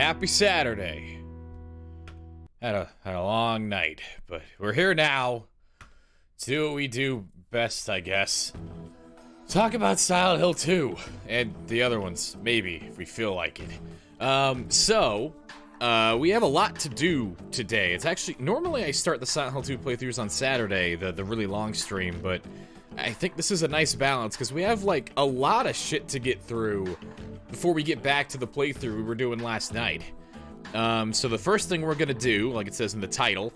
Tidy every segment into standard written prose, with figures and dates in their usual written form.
Happy Saturday. Had a long night, but we're here now to do what we do best, I guess. Talk about Silent Hill 2 and the other ones, maybe, if we feel like it. We have a lot to do today. It's actually, normally I start the Silent Hill 2 playthroughs on Saturday, the really long stream, but I think this is a nice balance, because we have, like, a lot of shit to get through before we get back to the playthrough we were doing last night. So the first thing we're gonna do, like it says in the title,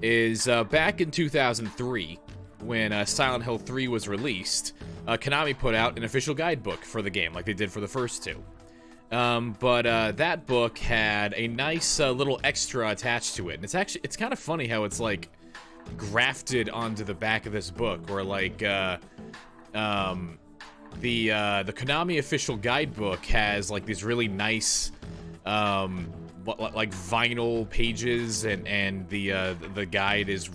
is back in 2003, when Silent Hill 3 was released, Konami put out an official guidebook for the game, like they did for the first two. But that book had a nice little extra attached to it, and it's kind of funny how it's like grafted onto the back of this book, where like the Konami official guidebook has like these really nice like vinyl pages, and the guide is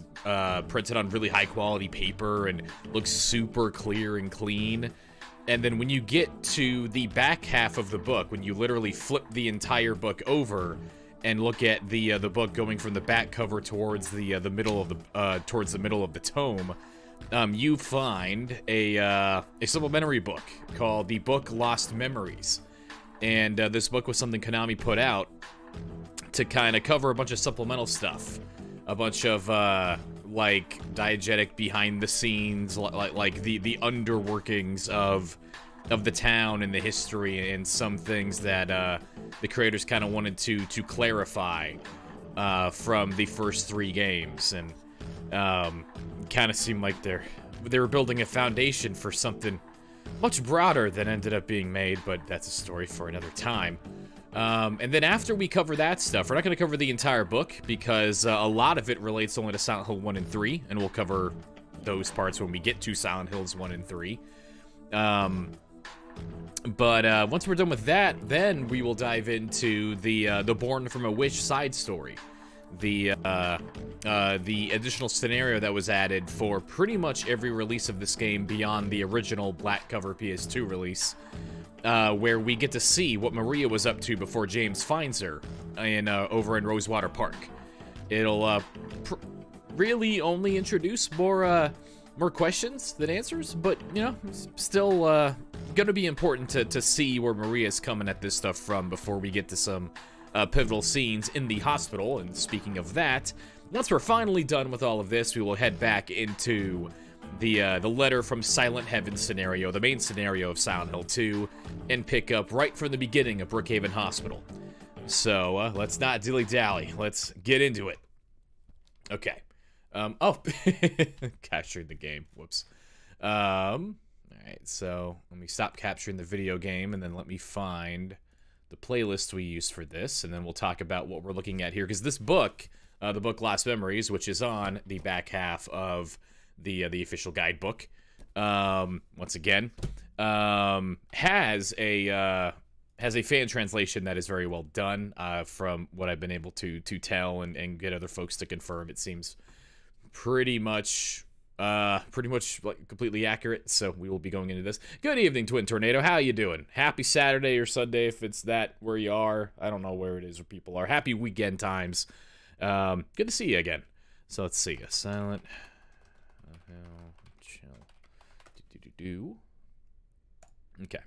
printed on really high quality paper and looks super clear and clean. And then when you get to the back half of the book, when you literally flip the entire book over and look at the book going from the back cover towards the middle of the tome, you find a supplementary book called The Book Lost Memories. And this book was something Konami put out to kind of cover a bunch of supplemental stuff, a bunch of like diegetic behind the scenes, like the underworkings of the town and the history, and some things that the creators kind of wanted to clarify from the first three games, and kind of seemed like they were building a foundation for something much broader than ended up being made, but that's a story for another time. And then after we cover that stuff, we're not going to cover the entire book, because a lot of it relates only to Silent Hill 1 and 3, and we'll cover those parts when we get to Silent Hills 1 and 3. But once we're done with that, then we will dive into the Born from a Wish side story. The additional scenario that was added for pretty much every release of this game beyond the original black cover PS2 release, where we get to see what Maria was up to before James finds her over in Rosewater Park. It'll really only introduce more questions than answers, but you know, still gonna be important to see where Maria's coming at this stuff from before we get to some pivotal scenes in the hospital. And speaking of that, once we're finally done with all of this, we will head back into the Letter from Silent Heaven scenario, the main scenario of Silent Hill 2, and pick up right from the beginning of Brookhaven Hospital. So let's not dilly-dally. Let's get into it. Okay. Captured the game. Whoops. Alright, so let me stop capturing the video game, and then let me find the playlist we used for this, and then we'll talk about what we're looking at here, because this book, the book Lost Memories, which is on the back half of the official guidebook, once again, has a fan translation that is very well done. From what I've been able to tell and get other folks to confirm, it seems pretty much like completely accurate. So we will be going into this. Good evening, Twin Tornado. How you doing? Happy Saturday or Sunday if it's that where you are. I don't know where it is where people are. Happy weekend times. Good to see you again. So let's see. Silent Hill chill. Okay.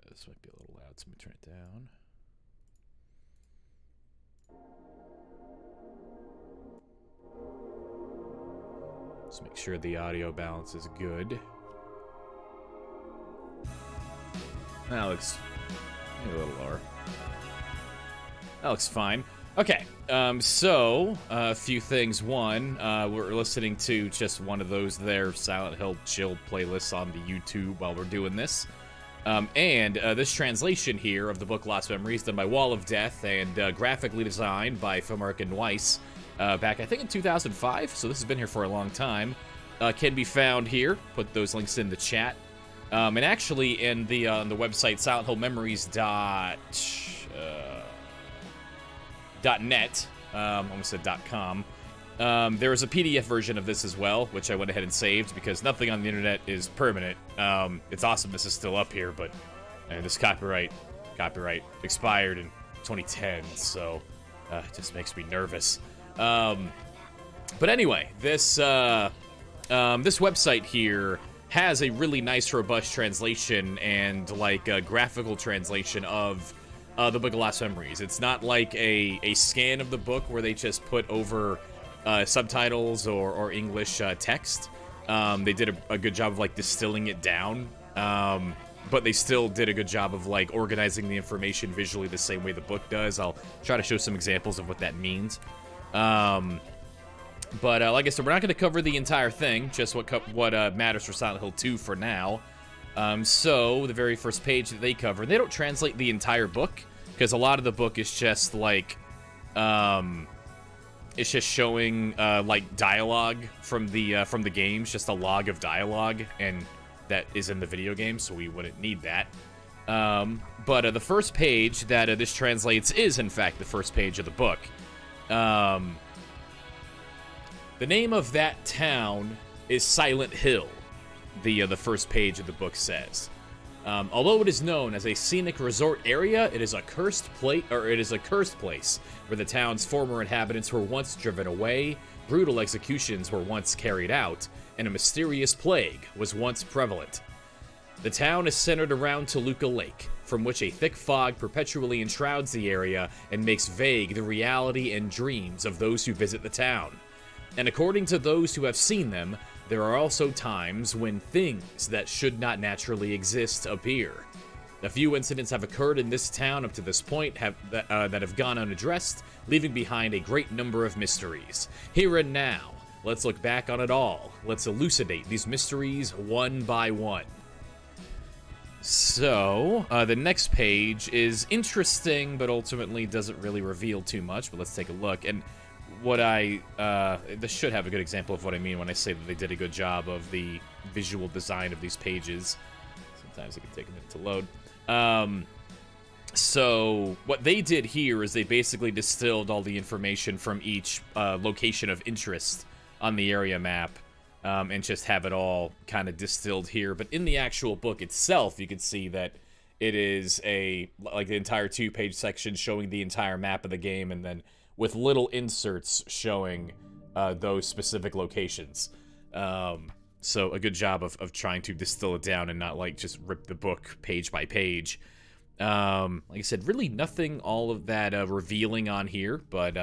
This might be a little loud, so let me turn it down. Let's make sure the audio balance is good. That looks maybe a little lower. That looks fine. Okay, so a few things. One, we're listening to just one of those there Silent Hill chill playlists on the YouTube while we're doing this. And this translation here of the book Lost Memories, done by Wall of Death and graphically designed by Philmark and Weiss back, I think, in 2005. So this has been here for a long time. Can be found here. Put those links in the chat. And actually, in the on the website SilentHillMemories.net, almost said .com. There is a PDF version of this as well, which I went ahead and saved because nothing on the internet is permanent. It's awesome this is still up here, but this copyright expired in 2010, so it just makes me nervous. But anyway, this website here has a really nice, robust translation and like a graphical translation of the Book of Lost Memories. It's not like a scan of the book where they just put over subtitles or English text. They did a good job of like distilling it down, but they still did a good job of like organizing the information visually the same way the book does. I'll try to show some examples of what that means. But like I said, we're not going to cover the entire thing, just what matters for Silent Hill 2 for now. So the very first page that they cover, they don't translate the entire book because a lot of the book is just like, it's just showing like dialogue from the games, just a log of dialogue, and that is in the video game, so we wouldn't need that. But the first page that this translates is in fact the first page of the book. The name of that town is Silent Hill, the first page of the book says. Although it is known as a scenic resort area, it is a cursed place where the town's former inhabitants were once driven away, brutal executions were once carried out, and a mysterious plague was once prevalent. The town is centered around Toluca Lake, from which a thick fog perpetually enshrouds the area and makes vague the reality and dreams of those who visit the town. And according to those who have seen them, there are also times when things that should not naturally exist appear. A few incidents have occurred in this town up to this point that have gone unaddressed, leaving behind a great number of mysteries. Here and now, let's look back on it all. Let's elucidate these mysteries one by one. So, the next page is interesting, but ultimately doesn't really reveal too much, but let's take a look. And what this should have a good example of what I mean when I say that they did a good job of the visual design of these pages. Sometimes it can take a minute to load. So what they did here is they basically distilled all the information from each location of interest on the area map, and just have it all kind of distilled here. But in the actual book itself, you can see that it is like the entire 2-page section showing the entire map of the game, and then with little inserts showing those specific locations. So a good job of trying to distill it down and not like just rip the book page by page. Like I said, really nothing all of that revealing on here, but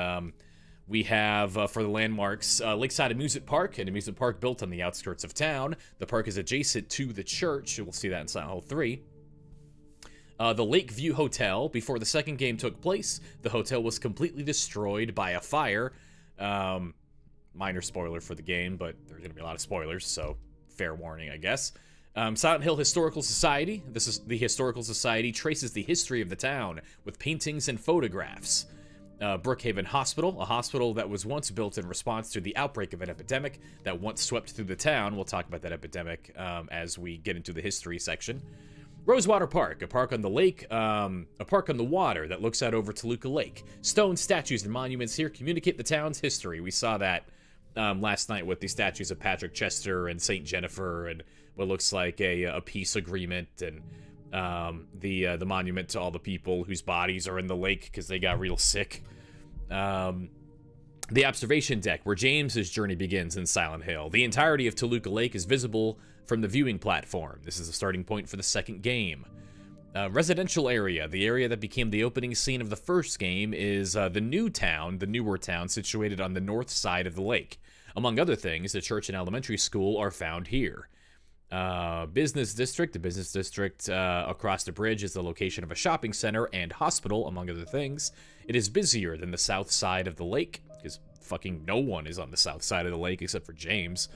we have, for the landmarks, Lakeside Amusement Park, an amusement park built on the outskirts of town. The park is adjacent to the church. We'll see that in Silent Hill 3. The Lakeview Hotel. Before the second game took place, the hotel was completely destroyed by a fire. Minor spoiler for the game, but there's going to be a lot of spoilers, so fair warning, I guess. Silent Hill Historical Society. The Historical Society traces the history of the town with paintings and photographs. Brookhaven Hospital, a hospital that was once built in response to the outbreak of an epidemic that once swept through the town. We'll talk about that epidemic as we get into the history section. Rosewater Park, a park on the lake, a park on the water that looks out over Toluca Lake. Stone statues and monuments here communicate the town's history. We saw that last night with the statues of Patrick Chester and Saint Jennifer, and what looks like a peace agreement, and the monument to all the people whose bodies are in the lake because they got real sick. The observation deck, where James's journey begins in Silent Hill. The entirety of Toluca Lake is visible from the viewing platform. This is the starting point for the second game. Residential area. The area that became the opening scene of the first game is the newer town situated on the north side of the lake. Among other things, the church and elementary school are found here. Business district. The business district across the bridge is the location of a shopping center and hospital, among other things. It is busier than the south side of the lake, because fucking no one is on the south side of the lake except for James.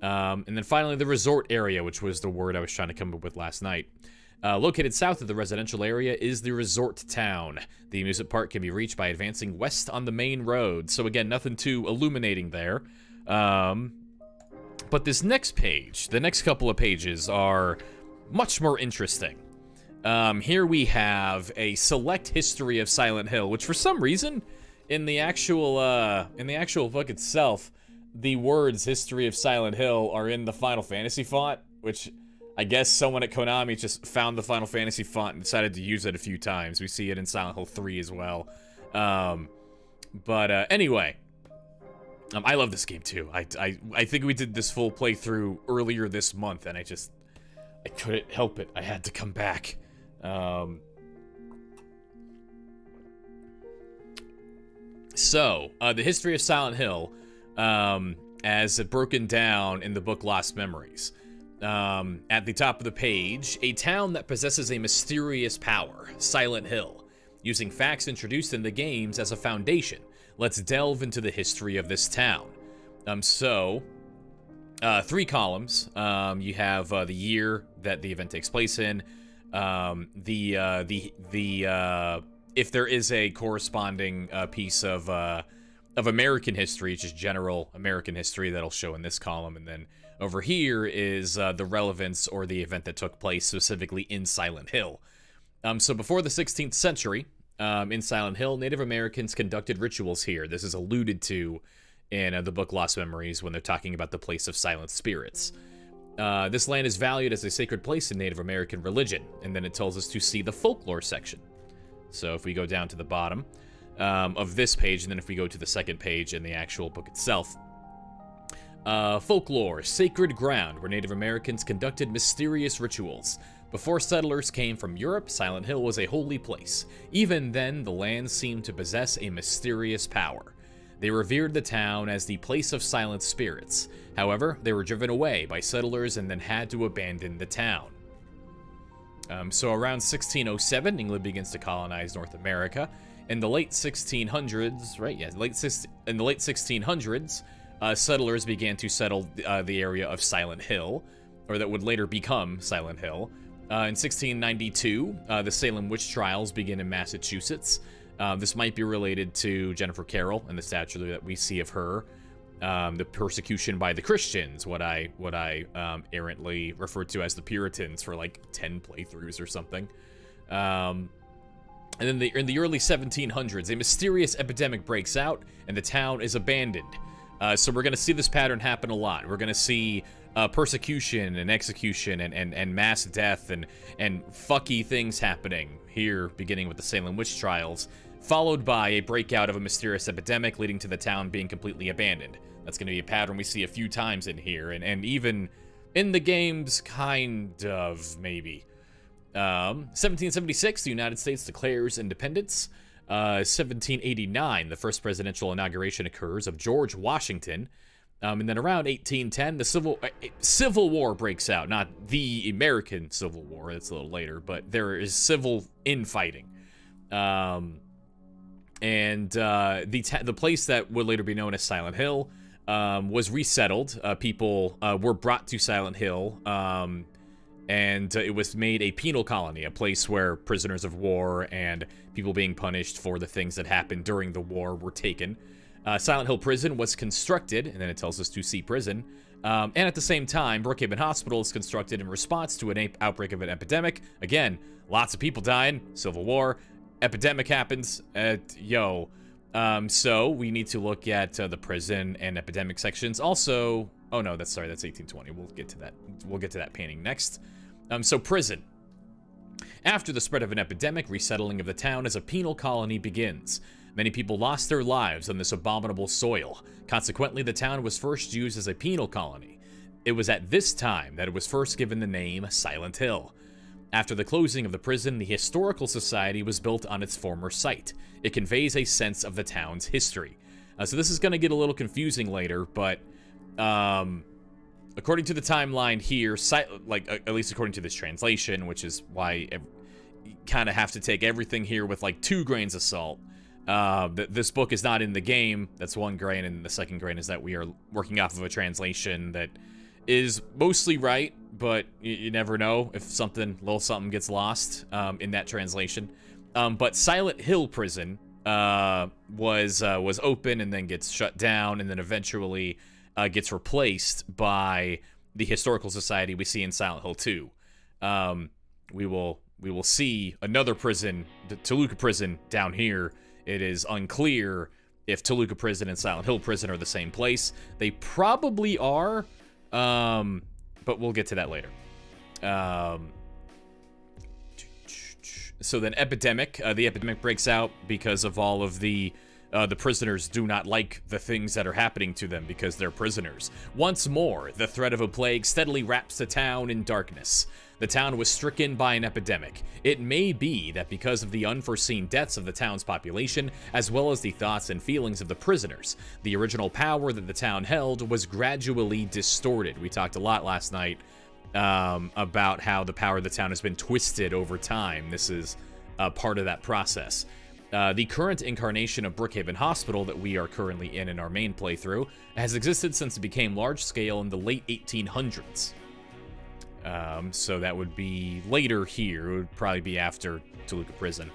And then finally, the resort area, which was the word I was trying to come up with last night. Located south of the residential area is the resort town. The amusement park can be reached by advancing west on the main road. So again, nothing too illuminating there. But this next page, the next couple of pages are much more interesting. Here we have a select history of Silent Hill, which for some reason in the actual book itself, the words "History of Silent Hill" are in the Final Fantasy font, which I guess someone at Konami just found the Final Fantasy font and decided to use it a few times. We see it in Silent Hill 3 as well. Anyway, I love this game too. I think we did this full playthrough earlier this month, and I couldn't help it. I had to come back. So, the history of Silent Hill, as broken down in the book Lost Memories. At the top of the page, a town that possesses a mysterious power, Silent Hill. Using facts introduced in the games as a foundation, let's delve into the history of this town. 3 columns. You have the year that the event takes place in, if there is a corresponding piece of American history, just general American history, that'll show in this column, and then over here is the relevance or the event that took place specifically in Silent Hill. So before the 16th century, in Silent Hill, Native Americans conducted rituals here. This is alluded to in the book Lost Memories when they're talking about the place of silent spirits. This land is valued as a sacred place in Native American religion, and then it tells us to see the folklore section. So if we go down to the bottom of this page, and then if we go to the second page in the actual book itself, folklore, sacred ground where Native Americans conducted mysterious rituals. Before settlers came from Europe, Silent Hill was a holy place. Even then, the land seemed to possess a mysterious power. They revered the town as the place of silent spirits. However, they were driven away by settlers and then had to abandon the town. So around 1607, England begins to colonize North America. In the late 1600s, right? Yeah, in the late 1600s, settlers began to settle the area of Silent Hill, or that would later become Silent Hill. In 1692, the Salem witch trials begin in Massachusetts. This might be related to Jennifer Carroll and the statue that we see of her. The persecution by the Christians, what I errantly referred to as the Puritans for like 10 playthroughs or something. And then in the early 1700s, a mysterious epidemic breaks out and the town is abandoned. So we're going to see this pattern happen a lot. We're going to see persecution and execution and mass death and fucky things happening here, beginning with the Salem witch trials, followed by a breakout of a mysterious epidemic leading to the town being completely abandoned. That's going to be a pattern we see a few times in here, and even in the games, kind of, maybe. 1776, the United States declares independence. 1789, the first presidential inauguration occurs of George Washington. And then around 1810, the Civil War breaks out. Not the American Civil War, that's a little later, but there is civil infighting. The place that would later be known as Silent Hill was resettled. People were brought to Silent Hill, and it was made a penal colony, a place where prisoners of war and people being punished for the things that happened during the war were taken. Silent Hill Prison was constructed, and then it tells us to see prison. And at the same time, Brookhaven Hospital is constructed in response to an outbreak of an epidemic. Again, lots of people dying, Civil War, epidemic happens, so we need to look at the prison and epidemic sections. Also, oh no, that's 1820. We'll get to that. We'll get to that painting next. So prison. After the spread of an epidemic, resettling of the town as a penal colony begins. Many people lost their lives on this abominable soil. Consequently, the town was first used as a penal colony. It was at this time that it was first given the name Silent Hill. After the closing of the prison, the Historical Society was built on its former site. It conveys a sense of the town's history. So this is going to get a little confusing later, but according to the timeline here, at least according to this translation, which is why you kind of have to take everything here with like 2 grains of salt. This book is not in the game. That's 1 grain, and the second grain is that we are working off of a translation that is mostly right, but you never know if little something gets lost in that translation. But Silent Hill Prison was open and then gets shut down, and then eventually gets replaced by the Historical Society we see in Silent Hill 2. We will see another prison, the Toluca Prison, down here It is unclear if Toluca Prison and Silent Hill Prison are the same place. They probably are, but we'll get to that later. So then epidemic. The epidemic breaks out because of all of the prisoners do not like the things that are happening to them because they're prisoners. Once more, the threat of a plague steadily wraps the town in darkness. The town was stricken by an epidemic. It may be that because of the unforeseen deaths of the town's population, as well as the thoughts and feelings of the prisoners, the original power that the town held was gradually distorted. We talked a lot last night about how the power of the town has been twisted over time. This is part of that process. The current incarnation of Brookhaven Hospital that we are currently in our main playthrough has existed since it became large-scale in the late 1800s. So that would be later here. It would probably be after Toluca Prison.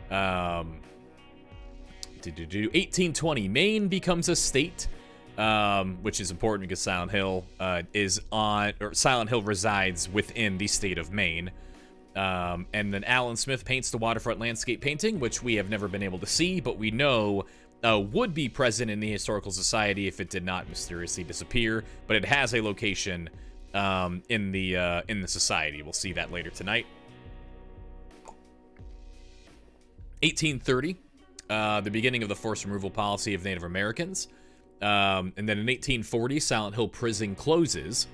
1820, Maine becomes a state, which is important because Silent Hill Silent Hill resides within the state of Maine. And then Alan Smith paints the waterfront landscape painting, which we have never been able to see, but we know would be present in the Historical Society if it did not mysteriously disappear. But it has a location in the society. We'll see that later tonight. 1830, the beginning of the forced removal policy of Native Americans. And then in 1840, Silent Hill Prison closes.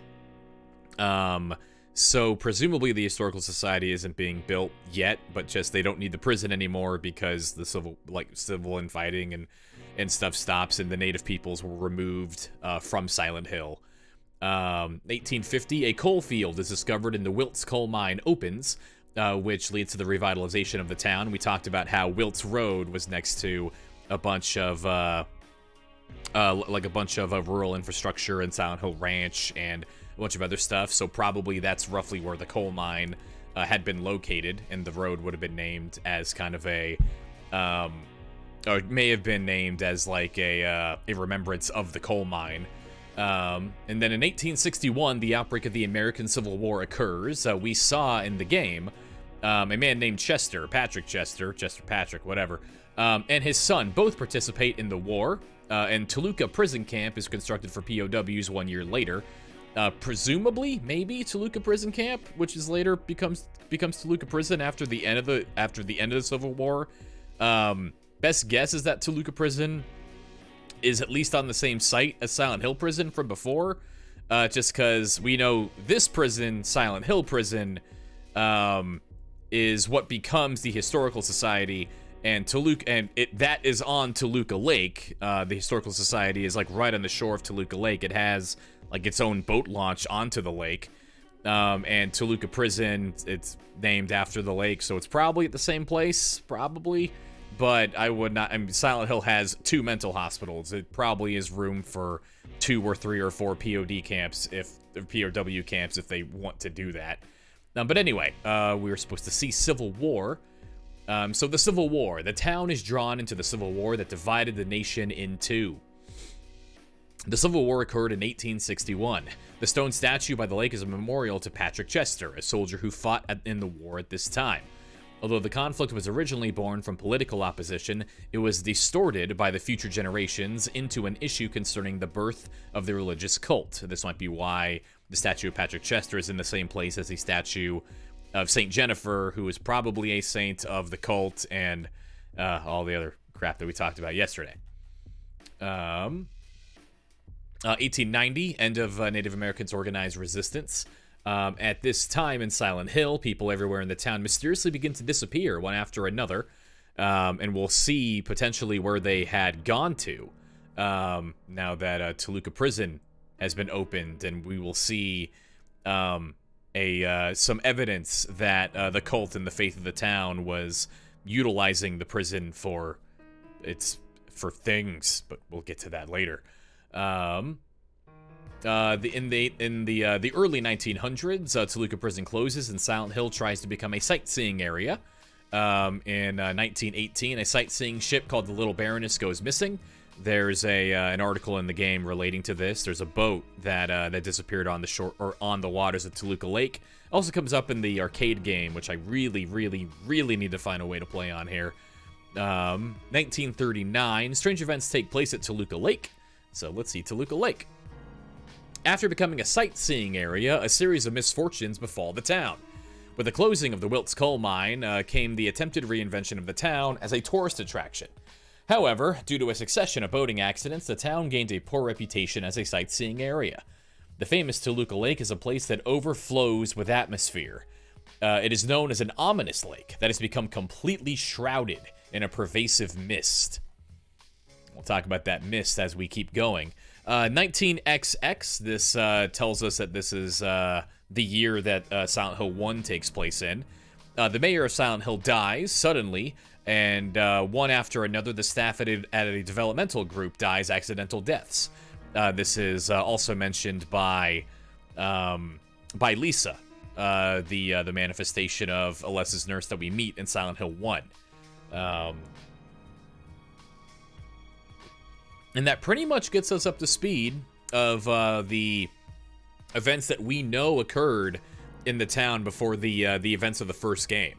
So presumably the Historical Society isn't being built yet, but just they don't need the prison anymore because the civil infighting and stuff stops, and the native peoples were removed from Silent Hill. 1850, a coal field is discovered in the Wilts coal mine opens, which leads to the revitalization of the town. We talked about how Wilts Road was next to a bunch of rural infrastructure and Silent Hill Ranch and a bunch of other stuff, so probably that's roughly where the coal mine had been located, and the road would have been named as kind of a, or it may have been named as like a remembrance of the coal mine. And then in 1861, the outbreak of the American Civil War occurs. We saw in the game a man named Patrick Chester, whatever, and his son both participate in the war, and Toluca Prison Camp is constructed for POWs 1 year later. Presumably, maybe Toluca Prison Camp, which is later becomes Toluca Prison after the end of the Civil War. Best guess is that Toluca Prison is at least on the same site as Silent Hill Prison from before, just because we know this prison, Silent Hill Prison, is what becomes the Historical Society, and that is on Toluca Lake. The Historical Society is like right on the shore of Toluca Lake. It has like its own boat launch onto the lake, and Toluca Prison, it's named after the lake, so it's probably at the same place, probably. But I would not. I mean, Silent Hill has 2 mental hospitals. It probably is room for 2 or 3 or 4 POW camps if they want to do that. But anyway, we were supposed to see Civil War. So the Civil War. The town is drawn into the Civil War that divided the nation in two. The Civil War occurred in 1861. The stone statue by the lake is a memorial to Patrick Chester, a soldier who fought in the war at this time. Although the conflict was originally born from political opposition, it was distorted by the future generations into an issue concerning the birth of the religious cult. This might be why the statue of Patrick Chester is in the same place as the statue of Saint Jennifer, who is probably a saint of the cult, and all the other crap that we talked about yesterday. 1890, end of Native Americans' organized resistance. At this time in Silent Hill, people everywhere in the town mysteriously begin to disappear one after another, and we'll see potentially where they had gone to now that Toluca Prison has been opened, and we will see some evidence that the cult and the faith of the town was utilizing the prison for things, but we'll get to that later. In the early 1900s, Toluca Prison closes and Silent Hill tries to become a sightseeing area. In 1918, a sightseeing ship called the Little Baroness goes missing. There's an article in the game relating to this. There's a boat that disappeared on the shore or on the waters of Toluca Lake. Also comes up in the arcade game, which I really, really, really need to find a way to play on here. 1939, strange events take place at Toluca Lake. So let's see Toluca Lake. After becoming a sightseeing area, a series of misfortunes befall the town. With the closing of the Wilkes coal mine came the attempted reinvention of the town as a tourist attraction. However, due to a succession of boating accidents, the town gained a poor reputation as a sightseeing area. The famous Toluca Lake is a place that overflows with atmosphere. It is known as an ominous lake that has become completely shrouded in a pervasive mist. We'll talk about that mist as we keep going. 19XX, this tells us that this is the year that Silent Hill 1 takes place in. The mayor of Silent Hill dies suddenly, and one after another, the staff at a developmental group dies accidental deaths. This is also mentioned by Lisa, the manifestation of Alessa's nurse that we meet in Silent Hill 1. And that pretty much gets us up to speed of the events that we know occurred in the town before the events of the first game.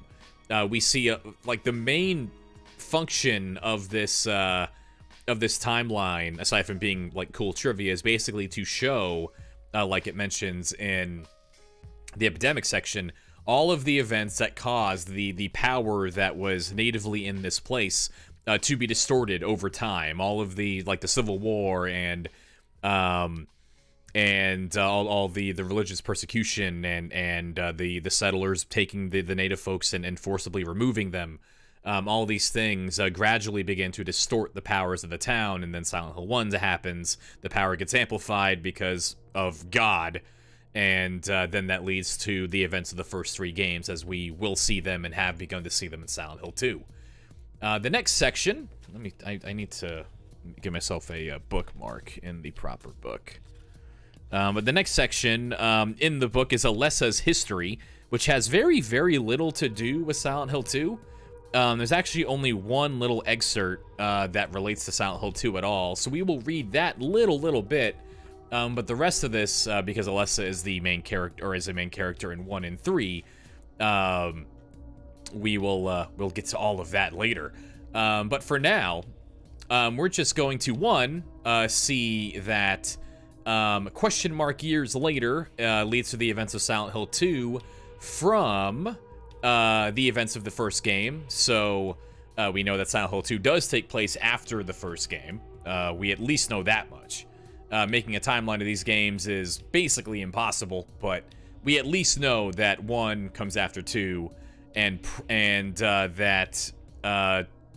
We see like the main function of this timeline, aside from being like cool trivia, is basically to show, like it mentions in the epidemic section, all of the events that caused the power that was natively in this place to be distorted over time. All of the, like, the Civil War and all the religious persecution and the settlers taking the native folks and forcibly removing them. All these things gradually begin to distort the powers of the town, and then Silent Hill 1 happens. The power gets amplified because of God, and then that leads to the events of the first 3 games, as we will see them and have begun to see them in Silent Hill 2. The next section, I need to give myself a bookmark in the proper book. But the next section in the book is Alessa's history, which has very, very little to do with Silent Hill 2. There's actually only one little excerpt that relates to Silent Hill 2 at all, so we will read that little bit. But the rest of this, because Alessa is the main character, or is a main character in 1 and 3, we'll get to all of that later. But for now, we're just going to see that question mark years later leads to the events of Silent Hill 2 from the events of the first game. So we know that Silent Hill 2 does take place after the first game. We at least know that much. Making a timeline of these games is basically impossible, but we at least know that 1 comes after 2, and that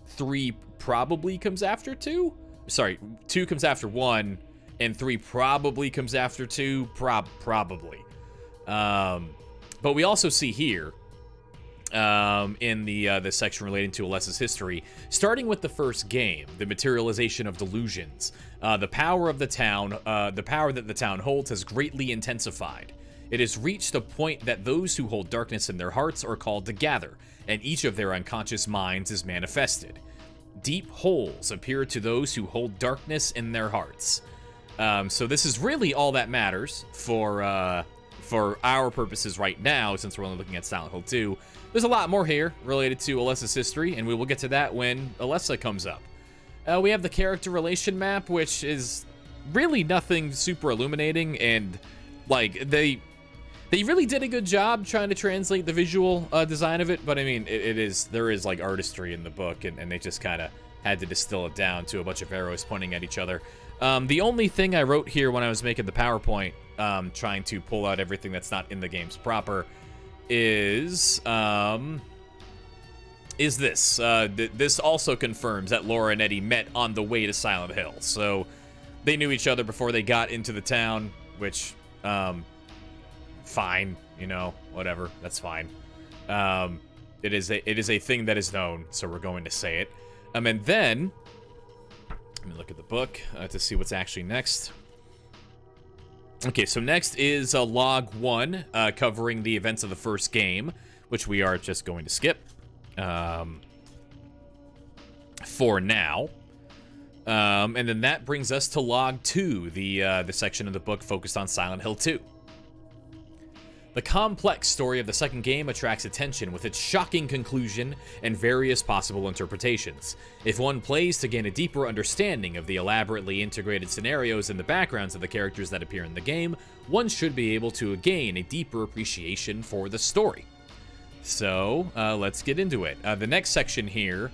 3 probably comes after 2? Sorry, 2 comes after 1, and 3 probably comes after 2, probably. But we also see here, in the section relating to Alessa's history, starting with the first game, the materialization of delusions. The power of the town, the power that the town holds has greatly intensified. It has reached a point that those who hold darkness in their hearts are called to gather, and each of their unconscious minds is manifested. Deep holes appear to those who hold darkness in their hearts. So this is really all that matters for our purposes right now, since we're only looking at Silent Hill 2. There's a lot more here related to Alessa's history, and we will get to that when Alessa comes up. We have the character relation map, which is really nothing super illuminating, and like they really did a good job trying to translate the visual design of it, but I mean, there is like artistry in the book, and they just kind of had to distill it down to a bunch of arrows pointing at each other. The only thing I wrote here when I was making the PowerPoint, trying to pull out everything that's not in the games proper, is this. This also confirms that Laura and Eddie met on the way to Silent Hill. So they knew each other before they got into the town, which, fine, you know, whatever, that's fine. It is a thing that is known, so we're going to say it. And then, let me look at the book to see what's actually next. Okay, so next is Log 1, covering the events of the first game, which we are just going to skip for now. And then that brings us to Log 2, the section of the book focused on Silent Hill 2. The complex story of the second game attracts attention with its shocking conclusion and various possible interpretations. If one plays to gain a deeper understanding of the elaborately integrated scenarios and the backgrounds of the characters that appear in the game, one should be able to gain a deeper appreciation for the story. So, let's get into it. The next section here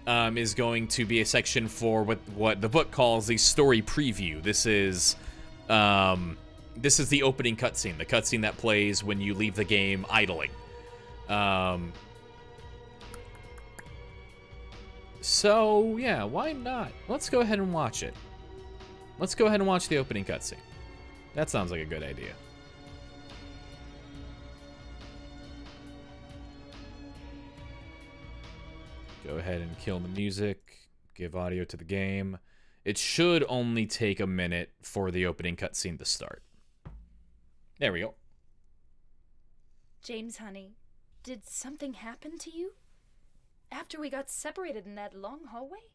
is going to be a section for what the book calls the story preview. This is the opening cutscene, the cutscene that plays when you leave the game idling. So, yeah, why not? Let's go ahead and watch it. Let's go ahead and watch the opening cutscene. That sounds like a good idea. Go ahead and kill the music, give audio to the game. It should only take a minute for the opening cutscene to start. There we go. James, honey, did something happen to you? After we got separated in that long hallway?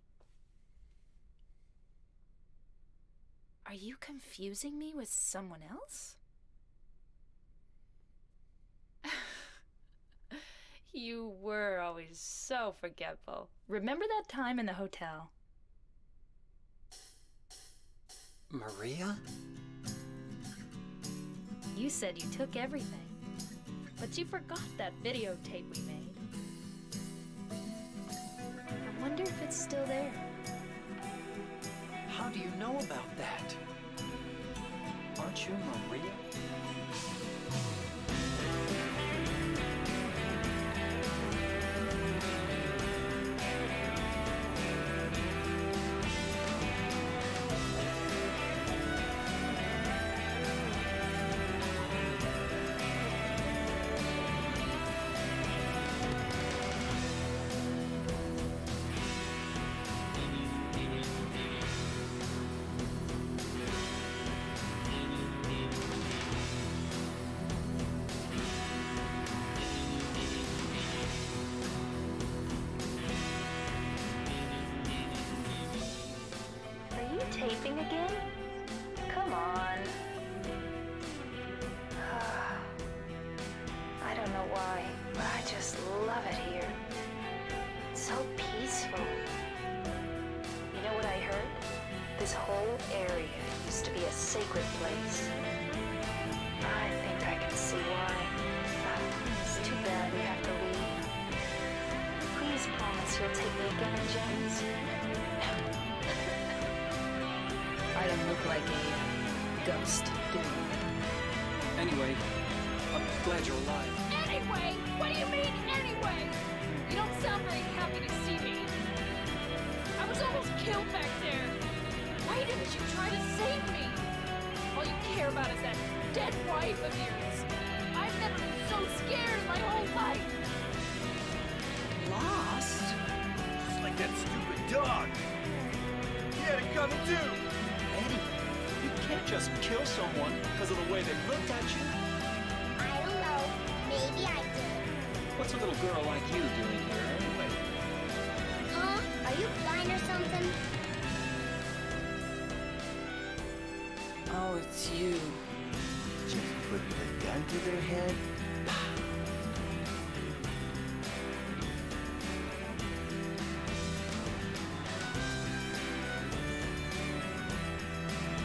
Are you confusing me with someone else? You were always so forgetful. Remember that time in the hotel? Maria? You said you took everything, but you forgot that videotape we made. I wonder if it's still there. How do you know about that? Aren't you Maria? Taping again? Come on. I don't know why, but I just love it here. It's so peaceful. You know what I heard? This whole area used to be a sacred place. I think I can see why. It's too bad we have to leave. Please promise you'll take me again, James. I don't look like a ghost, do I? Anyway, I'm glad you're alive. Anyway? What do you mean, anyway? You don't sound very happy to see me. I was almost killed back there. Why didn't you try to save me? All you care about is that dead wife of yours. I've never been so scared in my whole life. Lost? Just like that stupid dog. He had it coming too. Eddie, you can't just kill someone because of the way they looked at you. I don't know. Maybe I did. What's a little girl like you doing here anyway? Huh? Are you blind or something? Oh, it's you. Just putting a gun to their head.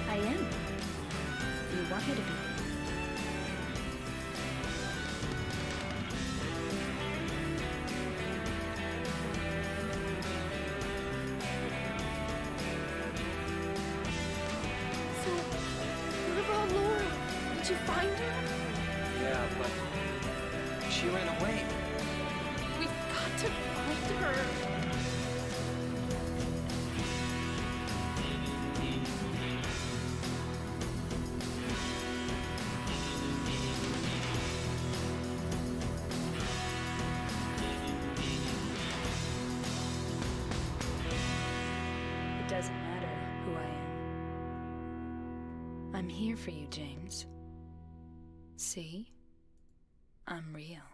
I am. You want me to be? So, what about Laura? Did you find her? Yeah, but she ran away. We've got to find her. It doesn't matter who I am. I'm here for you, James. See? I'm real.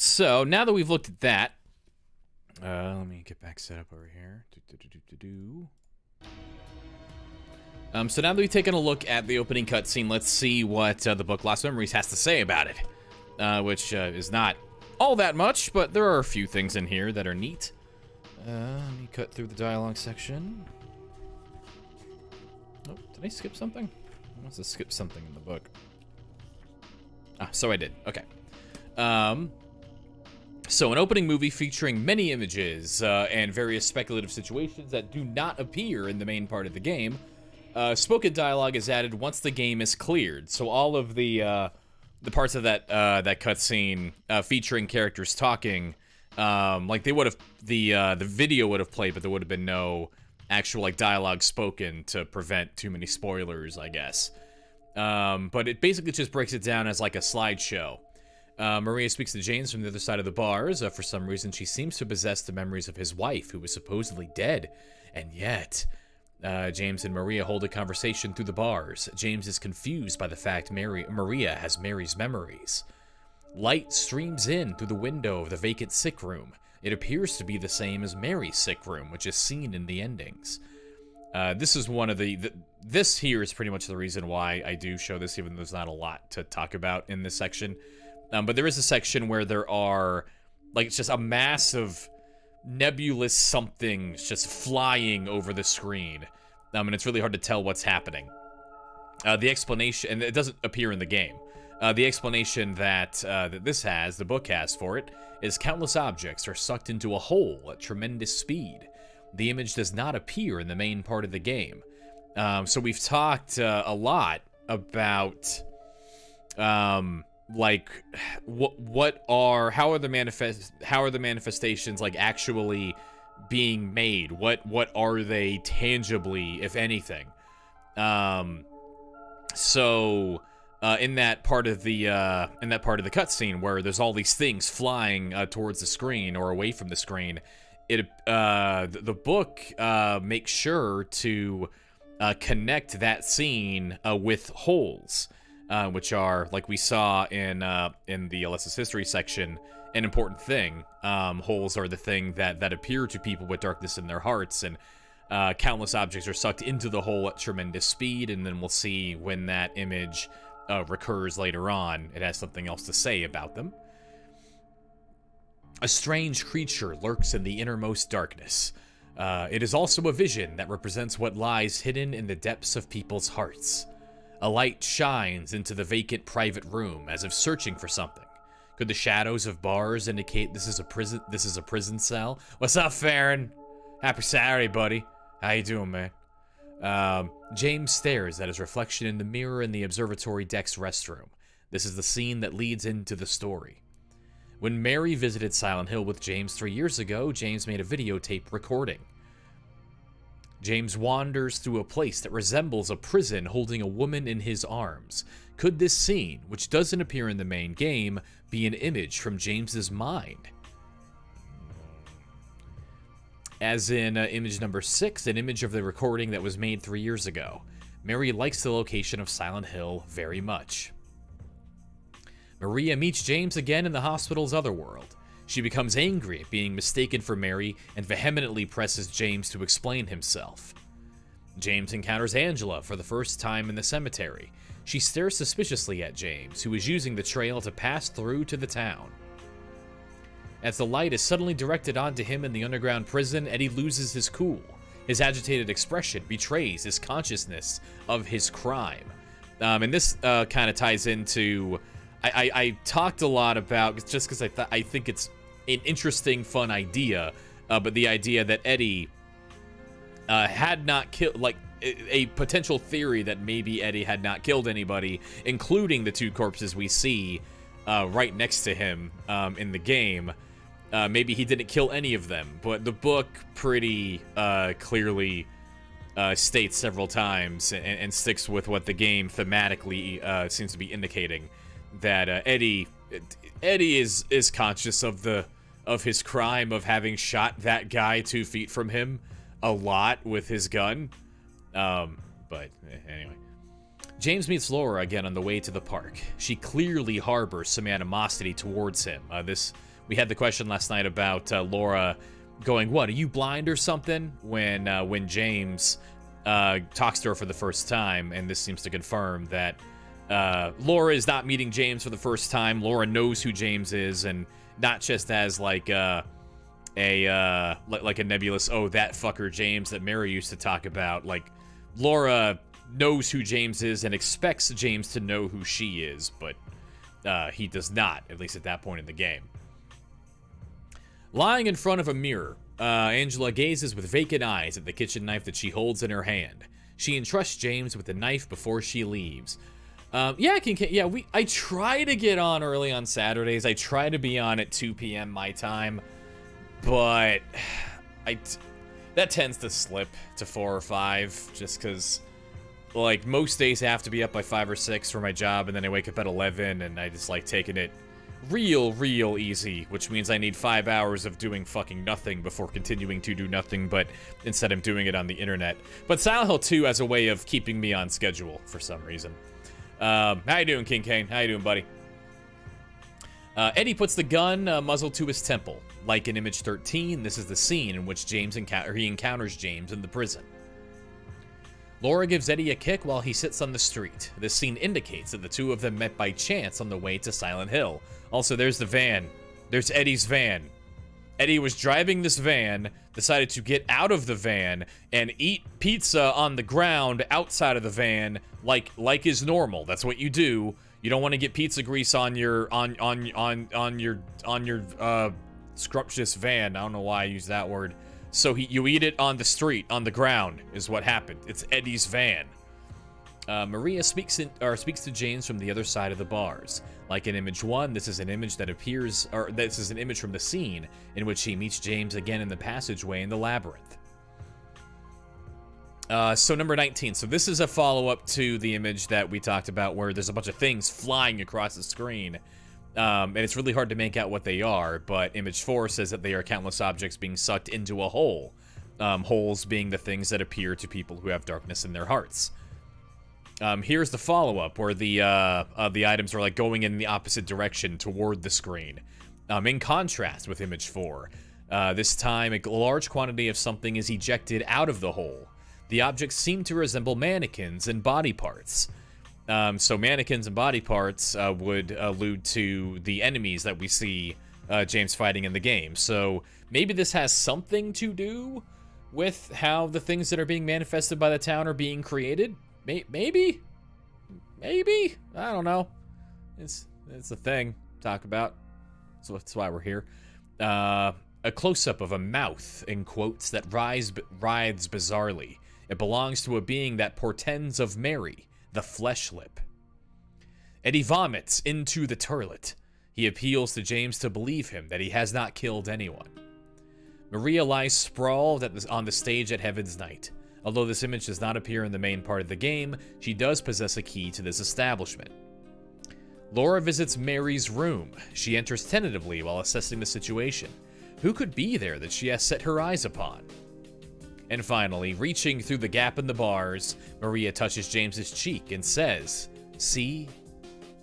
So now that we've looked at that, let me get back set up over here. So now that we've taken a look at the opening cutscene, let's see what the book Lost Memories has to say about it, which is not all that much, but there are a few things in here that are neat. Let me cut through the dialogue section. Oh, did I skip something? I must have skipped something in the book. Ah, so I did. Okay. So an opening movie featuring many images and various speculative situations that do not appear in the main part of the game. Spoken dialogue is added once the game is cleared. So all of the parts of that that cutscene featuring characters talking, like they would have the video would have played, but there would have been no actual like dialogue spoken to prevent too many spoilers, I guess. But it basically just breaks it down as like a slideshow. Maria speaks to James from the other side of the bars. For some reason, she seems to possess the memories of his wife, who was supposedly dead. And yet, James and Maria hold a conversation through the bars. James is confused by the fact Maria has Mary's memories. Light streams in through the window of the vacant sick room. It appears to be the same as Mary's sick room, which is seen in the endings. This is one of this here is pretty much the reason why I do show this, even though there's not a lot to talk about in this section. But there is a section where there are, like, it's just a mass of nebulous somethings just flying over the screen. And it's really hard to tell what's happening. The explanation, and it doesn't appear in the game. The explanation that this has, the book has for it, is countless objects are sucked into a hole at tremendous speed. The image does not appear in the main part of the game. So we've talked a lot about, like, how are the manifestations like actually being made? What are they tangibly, if anything? So in that part of the cutscene where there's all these things flying towards the screen or away from the screen, the book makes sure to connect that scene with holes, which are, like we saw in the Alessa's History section, an important thing. Holes are the thing that appear to people with darkness in their hearts, and countless objects are sucked into the hole at tremendous speed, and then we'll see when that image recurs later on, it has something else to say about them. A strange creature lurks in the innermost darkness. It is also a vision that represents what lies hidden in the depths of people's hearts. A light shines into the vacant private room as if searching for something. Could the shadows of bars indicate this is a prison cell? What's up, Farron? Happy Saturday, buddy. How you doing, man? James stares at his reflection in the mirror in the observatory deck's restroom. This is the scene that leads into the story. When Mary visited Silent Hill with James 3 years ago, James made a videotape recording. James wanders through a place that resembles a prison holding a woman in his arms. Could this scene, which doesn't appear in the main game, be an image from James's mind? As in image number 6, an image of the recording that was made 3 years ago. Mary likes the location of Silent Hill very much. Maria meets James again in the hospital's otherworld. She becomes angry at being mistaken for Mary and vehemently presses James to explain himself. James encounters Angela for the first time in the cemetery. She stares suspiciously at James, who is using the trail to pass through to the town. As the light is suddenly directed onto him in the underground prison, Eddie loses his cool. His agitated expression betrays his consciousness of his crime. And this kind of ties into... I talked a lot about, just because I think it's an interesting, fun idea, but the idea that Eddie had not killed, like, a potential theory that maybe Eddie had not killed anybody, including the 2 corpses we see right next to him in the game. Maybe he didn't kill any of them, but the book pretty clearly states several times and sticks with what the game thematically seems to be indicating, that Eddie is conscious of his crime of having shot that guy 2 feet from him a lot with his gun. But anyway. James meets Laura again on the way to the park. She clearly harbors some animosity towards him. This we had the question last night about Laura going, "What, are you blind or something?" When James talks to her for the first time, and this seems to confirm that Laura is not meeting James for the first time. Laura knows who James is, and not just as like a nebulous, "Oh, that fucker James" that Mary used to talk about. Like, Laura knows who James is and expects James to know who she is, but he does not, at least at that point in the game. Lying in front of a mirror, Angela gazes with vacant eyes at the kitchen knife that she holds in her hand. She entrusts James with the knife before she leaves. I try to get on early on Saturdays. I try to be on at 2 p.m. my time, but that tends to slip to 4 or 5, just because, like, most days I have to be up by 5 or 6 for my job, and then I wake up at 11, and I just like taking it real easy, which means I need 5 hours of doing fucking nothing before continuing to do nothing, but instead I'm doing it on the internet. But Silent Hill 2 has a way of keeping me on schedule for some reason. How you doing, King Kane? How you doing, buddy? Eddie puts the gun muzzle to his temple. Like in Image 13, this is the scene in which he encounters James in the prison. Laura gives Eddie a kick while he sits on the street. This scene indicates that the two of them met by chance on the way to Silent Hill. Also, there's the van. There's Eddie's van. Eddie was driving this van, decided to get out of the van and eat pizza on the ground outside of the van, like is normal. That's what you do. You don't want to get pizza grease on your scrumptious van. I don't know why I use that word. So you eat it on the street, on the ground, is what happened. It's Eddie's van. Maria speaks to James from the other side of the bars. Like in Image 1, this is an image that appears, or this is an image from the scene in which he meets James again in the passageway in the labyrinth. So number 19. So this is a follow-up to the image that we talked about where there's a bunch of things flying across the screen. And it's really hard to make out what they are, but Image 4 says that they are countless objects being sucked into a hole. Holes being the things that appear to people who have darkness in their hearts. Here's the follow-up, where the items are like going in the opposite direction toward the screen. In contrast with Image 4, this time a large quantity of something is ejected out of the hole. The objects seem to resemble mannequins and body parts. So mannequins and body parts would allude to the enemies that we see James fighting in the game. So maybe this has something to do with how the things that are being manifested by the town are being created. Maybe? I don't know. It's a thing to talk about. So that's why we're here. A close-up of a mouth, in quotes, that writhes bizarrely. It belongs to a being that portends of Mary, the flesh lip. Eddie vomits into the toilet. He appeals to James to believe him that he has not killed anyone. Maria lies sprawled on the stage at Heaven's Night. Although this image does not appear in the main part of the game, she does possess a key to this establishment. Laura visits Mary's room. She enters tentatively while assessing the situation. Who could be there that she has set her eyes upon? And finally, reaching through the gap in the bars, Maria touches James's cheek and says, "See,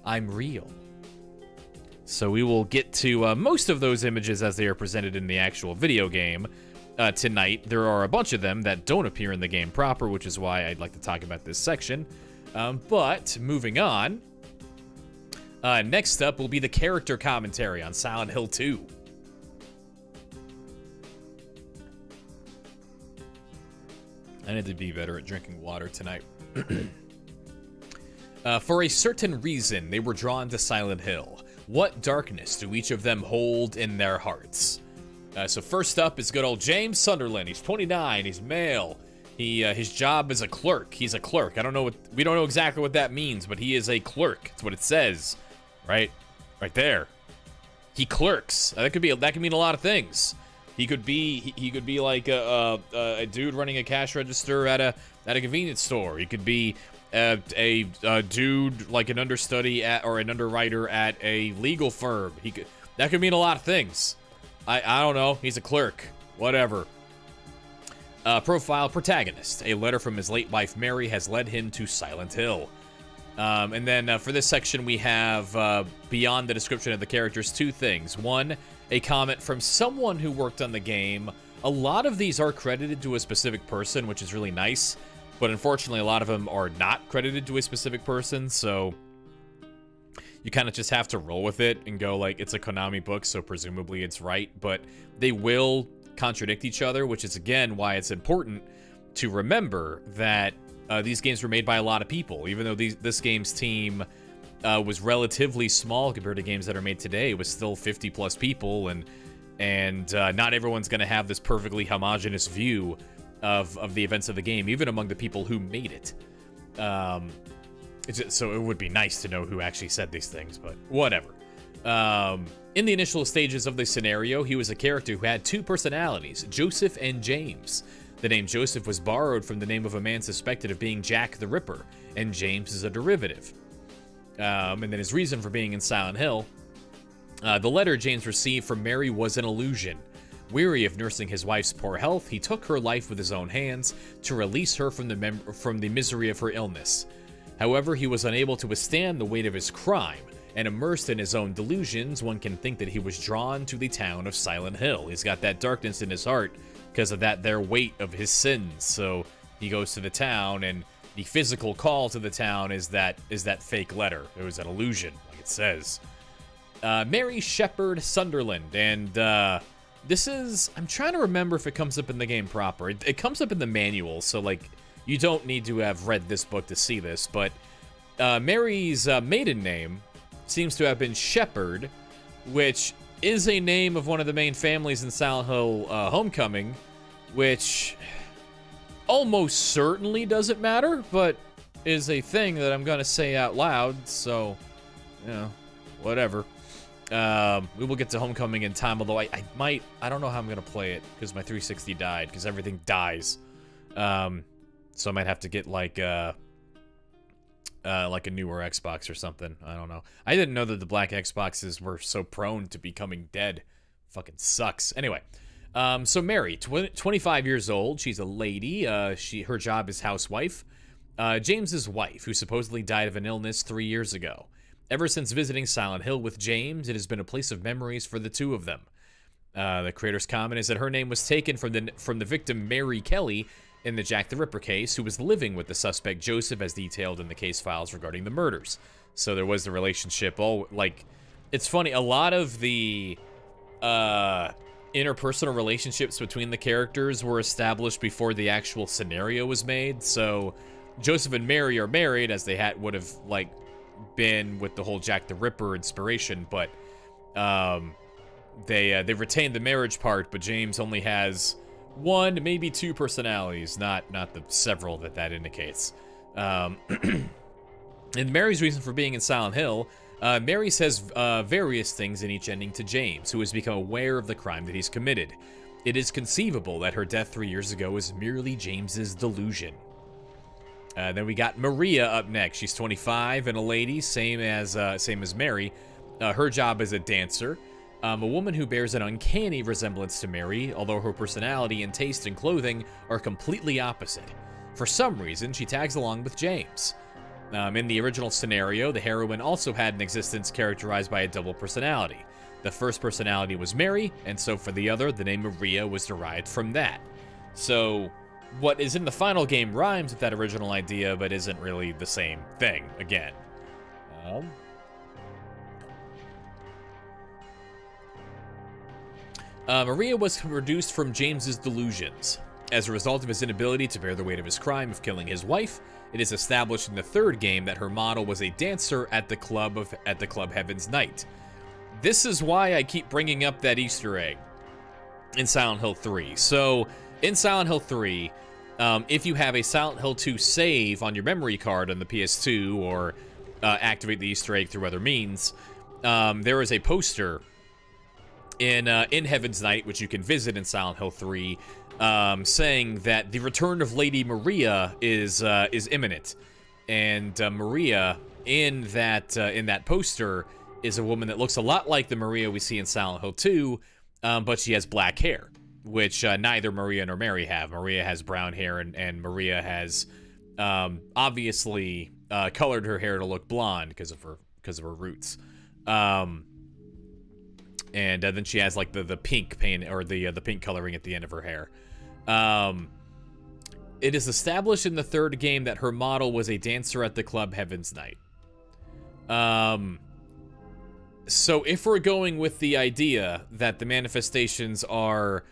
I'm real." So we will get to most of those images as they are presented in the actual video game. Tonight, there are a bunch of them that don't appear in the game proper, which is why I'd like to talk about this section. But moving on, next up will be the character commentary on Silent Hill 2. I need to be better at drinking water tonight. For a certain reason, they were drawn to Silent Hill. What darkness do each of them hold in their hearts? So first up is good old James Sunderland. He's 29. He's male. His job is a clerk. He's a clerk. We don't know exactly what that means, but he is a clerk. That's what it says, right there. He clerks. That could mean a lot of things. He could be like a dude running a cash register at a convenience store. He could be a dude like an understudy or an underwriter at a legal firm. That could mean a lot of things. I don't know. He's a clerk. Whatever. Profile protagonist. A letter from his late wife Mary has led him to Silent Hill. And then for this section, we have, beyond the description of the characters, 2 things. One, a comment from someone who worked on the game. A lot of these are credited to a specific person, which is really nice. But unfortunately, a lot of them are not credited to a specific person, so you kind of just have to roll with it and go, like, it's a Konami book, so presumably it's right. But they will contradict each other, which is, again, why it's important to remember that these games were made by a lot of people. Even though this game's team was relatively small compared to games that are made today, it was still 50-plus people, and not everyone's going to have this perfectly homogenous view of the events of the game, even among the people who made it. So it would be nice to know who actually said these things, but whatever. In the initial stages of the scenario, he was a character who had 2 personalities, Joseph and James. The name Joseph was borrowed from the name of a man suspected of being Jack the Ripper, and James is a derivative. And then his reason for being in Silent Hill. The letter James received from Mary was an illusion. Weary of nursing his wife's poor health, he took her life with his own hands to release her from the misery of her illness. However, he was unable to withstand the weight of his crime, and immersed in his own delusions, one can think that he was drawn to the town of Silent Hill. He's got that darkness in his heart because of their weight of his sins. So he goes to the town, and the physical call to the town is that fake letter. It was an illusion, like it says. Mary Shepard Sunderland, and this is, I'm trying to remember if it comes up in the game proper. It comes up in the manual, so like you don't need to have read this book to see this, but Mary's maiden name seems to have been Shepard, which is a name of one of the main families in Silent Hill Homecoming, which almost certainly doesn't matter, but is a thing that I'm gonna say out loud, so, you know, whatever. We will get to Homecoming in time, although I don't know how I'm gonna play it, because my 360 died, because everything dies. So I might have to get like a newer Xbox or something. I don't know. I didn't know that the black Xboxes were so prone to becoming dead. Fucking sucks. Anyway, so Mary, 25 years old. She's a lady. Her job is housewife. James's wife, who supposedly died of an illness 3 years ago. Ever since visiting Silent Hill with James, it has been a place of memories for the 2 of them. The creator's comment is that her name was taken from the victim Mary Kelly in the Jack the Ripper case, who was living with the suspect Joseph as detailed in the case files regarding the murders. So there was the relationship. It's funny, a lot of the interpersonal relationships between the characters were established before the actual scenario was made. So Joseph and Mary are married, as they would have like been with the whole Jack the Ripper inspiration, but they retained the marriage part, but James only has 1, maybe 2 personalities, not the several that indicates. And Mary's reason for being in Silent Hill, Mary says various things in each ending to James, who has become aware of the crime that he's committed. It is conceivable that her death 3 years ago was merely James's delusion. Then we got Maria up next. She's 25 and a lady, same as Mary. Her job is a dancer. A woman who bears an uncanny resemblance to Mary, although her personality and taste in clothing are completely opposite. For some reason, she tags along with James. In the original scenario, the heroine also had an existence characterized by a double personality. The first personality was Mary, and so for the other, the name Maria was derived from that. So what is in the final game rhymes with that original idea, but isn't really the same thing, again. Maria was reduced from James's delusions. As a result of his inability to bear the weight of his crime of killing his wife, it is established in the 3rd game that her model was a dancer at the club Heaven's Night. This is why I keep bringing up that Easter egg in Silent Hill 3. So, in Silent Hill 3, if you have a Silent Hill 2 save on your memory card on the PS2, or activate the Easter egg through other means, there is a poster in Heaven's Night, which you can visit in Silent Hill 3, saying that the return of Lady Maria is imminent, and Maria in that poster is a woman that looks a lot like the Maria we see in Silent Hill 2, but she has black hair, which neither Maria nor Mary have. Maria has brown hair, and Maria has obviously colored her hair to look blonde because of her roots. And then she has like the pink paint or the pink coloring at the end of her hair. It is established in the third game that her model was a dancer at the club Heaven's Night. So if we're going with the idea that the manifestations are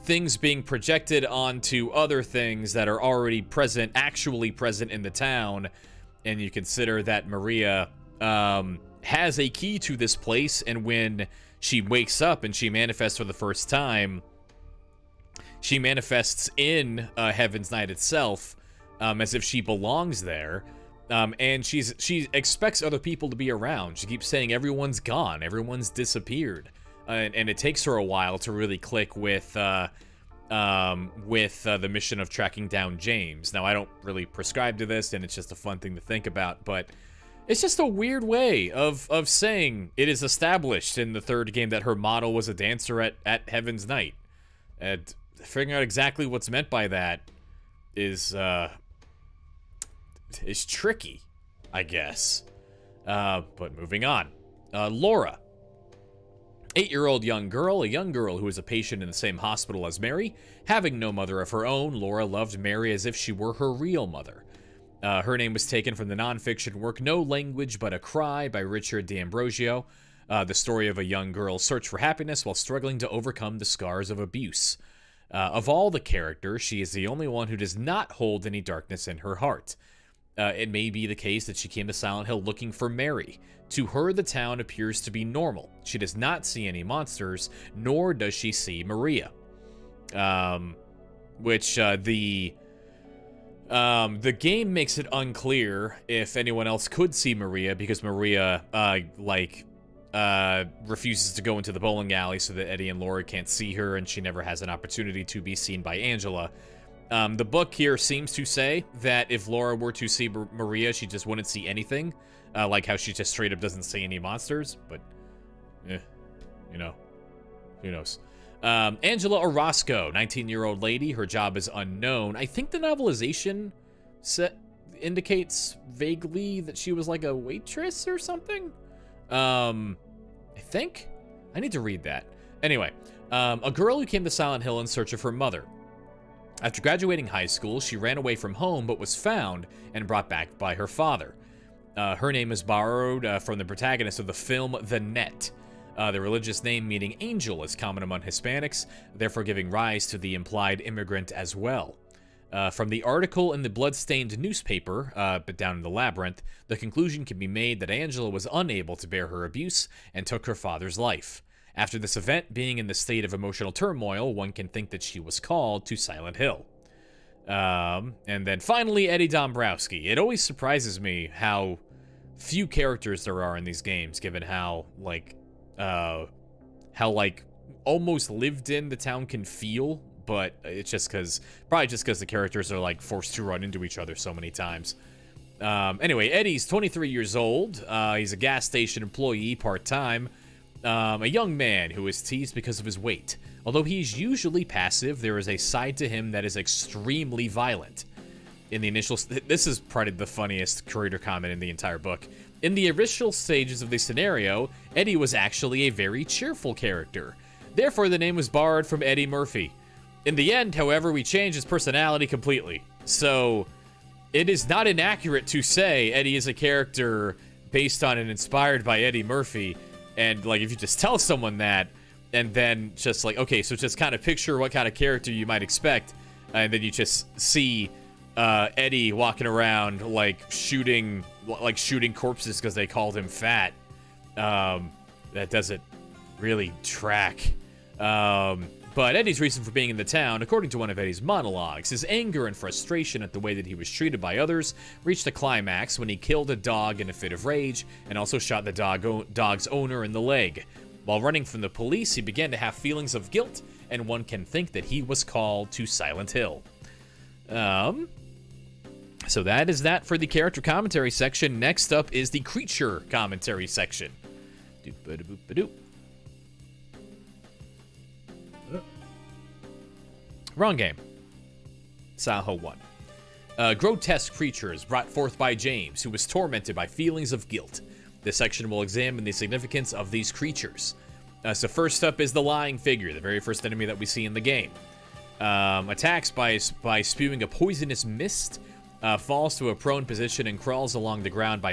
things being projected onto other things that are already present, actually present in the town, and you consider that Maria has a key to this place, and when she wakes up and she manifests for the first time, she manifests in Heaven's Night itself, as if she belongs there. And she expects other people to be around. She keeps saying everyone's gone, everyone's disappeared, and it takes her a while to really click with the mission of tracking down James. Now, I don't really prescribe to this, and it's just a fun thing to think about, but it's just a weird way of saying it is established in the third game that her model was a dancer at Heaven's Night. And figuring out exactly what's meant by that is tricky, I guess. But moving on. Laura. 8-year-old young girl, a young girl who is a patient in the same hospital as Mary. Having no mother of her own, Laura loved Mary as if she were her real mother. Her name was taken from the nonfiction work No Language But a Cry by Richard D'Ambrosio, the story of a young girl's search for happiness while struggling to overcome the scars of abuse. Of all the characters, she is the only one who does not hold any darkness in her heart. It may be the case that she came to Silent Hill looking for Mary. To her, the town appears to be normal. She does not see any monsters, nor does she see Maria. The game makes it unclear if anyone else could see Maria, because Maria, refuses to go into the bowling alley so that Eddie and Laura can't see her, and she never has an opportunity to be seen by Angela. The book here seems to say that if Laura were to see Maria, she just wouldn't see anything, like how she just straight up doesn't see any monsters, but, you know, who knows. Angela Orozco, 19-year-old lady. Her job is unknown. I think the novelization indicates vaguely that she was like a waitress or something. I think? I need to read that. Anyway, a girl who came to Silent Hill in search of her mother. After graduating high school, she ran away from home but was found and brought back by her father. Her name is borrowed from the protagonist of the film The Net. The religious name meaning angel is common among Hispanics, therefore giving rise to the implied immigrant as well. From the article in the blood-stained newspaper, but down in the labyrinth, the conclusion can be made that Angela was unable to bear her abuse and took her father's life. After this event, being in the state of emotional turmoil, one can think that she was called to Silent Hill. And then finally, Eddie Dombrowski. It always surprises me how few characters there are in these games, given how almost lived in the town can feel, but it's just probably just because the characters are like forced to run into each other so many times. Anyway, Eddie's 23 years old. He's a gas station employee, part-time. A young man who is teased because of his weight. Although he's usually passive, there is a side to him that is extremely violent. In the initial... This is probably the funniest creator comment in the entire book. In the initial stages of the scenario, Eddie was actually a very cheerful character. Therefore, the name was borrowed from Eddie Murphy. In the end, however, we changed his personality completely. So, it is not inaccurate to say Eddie is a character based on and inspired by Eddie Murphy. And, like, if you just tell someone that, and then just like, okay, so just kind of picture what kind of character you might expect, and then you just see Eddie walking around, like, shooting corpses because they called him fat. That doesn't really track. But Eddie's reason for being in the town, according to one of Eddie's monologues, his anger and frustration at the way that he was treated by others reached a climax when he killed a dog in a fit of rage and also shot the dog's owner in the leg. While running from the police, he began to have feelings of guilt, and one can think that he was called to Silent Hill. So that is that for the character commentary section. Next up is the creature commentary section. Doop-a-doop-a-doop. Wrong game. Silent Hill 1. Grotesque creatures brought forth by James, who was tormented by feelings of guilt. This section will examine the significance of these creatures. So first up is the Lying Figure, the very first enemy that we see in the game. Attacks by spewing a poisonous mist, falls to a prone position and crawls along the ground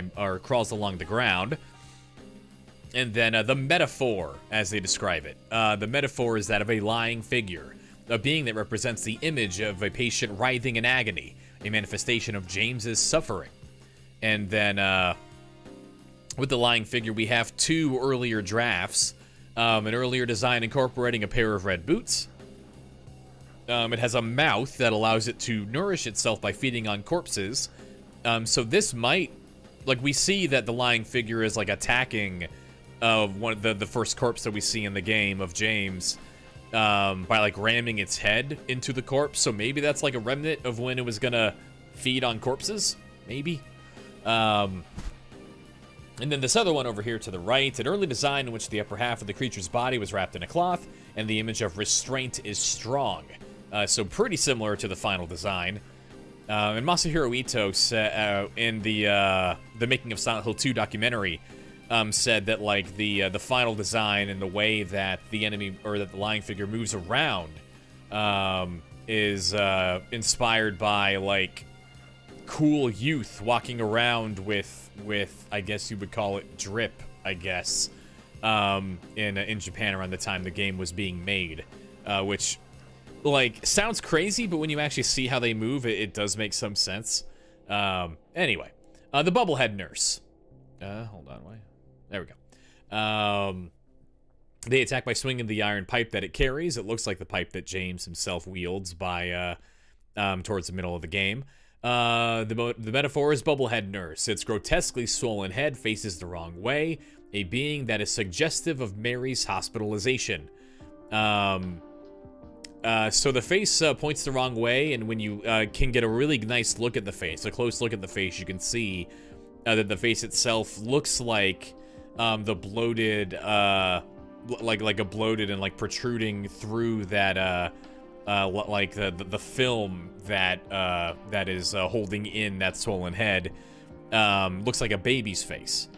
And then the metaphor, as they describe it. The metaphor is that of a lying figure, a being that represents the image of a patient writhing in agony, a manifestation of James's suffering. And then with the lying figure, we have two earlier drafts. An earlier design incorporating a pair of red boots. It has a mouth that allows it to nourish itself by feeding on corpses. So this might, like, we see that the lying figure is like attacking one of the first corpse that we see in the game of James by like ramming its head into the corpse. So maybe that's like a remnant of when it was gonna feed on corpses, maybe. And then this other one over here to the right, an early design in which the upper half of the creature's body was wrapped in a cloth, and the image of restraint is strong. So pretty similar to the final design. And Masahiro Ito in the Making of Silent Hill 2 documentary said that like the final design and the way that the enemy or that the lying figure moves around is inspired by like cool youth walking around with I guess you would call it drip, I guess, in Japan around the time the game was being made, which like sounds crazy, but when you actually see how they move, it does make some sense. Anyway, the Bubblehead Nurse. Hold on, wait. There we go. They attack by swinging the iron pipe that it carries. It looks like the pipe that James himself wields by towards the middle of the game. The metaphor is Bubblehead Nurse. Its grotesquely swollen head faces the wrong way, a being that is suggestive of Mary's hospitalization. So the face points the wrong way, and when you can get a really nice look at the face, a close look at the face, you can see that the face itself looks like the bloated, like a bloated and like protruding through that like the film that is holding in that swollen head, looks like a baby's face,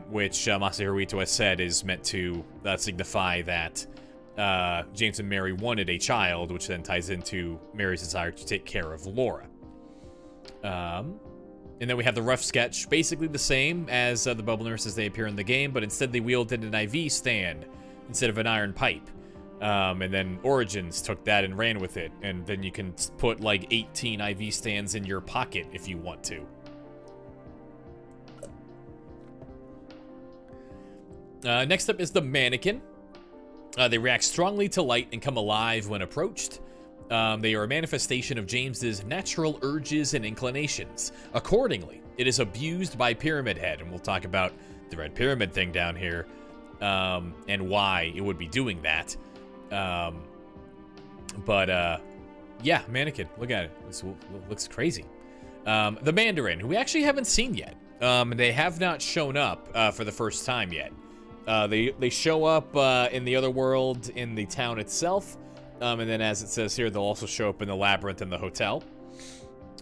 which Masahiro Ito has said is meant to signify that James and Mary wanted a child, which then ties into Mary's desire to take care of Laura. And then we have the rough sketch, basically the same as the Bubble Nurse as they appear in the game, but instead they wielded an IV stand instead of an iron pipe. And then Origins took that and ran with it, and then you can put like 18 IV stands in your pocket if you want to. Next up is the Mannequin. They react strongly to light and come alive when approached. They are a manifestation of James's natural urges and inclinations. Accordingly, it is abused by Pyramid Head, and we'll talk about the Red Pyramid thing down here, and why it would be doing that. Yeah, Mannequin, look at it. This looks crazy. The Mandarin, who we actually haven't seen yet. They have not shown up for the first time yet. They show up in the other world in the town itself, and then as it says here, they'll also show up in the labyrinth in the hotel.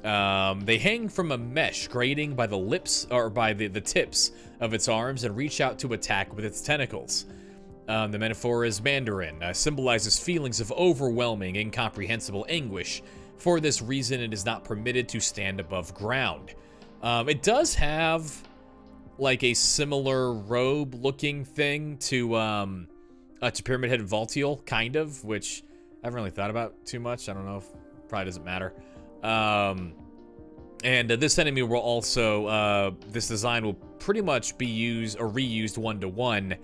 They hang from a mesh grating by the lips or by the tips of its arms and reach out to attack with its tentacles. The metaphor is Mandarin, symbolizes feelings of overwhelming, incomprehensible anguish. For this reason, it is not permitted to stand above ground. It does have like a similar robe-looking thing to Pyramid Head and Voltiel, kind of, which I haven't really thought about too much. I don't know if probably doesn't matter. And this enemy will also this design will pretty much be used or reused one-to-one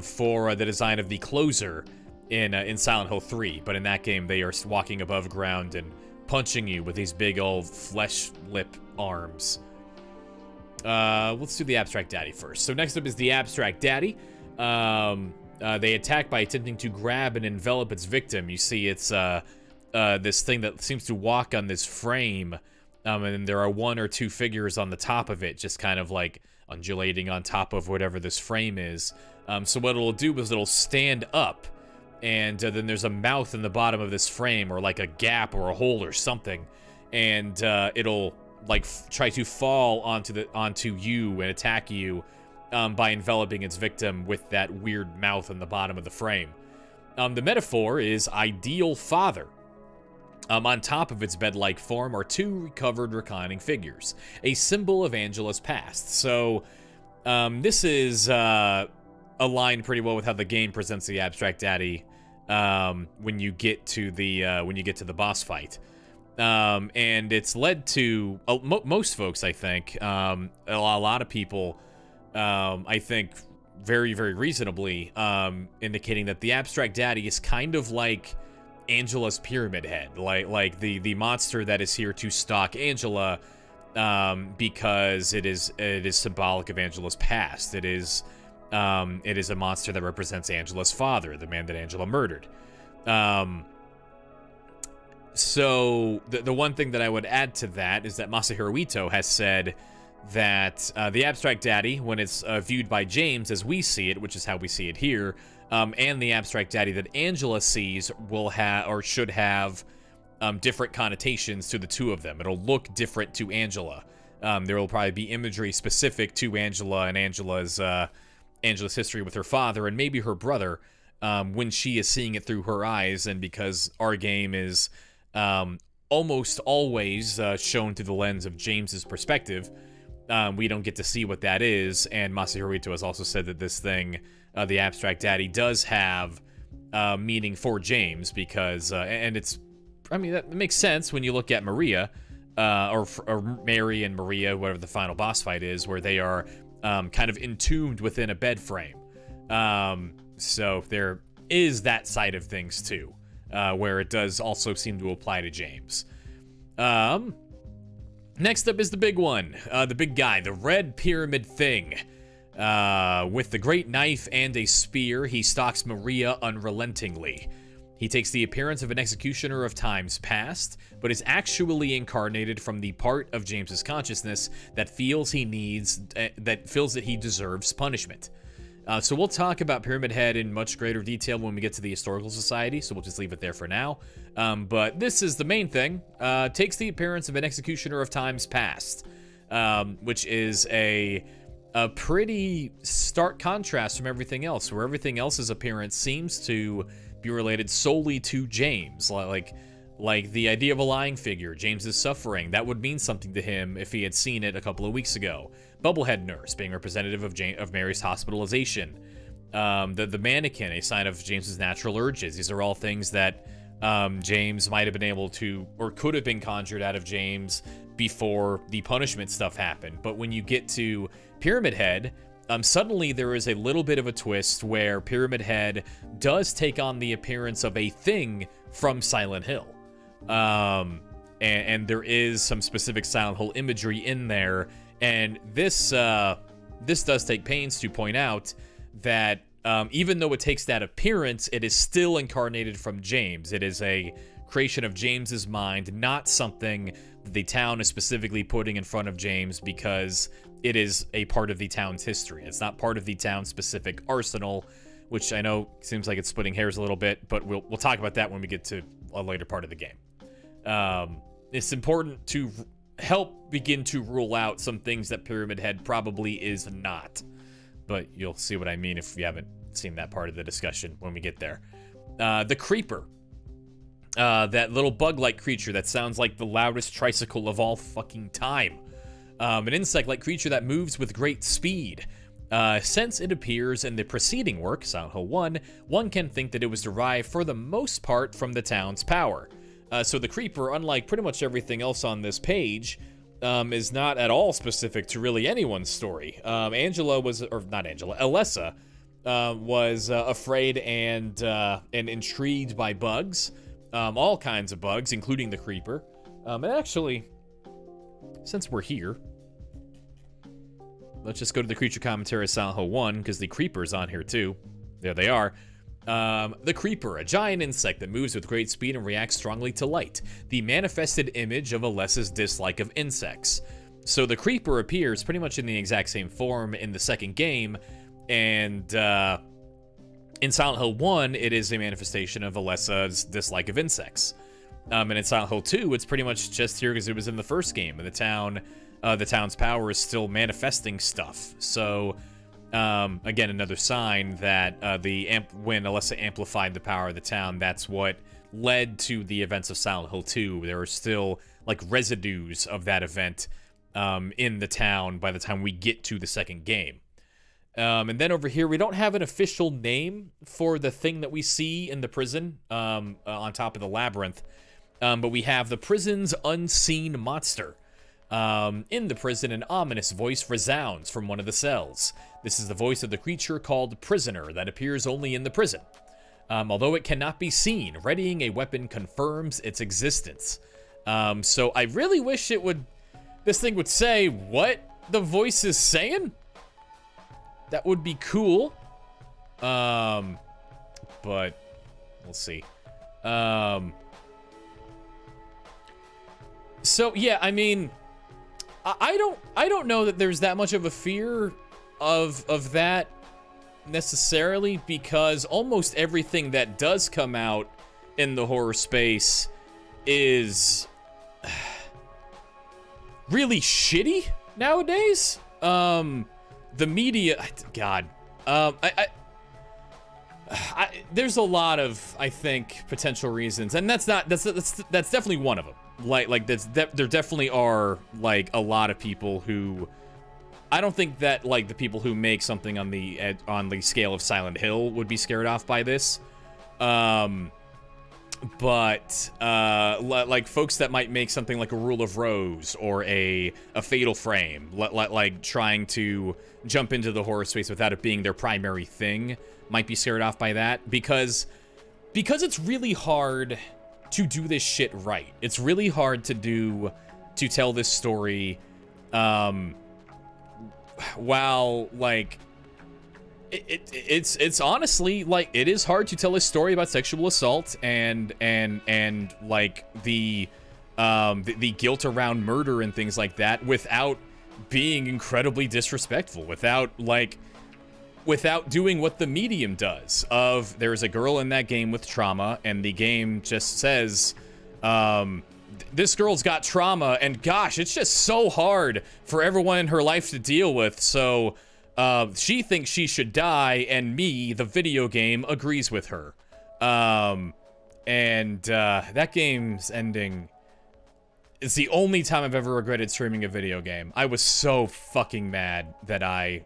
for the design of the closer in Silent Hill 3, but in that game they are walking above ground and punching you with these big old flesh lip arms. Let's do the Abstract Daddy first. So next up is the Abstract Daddy. They attack by attempting to grab and envelop its victim. You see it's this thing that seems to walk on this frame, and there are one or two figures on the top of it, just kind of like undulating on top of whatever this frame is. So what it'll do is it'll stand up, and then there's a mouth in the bottom of this frame, or like a gap or a hole or something, and it'll like try to fall onto you and attack you by enveloping its victim with that weird mouth on the bottom of the frame. The metaphor is ideal father. On top of its bed-like form are two recovered reclining figures, a symbol of Angela's past. So this is aligned pretty well with how the game presents the Abstract Daddy when you get to the boss fight. And it's led to most folks, I think, a lot of people, I think, very, very reasonably, indicating that the Abstract Daddy is kind of like Angela's Pyramid Head, like the monster that is here to stalk Angela, because it is symbolic of Angela's past. It is a monster that represents Angela's father, the man that Angela murdered. So the one thing that I would add to that is that Masahiro Ito has said that the Abstract Daddy, when it's viewed by James as we see it, which is how we see it here, and the Abstract Daddy that Angela sees will have, or should have, different connotations to the two of them. It'll look different to Angela. There will probably be imagery specific to Angela and Angela's history with her father and maybe her brother, when she is seeing it through her eyes, and because our game is almost always shown through the lens of James's perspective, we don't get to see what that is. And Masahiro Ito has also said that this thing, the Abstract Daddy, does have meaning for James, because and it's, I mean, that makes sense when you look at Maria, or Mary and Maria, whatever the final boss fight is, where they are kind of entombed within a bed frame. So there is that side of things too, where it does also seem to apply to James. Next up is the big one, the big guy, the Red Pyramid Thing. With the great knife and a spear, he stalks Maria unrelentingly. He takes the appearance of an executioner of times past, but is actually incarnated from the part of James's consciousness that feels he that he deserves punishment. So we'll talk about Pyramid Head in much greater detail when we get to the Historical Society, so we'll just leave it there for now. But this is the main thing. Takes the appearance of an executioner of times past, which is a pretty stark contrast from everything else, where everything else's appearance seems to be related solely to James. Like the idea of a lying figure, James's suffering, that would mean something to him if he had seen it a couple of weeks ago. Bubblehead nurse being representative of Mary's hospitalization. The mannequin, a sign of James's natural urges. These are all things that James might have been able to, or could have been conjured out of James before the punishment stuff happened. But when you get to Pyramid Head, suddenly there is a little bit of a twist where Pyramid Head does take on the appearance of a thing from Silent Hill. And there is some specific Silent Hill imagery in there, and this does take pains to point out that even though it takes that appearance, it is still incarnated from James. It is a creation of James's mind, not something that the town is specifically putting in front of James because it is a part of the town's history. It's not part of the town's specific arsenal, which I know seems like it's splitting hairs a little bit, but we'll talk about that when we get to a later part of the game. It's important to help begin to rule out some things that Pyramid Head probably is not, but you'll see what I mean if you haven't seen that part of the discussion when we get there. The Creeper, that little bug-like creature that sounds like the loudest tricycle of all fucking time. An insect-like creature that moves with great speed. Since it appears in the preceding work, Silent Hill 1, one can think that it was derived for the most part from the town's power. So the Creeper, unlike pretty much everything else on this page, is not at all specific to really anyone's story. Alessa was afraid and intrigued by bugs, all kinds of bugs, including the Creeper. And actually, since we're here, let's just go to the creature commentary of Silent Hill 1, because the Creeper's on here too. There they are. The Creeper, a giant insect that moves with great speed and reacts strongly to light. The manifested image of Alessa's dislike of insects. So the Creeper appears pretty much in the exact same form in the second game, and in Silent Hill 1, it is a manifestation of Alessa's dislike of insects. And in Silent Hill 2, it's pretty much just here because it was in the first game, and the town's power is still manifesting stuff. So, again, another sign that when Alessa amplified the power of the town, that's what led to the events of Silent Hill 2. There are still, like, residues of that event in the town by the time we get to the second game. And then over here, we don't have an official name for the thing that we see in the prison on top of the labyrinth. But we have the prison's unseen monster. In the prison, an ominous voice resounds from one of the cells. This is the voice of the creature called Prisoner that appears only in the prison. Although it cannot be seen, readying a weapon confirms its existence. So I really wish this thing would say what the voice is saying. That would be cool. But we'll see. So yeah, I mean, I don't know that there's that much of a fear of that necessarily, because almost everything that does come out in the horror space is really shitty nowadays. The media, God, there's a lot of, I think, potential reasons, and that's definitely one of them. There definitely are, like, a lot of people who, I don't think that, like, the people who make something on the scale of Silent Hill would be scared off by this. But like folks that might make something like a Rule of Rose or a Fatal Frame, like trying to jump into the horror space without it being their primary thing, might be scared off by that, because it's really hard to do this shit right. It's really hard to tell this story while, like, it's honestly, like, it is hard to tell a story about sexual assault and like the guilt around murder and things like that without being incredibly disrespectful, without doing what the medium does of, there's a girl in that game with trauma, and the game just says, this girl's got trauma, and gosh, it's just so hard for everyone in her life to deal with, so she thinks she should die, and me, the video game, agrees with her. That game's ending is the only time I've ever regretted streaming a video game. I was so fucking mad that I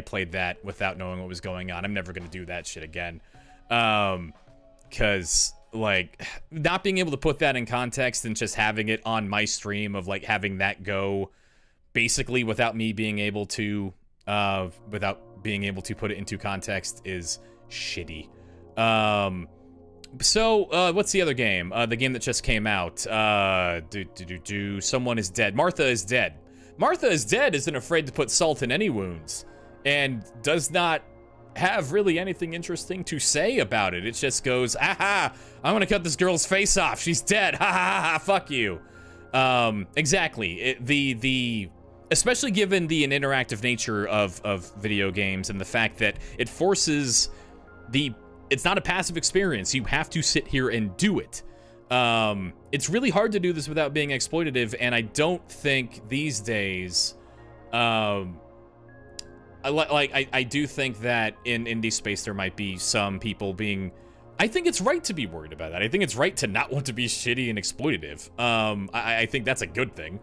played that without knowing what was going on. I'm never gonna do that shit again. 'Cause, like, not being able to put that in context and just having it on my stream of, like, having that go basically without me being able to put it into context is shitty. So, what's the other game? The game that just came out. Someone is dead. Martha is dead. Martha is dead isn't afraid to put salt in any wounds, and does not have really anything interesting to say about it. It just goes, aha, I'm gonna cut this girl's face off. She's dead. Ha ha ha, fuck you. Exactly. Especially given the interactive nature of video games and the fact that it forces it's not a passive experience. You have to sit here and do it. It's really hard to do this without being exploitative, and I don't think these days, I do think that in indie space there might be some people being, I think it's right to be worried about that. I think it's right to not want to be shitty and exploitative. I think that's a good thing.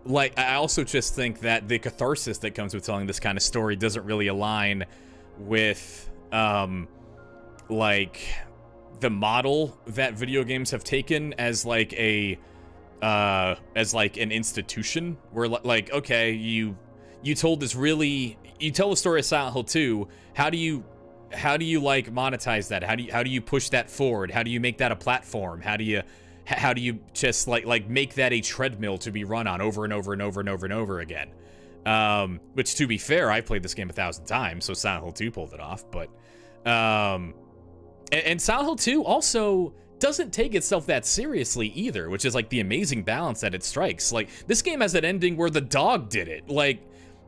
Like, I also just think that the catharsis that comes with telling this kind of story doesn't really align with, like, the model that video games have taken as, like, an institution, where, like, okay, you tell the story of Silent Hill 2, how do you like monetize that? How do you push that forward? How do you make that a platform? How do you just like make that a treadmill to be run on over and over and over and over and over again? Which, to be fair, I played this game 1,000 times, so Silent Hill 2 pulled it off. But and Silent Hill 2 also doesn't take itself that seriously either, which is like the amazing balance that it strikes. Like, this game has an ending where the dog did it. Like,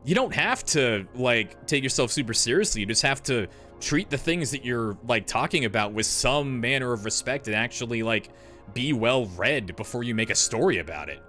you don't have to, like, take yourself super seriously. You just have to treat the things that you're, like, talking about with some manner of respect and actually, like, be well read before you make a story about it.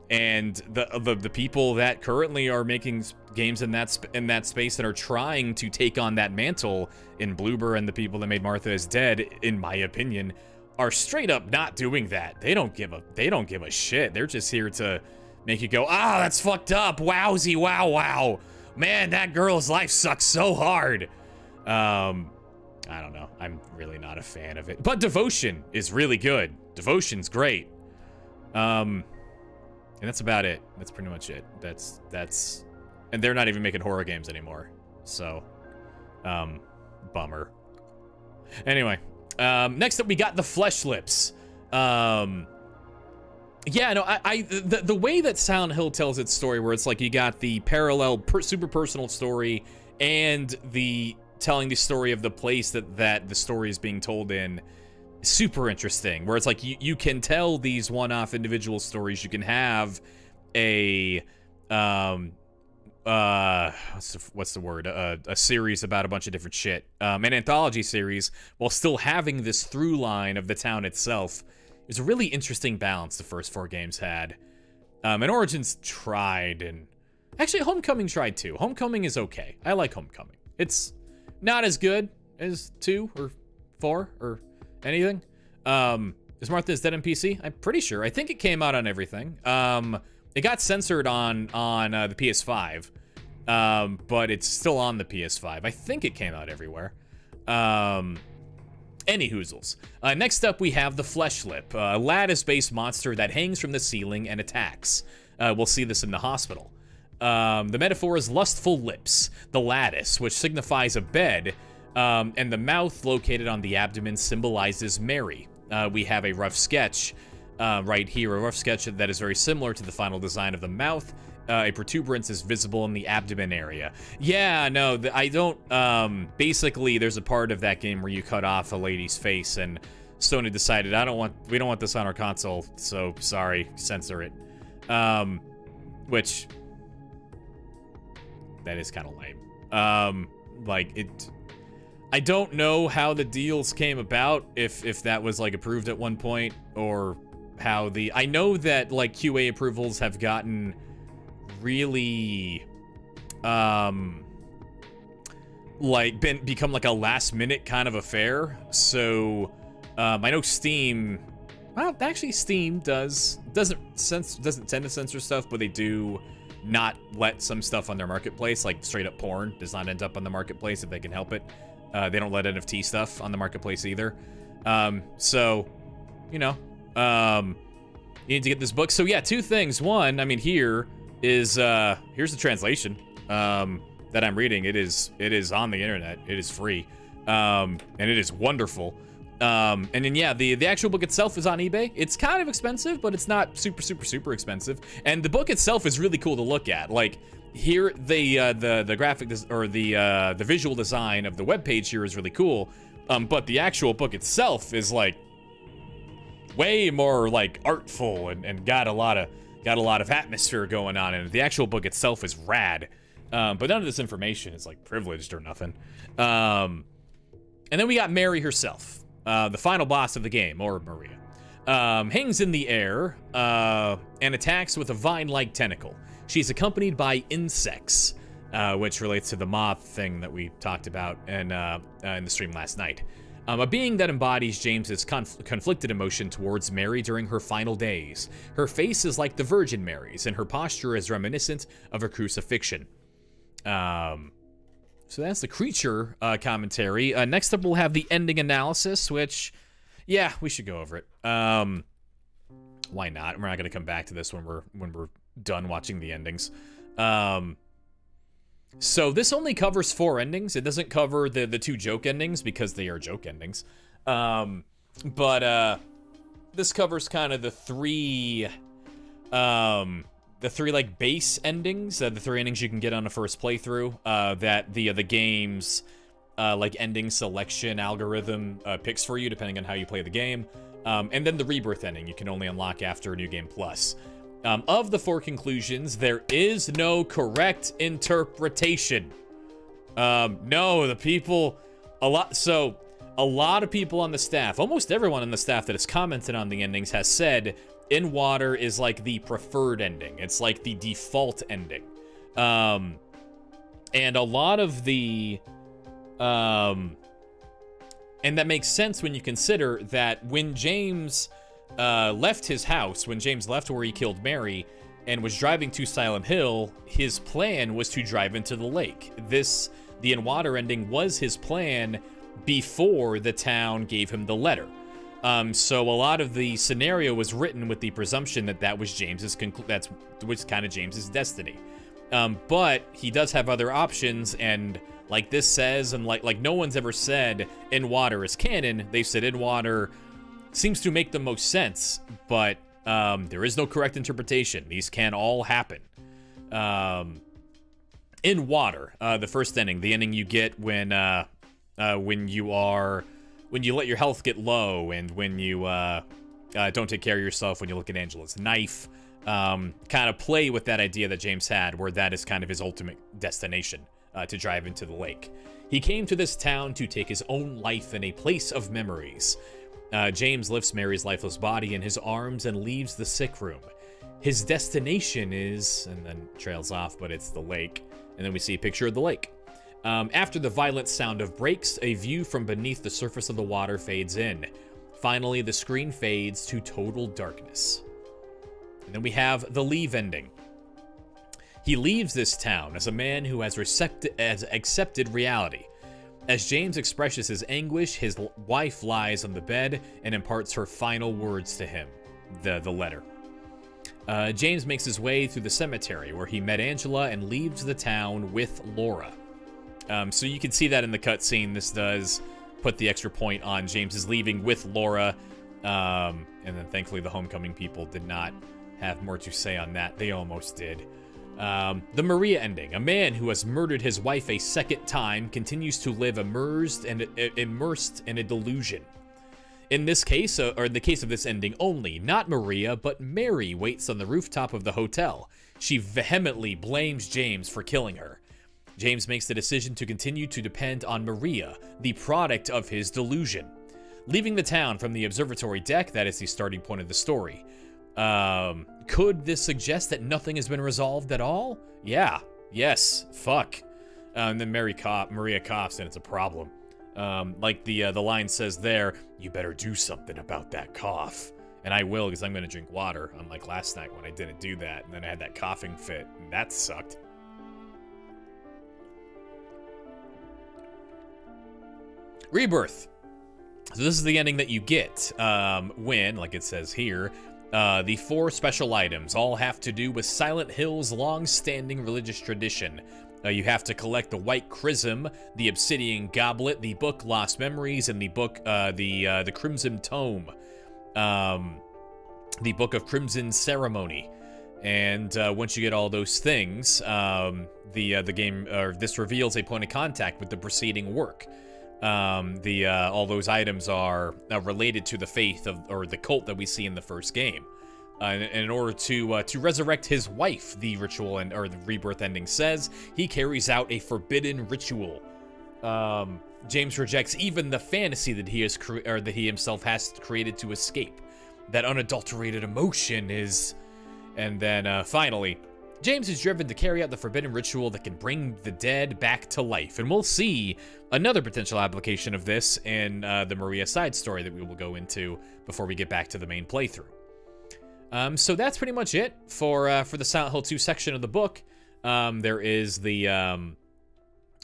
And the people that currently are making games in that space that are trying to take on that mantle in Bloober and the people that made Martha is Dead, in my opinion, are straight up not doing that. They don't give a shit. They're just here to make you go, ah, that's fucked up. Wowsy, wow, wow. Man, that girl's life sucks so hard. I don't know. I'm really not a fan of it. But Devotion is really good. Devotion's great. And that's about it. That's pretty much it. That's and they're not even making horror games anymore. So, bummer. Anyway, next up we got the Flesh Lips. Yeah, no, the way that Silent Hill tells its story, where it's like you got the parallel super personal story and the telling the story of the place that the story is being told in, super interesting. Where it's like you can tell these one-off individual stories. You can have a what's the word? A series about a bunch of different shit, an anthology series, while still having this through line of the town itself. It's a really interesting balance the first 4 games had. And Origins tried, and actually Homecoming tried too. Homecoming is okay. I like Homecoming. It's not as good as 2 or 4 or anything. Is Martha is Dead on PC? I'm pretty sure. I think it came out on everything. It got censored on the PS5, but it's still on the PS5. I think it came out everywhere. Any hoozles. Next up, we have the Flesh Lip, a lattice-based monster that hangs from the ceiling and attacks. We'll see this in the hospital. The metaphor is lustful lips, the lattice, which signifies a bed, and the mouth located on the abdomen symbolizes Mary. We have a rough sketch right here, a rough sketch that is very similar to the final design of the mouth. A protuberance is visible in the abdomen area. Yeah, no, I don't, basically there's a part of that game where you cut off a lady's face, and Sony decided, we don't want this on our console, so sorry, censor it. Which, that is kind of lame. I don't know how the deals came about, if that was, like, approved at one point, or how I know that, like, QA approvals have gotten really become like a last minute kind of affair. So I know Steam, well, actually Steam doesn't tend to censor stuff, but they do not let some stuff on their marketplace, like straight up porn does not end up on the marketplace if they can help it. They don't let NFT stuff on the marketplace either. So, you know, you need to get this book. So yeah, 2 things. One, I mean, here's the translation that I'm reading. It is on the internet. It is free, and it is wonderful. And then yeah, the actual book itself is on eBay. It's kind of expensive, but it's not super expensive. And the book itself is really cool to look at. Like here, the graphic or the visual design of the webpage here is really cool. But the actual book itself is like way more like artful and got a lot of atmosphere going on, and the actual book itself is rad. But none of this information is like privileged or nothing. And then we got Mary herself, the final boss of the game, or Maria. Hangs in the air and attacks with a vine-like tentacle. She's accompanied by insects, which relates to the moth thing that we talked about in the stream last night. A being that embodies James's conflicted emotion towards Mary during her final days. Her face is like the Virgin Mary's, and her posture is reminiscent of a crucifixion. So that's the creature commentary. Next up, we'll have the ending analysis, which, yeah, we should go over it. Why not? We're not going to come back to this when we're done watching the endings. So this only covers 4 endings. It doesn't cover the 2 joke endings because they are joke endings. But this covers kind of the 3 like base endings, the 3 endings you can get on a first playthrough. That the game's like ending selection algorithm picks for you depending on how you play the game. And then the rebirth ending you can only unlock after New Game Plus. Of the 4 conclusions, there is no correct interpretation. No, the people, a lot of people on the staff, almost everyone on the staff that has commented on the endings has said In Water is like the preferred ending. It's like the default ending. And a lot of the, and that makes sense when you consider that when James left his house, when James left where he killed Mary and was driving to Silent Hill, his plan was to drive into the lake. The In Water ending was his plan before the town gave him the letter. So a lot of the scenario was written with the presumption that that was James's that was kind of James's destiny. But he does have other options, and like this says, and like no one's ever said In Water is canon. They've said In Water seems to make the most sense, but there is no correct interpretation. These can all happen. In Water, the first ending, the ending you get when you let your health get low, and when you don't take care of yourself, when you look at Angela's knife, kind of play with that idea that James had, where that is kind of his ultimate destination, to drive into the lake. He came to this town to take his own life in a place of memories. James lifts Mary's lifeless body in his arms and leaves the sick room. His destination is, and then trails off, but it's the lake. And then we see a picture of the lake. After the violent sound of brakes, a view from beneath the surface of the water fades in. Finally, the screen fades to total darkness. And then we have the leave ending. He leaves this town as a man who has accepted reality. As James expresses his anguish, his wife lies on the bed and imparts her final words to him, the letter. James makes his way through the cemetery where he met Angela and leaves the town with Laura. So you can see that in the cutscene. This does put the extra point on James's leaving with Laura. And then thankfully the Homecoming people did not have more to say on that. They almost did. The Maria ending. A man who has murdered his wife a second time continues to live immersed in a delusion. In this case, or in the case of this ending only, not Maria, but Mary waits on the rooftop of the hotel. She vehemently blames James for killing her. James makes the decision to continue to depend on Maria, the product of his delusion. Leaving the town from the observatory deck, that is the starting point of the story. Could this suggest that nothing has been resolved at all? Yeah. Yes. Fuck. And then Maria coughs, and it's a problem. Like the line says there, you better do something about that cough. And I will, because I'm going to drink water, unlike last night when I didn't do that. And then I had that coughing fit, and that sucked. Rebirth. So this is the ending that you get when, like it says here, the 4 special items all have to do with Silent Hill's long-standing religious tradition. You have to collect the White Chrism, the Obsidian Goblet, the book Lost Memories, and the book, the Crimson Tome, the Book of Crimson Ceremony. And once you get all those things, the game, this reveals a point of contact with the preceding work. All those items are related to the faith of, or the cult that we see in the first game. And in order to resurrect his wife, the ritual or the Rebirth ending says, he carries out a forbidden ritual. James rejects even the fantasy that he himself has created to escape. That unadulterated emotion is, and then finally, James is driven to carry out the forbidden ritual that can bring the dead back to life. And we'll see another potential application of this in the Maria side story that we will go into before we get back to the main playthrough. So that's pretty much it for the Silent Hill 2 section of the book. There is the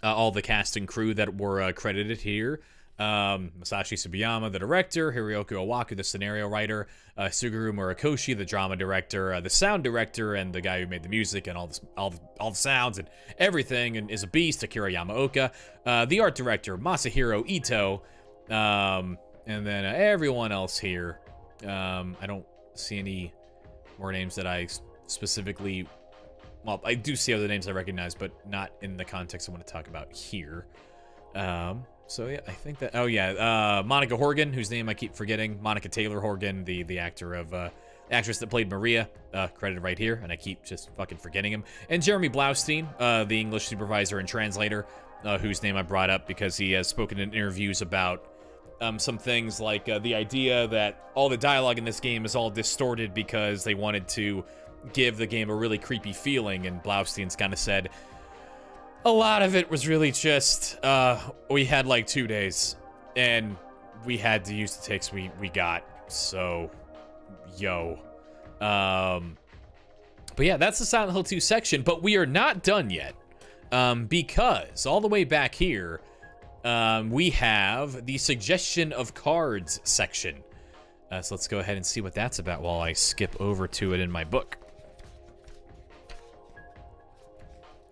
all the cast and crew that were credited here. Masashi Tsubiyama, the director, Hiroyuki Owaku, the scenario writer, Suguru Murakoshi, the drama director, the sound director, and the guy who made the music and all the sounds and everything, and is a beast, Akira Yamaoka, the art director, Masahiro Ito, and then everyone else here. I don't see any more names that I specifically, well, I do see other names I recognize, but not in the context I want to talk about here. So yeah, I think that, oh yeah, Monica Horgan, whose name I keep forgetting, Monica Taylor Horgan, the actor of actress that played Maria, credited right here, and I keep just fucking forgetting him. And Jeremy Blaustein, the English supervisor and translator, whose name I brought up because he has spoken in interviews about some things like the idea that all the dialogue in this game is all distorted because they wanted to give the game a really creepy feeling, and Blaustein's kind of said, a lot of it was really just, we had like 2 days, and we had to use the takes we got, so, yo. But yeah, that's the Silent Hill 2 section, but we are not done yet, because all the way back here, we have the suggestion of cards section. So let's go ahead and see what that's about while I skip over to it in my book.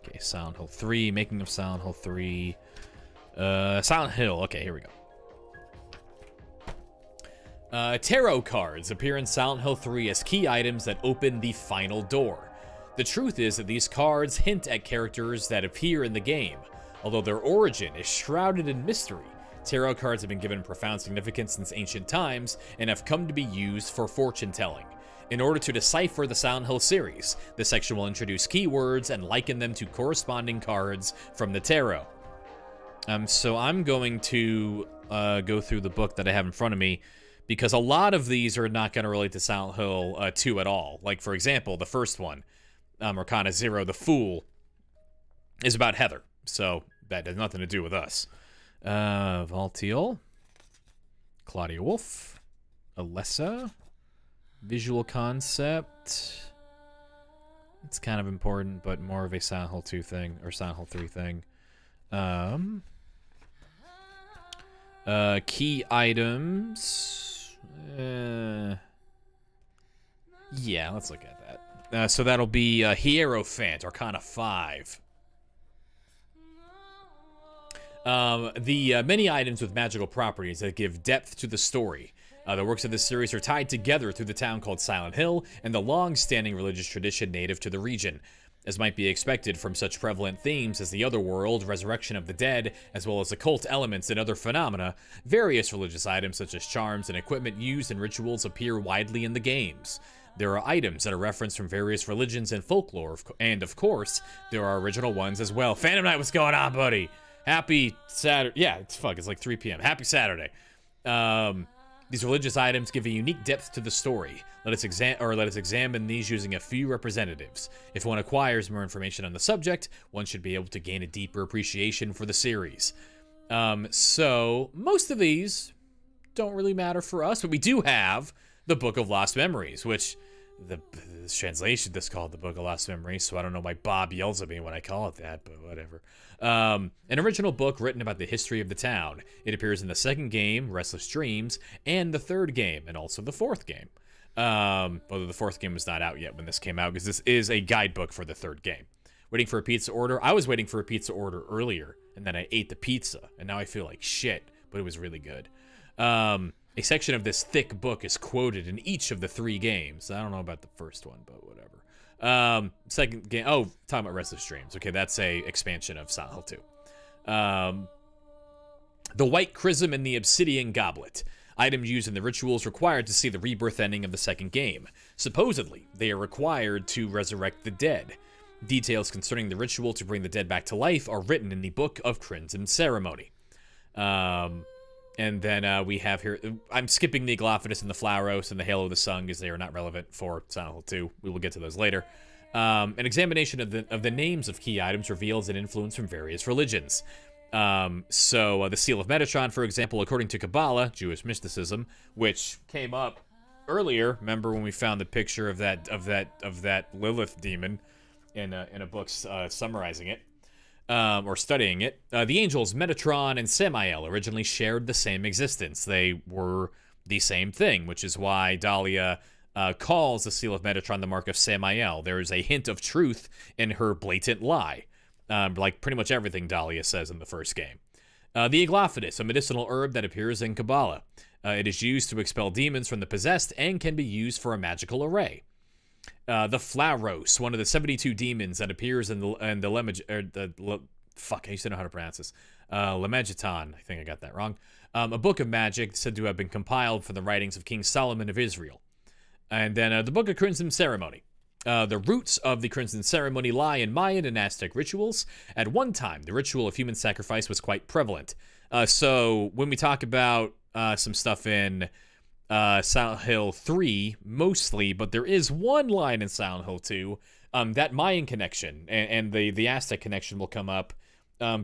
Okay, Silent Hill 3, making of Silent Hill 3. Silent Hill, okay, here we go. Tarot cards appear in Silent Hill 3 as key items that open the final door. The truth is that these cards hint at characters that appear in the game. Although their origin is shrouded in mystery, tarot cards have been given profound significance since ancient times and have come to be used for fortune-telling. In order to decipher the Silent Hill series, this section will introduce keywords and liken them to corresponding cards from the tarot. So I'm going to go through the book that I have in front of me, because a lot of these are not going to relate to Silent Hill 2 at all. Like, for example, the first one, Arcana 0, the Fool, is about Heather. So that has nothing to do with us. Valtiel, Claudia Wolf, Alessa, visual concept. It's kind of important, but more of a Silent Hill 2 thing, or Silent Hill 3 thing. Key items. Yeah, let's look at that. So that'll be Hierophant, Arcana 5. The many items with magical properties that give depth to the story. The works of this series are tied together through the town called Silent Hill and the long-standing religious tradition native to the region. As might be expected from such prevalent themes as the otherworld, resurrection of the dead, as well as occult elements and other phenomena, various religious items such as charms and equipment used in rituals appear widely in the games. There are items that are referenced from various religions and folklore, and of course, there are original ones as well. Phantom Knight, what's going on, buddy? Happy Saturday. Yeah, it's like 3 p.m. Happy Saturday. These religious items give a unique depth to the story. Let us examine these using a few representatives. If one acquires more information on the subject, one should be able to gain a deeper appreciation for the series. So most of these don't really matter for us, but we do have the Book of Lost Memories, which this translation is called the Book of Lost Memories, so I don't know why Bob yells at me when I call it that, but whatever. An original book written about the history of the town. It appears in the second game, Restless Dreams, and the third game, and also the fourth game. Although the fourth game was not out yet when this came out, because this is a guidebook for the third game. Waiting for a pizza order. I was waiting for a pizza order earlier, and then I ate the pizza, and now I feel like shit, but it was really good. A section of this thick book is quoted in each of the 3 games. I don't know about the first one, but whatever. Second game, oh, talking about Restless Dreams. Okay, that's a expansion of Silent Hill 2. The White Chrism and the Obsidian Goblet. Item used in the rituals required to see the rebirth ending of the second game. Supposedly, they are required to resurrect the dead. Details concerning the ritual to bring the dead back to life are written in the Book of Crimson Ceremony. And then we have here, I'm skipping the Aglaophatus and the Flauros and the Halo of the Sun because they are not relevant for Silent Hill 2. We will get to those later. An examination of the names of key items reveals an influence from various religions. The Seal of Metatron, for example, according to Kabbalah, Jewish mysticism, which came up earlier. Remember when we found the picture of that Lilith demon in a book summarizing it. Or studying it, the angels Metatron and Samael originally shared the same existence. They were the same thing, which is why Dahlia calls the Seal of Metatron the mark of Samael. There is a hint of truth in her blatant lie, like pretty much everything Dahlia says in the first game. The Aglaophatus, a medicinal herb that appears in Kabbalah. It is used to expel demons from the possessed and can be used for a magical array. The Flauros, one of the 72 demons that appears in fuck, I used to know how to pronounce this. Lemegeton, I think I got that wrong. A book of magic said to have been compiled from the writings of King Solomon of Israel. And then the Book of Crimson Ceremony. The roots of the Crimson Ceremony lie in Mayan and Aztec rituals. At one time, the ritual of human sacrifice was quite prevalent. So when we talk about some stuff in Silent Hill 3, mostly, but there is one line in Silent Hill 2, that Mayan connection and the Aztec connection will come up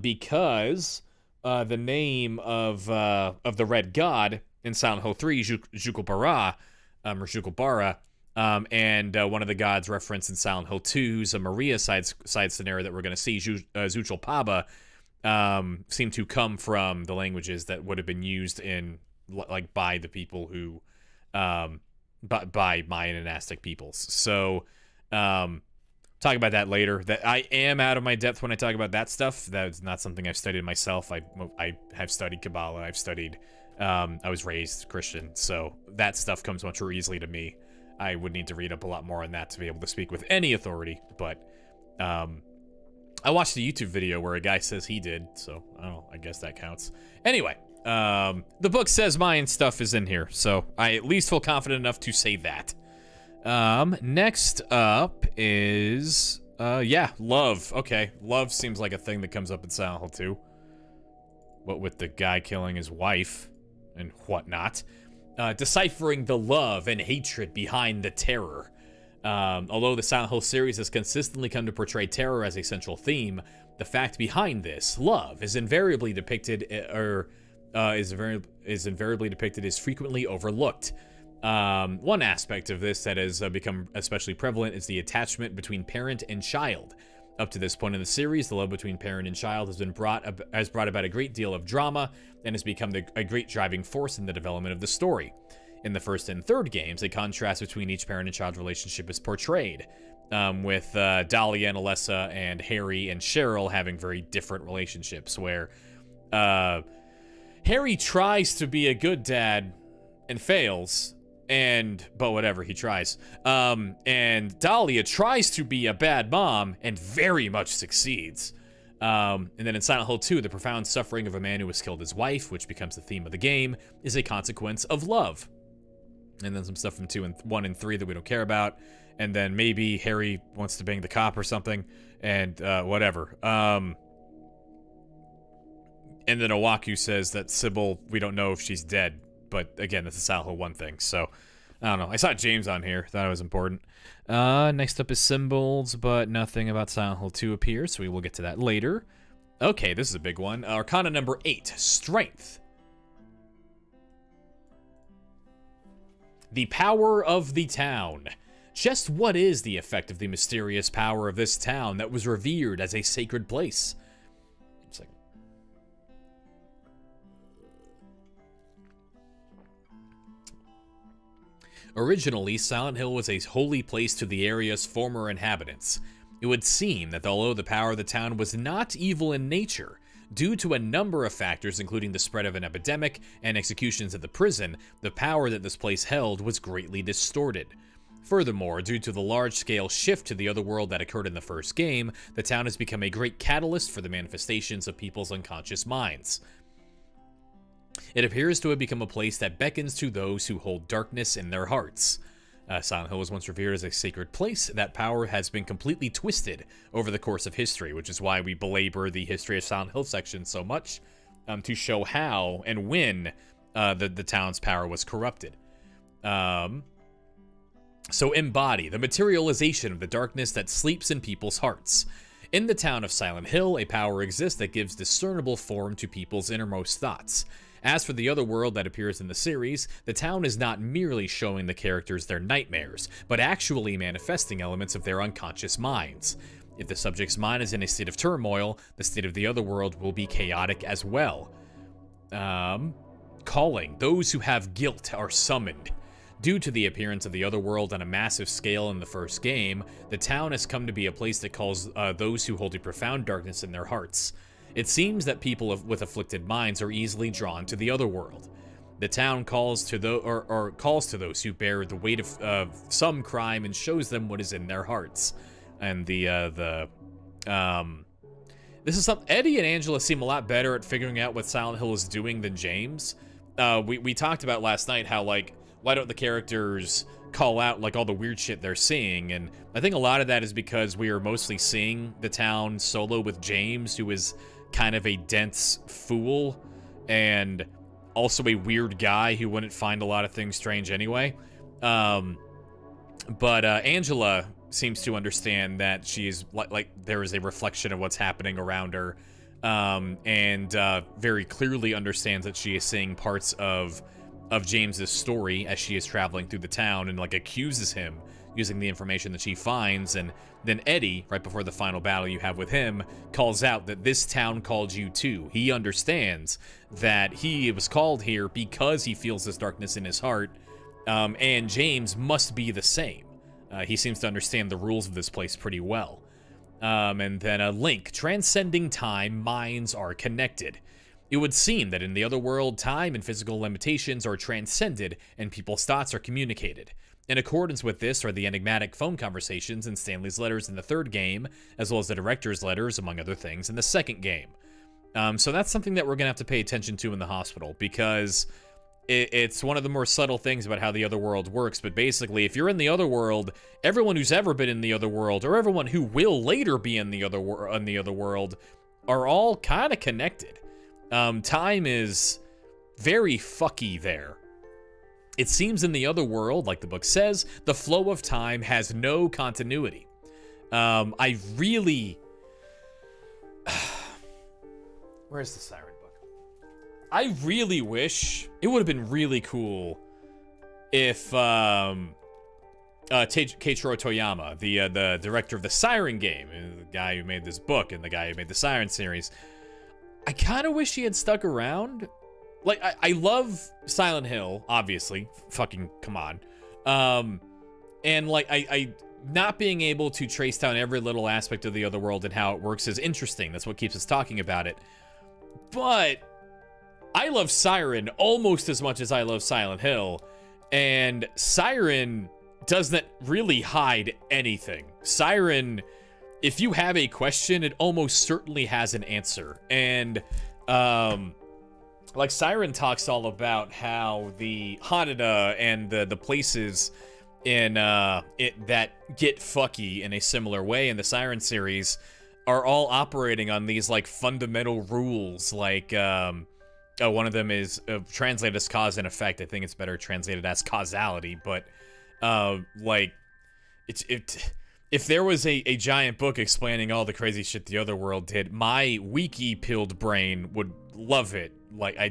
because the name of the Red God in Silent Hill 3, Jukulbara, or Jukulbara, and one of the gods referenced in Silent Hill 2's a Maria side scenario that we're going to see, Xuchilpaba, seem to come from the languages that would have been used in, like, by the people who, by Mayan and Aztec peoples. So, talk about that later. That I am out of my depth when I talk about that stuff. That's not something I've studied myself. I have studied Kabbalah. I've studied, I was raised Christian, so that stuff comes much more easily to me. I would need to read up a lot more on that to be able to speak with any authority, but I watched a YouTube video where a guy says he did, so I don't know, I guess that counts. Anyway, the book says Mayan stuff is in here, so I at least feel confident enough to say that. Next up is, yeah, love. Okay, love seems like a thing that comes up in Silent Hill 2. What with the guy killing his wife and whatnot. Deciphering the love and hatred behind the terror. Although the Silent Hill series has consistently come to portray terror as a central theme, the fact behind this, love, is invariably depicted, is frequently overlooked. One aspect of this that has become especially prevalent is the attachment between parent and child. Up to this point in the series, the love between parent and child has brought about a great deal of drama and has become a great driving force in the development of the story. In the first and third games, a contrast between each parent and child relationship is portrayed, with Dahlia and Alessa and Harry and Cheryl having very different relationships, where Harry tries to be a good dad and fails, but whatever, he tries. And Dahlia tries to be a bad mom and very much succeeds. And then in Silent Hill 2, the profound suffering of a man who has killed his wife, which becomes the theme of the game, is a consequence of love. And then some stuff from 1 and 3 that we don't care about. And then maybe Harry wants to bang the cop or something, and whatever. And then Owaku says that Sybil, we don't know if she's dead. But again, that's a Silent Hill 1 thing, so I don't know. I saw James on here, thought it was important. Next up is symbols, but nothing about Silent Hill 2 appears, so we will get to that later. Okay, this is a big one. Arcana number 8, Strength. The power of the town. Just what is the effect of the mysterious power of this town that was revered as a sacred place? Originally, Silent Hill was a holy place to the area's former inhabitants. It would seem that although the power of the town was not evil in nature, due to a number of factors including the spread of an epidemic and executions at the prison, the power that this place held was greatly distorted. Furthermore, due to the large-scale shift to the other world that occurred in the first game, the town has become a great catalyst for the manifestations of people's unconscious minds. It appears to have become a place that beckons to those who hold darkness in their hearts. Silent Hill was once revered as a sacred place. That power has been completely twisted over the course of history, which is why we belabor the history of Silent Hill section so much, to show how and when the town's power was corrupted. So embody the materialization of the darkness that sleeps in people's hearts. In the town of Silent Hill, a power exists that gives discernible form to people's innermost thoughts. As for the other world that appears in the series, the town is not merely showing the characters their nightmares, but actually manifesting elements of their unconscious minds. If the subject's mind is in a state of turmoil, the state of the other world will be chaotic as well. Calling. Those who have guilt are summoned. Due to the appearance of the other world on a massive scale in the first game, the town has come to be a place that calls those who hold a profound darkness in their hearts. It seems that people with afflicted minds are easily drawn to the other world. The town calls to those who bear the weight of some crime and shows them what is in their hearts. And this is something Eddie and Angela seem a lot better at figuring out what Silent Hill is doing than James. We talked about last night how, like, why don't the characters call out like all the weird shit they're seeing, and I think a lot of that is because we are mostly seeing the town solo with James, who is kind of a dense fool and also a weird guy who wouldn't find a lot of things strange anyway. But Angela seems to understand that she's like there is a reflection of what's happening around her, and very clearly understands that she is seeing parts of James's story as she is traveling through the town, and like accuses him using the information that she finds. And then Eddie, right before the final battle you have with him, calls out that this town called you too. He understands that he was called here because he feels this darkness in his heart, and James must be the same. He seems to understand the rules of this place pretty well. And then a link. Transcending time, minds are connected. It would seem that in the other world, time and physical limitations are transcended and people's thoughts are communicated. In accordance with this are the enigmatic phone conversations in Stanley's letters in the third game, as well as the director's letters, among other things, in the second game. So that's something that we're going to have to pay attention to in the hospital, because it's one of the more subtle things about how the other world works. But basically, if you're in the other world, everyone who's ever been in the other world, or everyone who will later be in the other world, are all kind of connected. Time is very fucky there. It seems in the other world, like the book says, the flow of time has no continuity. I really... Where's the Siren book? I really wish... It would have been really cool if Keiichiro Toyama, the director of the Siren game, the guy who made this book and the guy who made the Siren series, I kind of wish he had stuck around. Like, I love Silent Hill, obviously. Fucking come on. And, like, I not being able to trace down every little aspect of the other world and how it works is interesting. That's what keeps us talking about it. But I love Siren almost as much as I love Silent Hill. And Siren doesn't really hide anything. Siren, if you have a question, it almost certainly has an answer. And, like, Siren talks all about how the Haneda and the places in that get fucky in a similar way in the Siren series are all operating on these, like, fundamental rules. Like, one of them is translated as cause and effect. I think it's better translated as causality. But, like, if there was a giant book explaining all the crazy shit the other world did, my wiki-pilled brain would love it. Like, I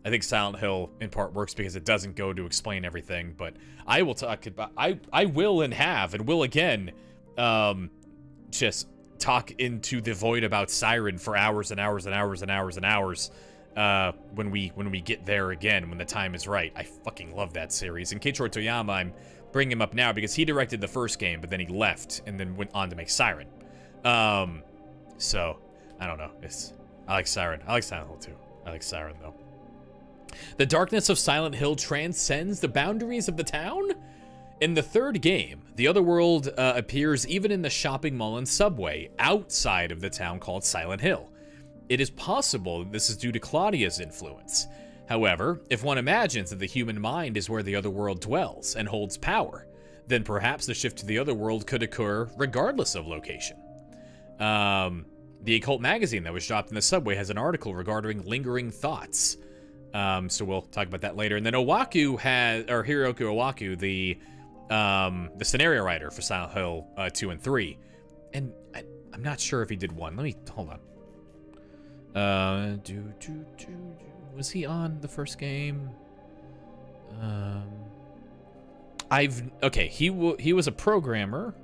think Silent Hill in part works because it doesn't go to explain everything, but I will talk about, I will and have and will again, just talk into the void about Siren for hours and hours and hours and hours and hours, when we get there again, when the time is right. I fucking love that series. And Keiichiro Toyama, I'm bringing him up now because he directed the first game, but then he left and then went on to make Siren. So, I don't know. I like Siren. I like Silent Hill too. I like Siren, though. The darkness of Silent Hill transcends the boundaries of the town? In the third game, the other world appears even in the shopping mall and subway outside of the town called Silent Hill. It is possible that this is due to Claudia's influence. However, if one imagines that the human mind is where the other world dwells and holds power, then perhaps the shift to the other world could occur regardless of location. The Occult magazine that was dropped in the subway has an article regarding lingering thoughts. So we'll talk about that later. And then Hiroyuki Owaku, the scenario writer for Silent Hill 2 and 3. And I'm not sure if he did 1. Let me, hold on. Was he on the first game? Okay, he was a programmer.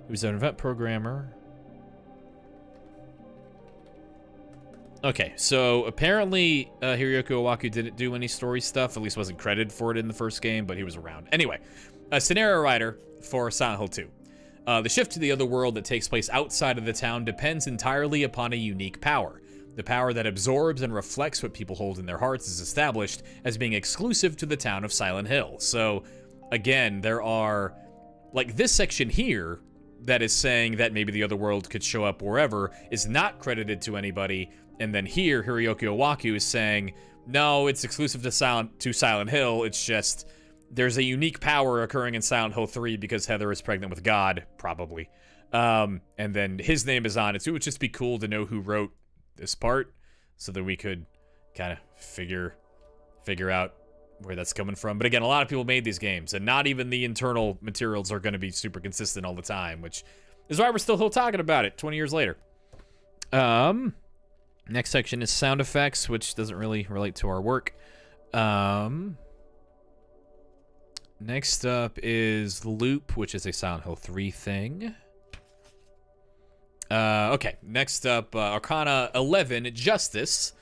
He was an event programmer. Okay, so apparently Hiroyuki Owaku didn't do any story stuff, at least wasn't credited for it in the first game, but he was around. Anyway, a scenario writer for Silent Hill 2. The shift to the other world that takes place outside of the town depends entirely upon a unique power. The power that absorbs and reflects what people hold in their hearts is established as being exclusive to the town of Silent Hill. So, again, there are, like, this section here that is saying that maybe the other world could show up wherever is not credited to anybody. And then here, Hiroyuki Owaku is saying, no, it's exclusive to Silent Hill. It's just there's a unique power occurring in Silent Hill 3 because Heather is pregnant with God, probably. And then his name is on it, so it would just be cool to know who wrote this part so that we could kind of figure out where that's coming from. But again, a lot of people made these games, and not even the internal materials are going to be super consistent all the time, which is why we're still talking about it 20 years later. Next section is sound effects, which doesn't really relate to our work. Next up is Loop, which is a Silent Hill 3 thing. Okay, next up, Arcana 11, Justice,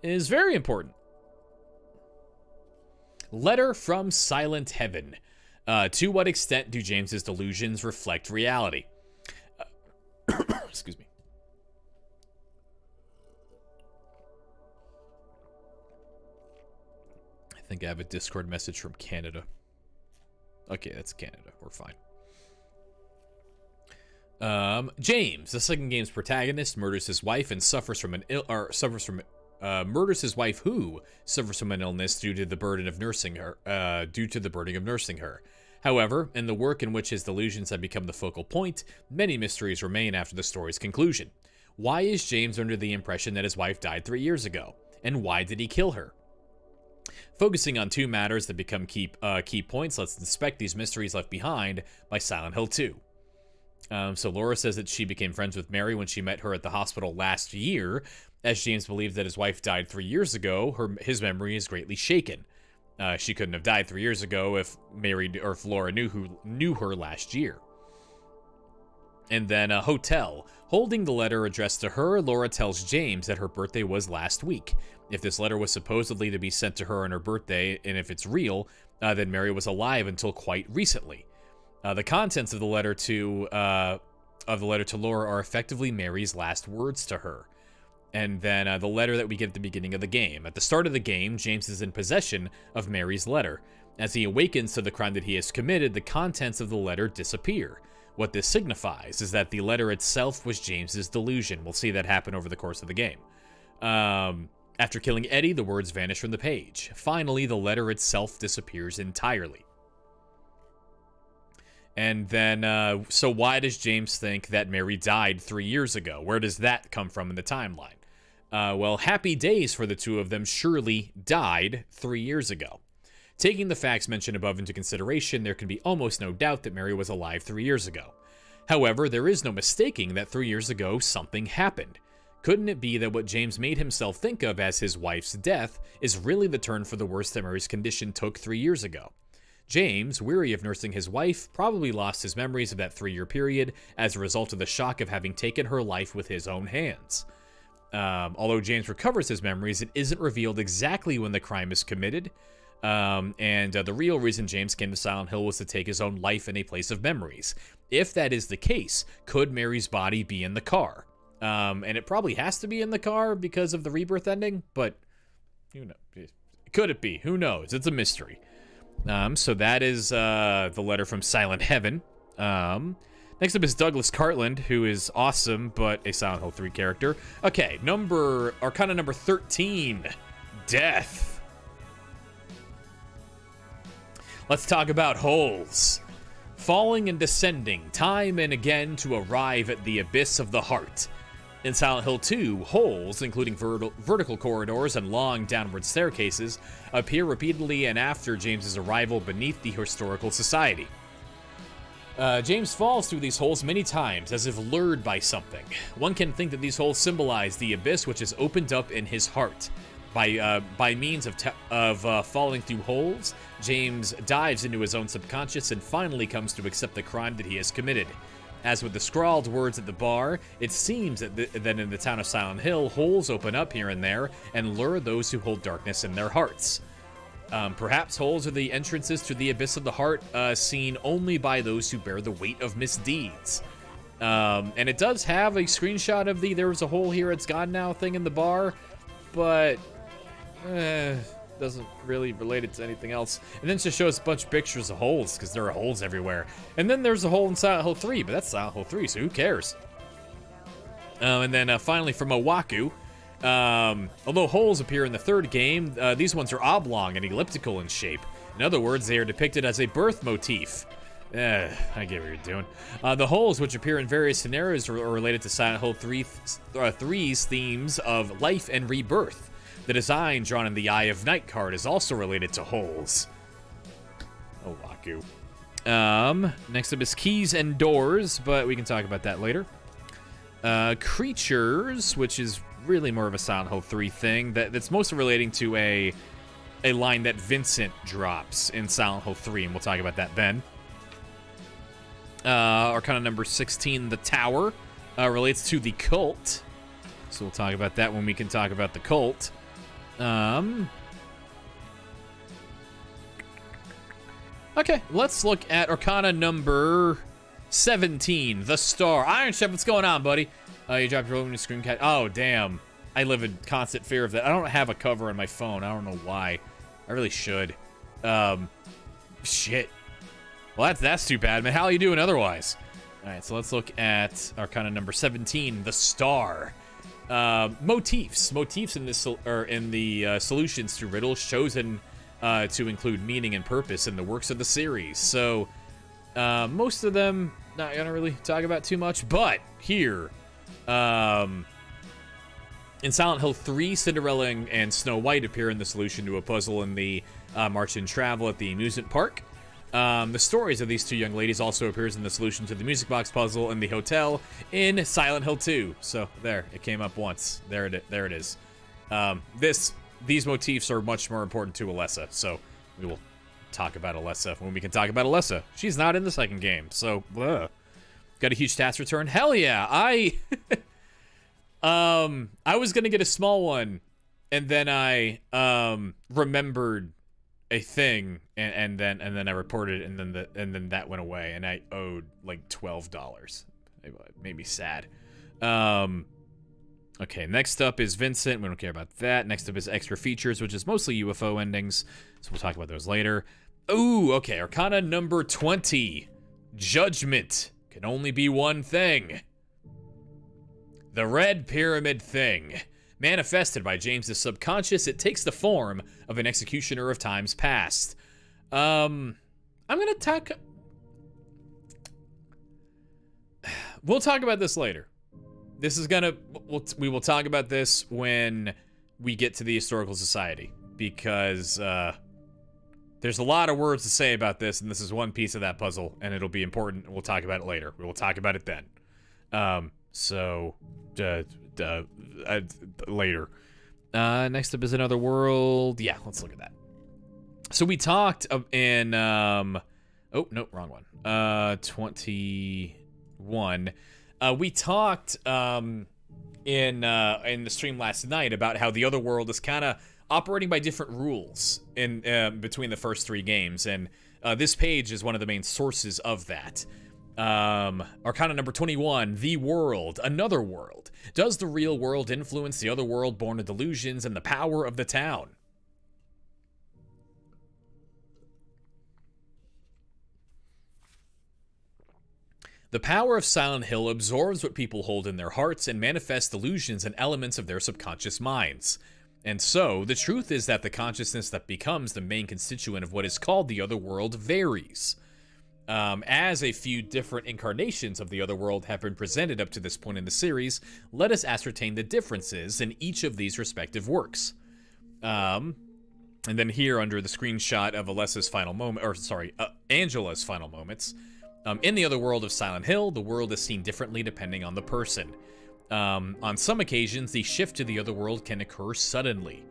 is very important. Letter from Silent Heaven. To what extent do James's delusions reflect reality? Excuse me. I think I have a Discord message from Canada. Okay, that's Canada. We're fine. James, the second game's protagonist, murders his wife and suffers from murders his wife who suffers from an illness due to the burden of nursing her. However, in the work in which his delusions have become the focal point, many mysteries remain after the story's conclusion. Why is James under the impression that his wife died 3 years ago? And why did he kill her? Focusing on two matters that become key points, let's inspect these mysteries left behind by Silent Hill 2. So Laura says that she became friends with Mary when she met her at the hospital last year. As James believed that his wife died 3 years ago, his memory is greatly shaken. She couldn't have died 3 years ago if Laura knew her last year. And then a hotel. Holding the letter addressed to her, Laura tells James that her birthday was last week. If this letter was supposedly to be sent to her on her birthday, and if it's real, then Mary was alive until quite recently. The contents of the letter to Laura are effectively Mary's last words to her. And then the letter that we get at the beginning of the game. At the start of the game, James is in possession of Mary's letter. As he awakens to the crime that he has committed, the contents of the letter disappear. What this signifies is that the letter itself was James's delusion. We'll see that happen over the course of the game. After killing Eddie, the words vanish from the page. Finally, the letter itself disappears entirely. And then, so why does James think that Mary died 3 years ago? Where does that come from in the timeline? Well, happy days for the two of them surely died 3 years ago. Taking the facts mentioned above into consideration, there can be almost no doubt that Mary was alive 3 years ago. However, there is no mistaking that 3 years ago something happened. Couldn't it be that what James made himself think of as his wife's death is really the turn for the worse that Mary's condition took 3 years ago? James, weary of nursing his wife, probably lost his memories of that 3-year period as a result of the shock of having taken her life with his own hands. Although James recovers his memories, it isn't revealed exactly when the crime is committed, and the real reason James came to Silent Hill was to take his own life in a place of memories. If that is the case, could Mary's body be in the car? And it probably has to be in the car because of the rebirth ending, but you know, could it be? Who knows? It's a mystery. So that is the letter from Silent Heaven. Next up is Douglas Cartland, who is awesome, but a Silent Hill 3 character. Okay, Arcana number 13, Death. Let's talk about holes. Falling and descending time and again to arrive at the abyss of the heart. In Silent Hill 2, holes, including vertical corridors and long downward staircases, appear repeatedly and after James's arrival beneath the Historical Society. James falls through these holes many times, as if lured by something. One can think that these holes symbolize the abyss which is opened up in his heart. By means of falling through holes, James dives into his own subconscious and finally comes to accept the crime that he has committed. As with the scrawled words at the bar, it seems that in the town of Silent Hill, holes open up here and there and lure those who hold darkness in their hearts. Perhaps holes are the entrances to the abyss of the heart, seen only by those who bear the weight of misdeeds. And it does have a screenshot of the "there was a hole here, it's gone now" thing in the bar, but doesn't really relate it to anything else. And then it just shows a bunch of pictures of holes, because there are holes everywhere. And then there's a hole in Silent Hill 3, but that's Silent Hill 3, so who cares? And then finally from Owaku, although holes appear in the third game, these ones are oblong and elliptical in shape. In other words, they are depicted as a birth motif. I get what you're doing. The holes, which appear in various scenarios, are related to Silent Hill 3's themes of life and rebirth. The design drawn in the Eye of Night card is also related to holes. Oh, Waku. Next up is keys and doors, but we can talk about that later. Creatures, which is really more of a Silent Hill 3 thing. That's mostly relating to a line that Vincent drops in Silent Hill 3, and we'll talk about that then. Arcana number 16, the Tower, relates to the cult. So we'll talk about that when we can talk about the cult. Okay, let's look at Arcana number 17, the Star. Iron Chef, what's going on, buddy? You dropped your loading screen cat. Oh, damn. I live in constant fear of that. I don't have a cover on my phone. I don't know why. I really should. Shit. Well, that's too bad, man. How are you doing otherwise? All right, so let's look at Arcana number 17, the Star. Motifs in this in the solutions to riddles chosen to include meaning and purpose in the works of the series. So most of them not gonna really talk about too much, but here in Silent Hill 3, Cinderella and Snow White appear in the solution to a puzzle in the March and Travel at the amusement park. The stories of these two young ladies also appears in the solution to the music box puzzle in the hotel in Silent Hill 2. So there, it came up once. There it is. These motifs are much more important to Alessa, so we will talk about Alessa when we can talk about Alessa. She's not in the second game, so got a huge stats return. Hell yeah! I was gonna get a small one, and then I remembered a thing, and then I reported it, and then that went away, and I owed like $12. It made me sad. Okay, next up is Vincent. We don't care about that. Next up is extra features, which is mostly UFO endings, so we'll talk about those later. Ooh, okay, Arcana number 20. Judgment can only be one thing. The Red Pyramid Thing. Manifested by James's subconscious, it takes the form of an executioner of times past. I'm gonna talk... We'll talk about this later. This is gonna... We will talk about this when we get to the Historical Society, because there's a lot of words to say about this, and this is one piece of that puzzle, and it'll be important. We'll talk about it later. We will talk about it then. Later. Next up is Another World. Yeah, let's look at that. So we talked in oh no, wrong one. 21. We talked in the stream last night about how the Other World is kind of operating by different rules in between the first 3 games, and this page is one of the main sources of that. Arcana number 21, The World, Another World. Does the real world influence the other world born of delusions and the power of the town? The power of Silent Hill absorbs what people hold in their hearts and manifests delusions and elements of their subconscious minds. And so, the truth is that the consciousness that becomes the main constituent of what is called the other world varies. As a few different incarnations of the other world have been presented up to this point in the series, let us ascertain the differences in each of these respective works. And then here, under the screenshot of Alessa's final moment, or sorry, Angela's final moments, in the other world of Silent Hill, the world is seen differently depending on the person. On some occasions, the shift to the other world can occur suddenly.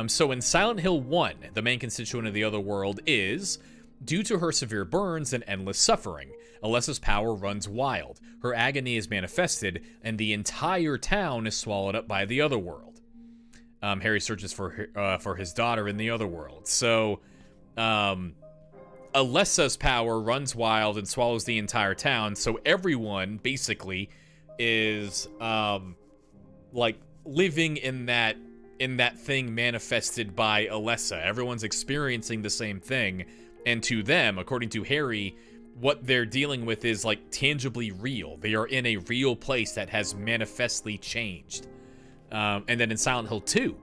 So in Silent Hill 1, the main constituent of the other world is... Due to her severe burns and endless suffering, Alessa's power runs wild, her agony is manifested, and the entire town is swallowed up by the other world. Harry searches for his daughter in the other world. So, Alessa's power runs wild and swallows the entire town, so everyone, basically, is, like, living in that thing manifested by Alessa. Everyone's experiencing the same thing. And to them, according to Harry, what they're dealing with is, like, tangibly real. They are in a real place that has manifestly changed. And then in Silent Hill 2,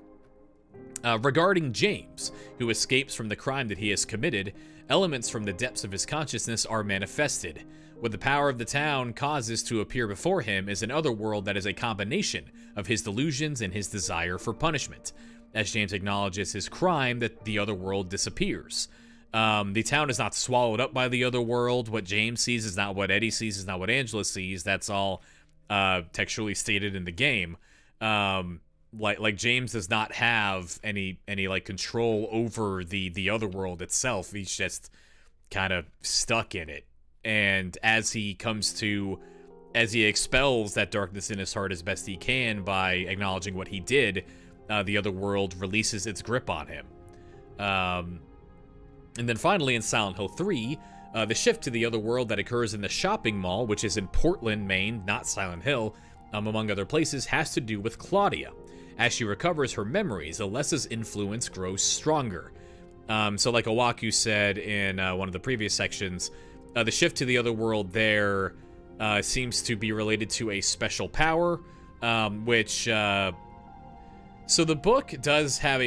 Regarding James, who escapes from the crime that he has committed, elements from the depths of his consciousness are manifested. What the power of the town causes to appear before him is an otherworld that is a combination of his delusions and his desire for punishment. As James acknowledges his crime, that the otherworld disappears. The town is not swallowed up by the otherworld. What James sees is not what Eddie sees, is not what Angela sees. That's all textually stated in the game. Like James does not have any like control over the otherworld itself. He's just kind of stuck in it. And as he expels that darkness in his heart as best he can by acknowledging what he did, the otherworld releases its grip on him. And then finally in Silent Hill 3, the shift to the otherworld that occurs in the shopping mall, which is in Portland, Maine, not Silent Hill, among other places, has to do with Claudia. As she recovers her memories, Alessa's influence grows stronger. So like Owaku said in one of the previous sections, the shift to the otherworld there seems to be related to a special power, which... So the book does have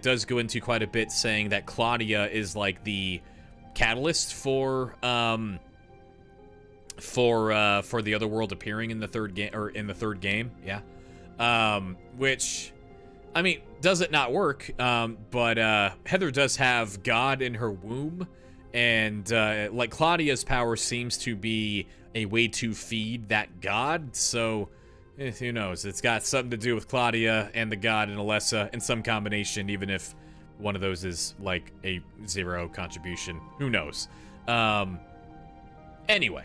does go into quite a bit saying that Claudia is like the catalyst for the otherworld appearing in the third game, yeah. Which, I mean, does it not work? But Heather does have God in her womb, and like Claudia's power seems to be a way to feed that God. So who knows? It's got something to do with Claudia and the God and Alessa in some combination, even if one of those is like a 0 contribution. Who knows? Anyway.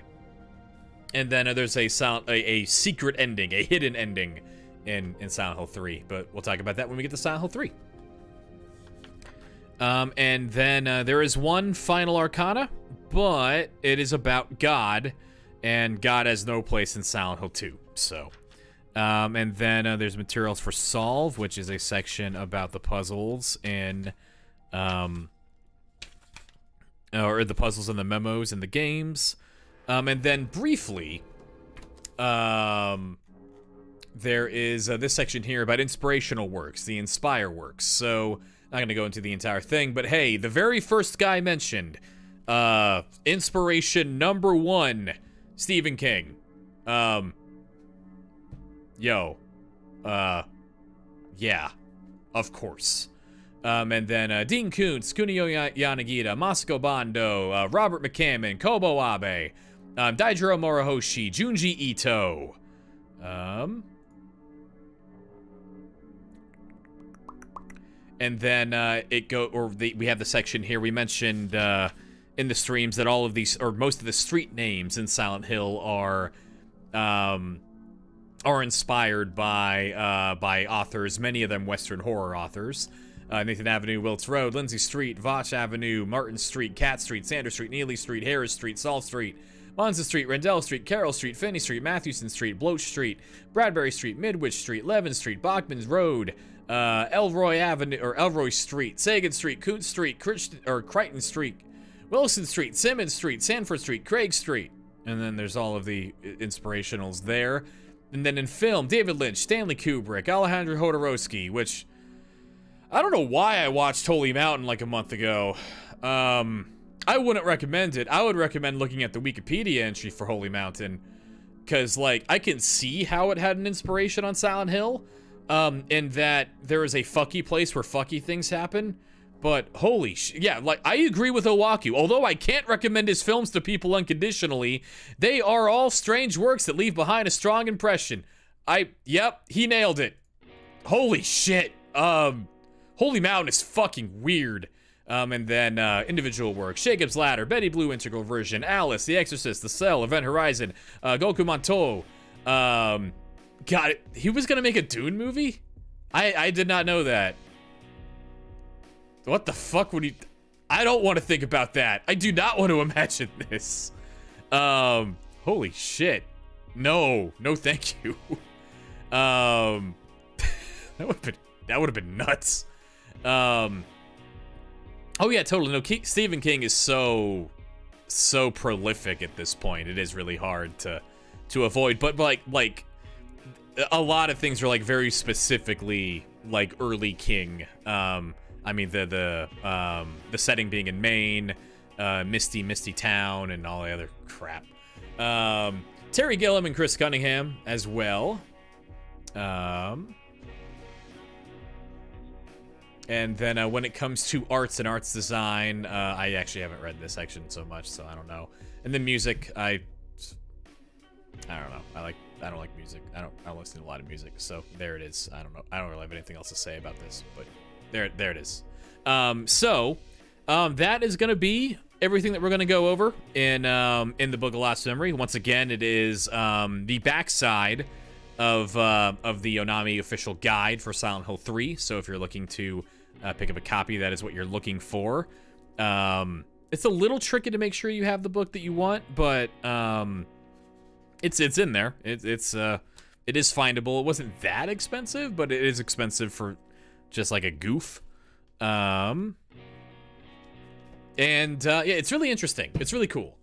And then there's a secret ending, a hidden ending in Silent Hill 3. But we'll talk about that when we get to Silent Hill 3. And then there is one final arcana, but it is about God. And God has no place in Silent Hill 2. So... and then there's materials for Solve, which is a section about the puzzles in, or the puzzles and the memos in the games. And then briefly, there is this section here about inspirational works, the Inspire works. So, not going to go into the entire thing, but hey, the very first guy mentioned, inspiration number 1, Stephen King. Yeah, of course. And then Dean Koontz, Kunio Yanagita, Masako Bando, Robert McCammon, Kobo Abe, Daijiro Morohoshi, Junji Ito. And then we have the section here. We mentioned in the streams that all of these, or most of the street names in Silent Hill are inspired by authors, many of them Western horror authors. Nathan Avenue, Wilkes Road, Lindsay Street, Vosh Avenue, Martin Street, Cat Street, Sanders Street, Neely Street, Harris Street, Saul Street, Monza Street, Rendell Street, Carroll Street, Finney Street, Mathewson Street, Bloch Street, Bradbury Street, Midwich Street, Levin Street, Bachman's Road, Elroy Avenue, or Elroy Street, Sagan Street, Coote Street, Crichton Street, Wilson Street, Simmons Street, Sanford Street, Craig Street. And then there's all of the inspirationals there. And then in film, David Lynch, Stanley Kubrick, Alejandro Jodorowsky, which I don't know why I watched Holy Mountain like a month ago. I wouldn't recommend it. I would recommend looking at the Wikipedia entry for Holy Mountain, because like I can see how it had an inspiration on Silent Hill, in that there is a fucky place where fucky things happen. But holy yeah, like I agree with Owaku. Although I can't recommend his films to people unconditionally, they are all strange works that leave behind a strong impression. Yep, he nailed it. Holy shit. Holy Mountain is fucking weird. And then individual works: Jacob's Ladder, Betty Blue Integral Version, Alice, The Exorcist, The Cell, Event Horizon, Goku Mantou. God, he was gonna make a Dune movie? I did not know that. What the fuck would he... I don't want to think about that. I do not want to imagine this. Holy shit. No, thank you. That would have been nuts. Oh yeah, totally. No, Stephen King is so prolific at this point. It is really hard to avoid. But like a lot of things are like very specifically like early King. I mean the setting being in Maine, Misty Town, and all the other crap. Terry Gilliam and Chris Cunningham as well. And then when it comes to arts and arts design, I actually haven't read this section so much, so I don't know. And then music, I don't know. I don't like music. I don't listen to a lot of music, so there it is. I don't know. I don't really have anything else to say about this, but there it is. That is gonna be everything that we're gonna go over in the Book of Lost Memory. Once again, it is the backside of the Onami official guide for Silent Hill 3. So if you're looking to pick up a copy, that is what you're looking for. It's a little tricky to make sure you have the book that you want, but it's in there. It is findable. It wasn't that expensive, but it is expensive for just like a goof. Yeah, it's really interesting. It's really cool.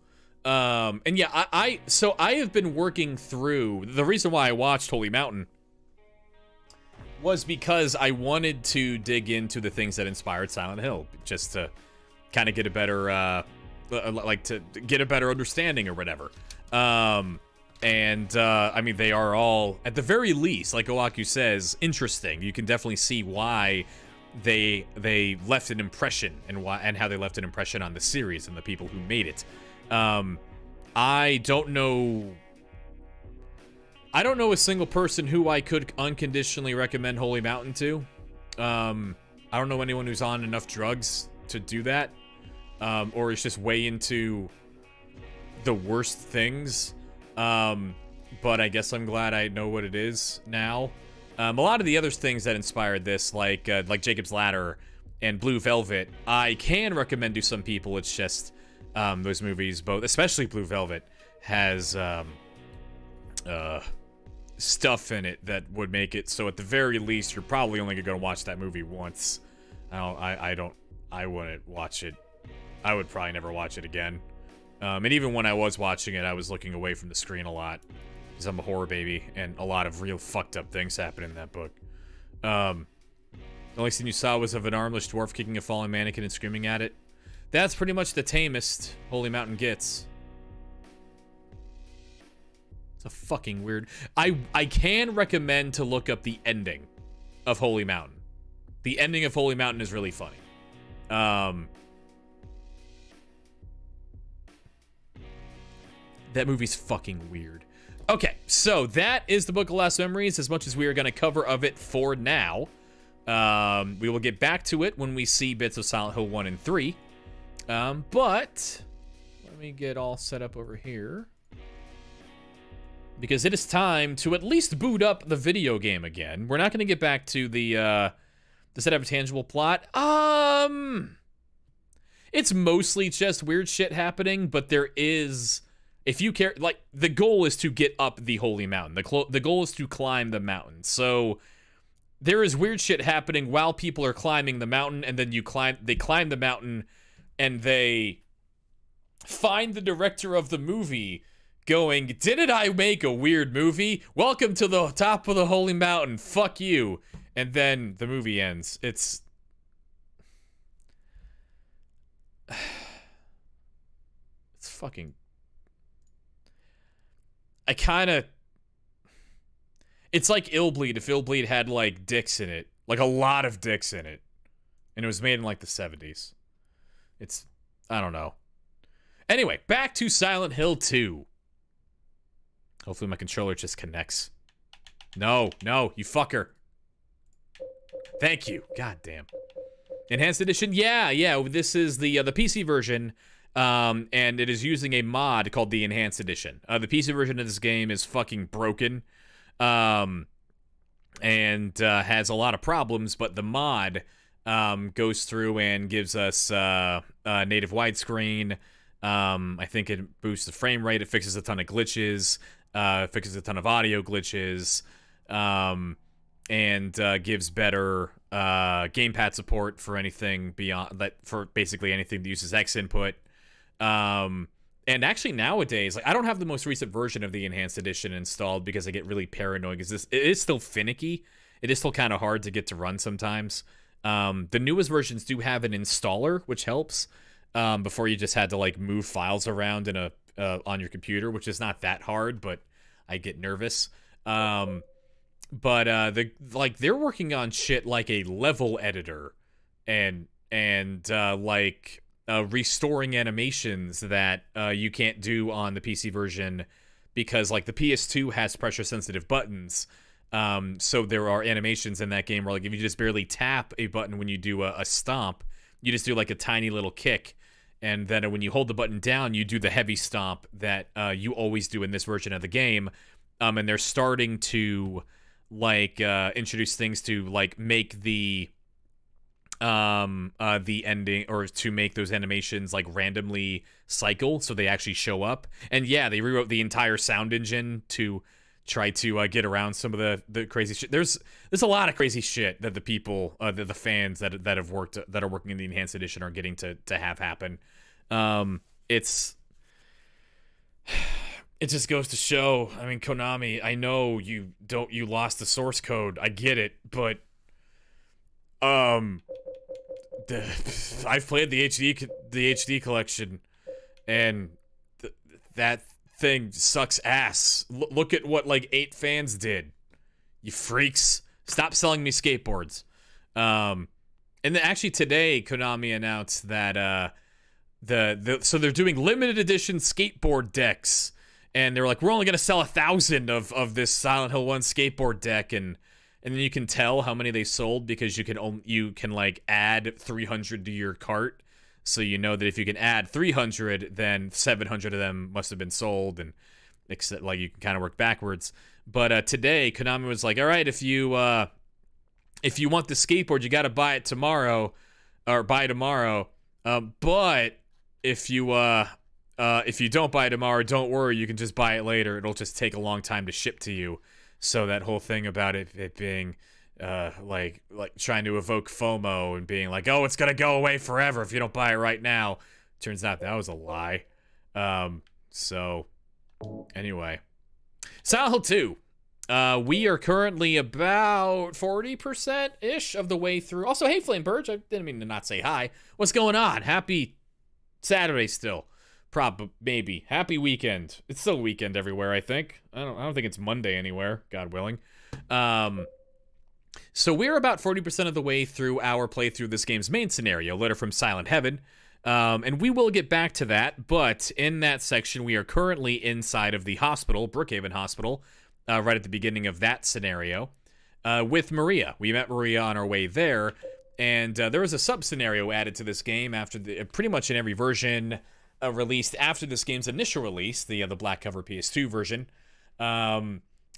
And yeah, so I have been working through, the reason why I watched Holy Mountain was because I wanted to dig into the things that inspired Silent Hill, just to kind of get a better, like to get a better understanding or whatever. I mean, they are all, at the very least, like Oaku says, interesting. You can definitely see why they left an impression and how they left an impression on the series and the people who made it. I don't know a single person who I could unconditionally recommend Holy Mountain to. I don't know anyone who's on enough drugs to do that, or is just way into the worst things. But I guess I'm glad I know what it is now. A lot of the other things that inspired this, like Jacob's Ladder and Blue Velvet, I can recommend to some people. It's just those movies, both, especially Blue Velvet, has stuff in it that would make it so at the very least you're probably only gonna watch that movie once. I wouldn't watch it. I would probably never watch it again. And even when I was watching it, I was looking away from the screen a lot because I'm a horror baby, and a lot of real fucked up things happen in that book. The only scene you saw was of an armless dwarf kicking a fallen mannequin and screaming at it. That's pretty much the tamest Holy Mountain gets. It's a fucking weird... I can recommend to look up the ending of Holy Mountain. The ending of Holy Mountain is really funny. That movie's fucking weird. Okay, so that is the Book of Lost Memories, as much as we are going to cover of it for now. We will get back to it when we see bits of Silent Hill 1 and 3. But let me get all set up over here, because it is time to at least boot up the video game again. We're not going to get back to the setup of tangible plot. It's mostly just weird shit happening, but there is, if you care, like, the goal is to get up the Holy Mountain. The goal is to climb the mountain. So there is weird shit happening while people are climbing the mountain, and then they climb the mountain, and they find the director of the movie going, "Didn't I make a weird movie? Welcome to the top of the Holy Mountain. Fuck you." And then the movie ends. It's fucking... It's like Illbleed if Illbleed had, like, dicks in it. Like, a lot of dicks in it. And it was made in, like, the 70s. It's... I don't know. Anyway, back to Silent Hill 2. Hopefully my controller just connects. No, you fucker. Thank you. God damn. Enhanced Edition? Yeah. This is the PC version, and it is using a mod called the Enhanced Edition. The PC version of this game is fucking broken, and has a lot of problems, but the mod goes through and gives us native widescreen. I think it boosts the frame rate. It fixes a ton of glitches. Fixes a ton of audio glitches. And gives better gamepad support for anything beyond that, for basically anything that uses X input. And And actually nowadays, like, I don't have the most recent version of the Enhanced Edition installed because I get really paranoid because it is still finicky. It is still kind of hard to get to run sometimes. The newest versions do have an installer, which helps. Before you just had to like move files around in a on your computer, which is not that hard, but I get nervous. But they're working on shit like a level editor and restoring animations that you can't do on the PC version because like the PS2 has pressure sensitive buttons. So there are animations in that game where like if you just barely tap a button when you do a stomp, you just do like a tiny little kick. And then when you hold the button down, you do the heavy stomp that you always do in this version of the game. And they're starting to like introduce things to like make the ending, or to make those animations like randomly cycle so they actually show up. And yeah, they rewrote the entire sound engine to try to get around some of the crazy shit. There's a lot of crazy shit that the people, the fans that are working in the Enhanced Edition are getting to have happen. It just goes to show. I mean, Konami, I know you lost the source code. I get it, but I've played the HD collection, and that thing sucks ass. Look at what like 8 fans did. You freaks. Stop selling me skateboards. And then actually today Konami announced that so they're doing limited edition skateboard decks, and they're like, we're only gonna sell 1,000 of this Silent Hill 1 skateboard deck, and then you can tell how many they sold because you can like add 300 to your cart. So you know that if you can add 300, then 700 of them must have been sold, and except like you can kind of work backwards. But today, Konami was like, "All right, if you want the skateboard, you got to buy it tomorrow, or buy tomorrow. But if you don't buy it tomorrow, don't worry, you can just buy it later. It'll just take a long time to ship to you." So that whole thing about it being like trying to evoke FOMO and being like, oh, it's gonna go away forever if you don't buy it right now. Turns out that was a lie. So anyway, Silent Hill 2. We are currently about 40%-ish of the way through. Also, hey, Flame Burge, I didn't mean to not say hi. What's going on? Happy Saturday still. Maybe. Happy weekend. It's still weekend everywhere, I think. I don't think it's Monday anywhere, God willing. So we're about 40% of the way through our playthrough this game's main scenario, Letter from Silent Heaven. And we will get back to that, but in that section, we are currently inside of the hospital, Brookhaven Hospital, right at the beginning of that scenario, with Maria. We met Maria on our way there, and there was a sub-scenario added to this game after pretty much in every version released after this game's initial release, the black cover PS2 version,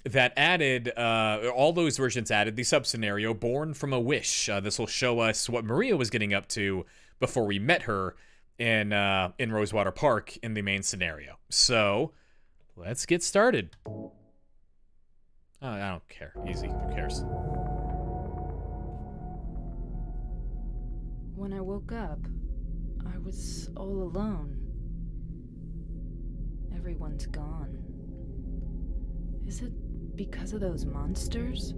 that added, all those versions added the sub-scenario, Born from a Wish. This will show us what Maria was getting up to before we met her in Rosewater Park in the main scenario. So, let's get started. Oh, I don't care. Easy. Who cares? When I woke up, I was all alone. Everyone's gone. Is it because of those monsters?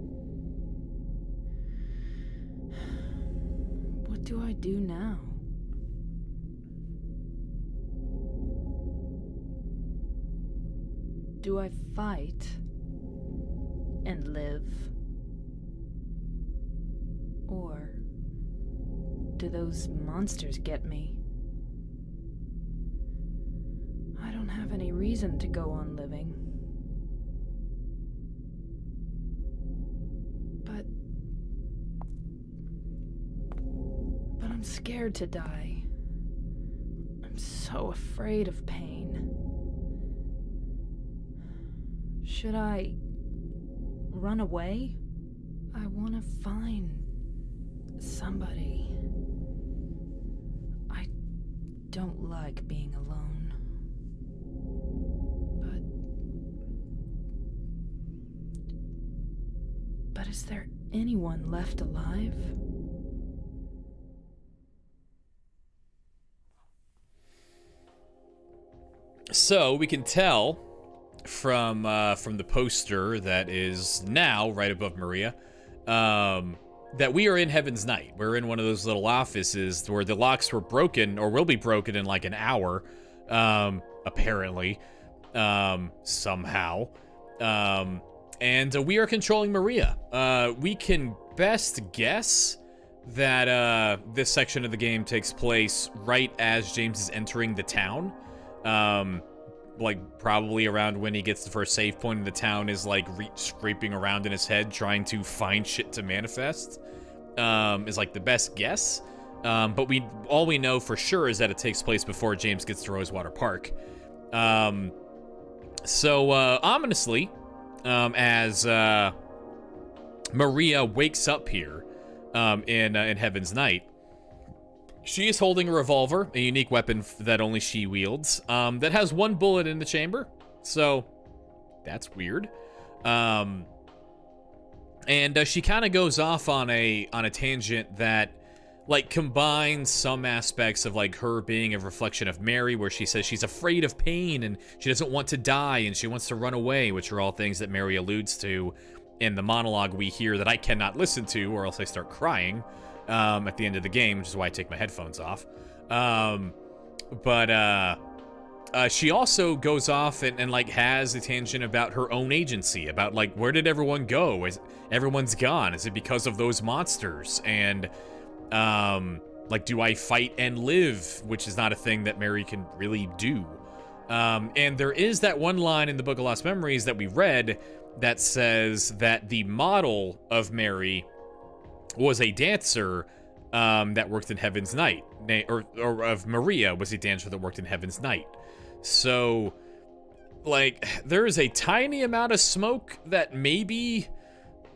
What do I do now? Do I fight and live? Or do those monsters get me? I don't have any reason to go on living. But I'm scared to die. I'm so afraid of pain. Should I run away? I want to find somebody. I don't like being alone. But is there anyone left alive? So we can tell from the poster that is now right above Maria, that we are in Heaven's Night. We're in one of those little offices where the locks were broken, or will be broken in like an hour, apparently, somehow. And we are controlling Maria. We can best guess that this section of the game takes place right as James is entering the town. Like probably around when he gets the first save point in the town, is like scraping around in his head trying to find shit to manifest, is like the best guess. But all we know for sure is that it takes place before James gets to Rosewater Park. So ominously, as Maria wakes up here in Heaven's Night, she is holding a revolver, a unique weapon that only she wields, that has one bullet in the chamber. So that's weird. And she kind of goes off on a tangent that like combines some aspects of like her being a reflection of Mary, where she says she's afraid of pain and she doesn't want to die and she wants to run away, which are all things that Mary alludes to in the monologue we hear that I cannot listen to or else I start crying at the end of the game, which is why I take my headphones off. She also goes off and like has a tangent about her own agency, about like, where did everyone go? Everyone's gone. Is it because of those monsters? And like, do I fight and live? Which is not a thing that Mary can really do. And there is that one line in the Book of Lost Memories that we read that says that the model of Mary was a dancer that worked in Heaven's Night, or of Maria was a dancer that worked in Heaven's Night. So, like, there is a tiny amount of smoke that maybe,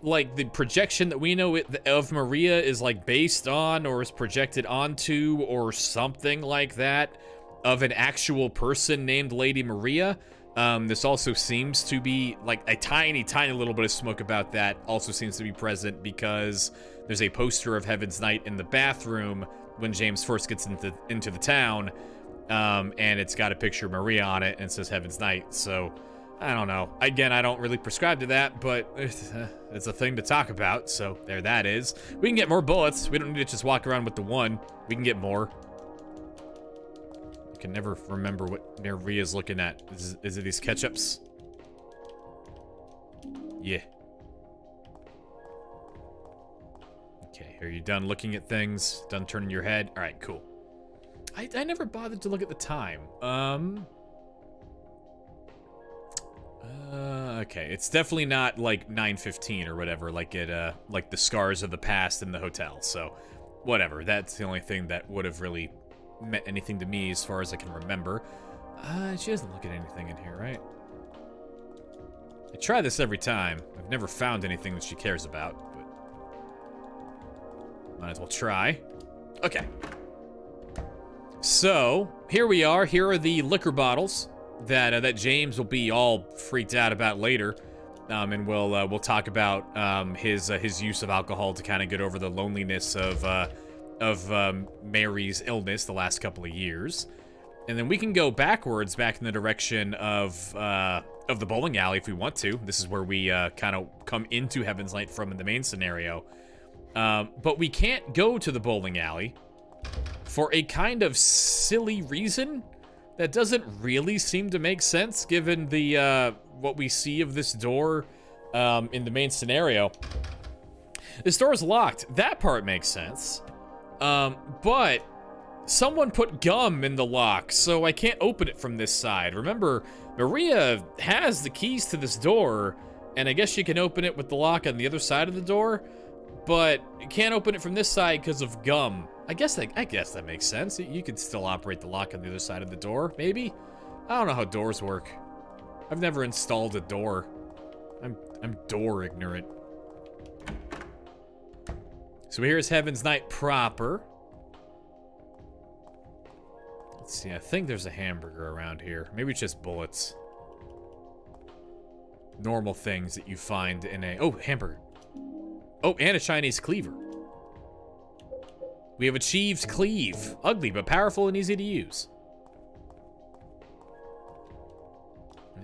like, the projection that we know of Maria is, like, based on or is projected onto or something like that of an actual person named Lady Maria. This also seems to be, like, a tiny, tiny little bit of smoke about that also seems to be present because there's a poster of Heaven's Night in the bathroom when James first gets into the town, and it's got a picture of Maria on it and it says Heaven's Night. So, I don't know. Again, I don't really prescribe to that, but it's a thing to talk about, so there that is. We can get more bullets. We don't need to just walk around with the one. We can get more. I can never remember what Maria's looking at. Is it these ketchups? Yeah. Okay, are you done looking at things? Done turning your head? All right, cool. I never bothered to look at the time. Okay, it's definitely not like 9:15 or whatever, like like the scars of the past in the hotel. So, whatever. That's the only thing that would have really meant anything to me as far as I can remember. She doesn't look at anything in here, right? I try this every time. I've never found anything that she cares about, but might as well try. Okay. So, here we are. Here are the liquor bottles that James will be all freaked out about later. And we'll talk about his use of alcohol to kind of get over the loneliness of Mary's illness the last couple of years. And then we can go backwards, back in the direction of the bowling alley if we want to. This is where we kind of come into Heaven's Night from in the main scenario. But we can't go to the bowling alley for a kind of silly reason that doesn't really seem to make sense given the what we see of this door in the main scenario. This door is locked. That part makes sense. But someone put gum in the lock, so I can't open it from this side. Remember, Maria has the keys to this door, and I guess she can open it with the lock on the other side of the door, but you can't open it from this side because of gum. I guess that makes sense. You could still operate the lock on the other side of the door, maybe? I don't know how doors work. I've never installed a door. I'm door ignorant. So here's Heaven's Night proper. Let's see, I think there's a hamburger around here. Maybe it's just bullets. Normal things that you find in a... Oh, hamburger. Oh, and a Chinese cleaver. We have achieved cleave. Ugly, but powerful and easy to use.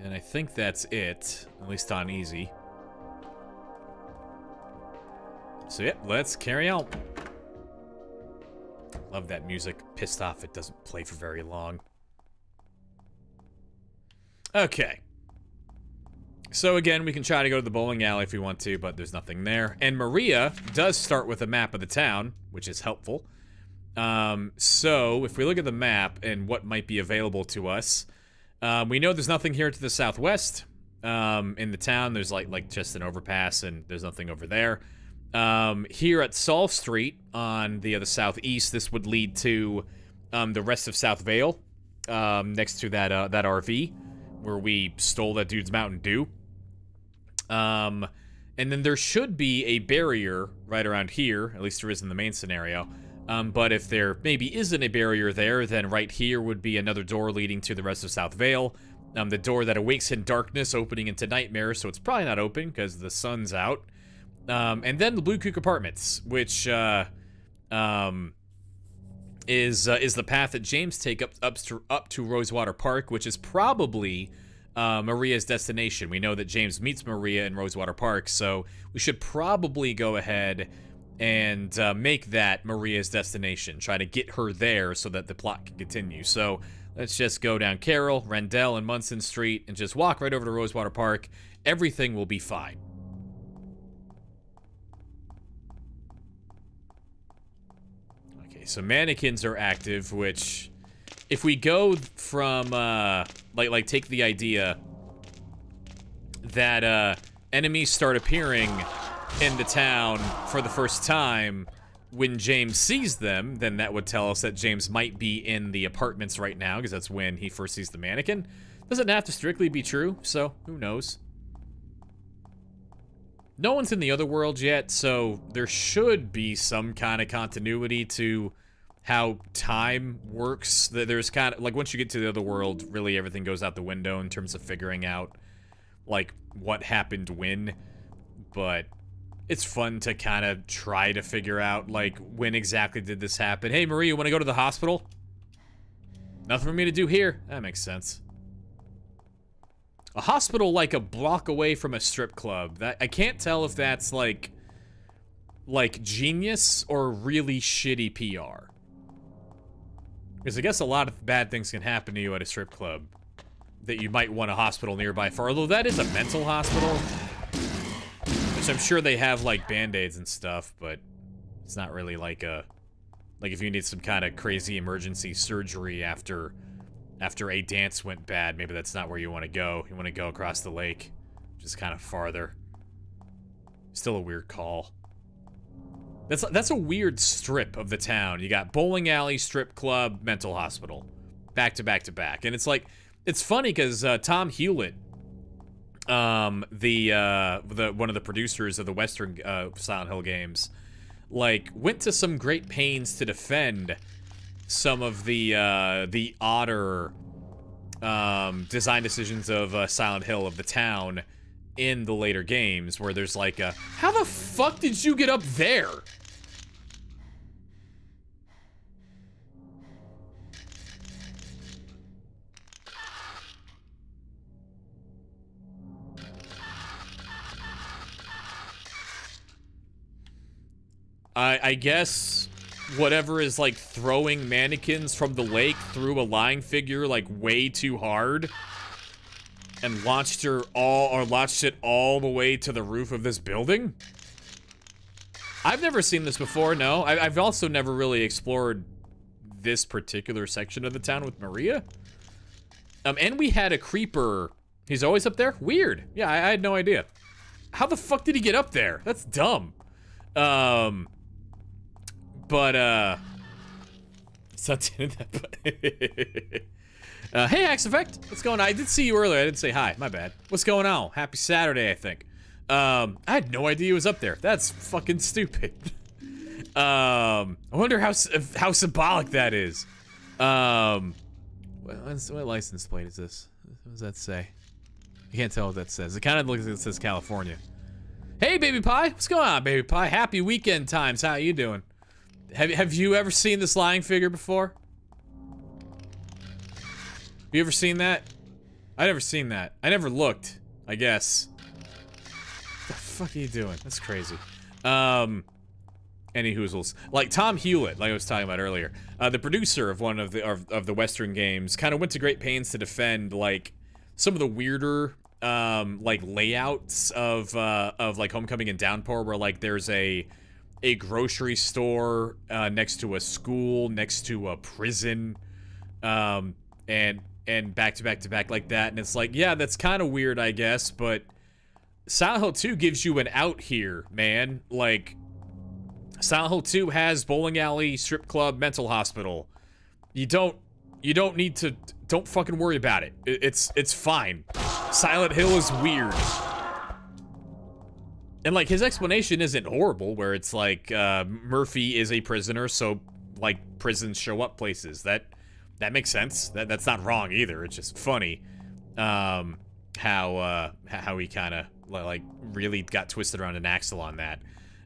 And I think that's it, at least on easy. So yeah, let's carry on. Love that music. Pissed off it doesn't play for very long. Okay. So again, we can try to go to the bowling alley if we want to, but there's nothing there. And Maria does start with a map of the town, which is helpful. So if we look at the map and what might be available to us, we know there's nothing here to the southwest. In the town, there's like just an overpass, and there's nothing over there. Here at Saul Street on the southeast, this would lead to the rest of South Vale, next to that RV where we stole that dude's Mountain Dew. And then there should be a barrier right around here, at least there is in the main scenario. But if there maybe isn't a barrier there, then right here would be another door leading to the rest of South Vale. The door that awakes in darkness, opening into nightmare, so it's probably not open because the sun's out. And then the Blue Cook Apartments, which is the path that James take up to Rosewater Park, which is probably Maria's destination. We know that James meets Maria in Rosewater Park, so we should probably go ahead and make that Maria's destination. Try to get her there so that the plot can continue. So let's just go down Carroll, Rendell, and Munson Street and just walk right over to Rosewater Park. Everything will be fine. So mannequins are active, which, if we go from, like take the idea that, enemies start appearing in the town for the first time when James sees them, then that would tell us that James might be in the apartments right now, because that's when he first sees the mannequin. Doesn't have to strictly be true, so who knows? No one's in the other world yet, so there should be some kind of continuity to how time works. There's kind of, like, once you get to the other world, really everything goes out the window in terms of figuring out, like, what happened when. But it's fun to kind of try to figure out, like, when exactly did this happen. Hey, Maria, you want to go to the hospital? Nothing for me to do here. That makes sense. A hospital like a block away from a strip club. That I can't tell if that's like genius or really shitty PR. Because I guess a lot of bad things can happen to you at a strip club that you might want a hospital nearby for. Although that is a mental hospital, which I'm sure they have like band-aids and stuff, but it's not really like a, like if you need some kind of crazy emergency surgery after a dance went bad, maybe that's not where you want to go. You want to go across the lake, just kind of farther. Still a weird call. That's a weird strip of the town. You got bowling alley, strip club, mental hospital, back to back to back. And it's like, it's funny because Tom Hewlett, one of the producers of the Western Silent Hill games, like went to some great pains to defend some of the odder design decisions of Silent Hill, of the town, in the later games, where there's like a, how the fuck did you get up there? I guess whatever is like throwing mannequins from the lake through a lying figure like way too hard and launched it all the way to the roof of this building. I've never seen this before, no. I've also never really explored this particular section of the town with Maria. And we had a creeper. He's always up there? Weird. Yeah, I had no idea. How the fuck did he get up there? That's dumb. Hey, Axe Effect, what's going on? I did see you earlier. I didn't say hi. My bad. What's going on? Happy Saturday, I think. I had no idea he was up there. That's fucking stupid. I wonder how symbolic that is. What license plate is this? What does that say? I can't tell what that says. It kind of looks like it says California. Hey, Baby Pie. What's going on, Baby Pie? Happy weekend times. How you doing? Have you ever seen this lying figure before? Have you ever seen that? I never seen that. I never looked, I guess. What the fuck are you doing? That's crazy. Any hoozles. Like Tom Hewlett, like I was talking about earlier, the producer of one of the Western games, kind of went to great pains to defend like some of the weirder like layouts of like Homecoming and Downpour, where like there's a grocery store next to a school, next to a prison, and back to back to back like that, and it's like, yeah, that's kind of weird, I guess, but Silent Hill 2 gives you an out here, man. Like, Silent Hill 2 has bowling alley, strip club, mental hospital. You don't need to, don't fucking worry about it. It's fine. Silent Hill is weird. And like, his explanation isn't horrible, where it's like, Murphy is a prisoner, so like prisons show up places. That makes sense. That's not wrong either. It's just funny, how he kind of like really got twisted around an axle on that.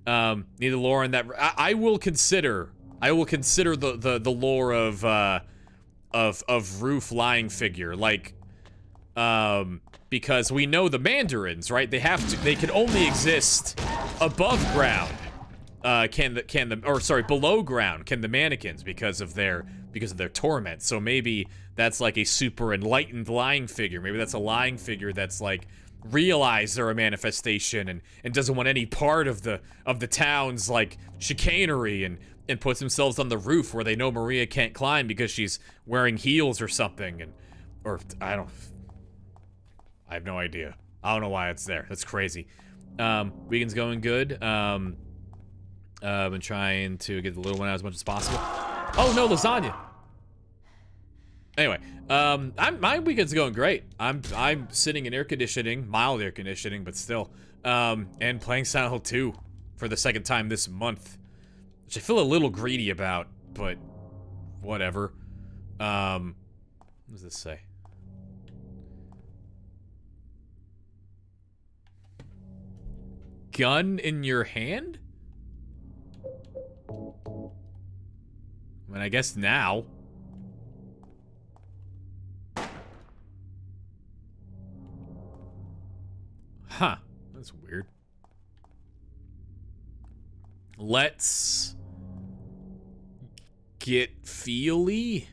Neither lore in that. I will consider the lore of Roof lying figure, like, because we know the Mandarins, right? They can only exist above ground. Below ground can the mannequins, because of their torment. So maybe that's like a super enlightened lying figure. Maybe that's a lying figure that's like realized they're a manifestation and doesn't want any part of the town's like chicanery, and puts themselves on the roof where they know Maria can't climb because she's wearing heels or something, or I have no idea. I don't know why it's there. That's crazy. Weekend's going good. Been trying to get the little one out as much as possible. Oh no, lasagna. Anyway, my weekend's going great. I'm sitting in air conditioning, mild air conditioning, but still, and playing Silent Hill 2 for the second time this month, which I feel a little greedy about, but whatever. What does this say? Gun in your hand? I mean, I guess now. Huh. That's weird. Let's get feely?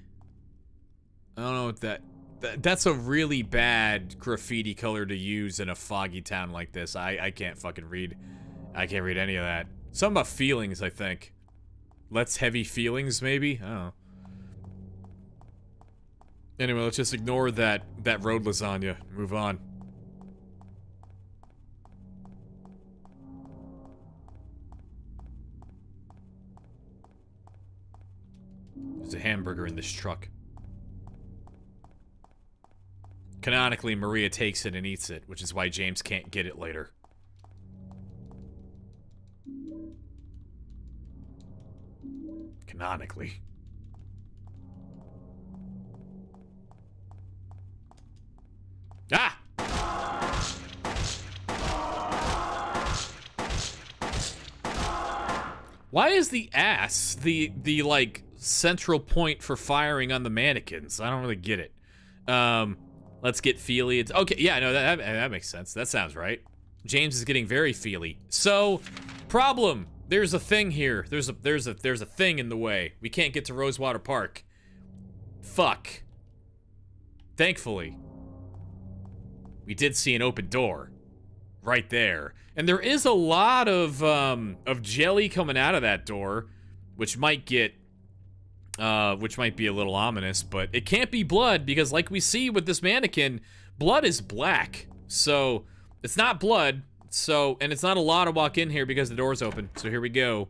I don't know what that's a really bad graffiti color to use in a foggy town like this. I can't fucking read. I can't read any of that. Something about feelings, I think. Let's heavy feelings, maybe? I don't know. Anyway, let's just ignore that road lasagna. Move on. There's a hamburger in this truck. Canonically, Maria takes it and eats it, which is why James can't get it later. Canonically. Ah! Why is the ass the like central point for firing on the mannequins? I don't really get it. Let's get feely. It's okay. Yeah, no, that makes sense. That sounds right. James is getting very feely. So, problem. There's a thing here. There's a thing in the way. We can't get to Rosewater Park. Fuck. Thankfully, we did see an open door right there, and there is a lot of jelly coming out of that door, which might be a little ominous, but it can't be blood because, like we see with this mannequin, blood is black, so it's not blood. So, and it's not a lot to walk in here because the door's open. So here we go.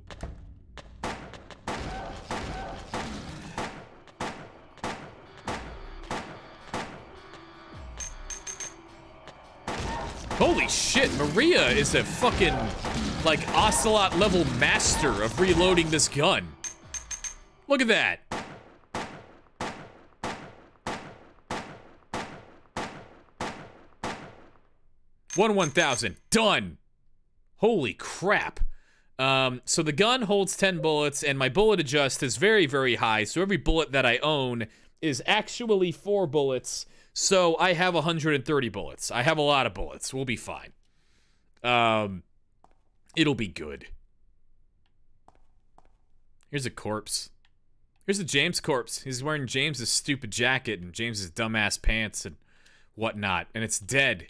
Holy shit, Maria is a fucking, like, Ocelot level master of reloading this gun. Look at that. 1,000. Done. Holy crap. So the gun holds 10 bullets, and my bullet adjust is very, very high, so every bullet that I own is actually 4 bullets, so I have 130 bullets. I have a lot of bullets. We'll be fine. It'll be good. Here's a corpse. Here's a James corpse. He's wearing James's stupid jacket and James's dumbass pants and whatnot, and it's dead.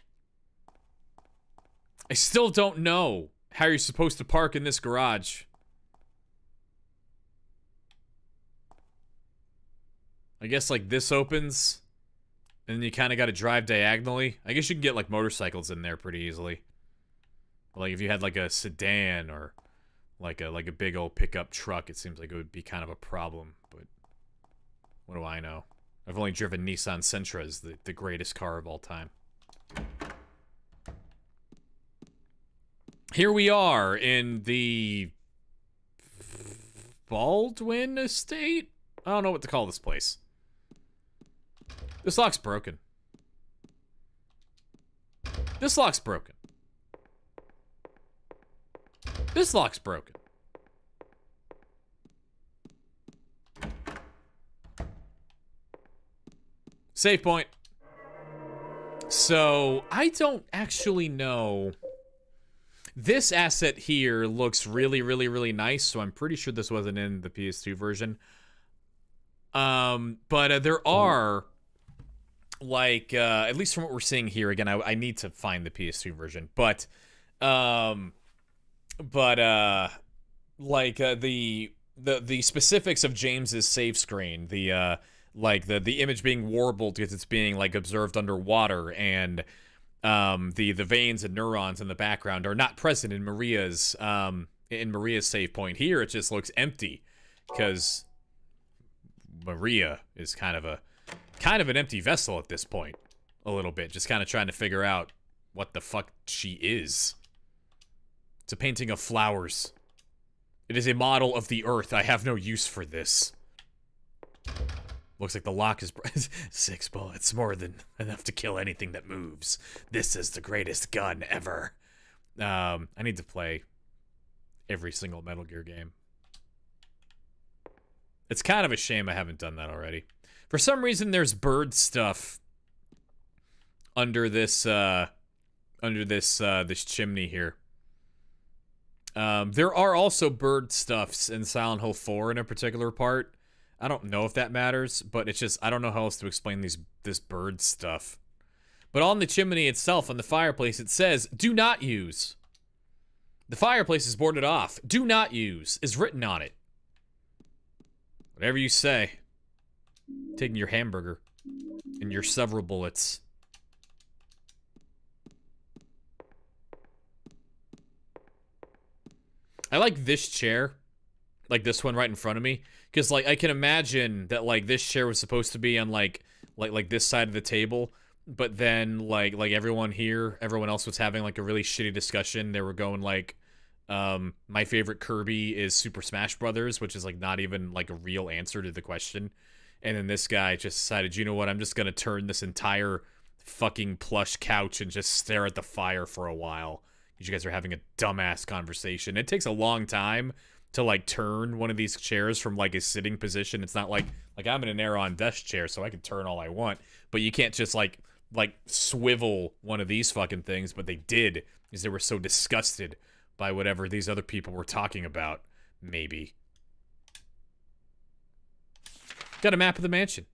I still don't know how you're supposed to park in this garage. I guess, like, this opens, and then you kind of got to drive diagonally. I guess you can get, like, motorcycles in there pretty easily. Like, if you had, like, a sedan or, like a big old pickup truck, it seems like it would be kind of a problem, but what do I know? I've only driven Nissan Sentras, the greatest car of all time. Here we are in the Baldwin Estate? I don't know what to call this place. This lock's broken. This lock's broken. This lock's broken. Save point. So, I don't actually know. This asset here looks really, really, really nice, so I'm pretty sure this wasn't in the PS2 version. But there are, like, at least from what we're seeing here, again, I need to find the PS2 version, but the specifics of James's save screen, the image being warbled because it's being, like, observed underwater, and the veins and neurons in the background are not present in Maria's save point. Here it just looks empty because Maria is kind of an empty vessel at this point, a little bit, just kind of trying to figure out what the fuck she is. It's a painting of flowers. It is a model of the earth. I have no use for this. Looks like the lock is 6 bullets, more than enough to kill anything that moves. This is the greatest gun ever. I need to play every single Metal Gear game. It's kind of a shame I haven't done that already. For some reason, there's bird stuff under this this chimney here. There are also bird stuffs in Silent Hill 4 in a particular part. I don't know if that matters, but it's just, I don't know how else to explain this bird stuff. But on the chimney itself, on the fireplace, it says, "Do not use." The fireplace is boarded off. "Do not use" is written on it. Whatever you say. Taking your hamburger and your several bullets. I like this chair. Like this one right in front of me. Because, like, I can imagine that, like, this chair was supposed to be on, like this side of the table. But then, like everyone else was having, like, a really shitty discussion. They were going, like, my favorite Kirby is Super Smash Brothers, which is, like, not even, like, a real answer to the question. And then this guy just decided, you know what, I'm just gonna turn this entire fucking plush couch and just stare at the fire for a while. You guys are having a dumbass conversation. It takes a long time to, like, turn one of these chairs from, like, a sitting position. It's not like I'm in an Aeron desk chair, so I can turn all I want. But you can't just, like swivel one of these fucking things. But they did, because they were so disgusted by whatever these other people were talking about. Maybe. Got a map of the mansion.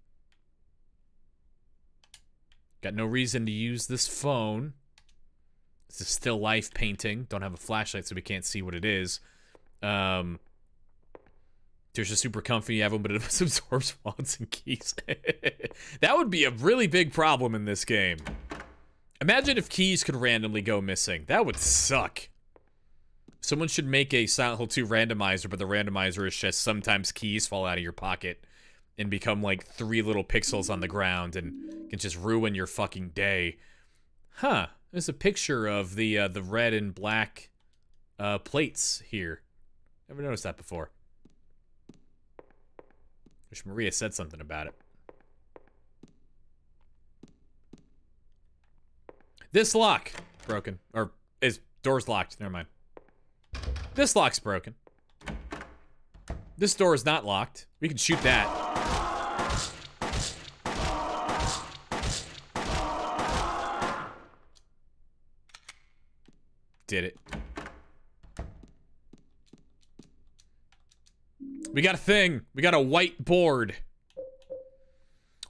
Got no reason to use this phone. It's a still life painting. Don't have a flashlight, so we can't see what it is. There's a super comfy, you have one, but it absorbs wallets and keys. That would be a really big problem in this game. Imagine if keys could randomly go missing. That would suck. Someone should make a Silent Hill 2 randomizer, but the randomizer is just sometimes keys fall out of your pocket and become like 3 little pixels on the ground and can just ruin your fucking day. Huh. There's a picture of the red and black plates here. Never noticed that before. Wish Maria said something about it. This lock broken. Or is door's locked. Never mind. This lock's broken. This door is not locked. We can shoot that. Did it. We got a thing. We got a white board.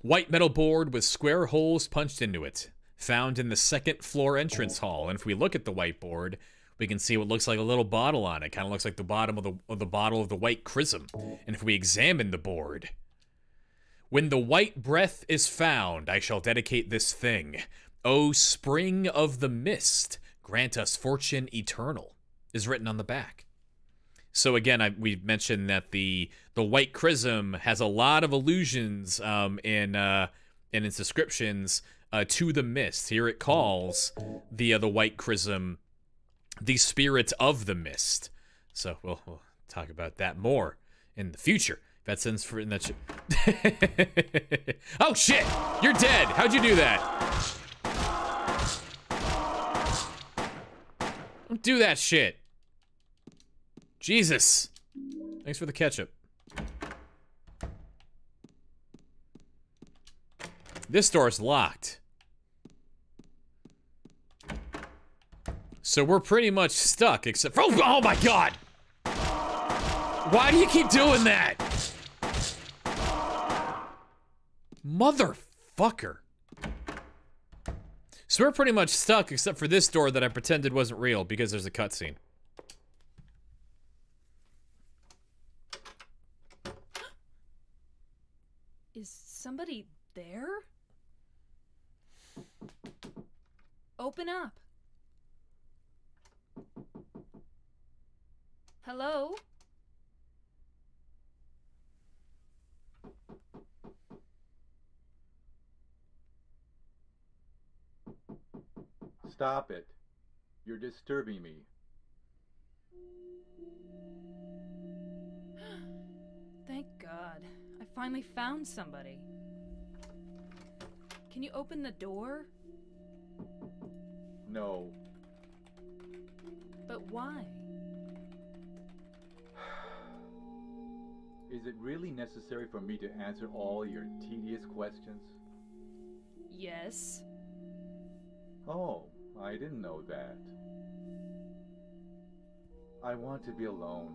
White metal board with square holes punched into it. Found in the second floor entrance hall. And if we look at the whiteboard, we can see what looks like a little bottle on it. Kind of looks like the bottom of the bottle of the white chrism. And if we examine the board, when the white breath is found, I shall dedicate this thing. O spring of the mist, grant us fortune eternal, is written on the back. So again, we mentioned that the white chrism has a lot of allusions in its descriptions to the mist. Here it calls the white chrism the spirit of the mist. So we'll talk about that more in the future. That sends for in that shit. Oh shit! You're dead. How'd you do that? Don't do that shit. Jesus. Thanks for the ketchup. This door's locked. So we're pretty much stuck, except for— oh my god! Why do you keep doing that? Motherfucker. So we're pretty much stuck, except for this door that I pretended wasn't real because there's a cutscene. Is somebody there? Open up. Hello? Stop it. You're disturbing me. Thank God. I finally found somebody. Can you open the door? No. But why? Is it really necessary for me to answer all your tedious questions? Yes. Oh, I didn't know that. I want to be alone.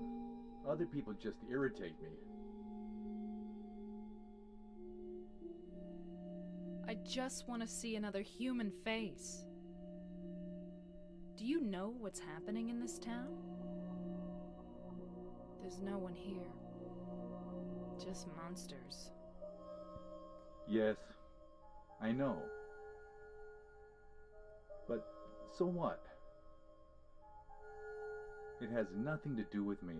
Other people just irritate me. I just want to see another human face. Do you know what's happening in this town? There's no one here. Just monsters. Yes, I know. But so what? It has nothing to do with me.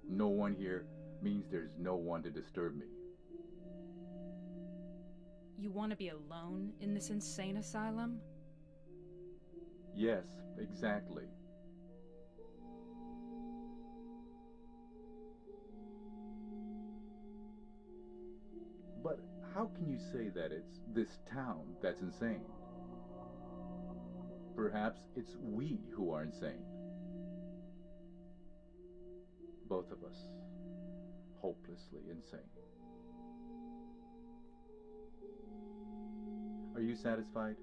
No one here means there's no one to disturb me. You want to be alone in this insane asylum? Yes, exactly. But how can you say that it's this town that's insane? Perhaps it's we who are insane. Both of us, hopelessly insane. Are you satisfied?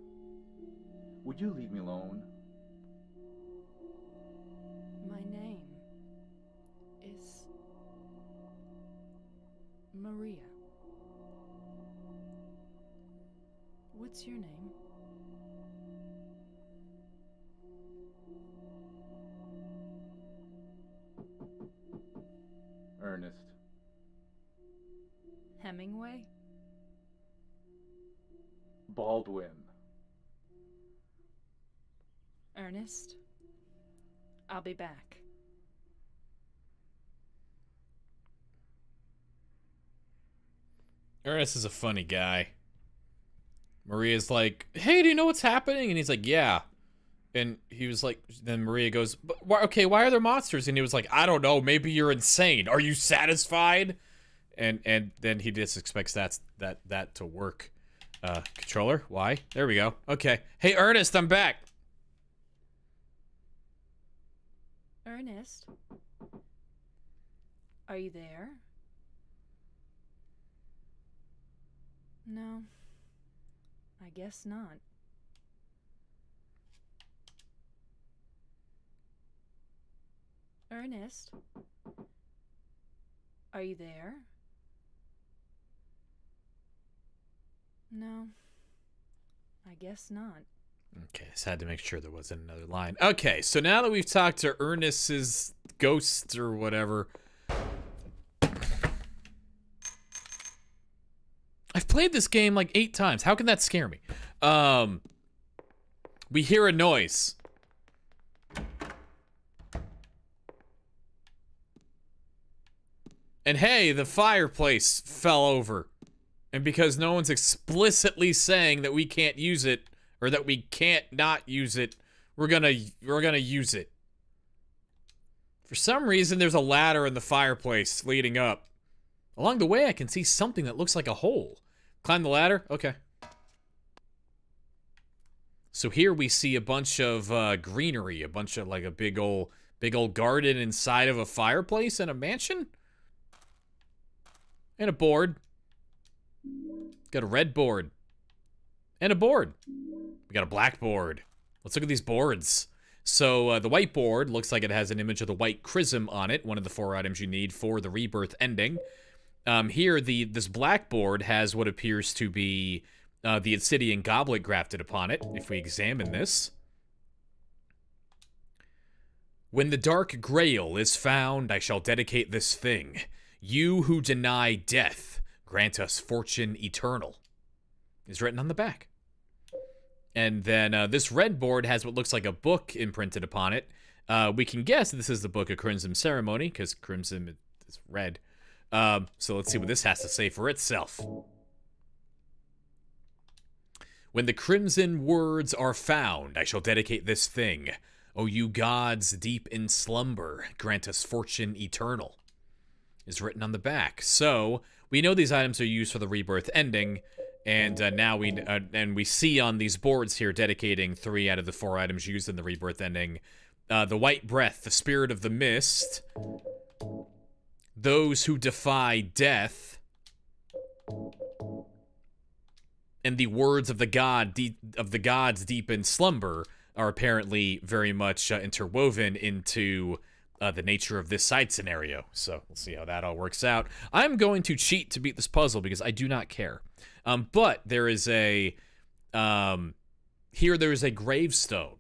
Would you leave me alone? My name is Maria. What's your name? Ernest. Hemingway? Baldwin. Ernest? I'll be back. Ernest is a funny guy. Maria's like, hey, do you know what's happening? And he's like, yeah. And he was like, then Maria goes, but okay, why are there monsters? And he was like, I don't know, maybe you're insane. Are you satisfied? And then he just expects that to work. Controller, why? There we go. Okay. Hey, Ernest, I'm back. Ernest? Are you there? No. I guess not. Ernest? Are you there? No. I guess not. Okay, just had to make sure there wasn't another line. Okay, so now that we've talked to Ernest's ghost or whatever, I've played this game like 8 times. How can that scare me? We hear a noise. And hey, the fireplace fell over. And because no one's explicitly saying that we can't use it, or that we can't not use it, we're gonna use it. For some reason, there's a ladder in the fireplace leading up. Along the way, I can see something that looks like a hole. Climb the ladder? Okay. So here we see a bunch of greenery, a bunch of like a big old garden inside of a fireplace in a mansion? And a board. Got a red board. And a board. We got a black board. Let's look at these boards. So the white board looks like it has an image of the white chrism on it, one of the 4 items you need for the rebirth ending. Here, this black board has what appears to be the obsidian goblet grafted upon it, if we examine this. When the dark grail is found, I shall dedicate this thing. You who deny death, grant us fortune eternal. Is written on the back. And then this red board has what looks like a book imprinted upon it. We can guess this is the Book of Crimson Ceremony, because crimson is red. So let's see what this has to say for itself. When the crimson words are found, I shall dedicate this thing. O you gods deep in slumber, grant us fortune eternal. Is written on the back. So we know these items are used for the rebirth ending, and now we see on these boards here dedicating 3 out of the 4 items used in the rebirth ending. The white breath, the spirit of the mist, those who defy death, and the words of the gods deep in slumber are apparently very much interwoven into the nature of this side scenario. So we'll see how that all works out. I'm going to cheat to beat this puzzle because I do not care. But there is a here there is a gravestone.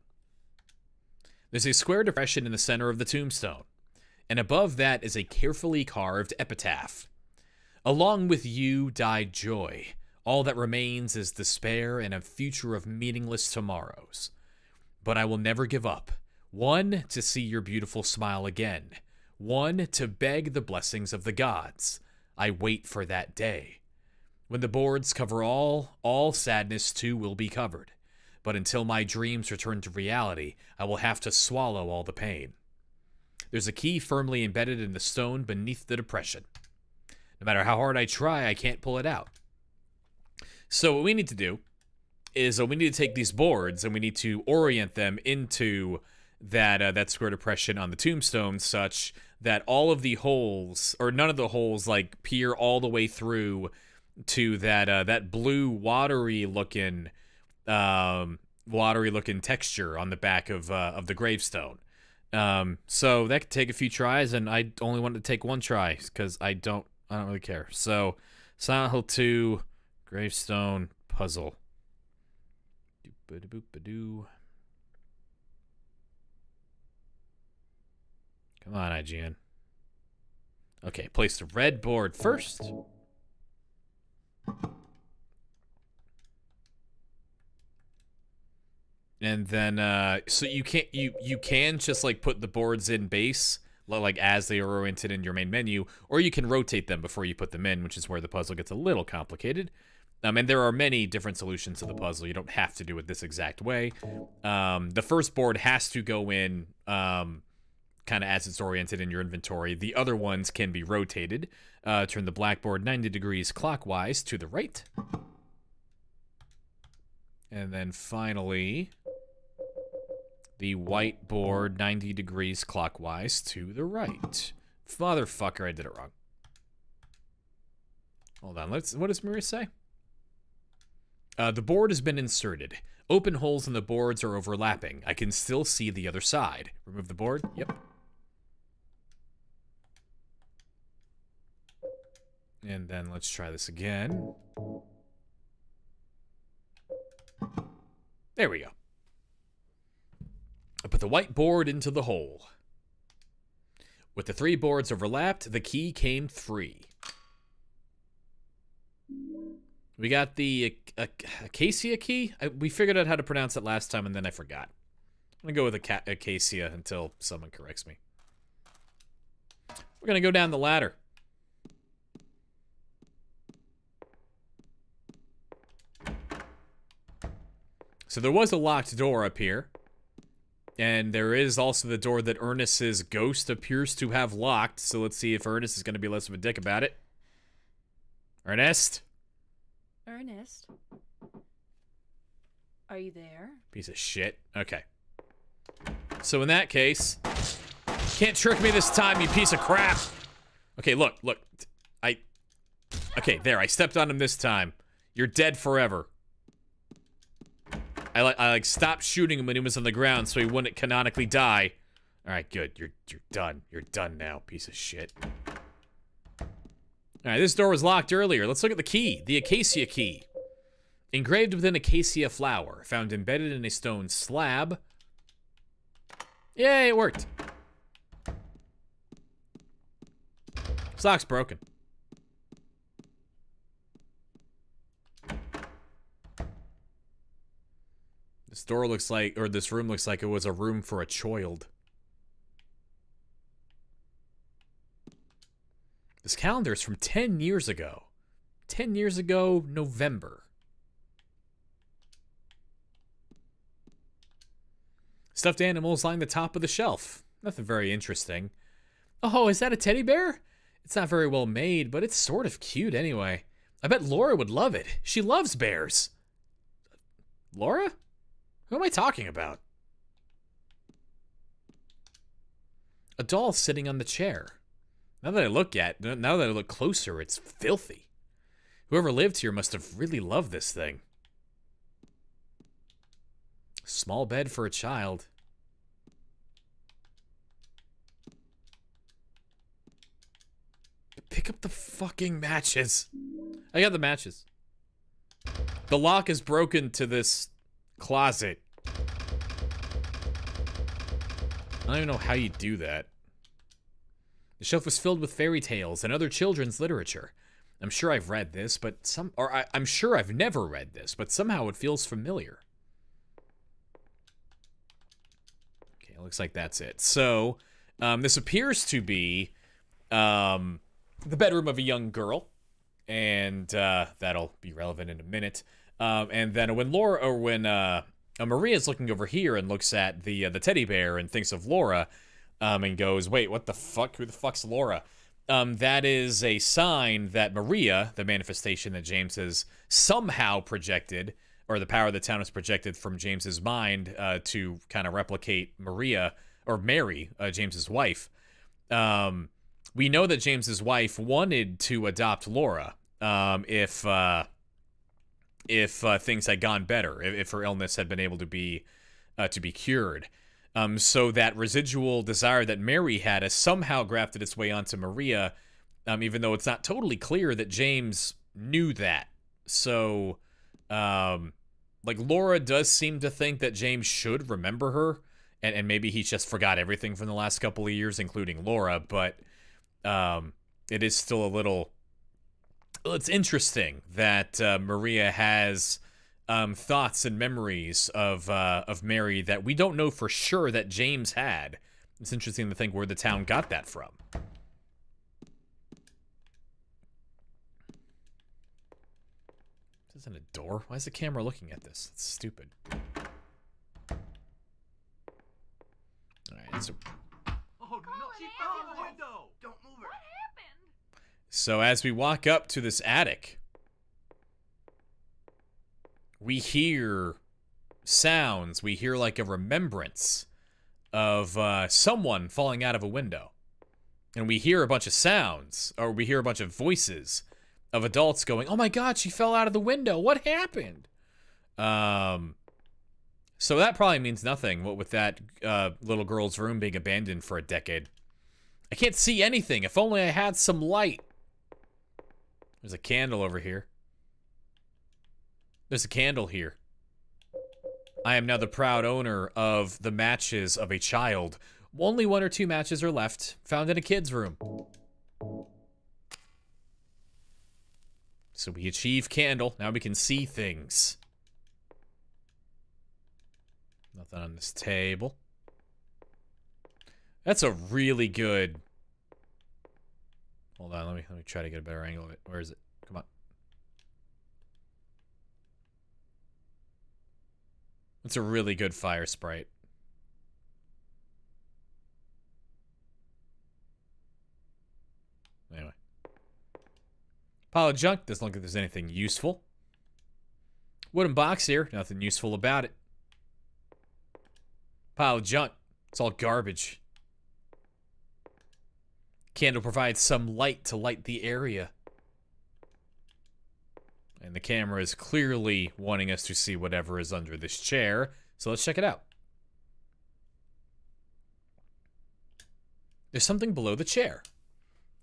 There's a square depression in the center of the tombstone, and above that is a carefully carved epitaph. Along with you died joy. All that remains is despair and a future of meaningless tomorrows. But I will never give up. 1, to see your beautiful smile again. 1, to beg the blessings of the gods. I wait for that day. When the boards cover all sadness too will be covered. But until my dreams return to reality, I will have to swallow all the pain. There's a key firmly embedded in the stone beneath the depression. No matter how hard I try, I can't pull it out. So what we need to do is we need to take these boards and we need to orient them into that square depression on the tombstone such that all of the holes, or none of the holes, like peer all the way through to that blue watery looking texture on the back of the gravestone. So that could take a few tries, and I only wanted to take 1 try because I don't really care. So Silent Hill 2 gravestone puzzle. Doop-a-doop-a-doo. Come on, IGN. Okay, place the red board first. And then, so you can just like put the boards in base, like as they are oriented in your main menu, or you can rotate them before you put them in, which is where the puzzle gets a little complicated. And there are many different solutions to the puzzle. You don't have to do it this exact way. The first board has to go in kind of as it's oriented in your inventory. The other ones can be rotated. Turn the blackboard 90 degrees clockwise to the right. And then finally, the white board 90 degrees clockwise to the right. Motherfucker, I did it wrong. Hold on, what does Maria say? The board has been inserted. Open holes in the boards are overlapping. I can still see the other side. Remove the board? Yep. And then let's try this again. There we go. I put the white board into the hole. With the 3 boards overlapped, the key came free. We got the Acacia key? We figured out how to pronounce it last time, and then I forgot. I'm going to go with Acacia until someone corrects me. We're going to go down the ladder. So there was a locked door up here. And there is also the door that Ernest's ghost appears to have locked. So let's see if Ernest is going to be less of a dick about it. Ernest? Ernest? Are you there? Piece of shit. Okay. So in that case, can't trick me this time, you piece of crap. Okay, look. Okay, there, I stepped on him this time. You're dead forever. I stopped shooting him when he was on the ground so he wouldn't canonically die. Alright, good. You're done. You're done now, piece of shit. Alright, this door was locked earlier. Let's look at the key. The Acacia key. Engraved with an acacia flower. Found embedded in a stone slab. Yay, it worked. This lock's broken. This door looks like, or this room looks like it was a room for a child. This calendar is from 10 years ago. 10 years ago, November. Stuffed animals line the top of the shelf. Nothing very interesting. Oh, is that a teddy bear? It's not very well made, but it's sort of cute anyway. I bet Laura would love it. She loves bears. Laura? Who am I talking about? A doll sitting on the chair. Now that I look closer, it's filthy. Whoever lived here must have really loved this thing. Small bed for a child. Pick up the fucking matches. I got the matches. The lock is broken to this closet. I don't even know how you do that. The shelf was filled with fairy tales and other children's literature. I'm sure I've read this, but I'm sure I've never read this, but somehow it feels familiar. Okay, it looks like that's it. So, this appears to be the bedroom of a young girl, and that'll be relevant in a minute. And then when Maria's looking over here and looks at the teddy bear and thinks of Laura, and goes, wait, what the fuck? Who the fuck's Laura? That is a sign that Maria, the manifestation that James has somehow projected, or the power of the town is projected from James's mind to kind of replicate Maria, or Mary, James's wife. We know that James's wife wanted to adopt Laura if things had gone better, if her illness had been able to be cured. So that residual desire that Mary had has somehow grafted its way onto Maria, even though it's not totally clear that James knew that. So, like, Laura does seem to think that James should remember her, and maybe he just forgot everything from the last couple of years, including Laura, but it is still a little... It's interesting that Maria has thoughts and memories of Mary that we don't know for sure that James had. It's interesting to think where the town got that from. This isn't a door. Why is the camera looking at this? It's stupid. Alright, so... Oh, no, she found the window! Don't move her! So as we walk up to this attic, we hear sounds. We hear like a remembrance of someone falling out of a window. And we hear a bunch of sounds, or we hear a bunch of voices of adults going, oh my god, she fell out of the window. What happened? So that probably means nothing, what with that little girl's room being abandoned for a decade. I can't see anything. If only I had some light. There's a candle over here. There's a candle here. I am now the proud owner of the matches of a child. Only 1 or 2 matches are left, found in a kid's room. So we achieve candle. Now we can see things. Nothing on this table. That's a really good... Hold on, let me try to get a better angle of it. Where is it? Come on. It's a really good fire sprite. Anyway. Pile of junk. Doesn't look like there's anything useful. Wooden box here. Nothing useful about it. Pile of junk. It's all garbage. Candle provides some light to light the area. And the camera is clearly wanting us to see whatever is under this chair. So let's check it out. There's something below the chair.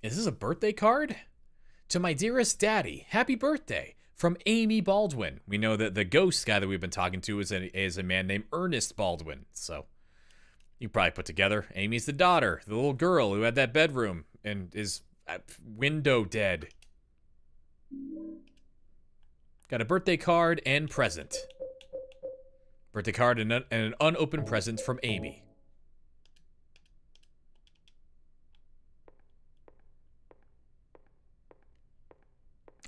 Is this a birthday card? To my dearest daddy, happy birthday. From Amy Baldwin. We know that the ghost guy that we've been talking to is a man named Ernest Baldwin. So you probably put together. Amy's the daughter, the little girl who had that bedroom and is window dead. Got a birthday card and present. Birthday card and an unopened present from Amy.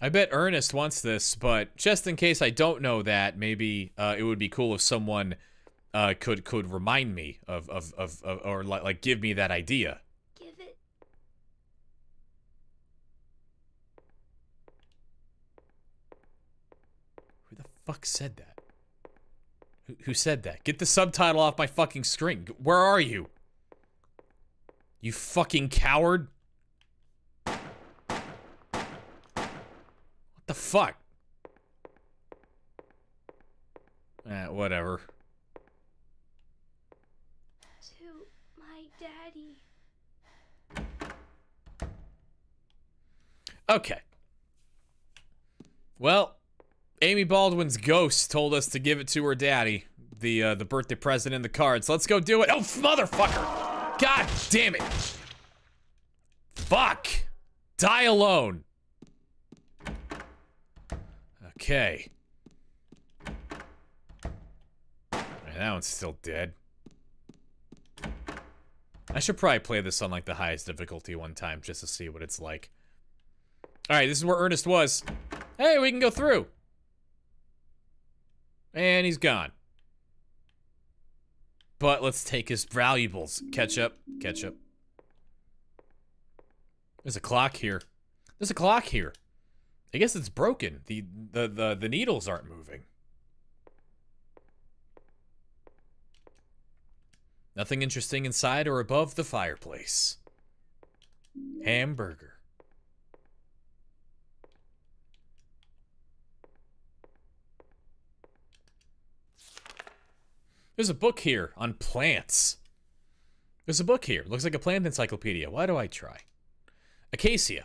I bet Ernest wants this, but just in case I don't know that, maybe it would be cool if someone could remind me of or like give me that idea. Give it. Who the fuck said that? Who said that? Get the subtitle off my fucking screen. Where are you? You fucking coward. What the fuck? Whatever. To my daddy. Okay. Well, Amy Baldwin's ghost told us to give it to her daddy, the birthday present in the cards. Let's go do it. Oh, motherfucker! God damn it! Fuck! Die alone. Okay. That one's still dead. I should probably play this on like the highest difficulty one time just to see what it's like. Alright, this is where Ernest was. Hey, we can go through. And he's gone. But let's take his valuables. Ketchup. Ketchup. There's a clock here. There's a clock here. I guess it's broken. The needles aren't moving. Nothing interesting inside or above the fireplace. Hamburger. There's a book here on plants. There's a book here. Looks like a plant encyclopedia. Why do I try? Acacia.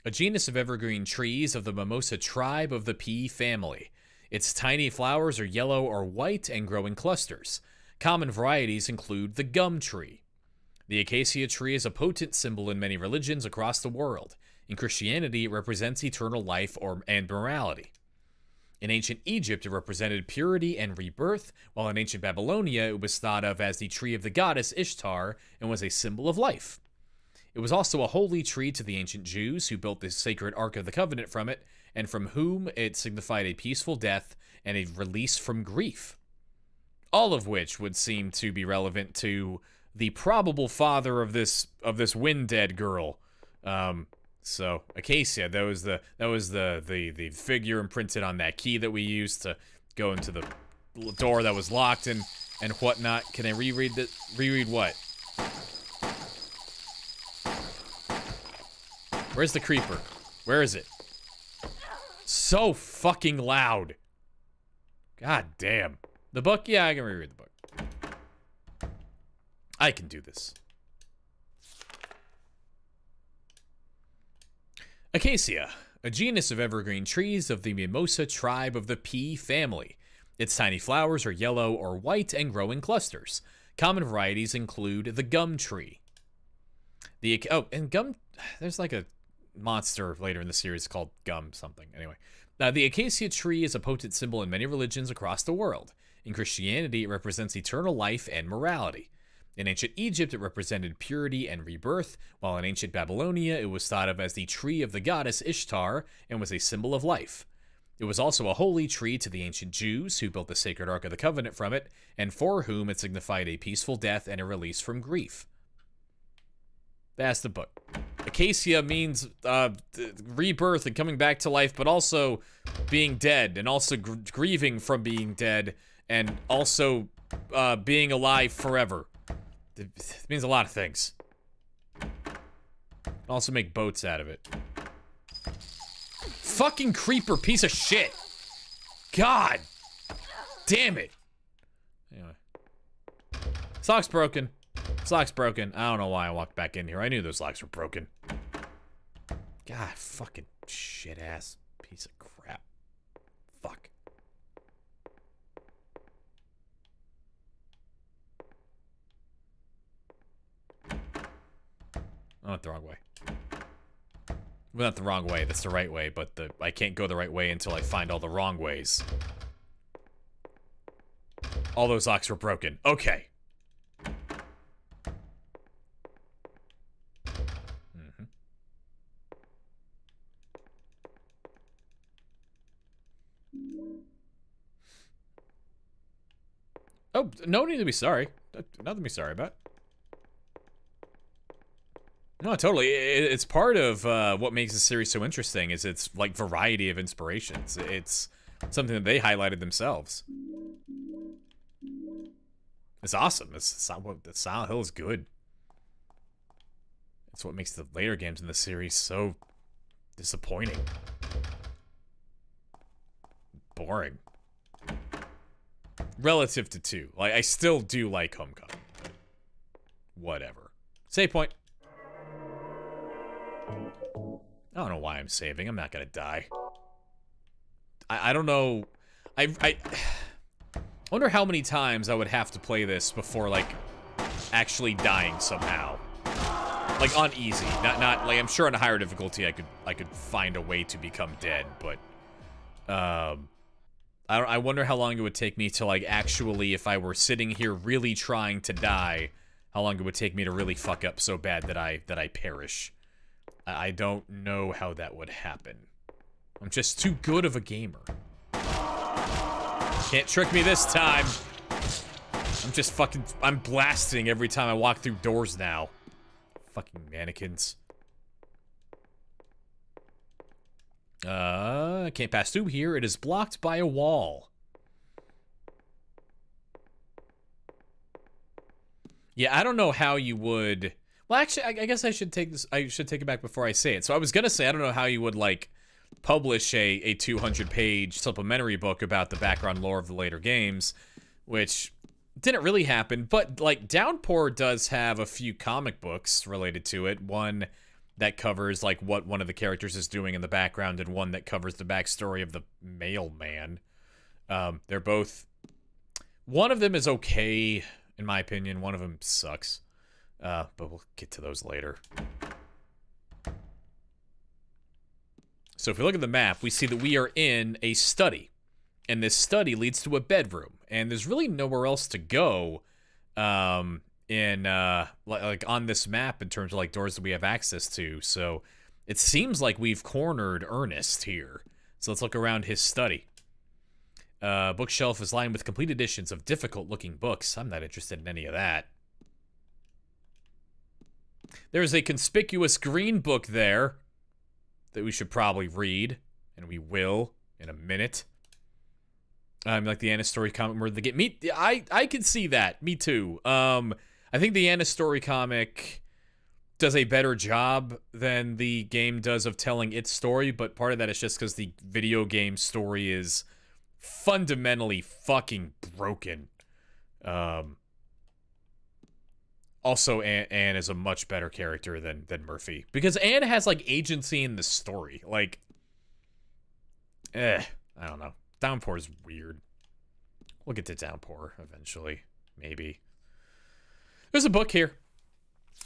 A genus of evergreen trees of the mimosa tribe of the pea family. Its tiny flowers are yellow or white and grow in clusters. Common varieties include the gum tree. The acacia tree is a potent symbol in many religions across the world. In Christianity, it represents eternal life and morality. In ancient Egypt, it represented purity and rebirth, while in ancient Babylonia, it was thought of as the tree of the goddess Ishtar and was a symbol of life. It was also a holy tree to the ancient Jews who built the sacred Ark of the Covenant from it, and from whom it signified a peaceful death and a release from grief. All of which would seem to be relevant to the probable father of this wind dead girl. So Acacia, that was the figure imprinted on that key that we used to go into the door that was locked and whatnot. Can I reread that? Reread what? Where's the creeper? Where is it? So fucking loud. God damn. The book? Yeah, I can reread the book. I can do this. Acacia, a genus of evergreen trees of the Mimosa tribe of the pea family. Its tiny flowers are yellow or white and grow in clusters. Common varieties include the gum tree. And gum, there's like a monster later in the series called gum something. Anyway, the acacia tree is a potent symbol in many religions across the world. In Christianity, it represents eternal life and morality. In ancient Egypt, it represented purity and rebirth, while in ancient Babylonia, it was thought of as the tree of the goddess Ishtar and was a symbol of life. It was also a holy tree to the ancient Jews, who built the sacred Ark of the Covenant from it, and for whom it signified a peaceful death and a release from grief. That's the book. Acacia means rebirth and coming back to life, but also being dead, and also grieving from being dead, and also being alive forever. It means a lot of things. Also make boats out of it. Fucking creeper piece of shit. God damn it. Anyway. Sock's broken. Sock's broken. I don't know why I walked back in here. I knew those locks were broken. God, fucking shit ass piece of crap. Fuck. I went the wrong way. Well, not the wrong way, that's the right way, but I can't go the right way until I find all the wrong ways. All those locks were broken. Okay. Oh, no need to be sorry. Nothing to be sorry about. No, totally. It's part of what makes the series so interesting is its like variety of inspirations. It's something that they highlighted themselves. It's awesome. Silent Hill is good. It's what makes the later games in the series so disappointing. Boring. Relative to 2. Like, I still do like Homecoming. But whatever. Save point. I don't know why I'm saving. I'm not gonna die. I don't know. I wonder how many times I would have to play this before, like, actually dying somehow. Like, on easy. Not like, I'm sure on a higher difficulty I could find a way to become dead, but I wonder how long it would take me to, like, actually, if I were sitting here really trying to die, how long it would take me to really fuck up so bad that I perish. I don't know how that would happen. I'm just too good of a gamer. Can't trick me this time. I'm blasting every time I walk through doors now. Fucking mannequins. Can't pass through here. It is blocked by a wall. Yeah, I don't know how you would... Well, actually, I guess I should take this. I should take it back before I say it. So I was gonna say I don't know how you would like publish a 200-page supplementary book about the background lore of the later games, which didn't really happen. But like Downpour does have a few comic books related to it. One that covers like what one of the characters is doing in the background, and one that covers the backstory of the mailman. They're both. One of them is okay, in my opinion. One of them sucks. But we'll get to those later. So if we look at the map, we see that we are in a study. And this study leads to a bedroom. And there's really nowhere else to go like on this map in terms of like doors that we have access to. So it seems like we've cornered Ernest here. So let's look around his study. Bookshelf is lined with complete editions of difficult-looking books. I'm not interested in any of that. There's a conspicuous green book there that we should probably read, and we will in a minute. Like the Anna Story comic where they get me. I can see that. Me too. I think the Anna Story comic does a better job than the game does of telling its story, but part of that is just because the video game story is fundamentally fucking broken. Also, Anne is a much better character than Murphy. Because Anne has, like, agency in the story. Like, I don't know. Downpour's weird. We'll get to Downpour eventually. Maybe. There's a book here.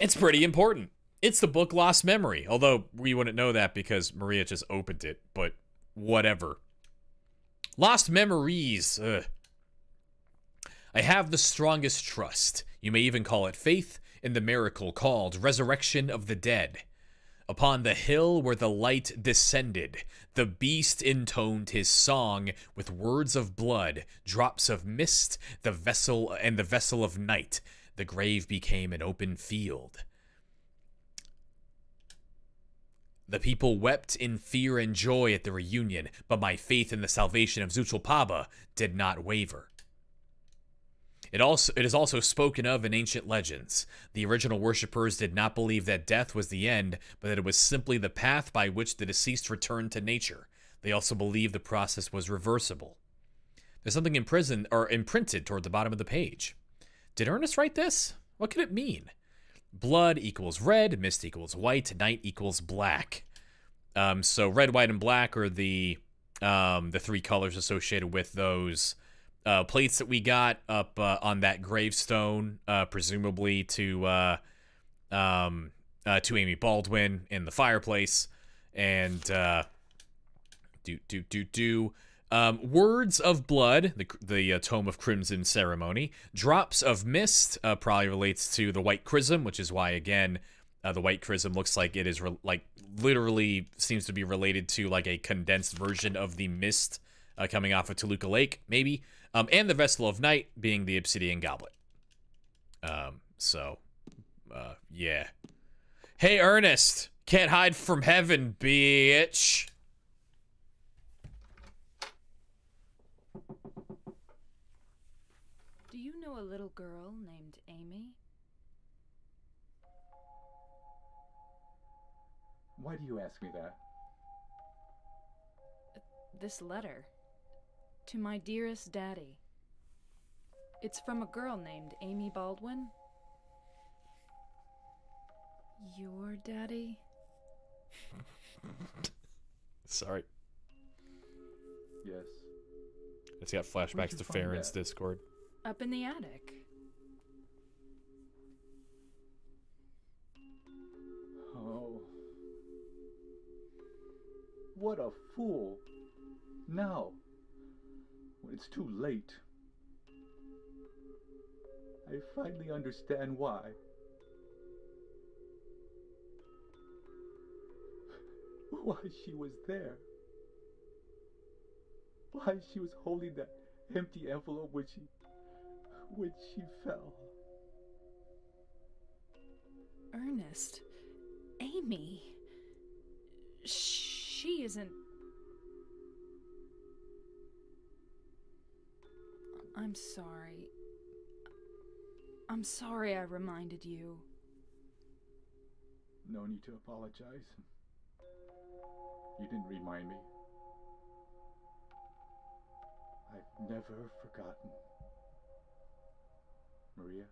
It's pretty important. It's the book Lost Memory. Although, we wouldn't know that because Maria just opened it. But, whatever. Lost Memories. Ugh. I have the strongest trust. You may even call it faith in the miracle called Resurrection of the Dead. Upon the hill where the light descended, the beast intoned his song with words of blood, drops of mist, the vessel of night. The grave became an open field. The people wept in fear and joy at the reunion, but my faith in the salvation of Zuchalpaba did not waver. It is also spoken of in ancient legends. The original worshippers did not believe that death was the end, but that it was simply the path by which the deceased returned to nature. They also believed the process was reversible. There's something imprinted toward the bottom of the page. Did Ernest write this? What could it mean? Blood equals red, mist equals white, night equals black. So red, white, and black are the three colors associated with those plates that we got up on that gravestone, presumably to Amy Baldwin in the fireplace, and words of blood, the tome of crimson ceremony. Drops of mist probably relates to the white chrism, which is why again the white chrism looks like it is literally seems to be related to like a condensed version of the mist coming off of Toluca Lake, maybe. And the Vessel of Night being the obsidian goblet. Yeah. Hey, Ernest! Can't hide from heaven, bitch! Do you know a little girl named Amy? Why do you ask me that? This letter. To my dearest daddy. It's from a girl named Amy Baldwin. Your daddy? Sorry. Yes. It's got flashbacks to Farron's Discord. Up in the attic. Oh. What a fool. Now, when it's too late, I finally understand why. Why she was there. Why she was holding that empty envelope when she fell. Ernest. Amy. She isn't... I'm sorry. I'm sorry I reminded you. No need to apologize. You didn't remind me. I've never forgotten. Maria,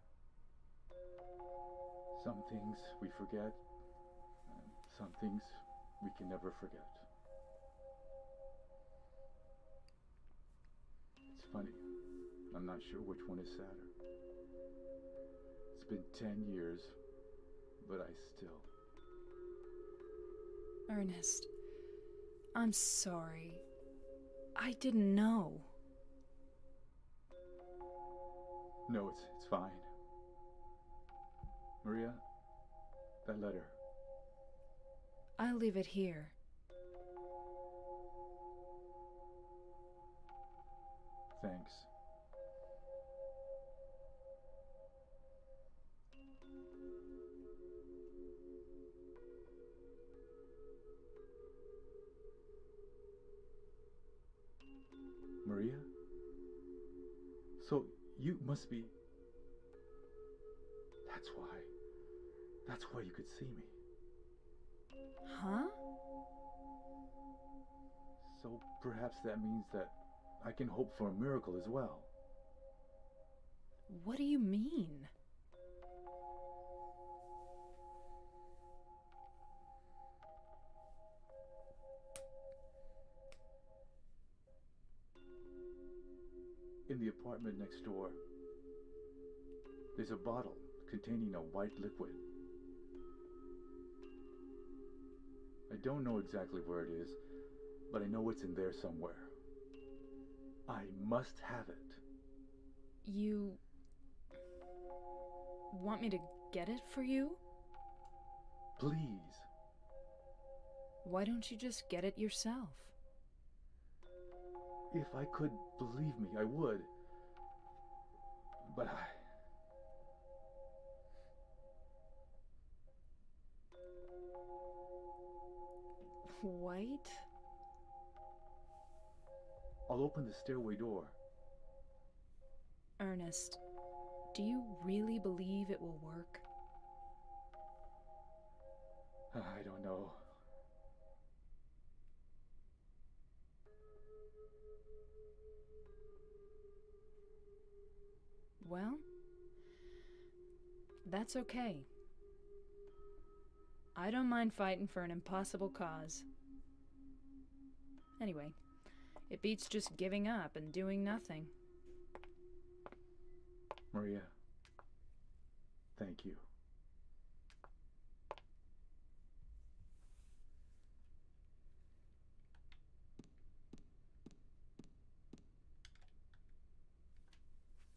some things we forget, and some things we can never forget. It's funny. I'm not sure which one is sadder. It's been 10 years, but I still... Ernest, I'm sorry. I didn't know. No, it's fine. Maria, that letter. I'll leave it here. Thanks. Maria? So you must be... That's why you could see me. Huh? So perhaps that means that I can hope for a miracle as well. What do you mean? apartment next door. There's a bottle containing a white liquid. I don't know exactly where it is, but I know it's in there somewhere. I must have it. You want me to get it for you? Please. Why don't you just get it yourself? If I could, believe me, I would. But White? I'll open the stairway door. Ernest, do you really believe it will work? I don't know. Well, that's okay. I don't mind fighting for an impossible cause. Anyway, it beats just giving up and doing nothing. Maria, thank you.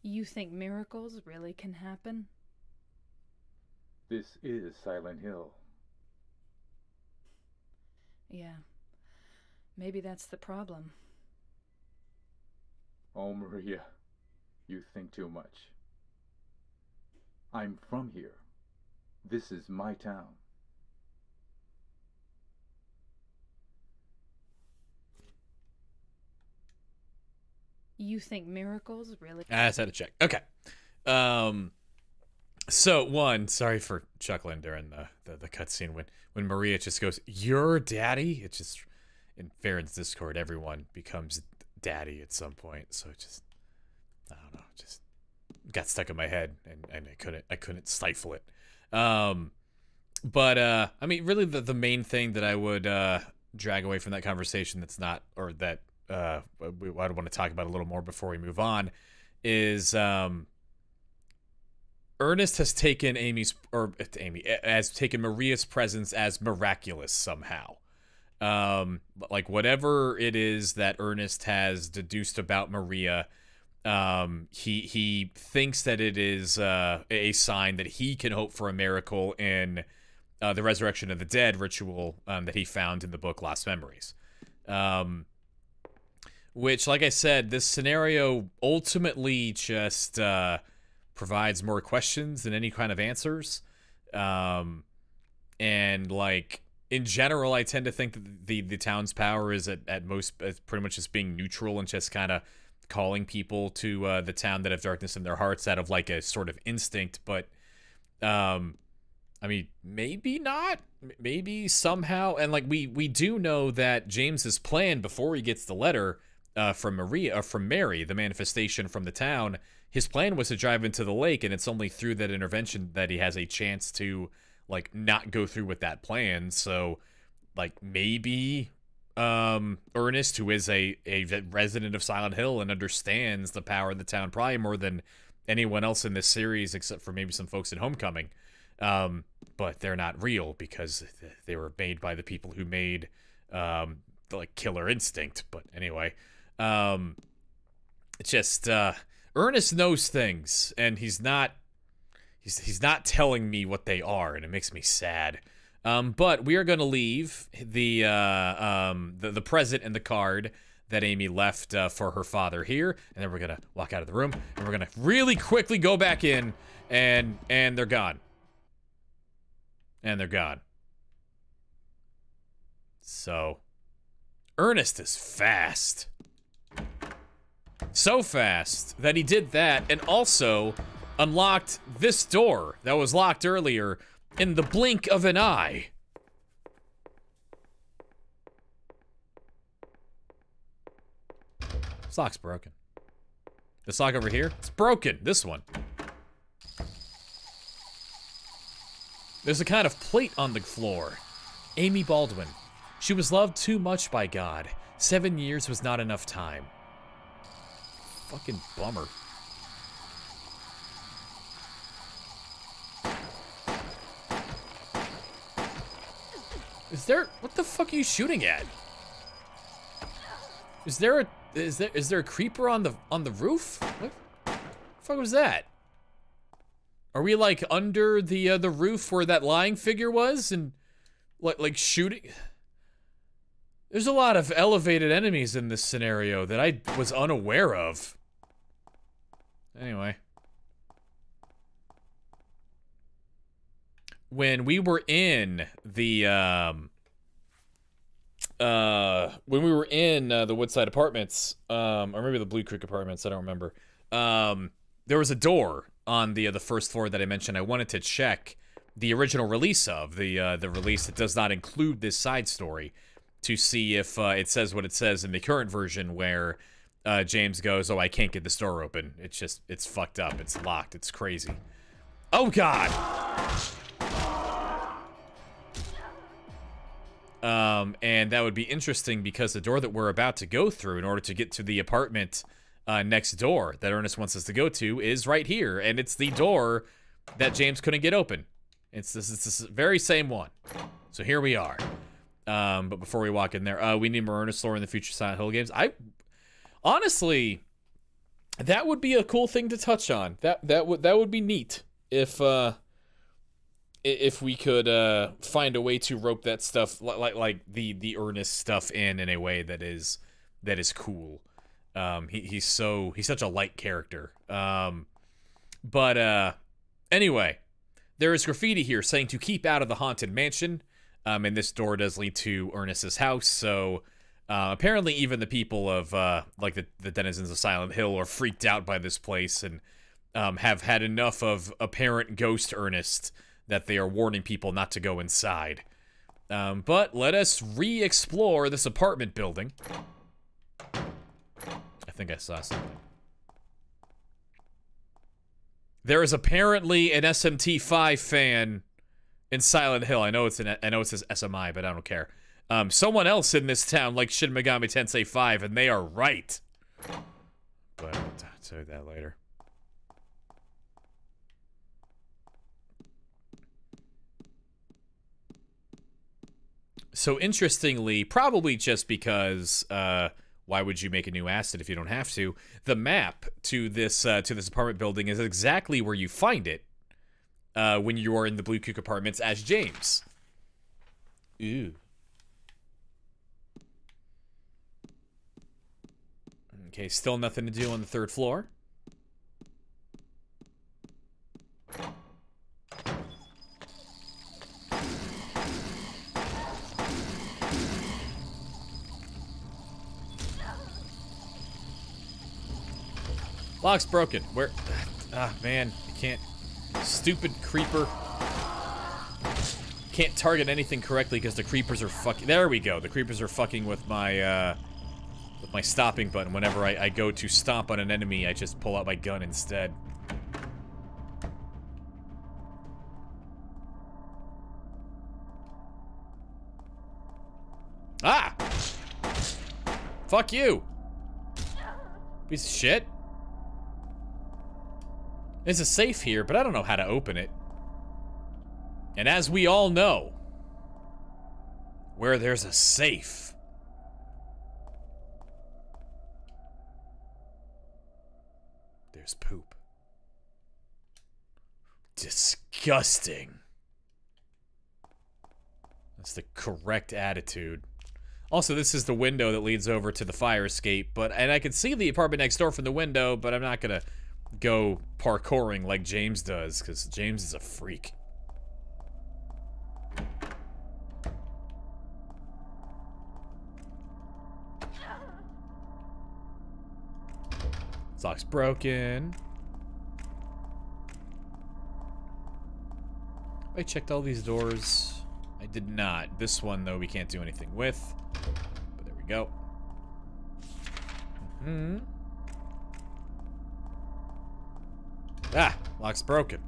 You think miracles really can happen? This is Silent Hill. Yeah. Maybe that's the problem. Oh, Maria, you think too much. I'm from here. This is my town. You think miracles really... I just had to check. Okay. So one, sorry for chuckling during the cutscene when Maria just goes, "Your daddy?" It's just, in Farron's Discord, everyone becomes daddy at some point. So it just, I don't know, just got stuck in my head and I couldn't stifle it. But I mean, really the main thing that I would drag away from that conversation that's not, or that I want to talk about a little more before we move on, is Ernest has taken has taken Maria's presence as miraculous somehow. Like whatever it is that Ernest has deduced about Maria, he thinks that it is a sign that he can hope for a miracle in the resurrection of the dead ritual that he found in the book Lost Memories. Which, like I said, this scenario ultimately just provides more questions than any kind of answers. And, like, in general, I tend to think that the town's power is at most pretty much just being neutral and just kind of calling people to the town that have darkness in their hearts out of, like, a sort of instinct. But, I mean, maybe not. Maybe somehow. And, like, we do know that James's plan before he gets the letter from Mary, the manifestation from the town, his plan was to drive into the lake, and it's only through that intervention that he has a chance to, like, not go through with that plan. So, like, maybe Ernest, who is a resident of Silent Hill and understands the power of the town probably more than anyone else in this series, except for maybe some folks in Homecoming, but they're not real because they were made by the people who made like Killer Instinct. But anyway, it's just Ernest knows things, and he's not telling me what they are, and it makes me sad. But we are going to leave the present and the card that Amy left for her father here, and then we're going to walk out of the room, and we're going to really quickly go back in, and they're gone. And they're gone. So, Ernest is fast. So fast that he did that and also unlocked this door that was locked earlier in the blink of an eye. This lock's broken. This lock over here, it's broken. This one. There's a kind of plate on the floor. Amy Baldwin. She was loved too much by God. 7 years was not enough time. Fucking bummer. Is there... What the fuck are you shooting at? Is there a creeper on the roof? What the fuck was that? Are we like under the roof where that lying figure was and like shooting? There's a lot of elevated enemies in this scenario that I was unaware of. Anyway. When we were in the the Woodside Apartments, or maybe the Blue Creek Apartments, I don't remember. There was a door on the first floor that I mentioned. I wanted to check the original release of the release that does not include this side story to see if it says what it says in the current version, where James goes, "Oh, I can't get this door open. It's fucked up. It's locked. It's crazy." Oh God. And that would be interesting because the door that we're about to go through in order to get to the apartment next door that Ernest wants us to go to is right here, and it's the door that James couldn't get open. It's this very same one. So here we are. But before we walk in there, we need more Ernest lore in the future Silent Hill games. Honestly, that would be a cool thing to touch on. That would be neat if we could find a way to rope that stuff like the Ernest stuff in a way that is cool. He's such a light character. But anyway, there is graffiti here saying to keep out of the haunted mansion. And this door does lead to Ernest's house. So apparently even the people of like the denizens of Silent Hill are freaked out by this place and have had enough of apparent ghost Ernest that they are warning people not to go inside. But let us re-explore this apartment building. I think I saw something. There is apparently an SMT5 fan in Silent Hill. I know it says SMI, but I don't care. Someone else in this town likes Shin Megami Tensei 5, and they are right. But I'll tell you that later. So interestingly, probably just because why would you make a new asset if you don't have to? The map to this apartment building is exactly where you find it when you are in the Blue Creek Apartments as James. Ooh. Okay, still nothing to do on the third floor. Lock's broken. Where? Ah, man. I can't. Stupid creeper. Can't target anything correctly because the creepers are fucking. There we go. The creepers are fucking with my stopping button. Whenever I go to stomp on an enemy, I just pull out my gun instead. Ah! Fuck you! Piece of shit. There's a safe here, but I don't know how to open it. And as we all know, where there's a safe, there's poop. Disgusting. That's the correct attitude. Also, this is the window that leads over to the fire escape, and I can see the apartment next door from the window, but I'm not gonna go parkouring like James does, because James is a freak. This lock's broken. I checked all these doors. I did not. This one, though, we can't do anything with. But there we go. Mm-hmm. Ah, lock's broken.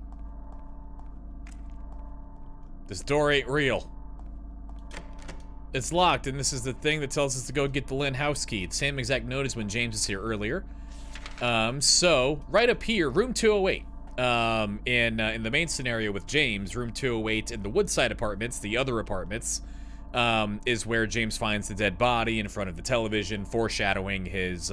This door ain't real. It's locked, and this is the thing that tells us to go get the Lynn house key. It's the same exact note as when James was here earlier. So, right up here, room 208. In the main scenario with James, room 208 in the Woodside Apartments, the other apartments, is where James finds the dead body in front of the television, foreshadowing his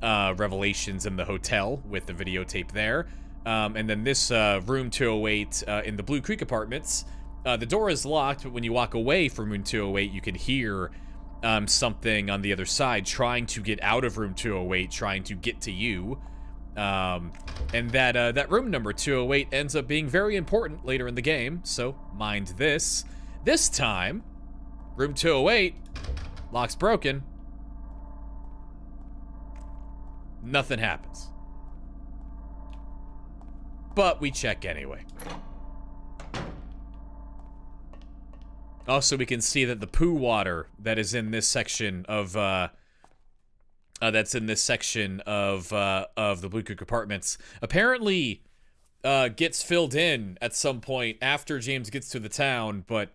revelations in the hotel with the videotape there. And then this room 208 in the Blue Creek Apartments, the door is locked, but when you walk away from room 208, you can hear something on the other side trying to get out of room 208, trying to get to you. And that room number 208 ends up being very important later in the game, so mind this. This time, room 208, lock's broken. Nothing happens. But we check anyway. Also, we can see that the poo water that is in this section of the Blue Creek Apartments apparently gets filled in at some point after James gets to the town, but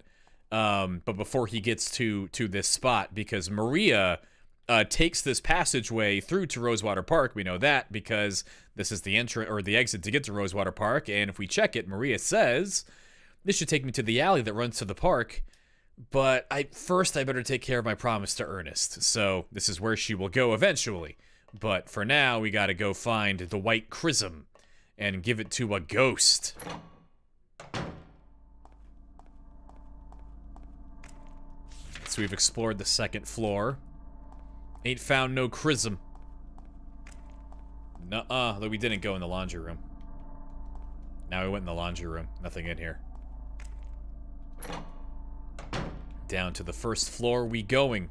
before he gets to this spot, because Maria takes this passageway through to Rosewater Park. We know that because this is the entrance or the exit to get to Rosewater Park, and if we check it, Maria says, "This should take me to the alley that runs to the park, but first I better take care of my promise to Ernest." So this is where she will go eventually. But for now, we gotta go find the White Chrism and give it to a ghost. So we've explored the second floor. Ain't found no Chrism. Nuh-uh, though we didn't go in the laundry room. Now we went in the laundry room. Nothing in here. Down to the first floor we going.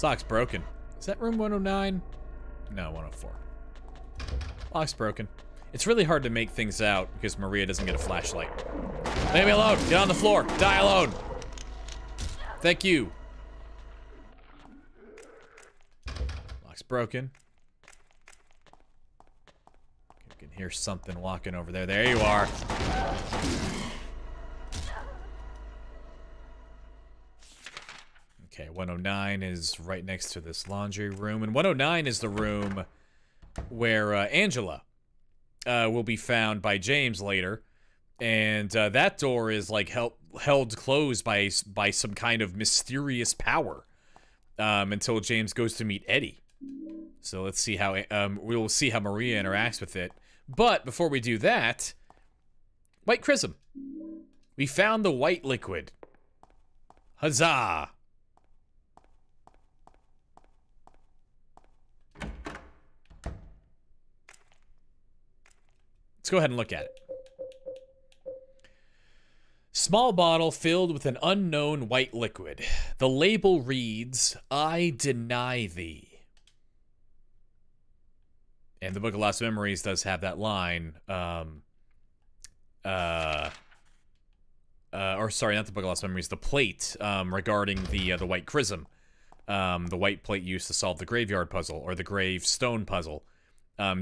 Lock's broken. Is that room 109? No, 104. Lock's broken. It's really hard to make things out because Maria doesn't get a flashlight. Leave me alone. Get on the floor. Die alone. Thank you. Lock's broken. You can hear something walking over there. There you are. Okay, 109 is right next to this laundry room. And 109 is the room where Angela will be found by James later. And that door is like held closed by some kind of mysterious power until James goes to meet Eddie. So let's see how we will see how Maria interacts with it. But before we do that, White Chrism. We found the white liquid. Huzzah! Let's go ahead and look at it. Small bottle filled with an unknown white liquid. The label reads, "I deny thee." And the Book of Lost Memories does have that line. Or sorry, not the Book of Lost Memories, the plate regarding the White Chrism. The white plate used to solve the graveyard puzzle, or the gravestone puzzle.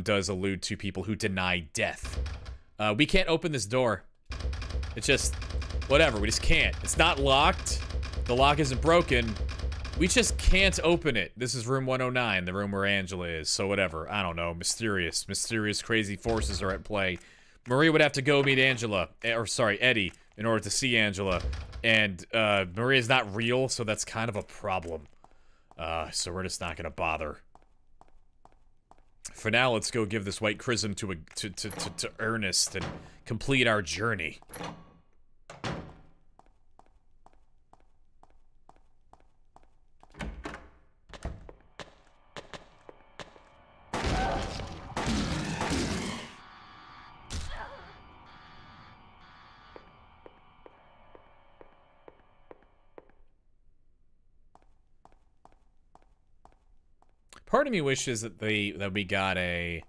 Does allude to people who deny death. We can't open this door. It's just, whatever, we just can't. It's not locked. The lock isn't broken. We just can't open it. This is room 109, the room where Angela is, so whatever. I don't know, mysterious, crazy forces are at play. Maria would have to go meet Angela, or sorry, Eddie, in order to see Angela. And Maria's not real, so that's kind of a problem. So we're just not gonna bother. For now, let's go give this White Chrism to Ernest and complete our journey. Part of me wishes that we got a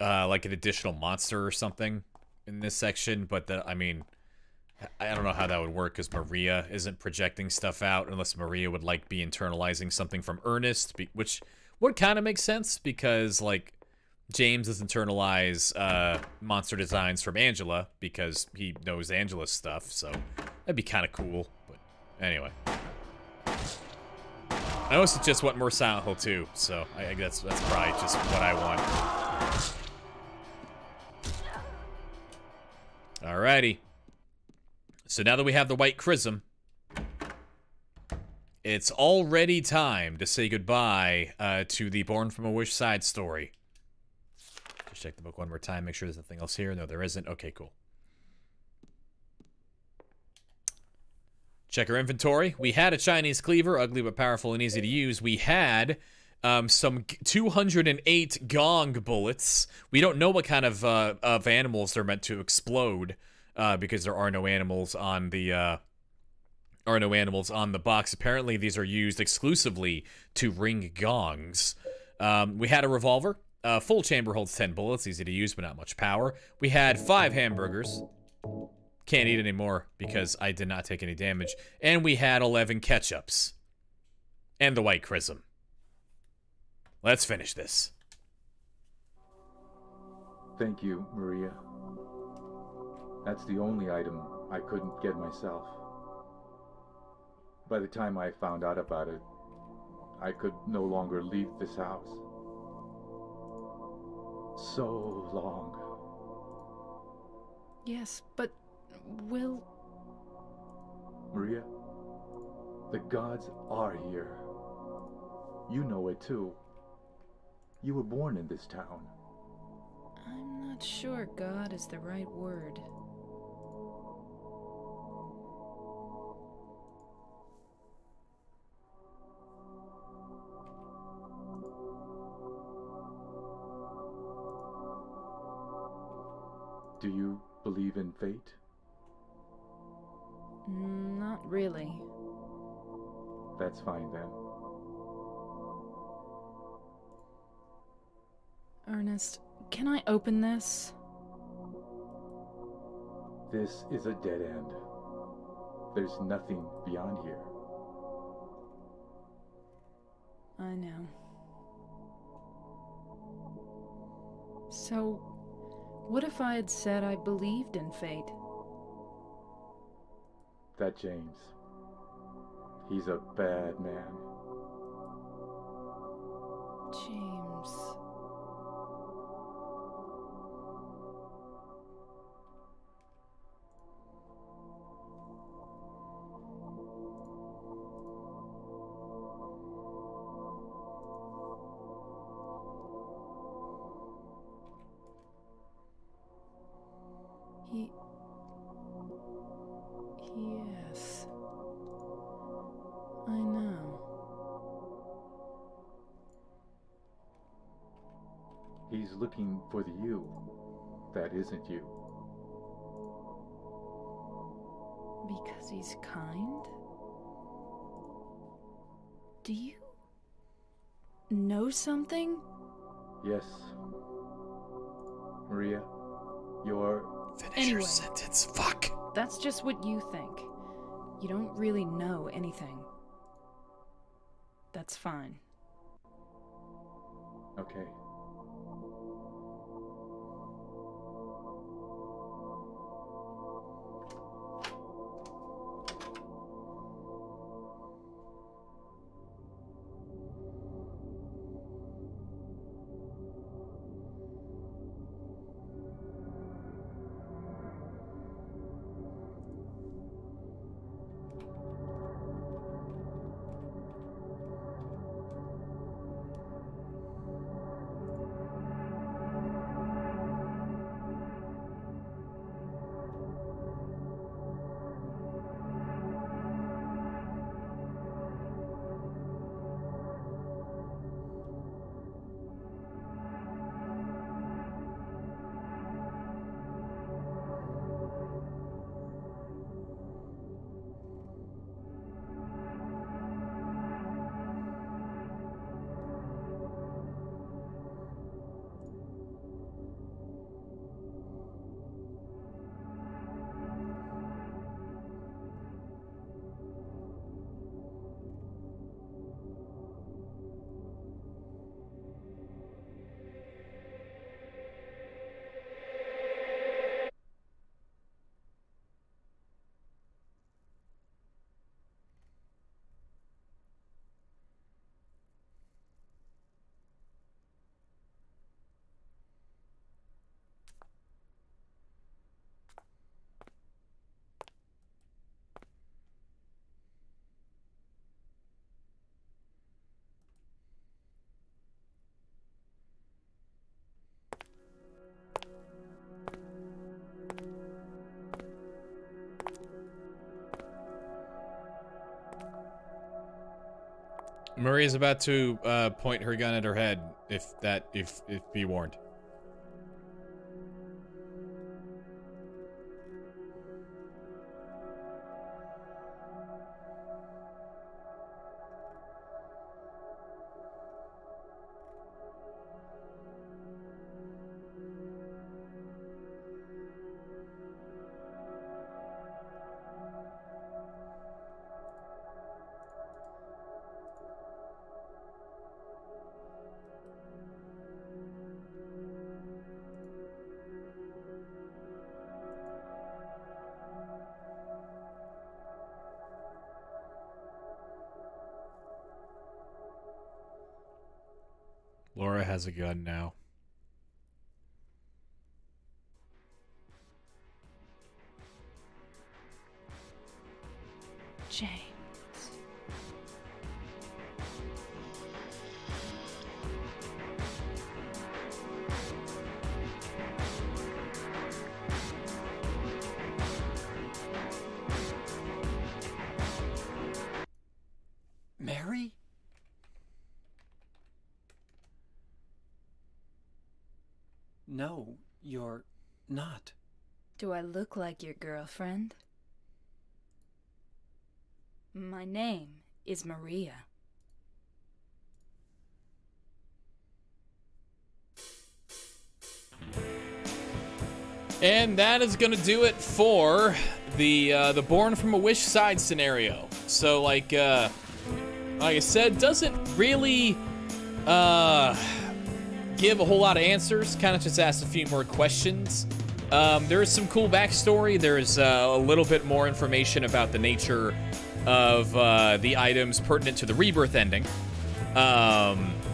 like an additional monster or something in this section, but I mean, I don't know how that would work because Maria isn't projecting stuff out unless Maria would like be internalizing something from Ernest, which would kind of make sense because like James does internalize monster designs from Angela because he knows Angela's stuff, so that'd be kind of cool. But anyway. I also just want more Silent Hill 2, so I guess that's probably just what I want. Alrighty. So now that we have the white chrism, it's already time to say goodbye to the Born from a Wish side story. Just check the book one more time, make sure there's nothing else here. No, there isn't. Okay, cool. Check our inventory. We had a Chinese cleaver, ugly but powerful and easy to use. We had some 208 gong bullets. We don't know what kind of animals they're meant to explode because there are no animals on the box. Apparently, these are used exclusively to ring gongs. We had a revolver. Full chamber holds 10 bullets, easy to use but not much power. We had 5 hamburgers. Can't eat anymore because I did not take any damage. And we had 11 ketchups. And the white chrism. Let's finish this. Thank you, Maria. That's the only item I couldn't get myself. By the time I found out about it, I could no longer leave this house. So long. Yes, but Will... Maria, the gods are here. You know it too. You were born in this town. I'm not sure God is the right word. Do you believe in fate? Not really. That's fine then. Ernest, can I open this? This is a dead end. There's nothing beyond here. I know. So, what if I had said I believed in fate? That James. He's a bad man. James... Yes. I know. He's looking for the you that isn't you. Because he's kind? Do you know something? Yes. Maria, you're... Finish your sentence, fuck. That's just what you think. You don't really know anything. That's fine. Okay. Maria's about to point her gun at her head. If be warned. Laura has a gun now. James. Mary? No, you're not. Do I look like your girlfriend? My name is Maria. And that is gonna do it for the Born from a Wish side scenario. So like I said, doesn't really give a whole lot of answers. Kind of just asked a few more questions. There is some cool backstory. There's a little bit more information about the nature of the items pertinent to the Rebirth ending.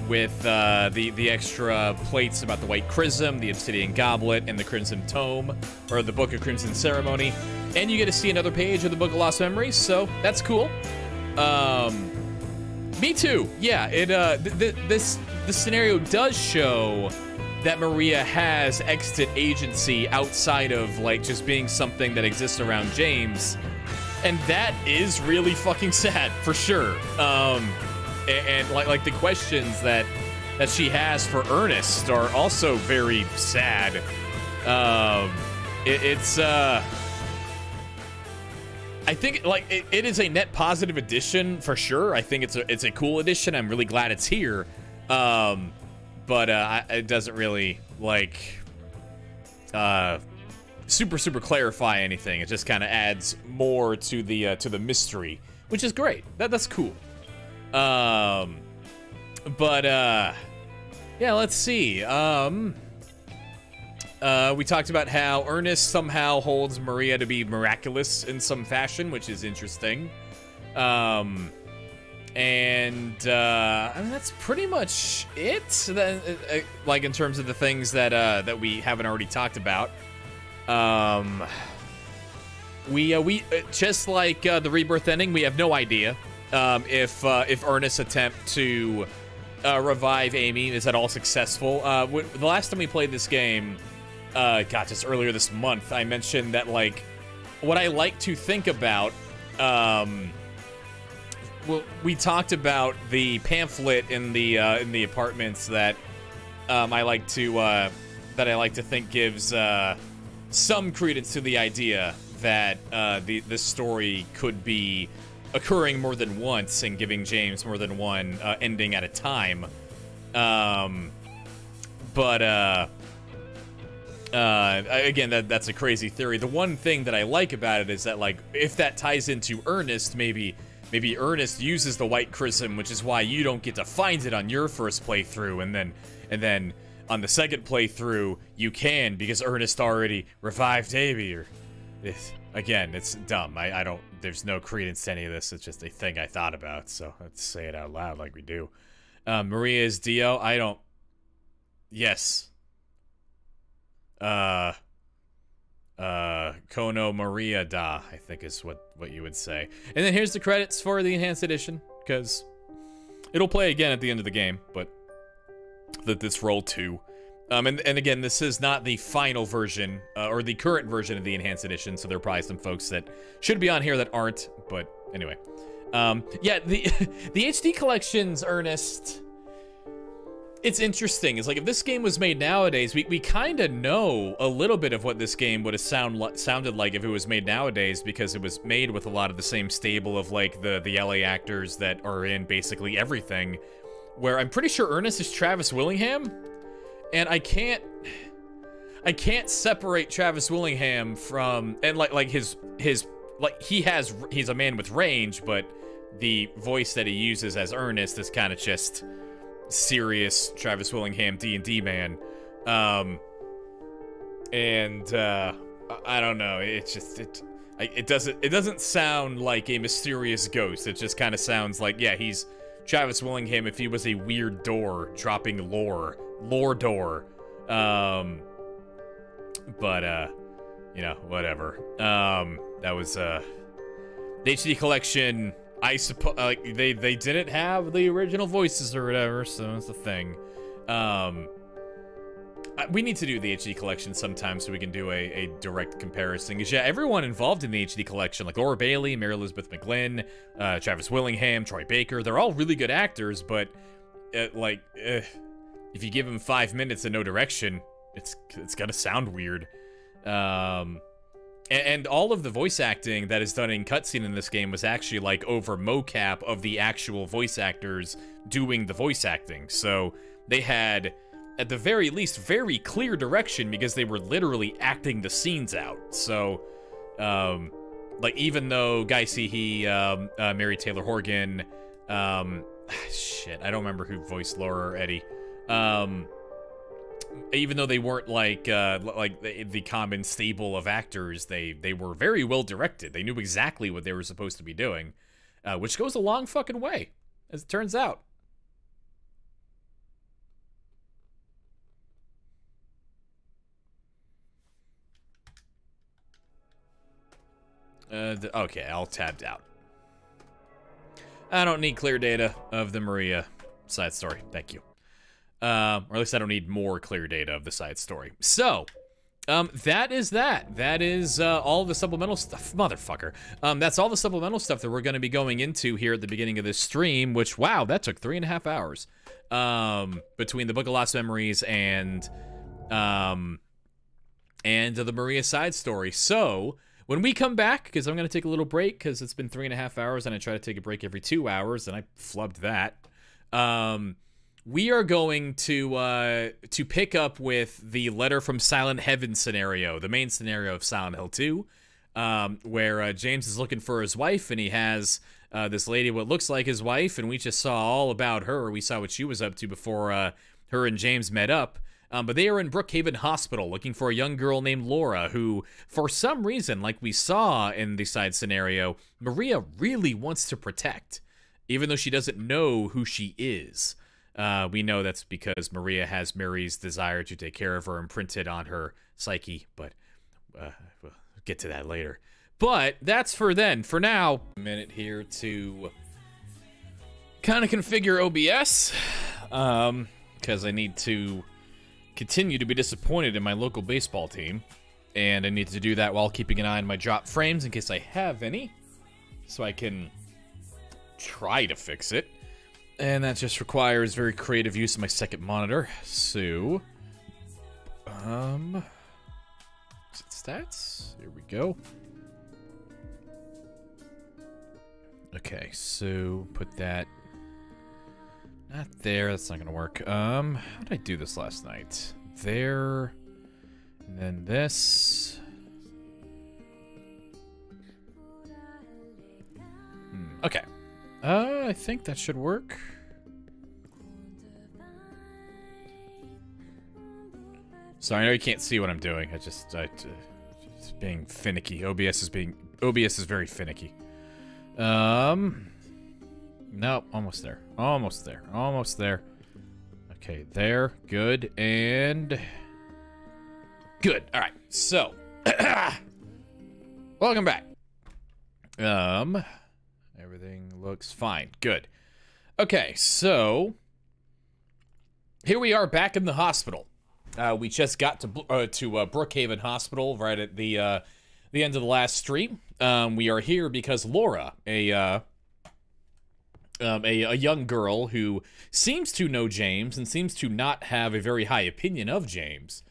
With the extra plates about the White Chrism, the Obsidian Goblet, and the Crimson Tome, or the Book of Crimson Ceremony. And you get to see another page of the Book of Lost Memories, so that's cool. Me too. Yeah, this scenario does show that Maria has extant agency outside of, like, just being something that exists around James. And that is really fucking sad, for sure. And like the questions that she has for Ernest are also very sad. I think it is a net positive addition for sure. I think it's a cool addition. I'm really glad it's here. But it doesn't really super clarify anything. It just kind of adds more to the mystery, which is great. That's cool. Yeah, let's see. We talked about how Ernest somehow holds Maria to be miraculous in some fashion, which is interesting. I mean, that's pretty much it. Like in terms of the things that we haven't already talked about. We just like the Rebirth ending, we have no idea if Ernest's attempt to revive Amy is at all successful. The last time we played this game, just earlier this month, I mentioned that, like, what I like to think about, well, we talked about the pamphlet in the apartments that I like to think gives some credence to the idea that the story could be occurring more than once and giving James more than one ending at a time. Again, that's a crazy theory. The one thing that I like about it is that, like, if that ties into Ernest, maybe Ernest uses the White Chrism, which is why you don't get to find it on your first playthrough, and then on the second playthrough you can, because Ernest already revived Amy. Again, it's dumb. I don't. There's no credence to any of this. It's just a thing I thought about, so let's say it out loud like we do. Maria is Dio. I don't. Yes. Kono Maria da, I think is what you would say. And then here's the credits for the Enhanced Edition, because it'll play again at the end of the game, but this roll 2. And again, this is not the final version, or the current version of the Enhanced Edition, so there are probably some folks that should be on here that aren't, but anyway. Yeah, the the HD collections, Ernest. It's interesting. It's like if this game was made nowadays, we kind of know a little bit of what this game would have sounded like if it was made nowadays, because it was made with a lot of the same stable of like the LA actors that are in basically everything. Where I'm pretty sure Ernest is Travis Willingham, and I can't separate Travis Willingham from, and like his like he's a man with range, but the voice that he uses as Ernest is kind of just serious Travis Willingham D&D man. I don't know, it's just it doesn't sound like a mysterious ghost. It just kind of sounds like, yeah, he's Travis Willingham if he was a weird door dropping lore door. But you know, whatever. That was the HD collection. I suppose like they didn't have the original voices or whatever, so that's the thing. We need to do the HD collection sometime so we can do a direct comparison. Because yeah, everyone involved in the HD collection, like Laura Bailey, Mary Elizabeth McGlynn, Travis Willingham, Troy Baker, they're all really good actors, but if you give them 5 minutes and no direction, it's gonna sound weird. And all of the voice acting that is done in cutscene in this game was actually like over mocap of the actual voice actors doing the voice acting. So they had, at the very least, very clear direction because they were literally acting the scenes out. So, like even though Guy Seehee, Mary Taylor Horgan, shit, I don't remember who voiced Laura or Eddie. Even though they weren't like the common stable of actors, they were very well directed. They knew exactly what they were supposed to be doing, which goes a long fucking way, as it turns out. Okay, all tabbed out. I don't need clear data of the Maria side story. Thank you. Or at least I don't need more clear data of the side story. So, that is that. That is all the supplemental stuff. Motherfucker. That's all the supplemental stuff that we're going to be going into here at the beginning of this stream, which, wow, that took 3.5 hours. Between the Book of Lost Memories and the Maria side story. So, when we come back, because I'm going to take a little break, because it's been 3.5 hours, and I try to take a break every 2 hours, and I flubbed that. We are going to pick up with the Letter from Silent Heaven scenario, the main scenario of Silent Hill 2, where James is looking for his wife, and he has this lady, what looks like his wife, and we just saw all about her. We saw what she was up to before her and James met up. But they are in Brookhaven Hospital looking for a young girl named Laura, who, for some reason, like we saw in the side scenario, Maria really wants to protect, even though she doesn't know who she is. We know that's because Maria has Mary's desire to take care of her imprinted on her psyche, but we'll get to that later. But that's for then. For now, a minute here to kind of configure OBS, because I need to continue to be disappointed in my local baseball team, and I need to do that while keeping an eye on my drop frames in case I have any, so I can try to fix it. And that just requires very creative use of my second monitor. So, is it stats? Here we go. Okay, so put that not there. That's not gonna work. How did I do this last night? There, and then this. Okay. I think that should work. Sorry, I know you can't see what I'm doing. I just being finicky. OBS is very finicky. No, almost there. Almost there. Almost there. Okay, there. Good. And good. All right. So, welcome back. Everything looks fine. Good. Okay, so here we are back in the hospital. We just got to Brookhaven Hospital right at the end of the last stream. We are here because Laura, a a young girl who seems to know James and seems to not have a very high opinion of James.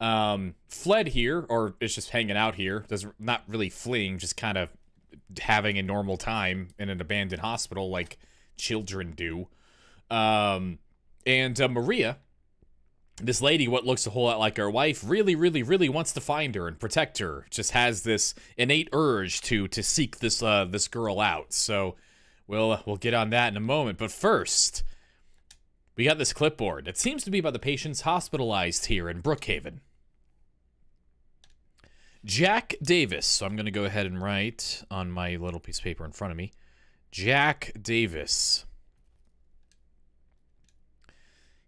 Fled here, or is just hanging out here. Not really fleeing, just kind of having a normal time in an abandoned hospital like children do. And Maria, this lady, what looks a whole lot like her wife, really, really, really wants to find her and protect her. Just has this innate urge to seek this this girl out. So we'll get on that in a moment. But first, we got this clipboard. It seems to be about the patients hospitalized here in Brookhaven. Jack Davis. So I'm going to go ahead and write on my little piece of paper in front of me. Jack Davis.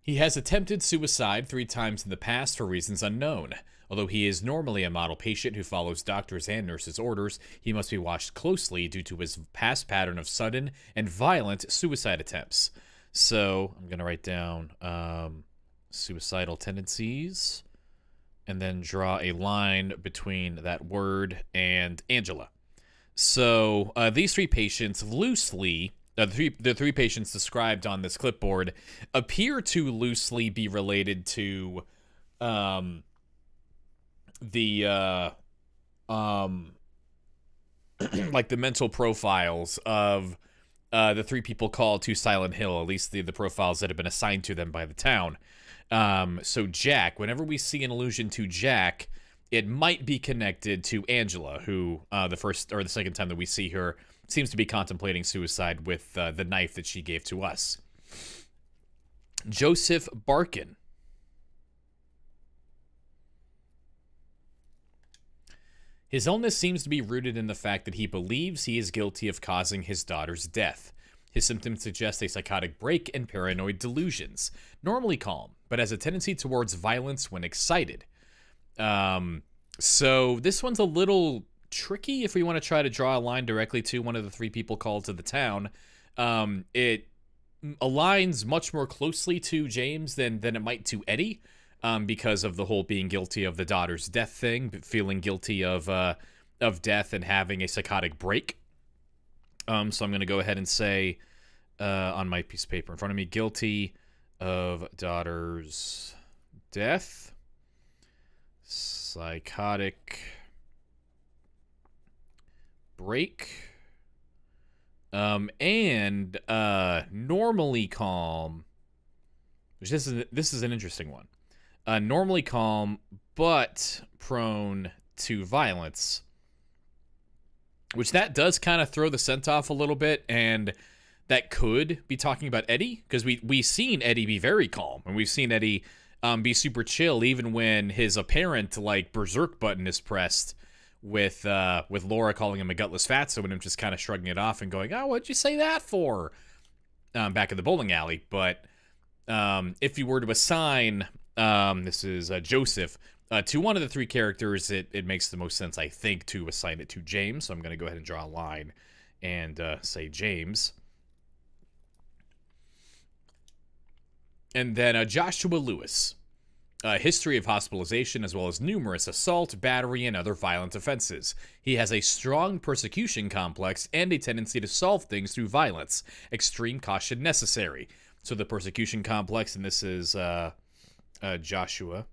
He has attempted suicide 3 times in the past for reasons unknown. Although he is normally a model patient who follows doctors' and nurses' orders, he must be watched closely due to his past pattern of sudden and violent suicide attempts. So I'm going to write down suicidal tendencies and then draw a line between that word and Angela. So these 3 patients loosely, the three patients described on this clipboard appear to loosely be related to the like the mental profiles of the 3 people called to Silent Hill, at least the profiles that have been assigned to them by the town. So Jack, whenever we see an allusion to Jack, it might be connected to Angela, who the first or the second time that we see her seems to be contemplating suicide with the knife that she gave to us. Joseph Barkin. His illness seems to be rooted in the fact that he believes he is guilty of causing his daughter's death. His symptoms suggest a psychotic break and paranoid delusions. Normally calm, but has a tendency towards violence when excited. So this one's a little tricky if we want to try to draw a line directly to one of the 3 people called to the town. It aligns much more closely to James than it might to Eddie, because of the whole being guilty of the daughter's death thing, feeling guilty of death and having a psychotic break. So I'm going to go ahead and say on my piece of paper in front of me, guilty of daughter's death, psychotic break, and normally calm, which this is an interesting one. Normally calm, but prone to violence, which that does kind of throw the scent off a little bit, and that could be talking about Eddie, because we've seen Eddie be very calm, and we've seen Eddie be super chill, even when his apparent, like, berserk button is pressed, with Laura calling him a gutless fatso, and him just kind of shrugging it off and going, "Oh, what'd you say that for?" Back in the bowling alley. But if you were to assign, this is Joseph, to one of the 3 characters, it makes the most sense, I think, to assign it to James. So I'm going to go ahead and draw a line and say James. And then Joshua Lewis. History of hospitalization as well as numerous assault, battery, and other violent offenses. He has a strong persecution complex and a tendency to solve things through violence. Extreme caution necessary. So the persecution complex, and this is Joshua.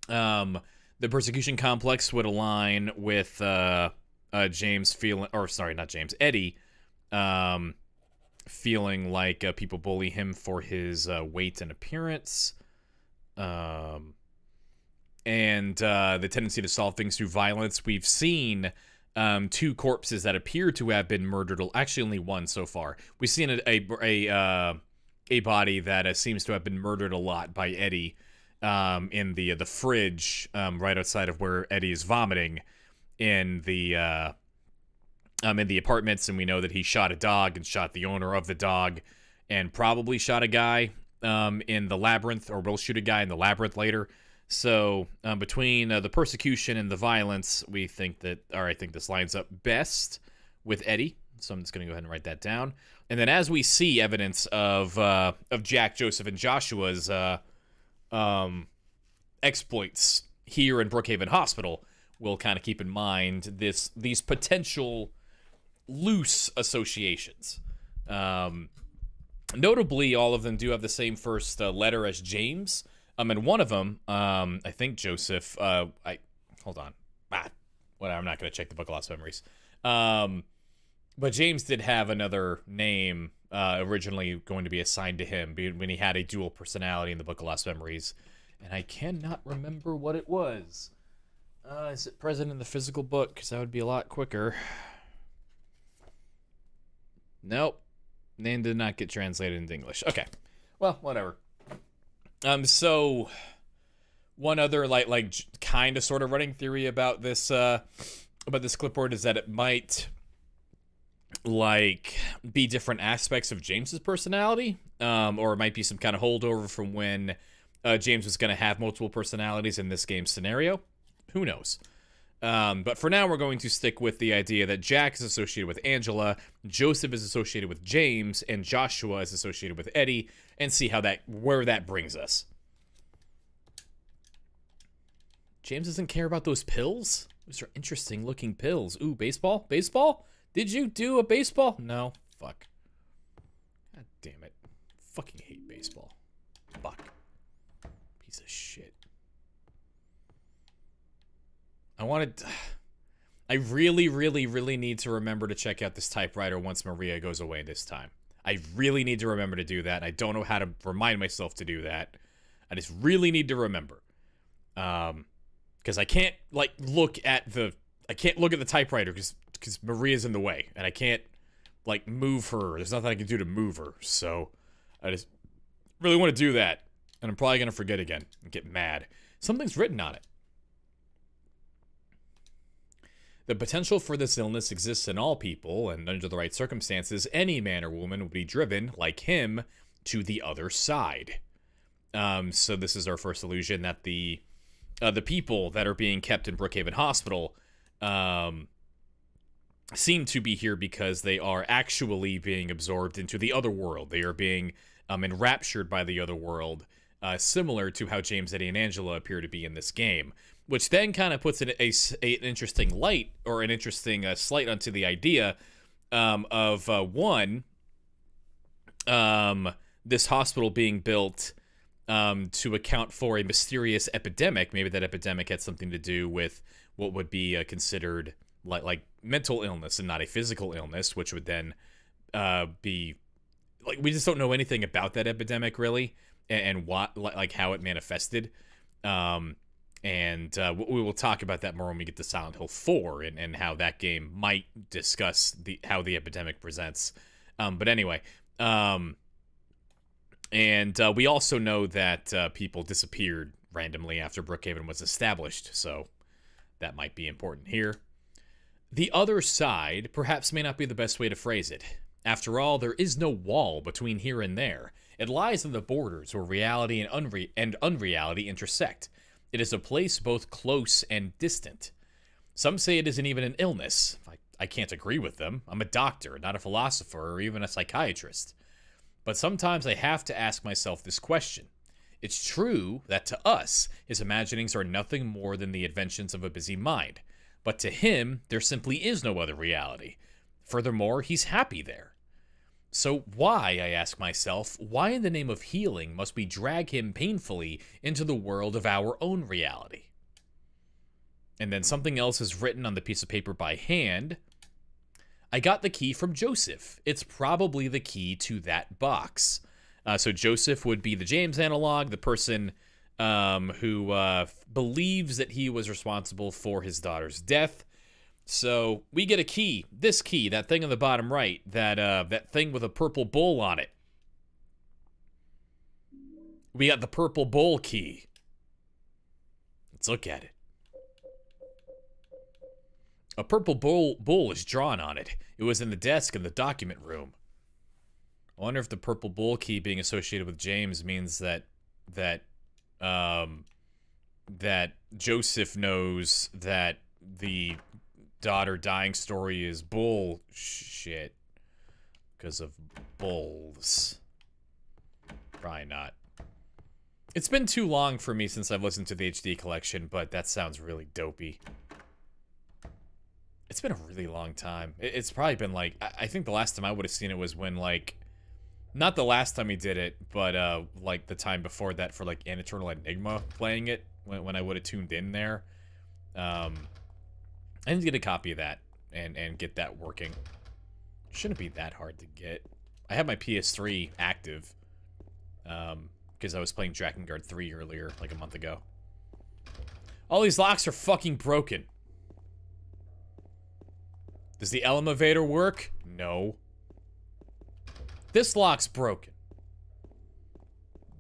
The persecution complex would align with James feeling, or sorry, not James, Eddie, feeling like people bully him for his weight and appearance. And the tendency to solve things through violence. We've seen 2 corpses that appear to have been murdered. Actually, only 1 so far. We've seen a body that seems to have been murdered a lot by Eddie in the fridge right outside of where Eddie is vomiting in the apartments, and we know that he shot a dog and shot the owner of the dog, and probably shot a guy in the labyrinth, or will shoot a guy in the labyrinth later. So between the persecution and the violence, we think that, or I think this lines up best with Eddie. So I'm just going to go ahead and write that down. And then as we see evidence of Jack, Joseph, and Joshua's exploits here in Brookhaven Hospital, we'll kind of keep in mind these potential loose associations. Notably, all of them do have the same first letter as James. And one of them, I think Joseph, hold on. Whatever, I'm not going to check the Book of Lost Memories. But James did have another name originally going to be assigned to him when he had a dual personality in the Book of Lost Memories. And I cannot remember what it was. Is it present in the physical book? Because that would be a lot quicker. Nope. Name did not get translated into English. Okay. Well, whatever. So one other like kind of sort of running theory about this clipboard is that it might like be different aspects of James's personality, or it might be some kind of holdover from when James was going to have multiple personalities in this game scenario. Who knows? But for now, we're going to stick with the idea that Jack is associated with Angela, Joseph is associated with James, and Joshua is associated with Eddie, and see where that brings us. James doesn't care about those pills? Those are interesting looking pills. Ooh, baseball? Baseball? Did you do a baseball? No. Fuck. God damn it. Fucking hate baseball. Fuck. Piece of shit. I really, really, really need to remember to check out this typewriter once Maria goes away this time. I really need to remember to do that. I don't know how to remind myself to do that. I just really need to remember. Because I can't, like, look at the typewriter because Maria's in the way. And I can't, like, move her. There's nothing I can do to move her. So, I just really want to do that. And I'm probably going to forget again and get mad. Something's written on it. The potential for this illness exists in all people, and under the right circumstances, any man or woman would be driven, like him, to the other side. So this is our first illusion that the people that are being kept in Brookhaven Hospital seem to be here because they are actually being absorbed into the other world. They are being enraptured by the other world, similar to how James, Eddie, and Angela appear to be in this game. Which then kind of puts it an interesting light, or an interesting slight onto the idea of this hospital being built to account for a mysterious epidemic. Maybe that epidemic had something to do with what would be considered like mental illness and not a physical illness, which would then be like, we just don't know anything about that epidemic really, and what like how it manifested. And we will talk about that more when we get to Silent Hill 4 and how that game might discuss how the epidemic presents. But anyway, and we also know that people disappeared randomly after Brookhaven was established, so that might be important here. The other side perhaps may not be the best way to phrase it. After all, there is no wall between here and there. It lies on the borders where reality and unreality intersect. It is a place both close and distant. Some say it isn't even an illness. I can't agree with them. I'm a doctor, not a philosopher or even a psychiatrist. But sometimes I have to ask myself this question. It's true that to us, his imaginings are nothing more than the inventions of a busy mind. But to him, there simply is no other reality. Furthermore, he's happy there. So why, I ask myself, why in the name of healing must we drag him painfully into the world of our own reality? And then something else is written on the piece of paper by hand. I got the key from Joseph. It's probably the key to that box. So Joseph would be the James analog, the person who believes that he was responsible for his daughter's death. So we get a key, this key, that thing on the bottom right, that thing with a purple bowl on it. We got the purple bowl key. Let's look at it. A purple bowl is drawn on it. It was in the desk in the document room. I wonder if the purple bowl key being associated with James means that Joseph knows that the daughter dying story is bullshit because of bulls. Probably not. It's been too long for me since I've listened to the HD collection, but that sounds really dopey. It's been a really long time. It's probably been like, I think the last time I would have seen it was when like, not the last time he did it, but like the time before that for like An Eternal Enigma playing it, when I would have tuned in there. I need to get a copy of that and get that working. Shouldn't be that hard to get. I have my PS3 active, because I was playing Drakengard 3 earlier, like a month ago. All these locks are fucking broken. Does the elevator work? No. This lock's broken.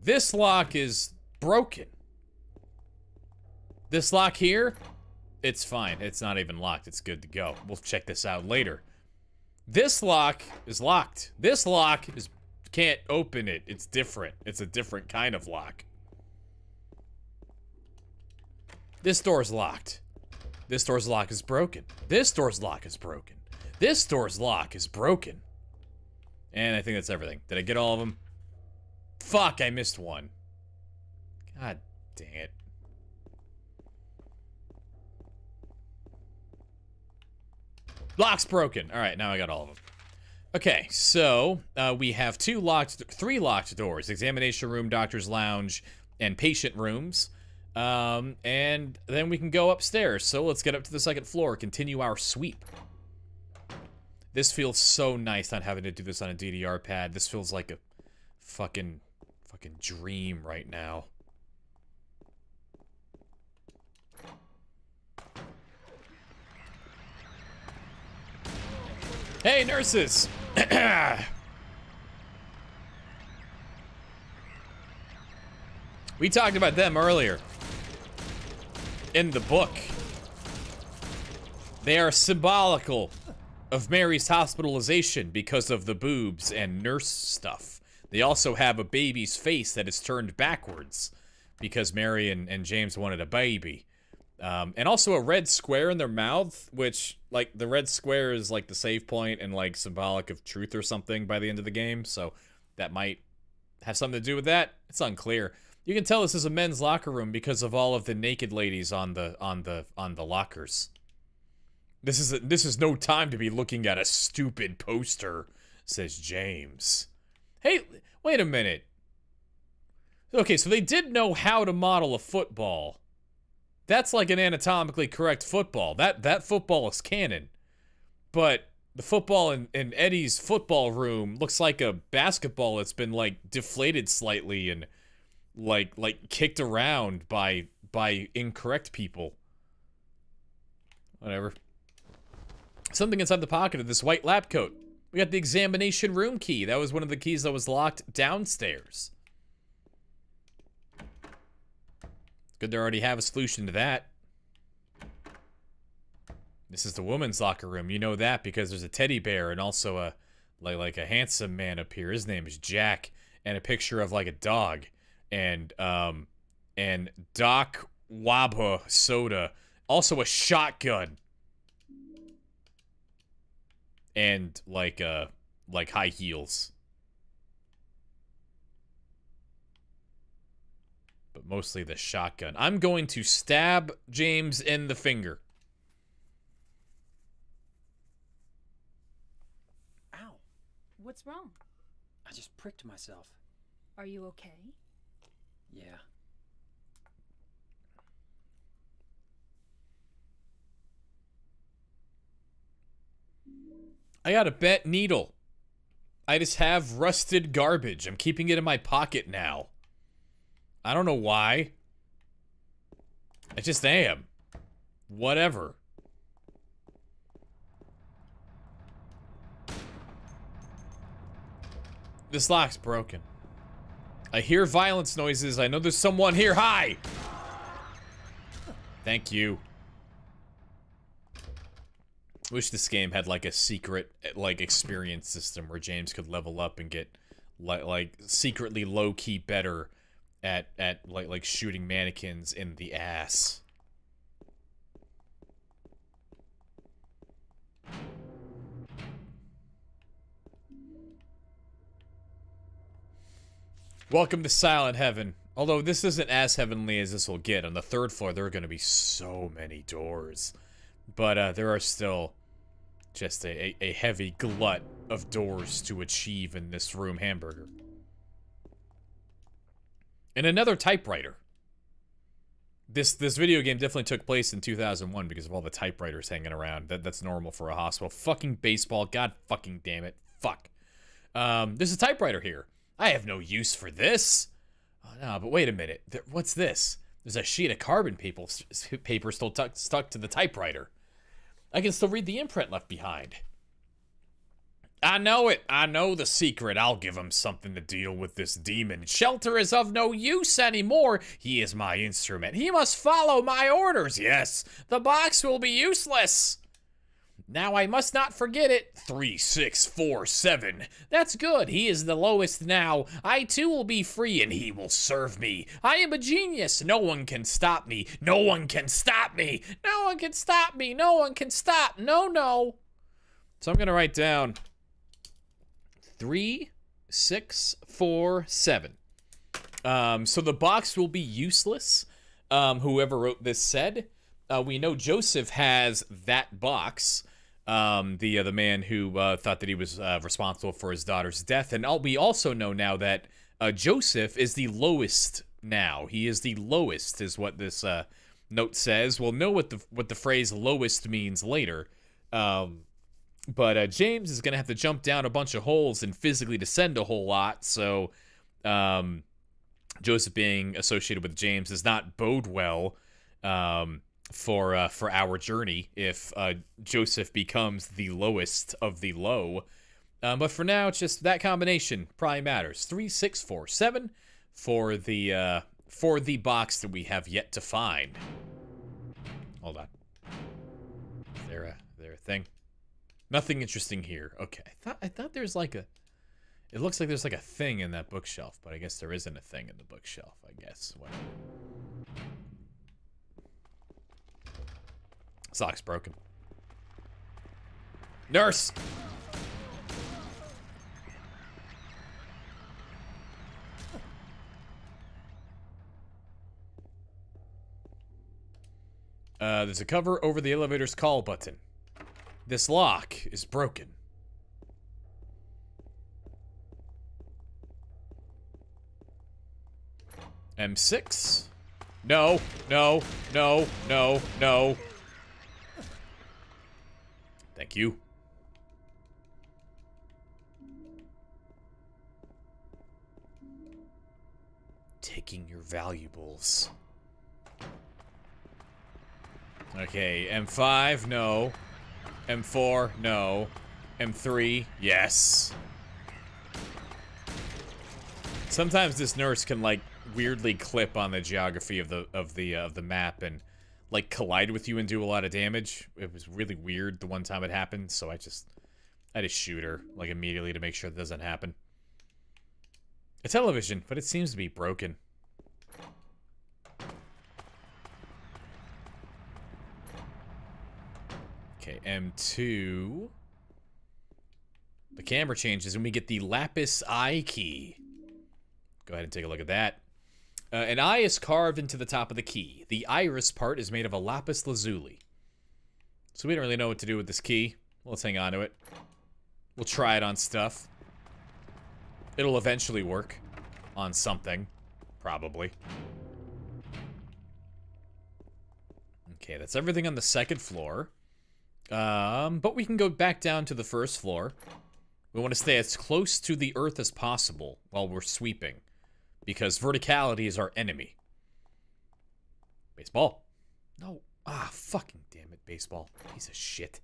This lock is broken. This lock here, it's fine. It's not even locked. It's good to go. We'll check this out later. This lock is locked. This lock is can't open it. It's different. It's a different kind of lock. This door's locked. This door's lock is broken. This door's lock is broken. This door's lock is broken. And I think that's everything. Did I get all of them? Fuck, I missed one. God dang it. Lock's broken. Alright, now I got all of them. Okay, so we have three locked doors. Examination room, doctor's lounge, and patient rooms. And then we can go upstairs. So let's get up to the second floor, continue our sweep. This feels so nice not having to do this on a DDR pad. This feels like a fucking dream right now. Hey, nurses! We talked about them earlier. In the book. They are symbolical of Mary's hospitalization because of the boobs and nurse stuff. They also have a baby's face that is turned backwards because Mary and James wanted a baby. And also a red square in their mouth, which, like, the red square is, like, the save point and, like, symbolic of truth or something by the end of the game, so that might have something to do with that. It's unclear. You can tell this is a men's locker room because of all of the naked ladies on the lockers. This is no time to be looking at a stupid poster, says James. Hey, wait a minute. Okay, so they did know how to model a football. That's like an anatomically correct football. That football is canon. But the football in Eddie's football room looks like a basketball that's been, like, deflated slightly and like kicked around by incorrect people. Whatever. Something inside the pocket of this white lab coat. We got the examination room key. That was one of the keys that was locked downstairs. Good to already have a solution to that. This is the woman's locker room. You know that because there's a teddy bear and also a like a handsome man up here. His name is Jack, and a picture of like a dog and Doc Wabha soda. Also a shotgun. And like high heels. But mostly the shotgun. I'm going to stab James in the finger. Ow. What's wrong? I just pricked myself. Are you okay? Yeah. I got a bent needle. I just have rusted garbage. I'm keeping it in my pocket now. I don't know why. I just am. Whatever. This lock's broken. I hear violence noises. I know there's someone here. Hi! Thank you. Wish this game had like a secret like experience system where James could level up and get like secretly low-key better at like shooting mannequins in the ass. Welcome to Silent Heaven. Although this isn't as heavenly as this will get. On the third floor, there are going to be so many doors. But there are still Just a heavy glut of doors to achieve in this room hamburger. And another typewriter. This video game definitely took place in 2001 because of all the typewriters hanging around. That's normal for a hospital. Fucking baseball. God fucking damn it. Fuck. There's a typewriter here. I have no use for this. Oh, no, but wait a minute. What's this? There's a sheet of carbon paper still stuck to the typewriter. I can still read the imprint left behind. I know it. I know the secret. I'll give him something to deal with this demon. Shelter is of no use anymore. He is my instrument. He must follow my orders. Yes, the box will be useless. Now I must not forget it. 3647. That's good. He is the lowest now. I too will be free and he will serve me. I am a genius. No one can stop me. No one can stop me. No one can stop me. No one can stop. No. So I'm going to write down 3647. So the box will be useless. Whoever wrote this said. We know Joseph has that box. The man who thought that he was responsible for his daughter's death, and we also know now that Joseph is the lowest now. He is the lowest, is what this note says. We'll know what the phrase "lowest" means later. But James is gonna have to jump down a bunch of holes and physically descend a whole lot. So Joseph being associated with James does not bode well. For our journey if Joseph becomes the lowest of the low. But for now, it's just that combination probably matters. 3647 for the box that we have yet to find. Hold on. Is there a thing? Nothing interesting here. Okay. I thought there's like a... It looks like there's like a thing in that bookshelf, but I guess there isn't a thing in the bookshelf, I guess. Whatever. Sock's broken. Nurse! There's a cover over the elevator's call button. This lock is broken. M6? No. Thank you. Taking your valuables. Okay, M5, no. M4, no. M3, yes. Sometimes this nurse can like weirdly clip on the geography of the map and like collide with you and do a lot of damage. It was really weird the one time it happened, so I just shoot her like immediately to make sure that doesn't happen. A television, but it seems to be broken. Okay, M2. The camera changes and we get the lapis eye key. Go ahead and take a look at that. An eye is carved into the top of the key. The iris part is made of a lapis lazuli. So we don't really know what to do with this key. Let's hang on to it. We'll try it on stuff. It'll eventually work on something. Probably. Okay, that's everything on the second floor. But we can go back down to the first floor. We want to stay as close to the earth as possible while we're sweeping. Because verticality is our enemy. Baseball. No. Ah, fucking damn it, baseball. Piece of shit.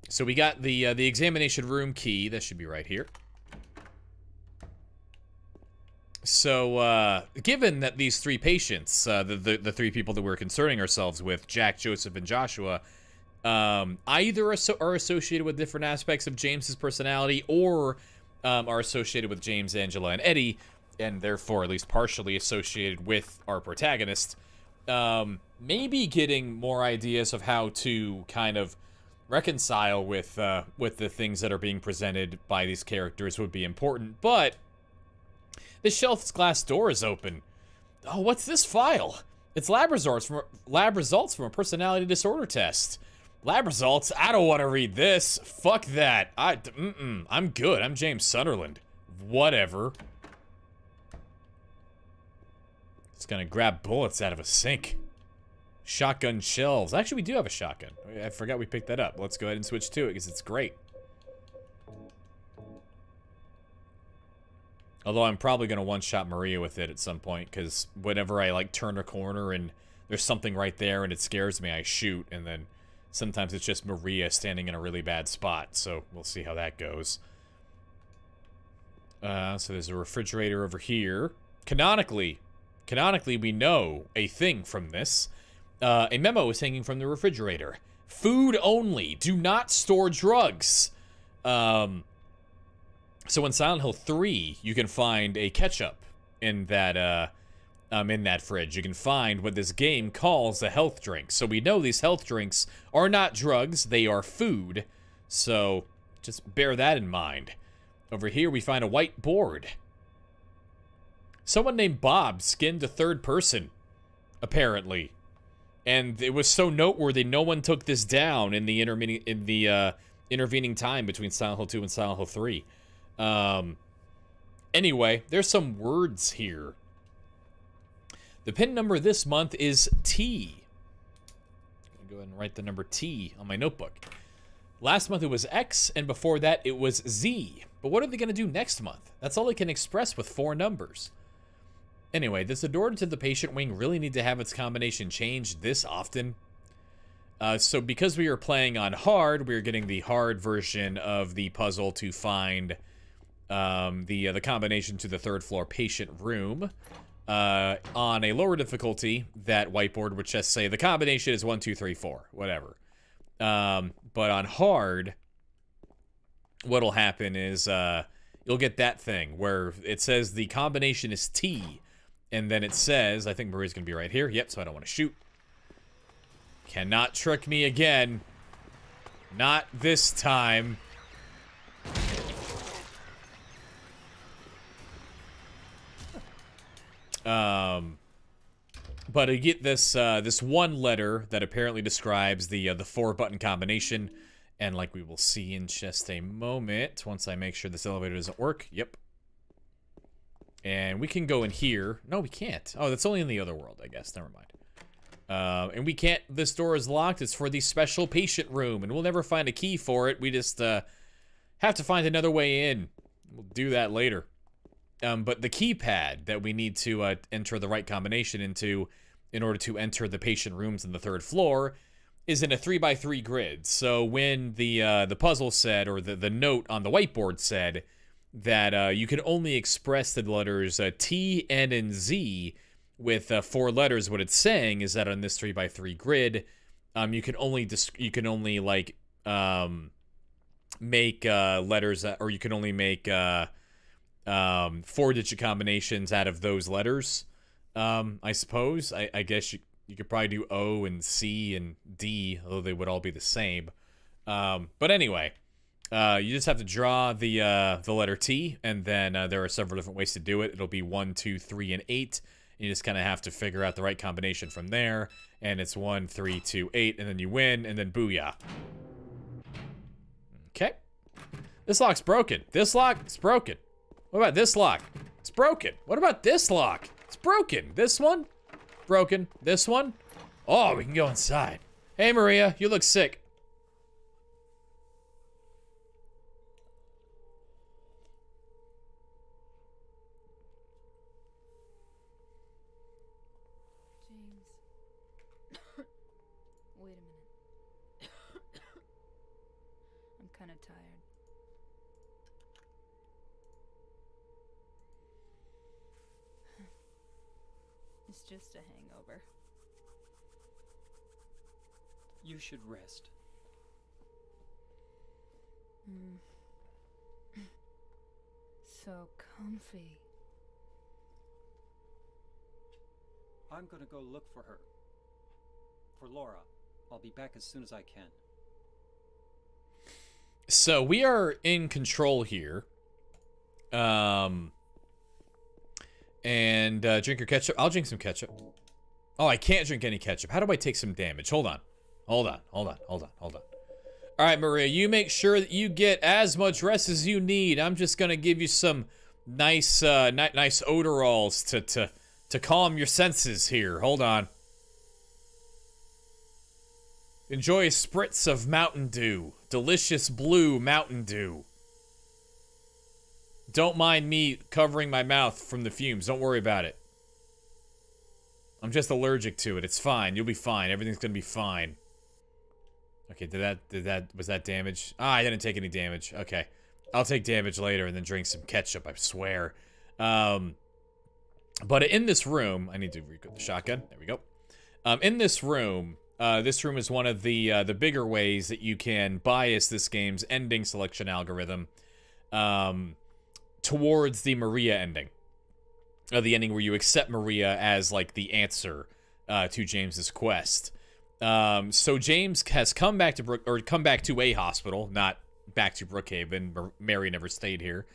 So we got the examination room key. That should be right here. So, given that these three patients, the three people that we're concerning ourselves with, Jack, Joseph, and Joshua, either are associated with different aspects of James's personality, or are associated with James, Angela, and Eddie, and therefore at least partially associated with our protagonist, maybe getting more ideas of how to kind of reconcile with the things that are being presented by these characters would be important. But this shelf's glass door is open. Oh, what's this file? It's lab results from a personality disorder test. Lab results? I don't want to read this. Fuck that. I'm good. I'm James Sunderland. Whatever. It's gonna grab bullets out of a sink. Shotgun shells. Actually, we do have a shotgun. I forgot we picked that up. Let's go ahead and switch to it because it's great. Although I'm probably gonna one-shot Maria with it at some point because whenever I like turn a corner and there's something right there and it scares me, I shoot, and then sometimes it's just Maria standing in a really bad spot. So we'll see how that goes. So there's a refrigerator over here. Canonically, we know a thing from this. A memo is hanging from the refrigerator. Food only. Do not store drugs. So in Silent Hill 3, you can find a ketchup in that fridge. You can find what this game calls a health drink. So we know these health drinks are not drugs, they are food. So just bear that in mind. Over here, we find a white board. Someone named Bob skinned a third person, apparently. And it was so noteworthy, no one took this down in the intervening time between Silent Hill 2 and Silent Hill 3. Anyway, there's some words here. The pin number this month is T. I'm gonna go ahead and write the number T on my notebook. Last month it was X, and before that it was Z. But what are they gonna do next month? That's all they can express with 4 numbers. Anyway, does the door to the patient wing really need to have its combination changed this often? So because we are playing on hard, we're getting the hard version of the puzzle to find the combination to the 3rd floor patient room. On a lower difficulty, that whiteboard would just say the combination is 1, 2, 3, 4, whatever. But on hard, what'll happen is you'll get that thing where it says the combination is T, and then it says, I think Maria's gonna be right here. Yep, so I don't want to shoot. Cannot trick me again. Not this time. But I get this this one letter that apparently describes the 4-button combination, and like we will see in just a moment, once I make sure this elevator doesn't work. Yep. And we can go in here. No, we can't. Oh, that's only in the other world, I guess. Never mind. And we can't. This door is locked. It's for the special patient room, and we'll never find a key for it. We just have to find another way in. We'll do that later. But the keypad that we need to enter the right combination into in order to enter the patient rooms on the 3rd floor is in a 3x3 grid. So when the puzzle said, or the note on the whiteboard said that you can only express the letters T, N, and Z with 4 letters, what it's saying is that on this 3x3 grid, you can only like make letters, or you can only make 4-digit combinations out of those letters. I suppose. I guess you could probably do O and C and D, although they would all be the same. But anyway, you just have to draw the letter T, and then there are several different ways to do it. It'll be 1, 2, 3, and 8. You just kind of have to figure out the right combination from there, and it's 1, 3, 2, 8, and then you win, and then booyah. Okay. This lock's broken. This lock's broken. What about this lock? It's broken. What about this lock? It's broken. This one? Broken. This one? Oh, we can go inside. Hey, Maria, you look sick. James. Wait a minute. I'm kind of tired. It's just a hangover. You should rest. So comfy. I'm gonna go look for her. For Laura. I'll be back as soon as I can. So we are in control here. And drink your ketchup. I'll drink some ketchup. Oh, I can't drink any ketchup. How do I take some damage? Hold on. Hold on. All right, Maria, you make sure that you get as much rest as you need. I'm just gonna give you some nice, nice odorols to calm your senses here. Hold on. Enjoy a spritz of Mountain Dew. Delicious blue Mountain Dew. Don't mind me covering my mouth from the fumes. Don't worry about it. I'm just allergic to it. It's fine. You'll be fine. Everything's gonna be fine. Okay, was that damage? Ah, I didn't take any damage. Okay. I'll take damage later and then drink some ketchup, I swear. But in this room, I need to reload the shotgun. There we go. In this room is one of the bigger ways that you can bias this game's ending selection algorithm towards the Maria ending. The ending where you accept Maria as, like, the answer to James's quest. So James has come back to a hospital, not back to Brookhaven. Mary never stayed here.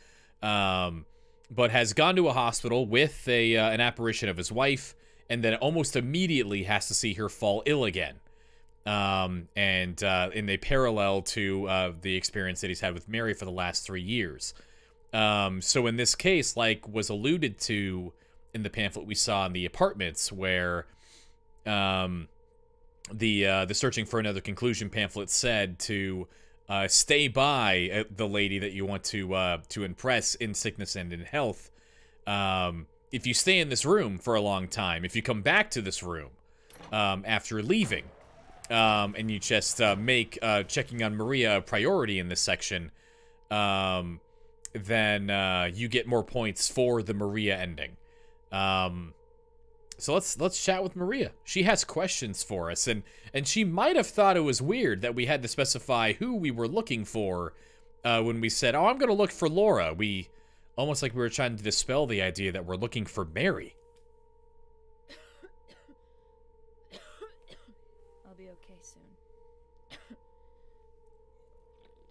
But has gone to a hospital with an apparition of his wife, and then almost immediately has to see her fall ill again. And in a parallel to the experience that he's had with Mary for the last 3 years. So in this case, like was alluded to in the pamphlet we saw in the apartments, where the Searching for Another Conclusion pamphlet said to stay by the lady that you want to impress in sickness and in health. If you stay in this room for a long time, if you come back to this room after leaving, and you just make checking on Maria a priority in this section, then you get more points for the Maria ending. So let's chat with Maria. She has questions for us, and she might have thought it was weird that we had to specify who we were looking for when we said, "Oh, I'm gonna look for Laura." We almost like we were trying to dispel the idea that we're looking for Mary. I'll be okay soon.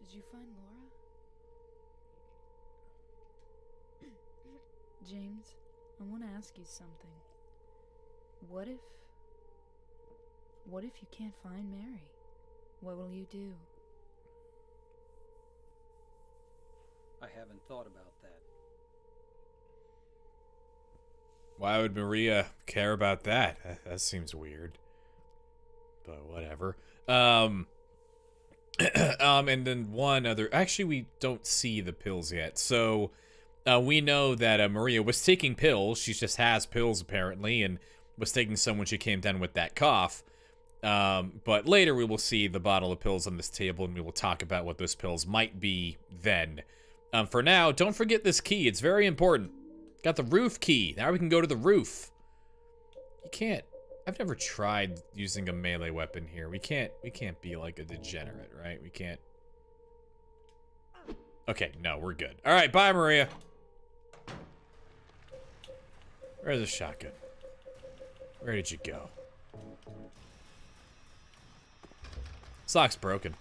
Did you find Laura? James, I want to ask you something. What if you can't find Mary? What will you do? I haven't thought about that. Why would Maria care about that? That seems weird. But whatever. And then one other... Actually, we don't see the pills yet. So, we know that Maria was taking pills. She just has pills, apparently, and was taking some when she came down with that cough. But later we will see the bottle of pills on this table, and we will talk about what those pills might be then. For now, don't forget this key. It's very important. Got the roof key. Now we can go to the roof. You can't... I've never tried using a melee weapon here. We can't be like a degenerate, right? We can't... Okay, no, we're good. Alright, bye, Maria. Where's the shotgun? Where did you go? This lock's broken.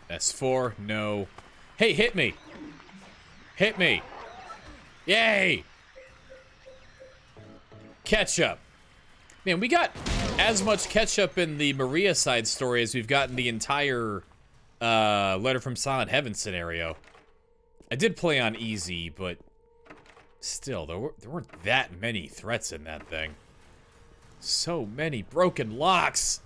S4, no. Hey, hit me! Hit me! Yay! Ketchup. Man, we got as much ketchup in the Maria side story as we've gotten the entire Letter from Silent Heaven scenario. I did play on easy, but still, there weren't that many threats in that thing. So many broken locks.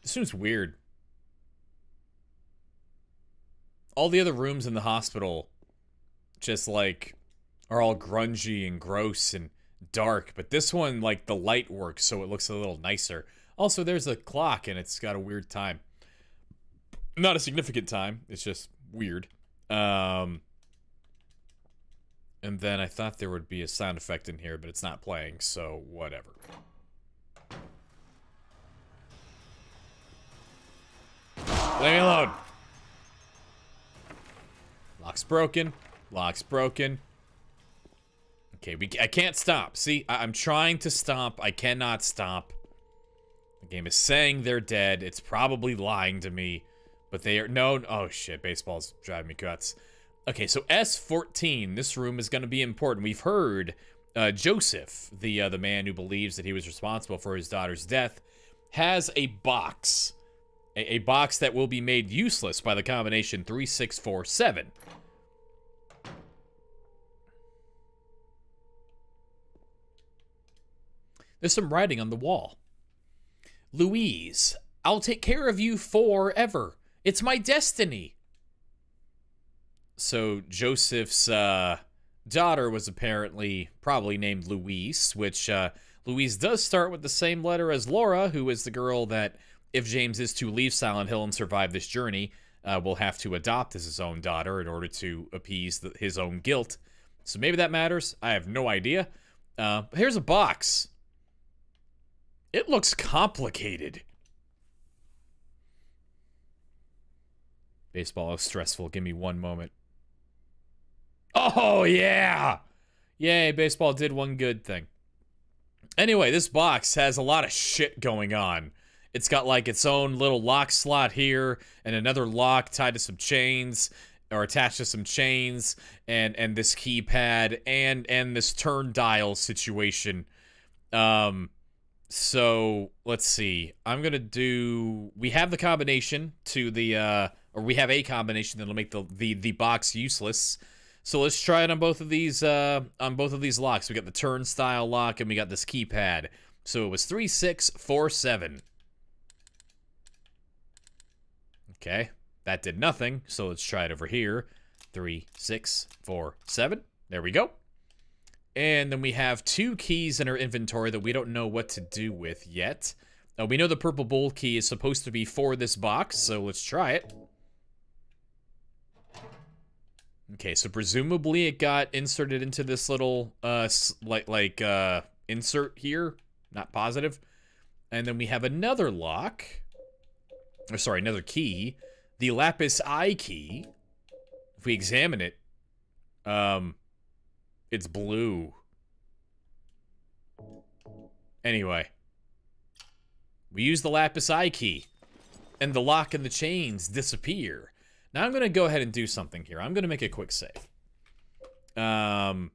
This room's weird. All the other rooms in the hospital just, like, are all grungy and gross and dark. But this one, like, the light works so it looks a little nicer. Also, there's a clock and it's got a weird time. Not a significant time. It's just weird. And then I thought there would be a sound effect in here, but it's not playing, so whatever. Leave me alone. Lock's broken. Lock's broken. Okay, I can't stop. See, I'm trying to stop. I cannot stop. The game is saying they're dead. It's probably lying to me. But they are... No. Oh, shit. Baseball's driving me nuts. Okay, so S14, this room is going to be important. We've heard Joseph, the man who believes that he was responsible for his daughter's death, has a box. A box that will be made useless by the combination 3647. There's some writing on the wall. Louise, I'll take care of you forever. It's my destiny. So Joseph's daughter was apparently probably named Louise, which Louise does start with the same letter as Laura, who is the girl that, if James is to leave Silent Hill and survive this journey, will have to adopt as his own daughter in order to appease his own guilt. So maybe that matters. I have no idea. But here's a box. It looks complicated. Baseball is stressful. Give me one moment. Oh, yeah! Yay, baseball did one good thing. Anyway, this box has a lot of shit going on. It's got like its own little lock slot here, and another lock tied to some chains, or attached to some chains, and this keypad, and this turn dial situation. So, let's see. I'm gonna do... We have the combination to the, or we have a combination that'll make the box useless. So let's try it on both of these locks. We got the turnstile lock, and we got this keypad. So it was 3647. Okay, that did nothing, so let's try it over here. 3647. There we go. And then we have 2 keys in our inventory that we don't know what to do with yet. We know the purple bold key is supposed to be for this box, so let's try it. Okay, so presumably it got inserted into this little, insert here. Not positive. And then we have another lock. Or sorry, another key. The Lapis I key. If we examine it, it's blue. Anyway. We use the Lapis I key. And the lock and the chains disappear. Now I'm going to go ahead and do something here. I'm going to make a quick save. Make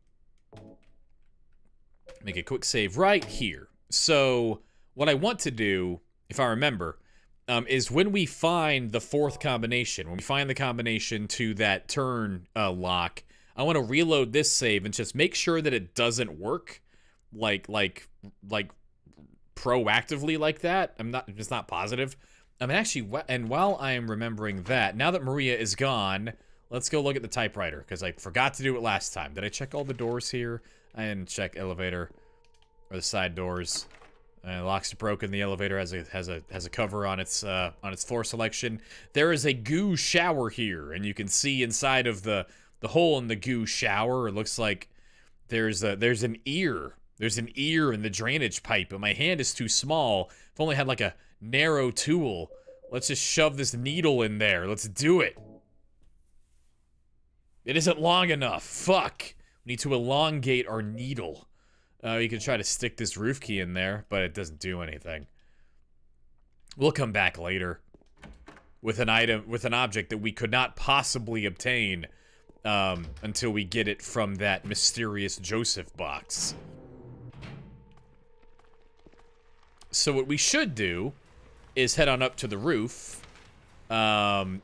a quick save right here. So, what I want to do, if I remember, is when we find the 4th combination, when we find the combination to that turn lock, I want to reload this save and just make sure that it doesn't work, like proactively like that. I'm just not positive. I mean, actually, and while I am remembering that, now that Maria is gone, let's go look at the typewriter, because I forgot to do it last time. Did I check all the doors here? I didn't check elevator, or the side doors. Locks are broken. The elevator has a cover on its floor selection. There is a goo shower here, and you can see inside of the hole in the goo shower. It looks like there's an ear. There's an ear in the drainage pipe, but my hand is too small. If only I had like a narrow tool. Let's just shove this needle in there. Let's do it. It isn't long enough. Fuck. We need to elongate our needle. You can try to stick this roof key in there, but it doesn't do anything. We'll come back later with an object that we could not possibly obtain until we get it from that mysterious Joseph box. So what we should do is head on up to the roof and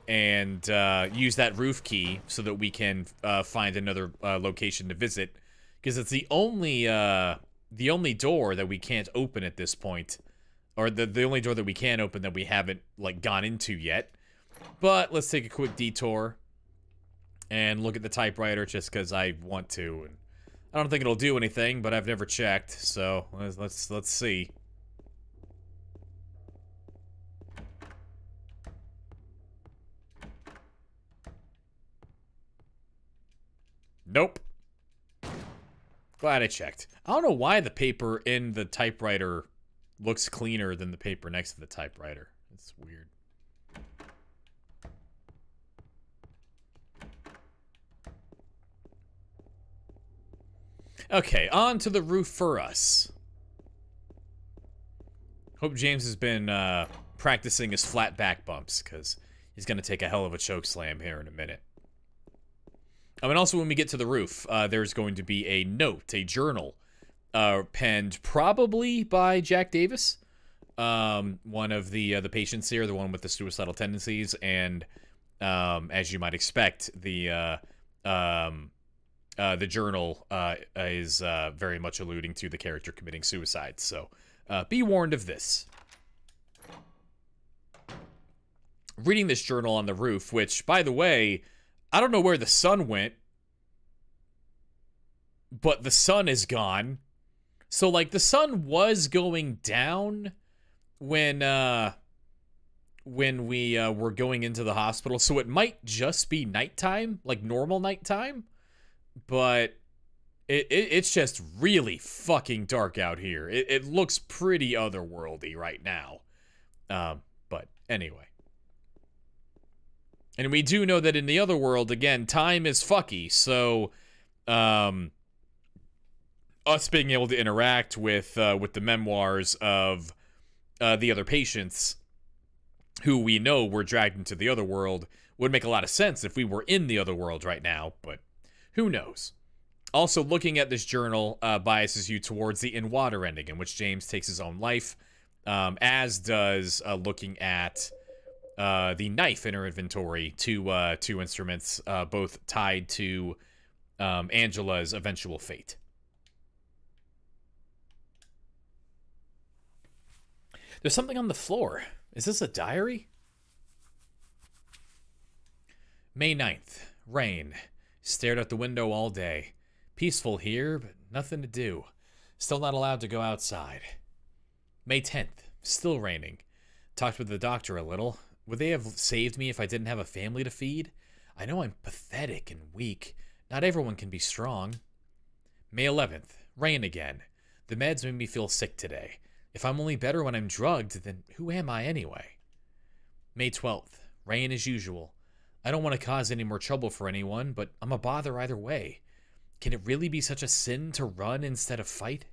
use that roof key so that we can find another location to visit, because it's the only door that we can't open at this point, or the only door that we can open that we haven't like gone into yet. But let's take a quick detour and look at the typewriter just because I want to. And I don't think it'll do anything, but I've never checked, so let's see. Nope. Glad I checked. I don't know why the paper in the typewriter looks cleaner than the paper next to the typewriter. It's weird. Okay, on to the roof for us. Hope James has been practicing his flat back bumps, because he's going to take a hell of a choke slam here in a minute. And also when we get to the roof, there's going to be a note, a journal, penned probably by Jack Davis, one of the patients here, the one with the suicidal tendencies, and as you might expect, the journal is very much alluding to the character committing suicide. So be warned of this. Reading this journal on the roof, which, by the way, I don't know where the sun went, but the sun is gone. So, like, the sun was going down when we were going into the hospital, so it might just be nighttime, like normal nighttime, but it's just really fucking dark out here. It looks pretty otherworldly right now. But anyway. And we do know that in the other world, again, time is fucky, so us being able to interact with the memoirs of the other patients who we know were dragged into the other world would make a lot of sense if we were in the other world right now, but who knows. Also, looking at this journal biases you towards the in-water ending, in which James takes his own life, as does looking at the knife in her inventory, two instruments, both tied to Angela's eventual fate. There's something on the floor. Is this a diary? May 9th. Rain. Stared out the window all day. Peaceful here, but nothing to do. Still not allowed to go outside. May 10th. Still raining. Talked with the doctor a little. Would they have saved me if I didn't have a family to feed? I know I'm pathetic and weak. Not everyone can be strong. May 11th. Rain again. The meds made me feel sick today. If I'm only better when I'm drugged, then who am I anyway? May 12th. Rain as usual. I don't want to cause any more trouble for anyone, but I'm a bother either way. Can it really be such a sin to run instead of fight?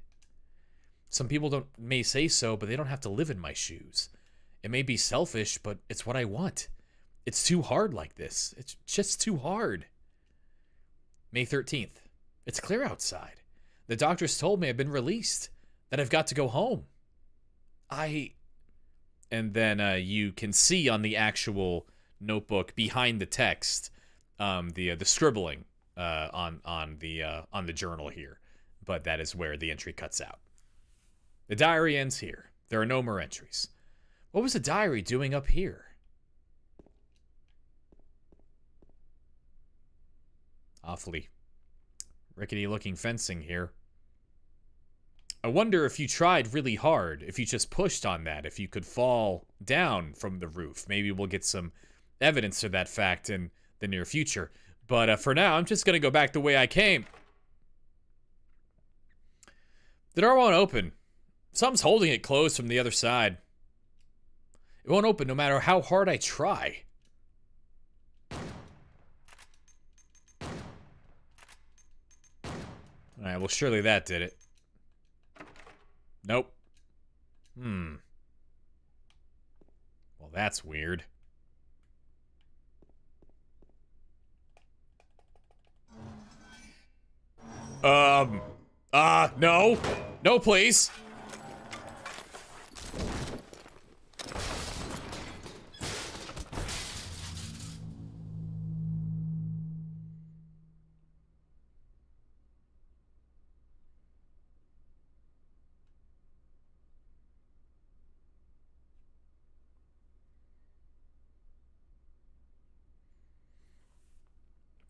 Some people may say so, but they don't have to live in my shoes. It may be selfish, but it's what I want. It's too hard like this. It's just too hard. May 13th. It's clear outside. The doctors told me I've been released, that I've got to go home. And then you can see on the actual notebook behind the text, the scribbling on the journal here, but that is where the entry cuts out. The diary ends here. There are no more entries. What was the diary doing up here? Awfully rickety-looking fencing here. I wonder if you tried really hard, if you just pushed on that, if you could fall down from the roof. Maybe we'll get some evidence to that fact in the near future. But for now, I'm just going to go back the way I came. The door won't open. Something's holding it closed from the other side. It won't open no matter how hard I try. Alright, well surely that did it. Nope. Well, that's weird. No. No, please.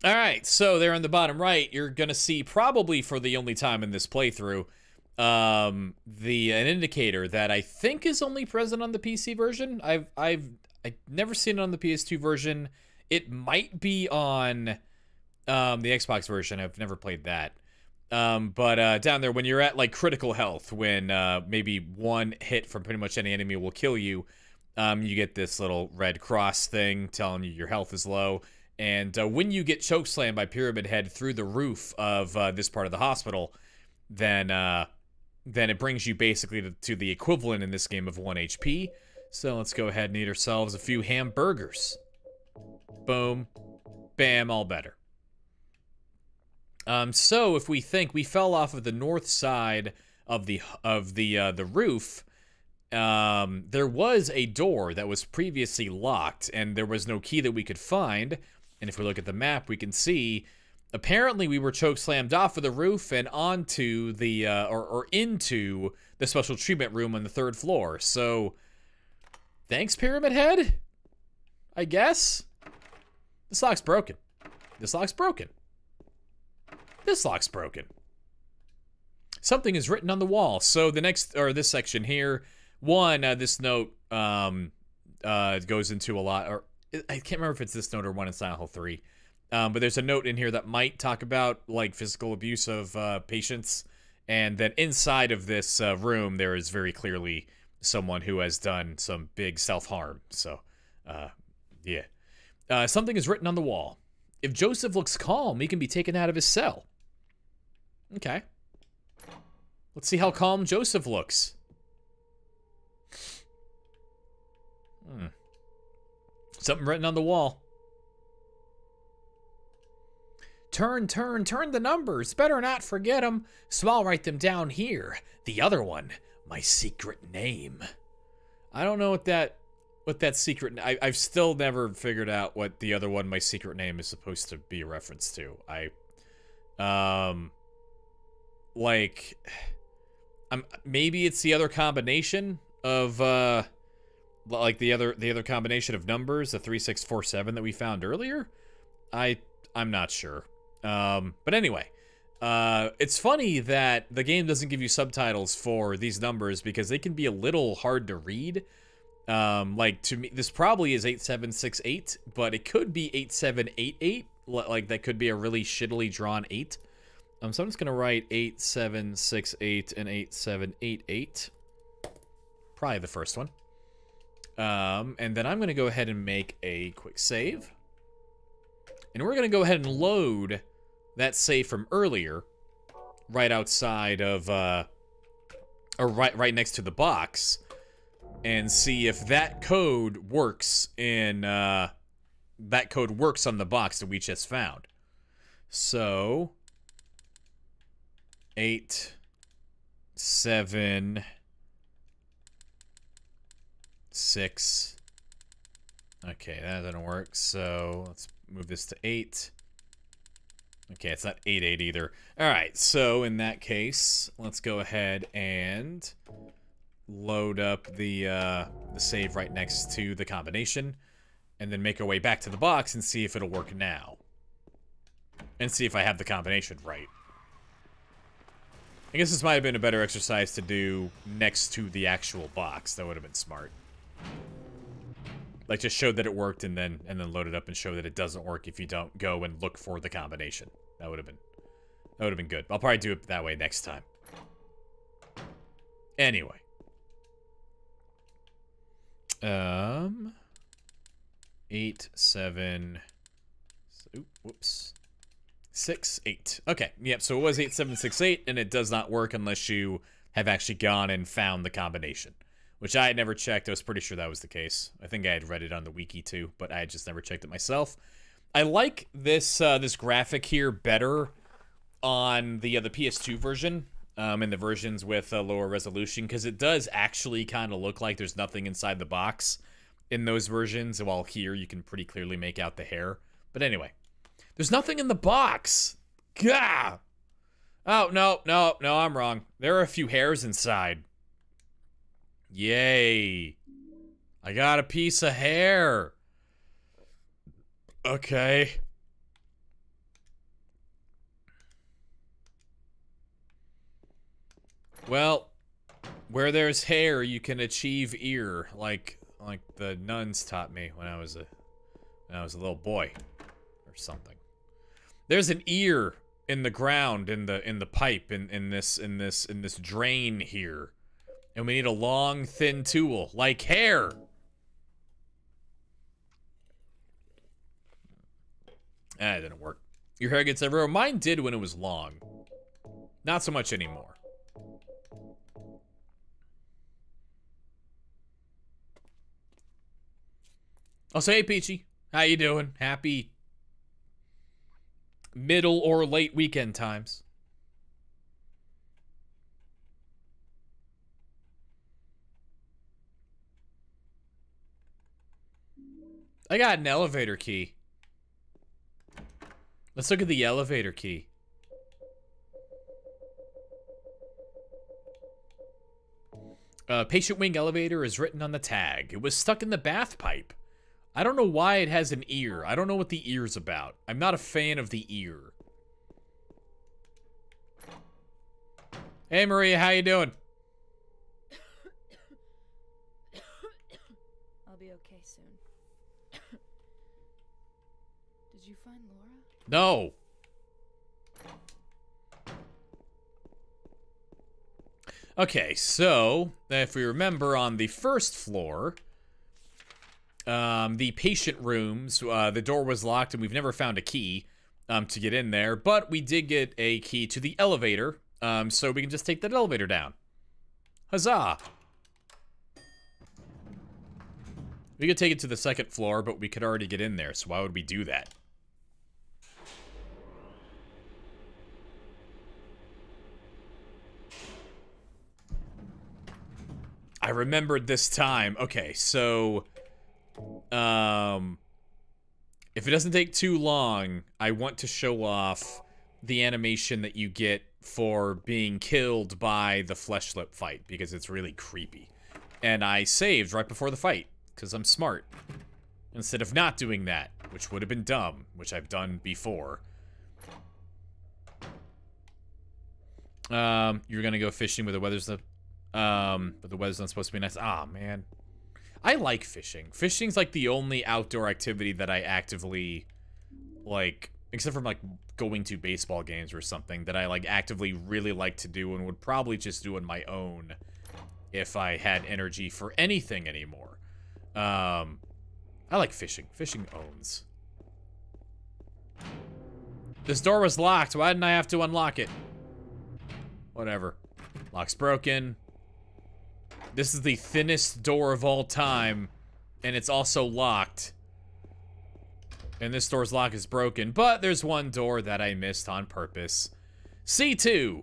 Alright, so there on the bottom right, you're gonna see, probably for the only time in this playthrough, an indicator that I think is only present on the PC version. I've never seen it on the PS2 version. It might be on the Xbox version. I've never played that. But down there, when you're at like critical health, when maybe one hit from pretty much any enemy will kill you, you get this little red cross thing telling you your health is low. And when you get chokeslammed by Pyramid Head through the roof of this part of the hospital, then it brings you basically to the equivalent in this game of 1 HP. So let's go ahead and eat ourselves a few hamburgers. Boom. Bam, all better. So if we think we fell off of the north side of the roof, there was a door that was previously locked, and there was no key that we could find. And if we look at the map, we can see apparently we were choke slammed off of the roof and onto the or into the special treatment room on the 3rd floor. So thanks, Pyramid Head, I guess. This lock's broken. This lock's broken. This lock's broken. Something is written on the wall. So the next, or this section here, this note goes into a lot, or I can't remember if it's this note or one in Silent Hill 3. But there's a note in here that might talk about like physical abuse of patients. And then inside of this room, there is very clearly someone who has done some big self-harm. So, yeah. Something is written on the wall. If Joseph looks calm, he can be taken out of his cell. Okay. Let's see how calm Joseph looks. Something written on the wall. Turn the numbers. Better not forget them. So I'll write them down here. The other one, my secret name. I don't know what that secret... I've still never figured out what the other one, my secret name, is supposed to be a reference to. Maybe it's the other combination of, like the other combination of numbers, the 3647 that we found earlier? I'm not sure. But anyway, it's funny that the game doesn't give you subtitles for these numbers because they can be a little hard to read. Like, to me, this probably is 8768, but it could be 8788. Like, that could be a really shittily drawn 8. So I'm just gonna write 8768 and 8788. Probably the first one. And then I'm gonna go ahead and make a quick save. And we're gonna go ahead and load that save from earlier right outside of, or right next to the box, and see if that code works in, that code works on the box that we just found. So 8, 7, 6. Okay, that doesn't work. So let's move this to 8. Okay, it's not 88 either. All right, so in that case, let's go ahead and load up the save right next to the combination, and then make our way back to the box and see if it'll work now. And see if I have the combination right. I guess this might have been a better exercise to do next to the actual box. That would have been smart. Like, just show that it worked and then load it up and show that it doesn't work if you don't go and look for the combination. That would have been good. I'll probably do it that way next time. Anyway. 8, 7, whoops. 6, 8. Okay, yep, so it was 8768, and it does not work unless you have actually gone and found the combination. Which I had never checked. I was pretty sure that was the case. I think I had read it on the wiki too, but I had just never checked it myself. I like this this graphic here better on the PS2 version, and the versions with lower resolution, because it does actually kind of look like there's nothing inside the box in those versions, while here you can pretty clearly make out the hair. But anyway, there's nothing in the box. Gah! Oh, no, I'm wrong. There are a few hairs inside. Yay. I got a piece of hair. Okay. Well, where there's hair, you can achieve ear, like the nuns taught me when I was a little boy or something. There's an ear in the ground, in the pipe, in this drain here. And we need a long, thin tool, like hair. That didn't work. Your hair gets everywhere. Mine did when it was long. Not so much anymore. I'll say, hey, Peachy. How you doing? Happy Middle or late weekend times. I got an elevator key. Let's look at the elevator key. Patient wing elevator is written on the tag. It was stuck in the bath pipe. I don't know why it has an ear. I don't know what the ear's about. I'm not a fan of the ear. Hey, Maria, how you doing? I'll be okay soon. Did you find Laura? No. Okay, so if we remember on the first floor, the patient rooms, the door was locked and we've never found a key to get in there, but we did get a key to the elevator, so we can just take that elevator down. Huzzah! We could take it to the second floor, but we could already get in there, so why would we do that? I remembered this time. Okay, so if it doesn't take too long, I want to show off the animation that you get for being killed by the Fleshlight fight, because it's really creepy. And I saved right before the fight, because I'm smart. Instead of not doing that, which would have been dumb, which I've done before. You're gonna go fishing with the weather's but the weather's not supposed to be nice. Ah, man. I like fishing. Fishing's like the only outdoor activity that I actively, like, except for like going to baseball games or something, that I like actively really like to do and would probably just do on my own if I had energy for anything anymore. I like fishing. Fishing owns. This door was locked. Why didn't I have to unlock it? Whatever. Lock's broken. This is the thinnest door of all time, and it's also locked. And this door's lock is broken, but there's one door that I missed on purpose. C2.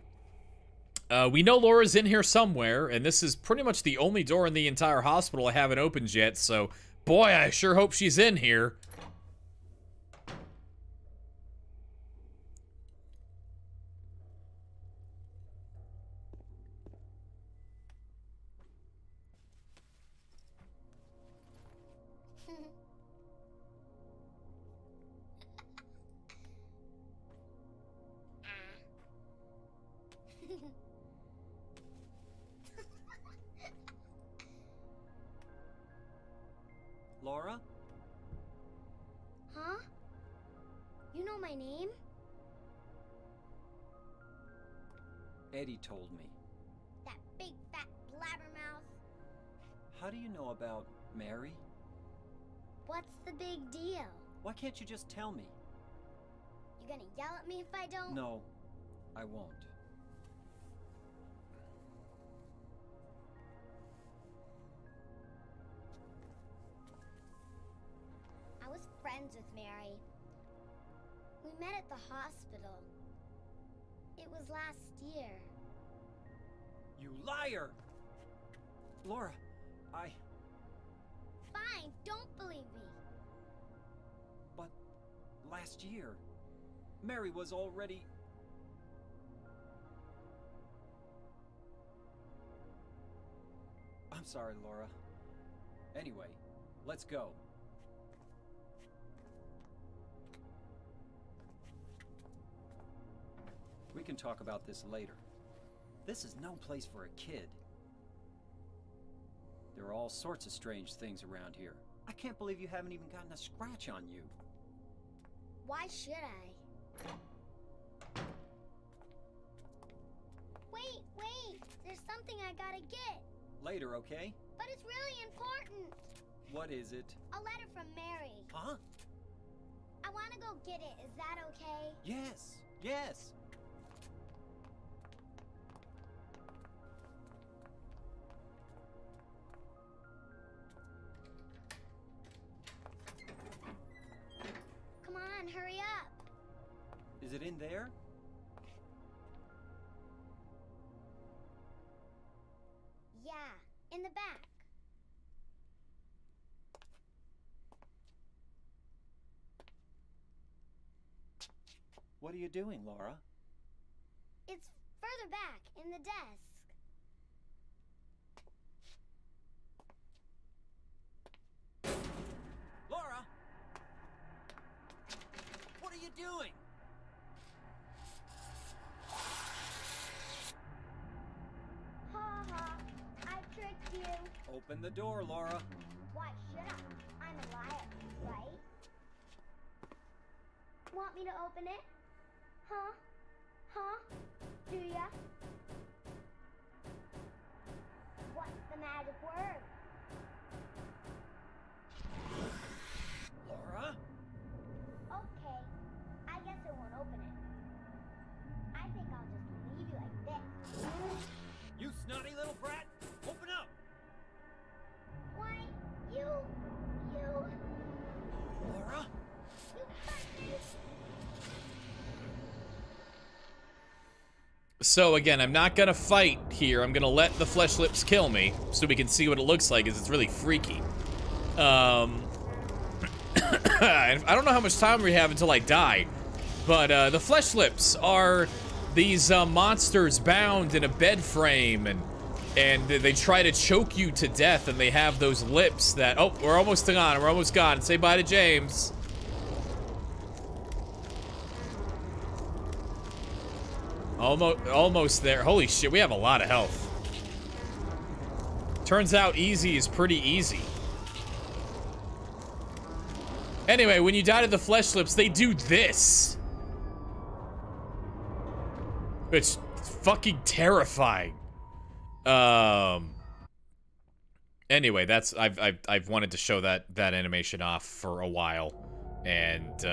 We know Laura's in here somewhere, and this is pretty much the only door in the entire hospital I haven't opened yet, so boy, I sure hope she's in here. Laura? Huh? You know my name? Eddie told me. That big fat blabbermouth. How do you know about Mary? What's the big deal? Why can't you just tell me? You gonna yell at me if I don't? No, I won't. I was friends with Mary. We met at the hospital. It was last year. You liar! Laura, Fine, don't believe me. But last year, Mary was already... I'm sorry, Laura. Anyway, let's go. We can talk about this later. This is no place for a kid. There are all sorts of strange things around here. I can't believe you haven't even gotten a scratch on you. Why should I? Wait! There's something I gotta get. Later, okay? But it's really important. What is it? A letter from Mary. Huh? I wanna go get it. Is that okay? Yes! Yes! Come on, hurry up. Is it in there? Yeah, in the back. What are you doing, Laura? It's further back in the desk. Laura! What are you doing? Ha ha, I tricked you. Open the door, Laura. Why should I? I'm a liar, right? Want me to open it? Huh? Huh? Do ya? What's the magic word? Laura? Okay, I guess I won't open it. I think I'll just leave you like this. You snotty little brat! Open up! Why, you... Laura? You hurt me. So again, I'm not gonna fight here. I'm gonna let the flesh lips kill me so we can see what it looks like, as it's really freaky. And I don't know how much time we have until I die, but the flesh lips are these monsters bound in a bed frame, and they try to choke you to death, and they have those lips that... Oh, we're almost gone. We're almost gone. Say bye to James. Almost there. Holy shit, we have a lot of health. Turns out easy is pretty easy. Anyway, when you die to the flesh lips, they do this. It's fucking terrifying. Anyway, that's I've wanted to show that animation off for a while, and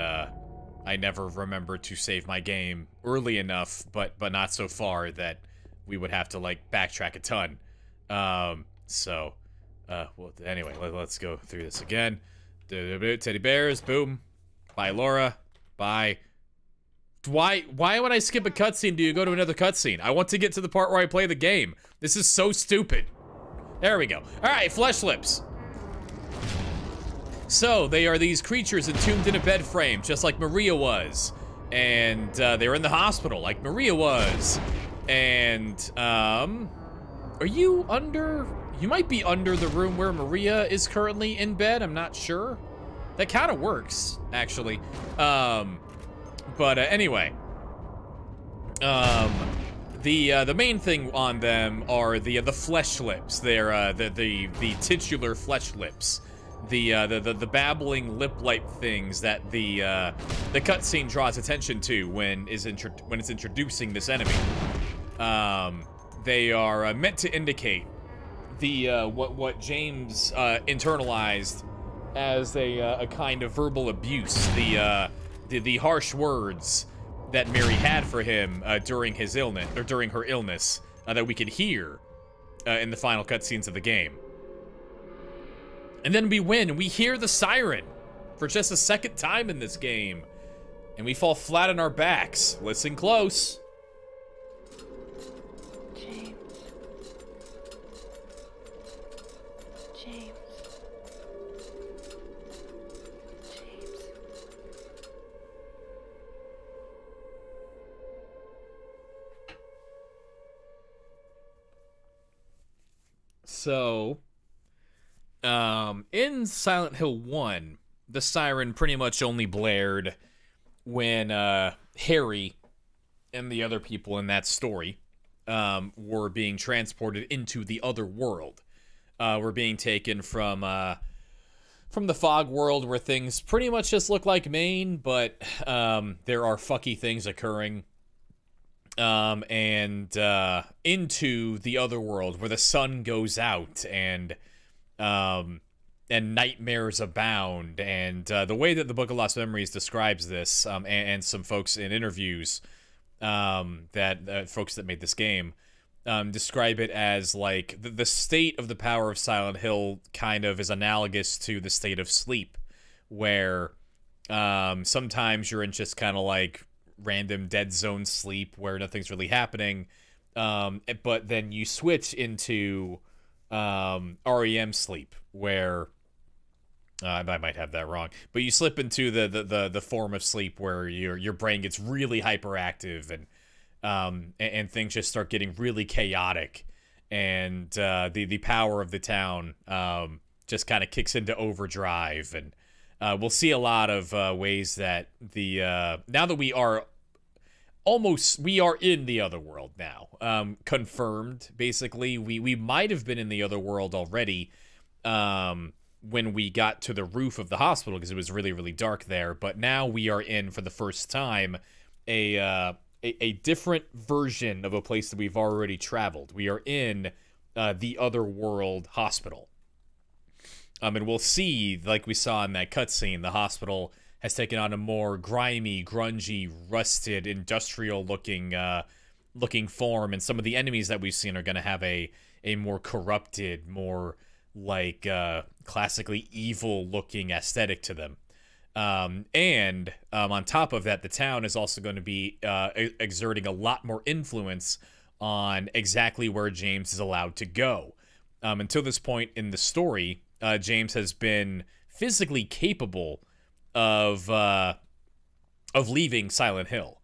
I never remembered to save my game early enough, but not so far that we would have to like backtrack a ton. Well, anyway, let's go through this again. Teddy bears, boom. Bye, Laura. Bye. Why when I skip a cutscene do you go to another cutscene? I want to get to the part where I play the game. This is so stupid. There we go. All right, flesh lips. So, they are these creatures entombed in a bed frame, just like Maria was. And, they're in the hospital, like Maria was. And, are you under... You might be under the room where Maria is currently in bed, I'm not sure. That kind of works, actually. Anyway. The main thing on them are the flesh lips. They're, the titular flesh lips. The babbling lip-like things that the cutscene draws attention to when it's introducing this enemy. They are meant to indicate what James internalized as a kind of verbal abuse, the harsh words that Mary had for him during his illness, or during her illness, that we can hear in the final cutscenes of the game. And then we win. We hear the siren for just a second time in this game. And we fall flat on our backs. Listen close. James. James. James. So... in Silent Hill 1, the siren pretty much only blared when, Harry and the other people in that story, were being transported into the other world. Were being taken from the fog world where things pretty much just look like Maine, but, there are fucky things occurring. And into the other world where the sun goes out and nightmares abound, and the way that the Book of Lost Memories describes this, and some folks in interviews, folks that made this game, describe it as like the state of the power of Silent Hill kind of is analogous to the state of sleep, where sometimes you're in just kind of like random dead zone sleep where nothing's really happening. But then you switch into REM sleep, where I might have that wrong, but you slip into the form of sleep where your brain gets really hyperactive, and things just start getting really chaotic, and the power of the town just kind of kicks into overdrive, and we'll see a lot of ways that now that we are in the other world now, confirmed. Basically, we might have been in the other world already when we got to the roof of the hospital, because it was really, really dark there. But now we are in, for the first time, a different version of a place that we've already traveled. We are in the other world hospital. And we'll see, like we saw in that cutscene, the hospital has taken on a more grimy, grungy, rusted, industrial-looking form, and some of the enemies that we've seen are going to have a more corrupted, more like classically evil-looking aesthetic to them. And on top of that, the town is also going to be exerting a lot more influence on exactly where James is allowed to go. Until this point in the story, James has been physically capable of leaving Silent Hill.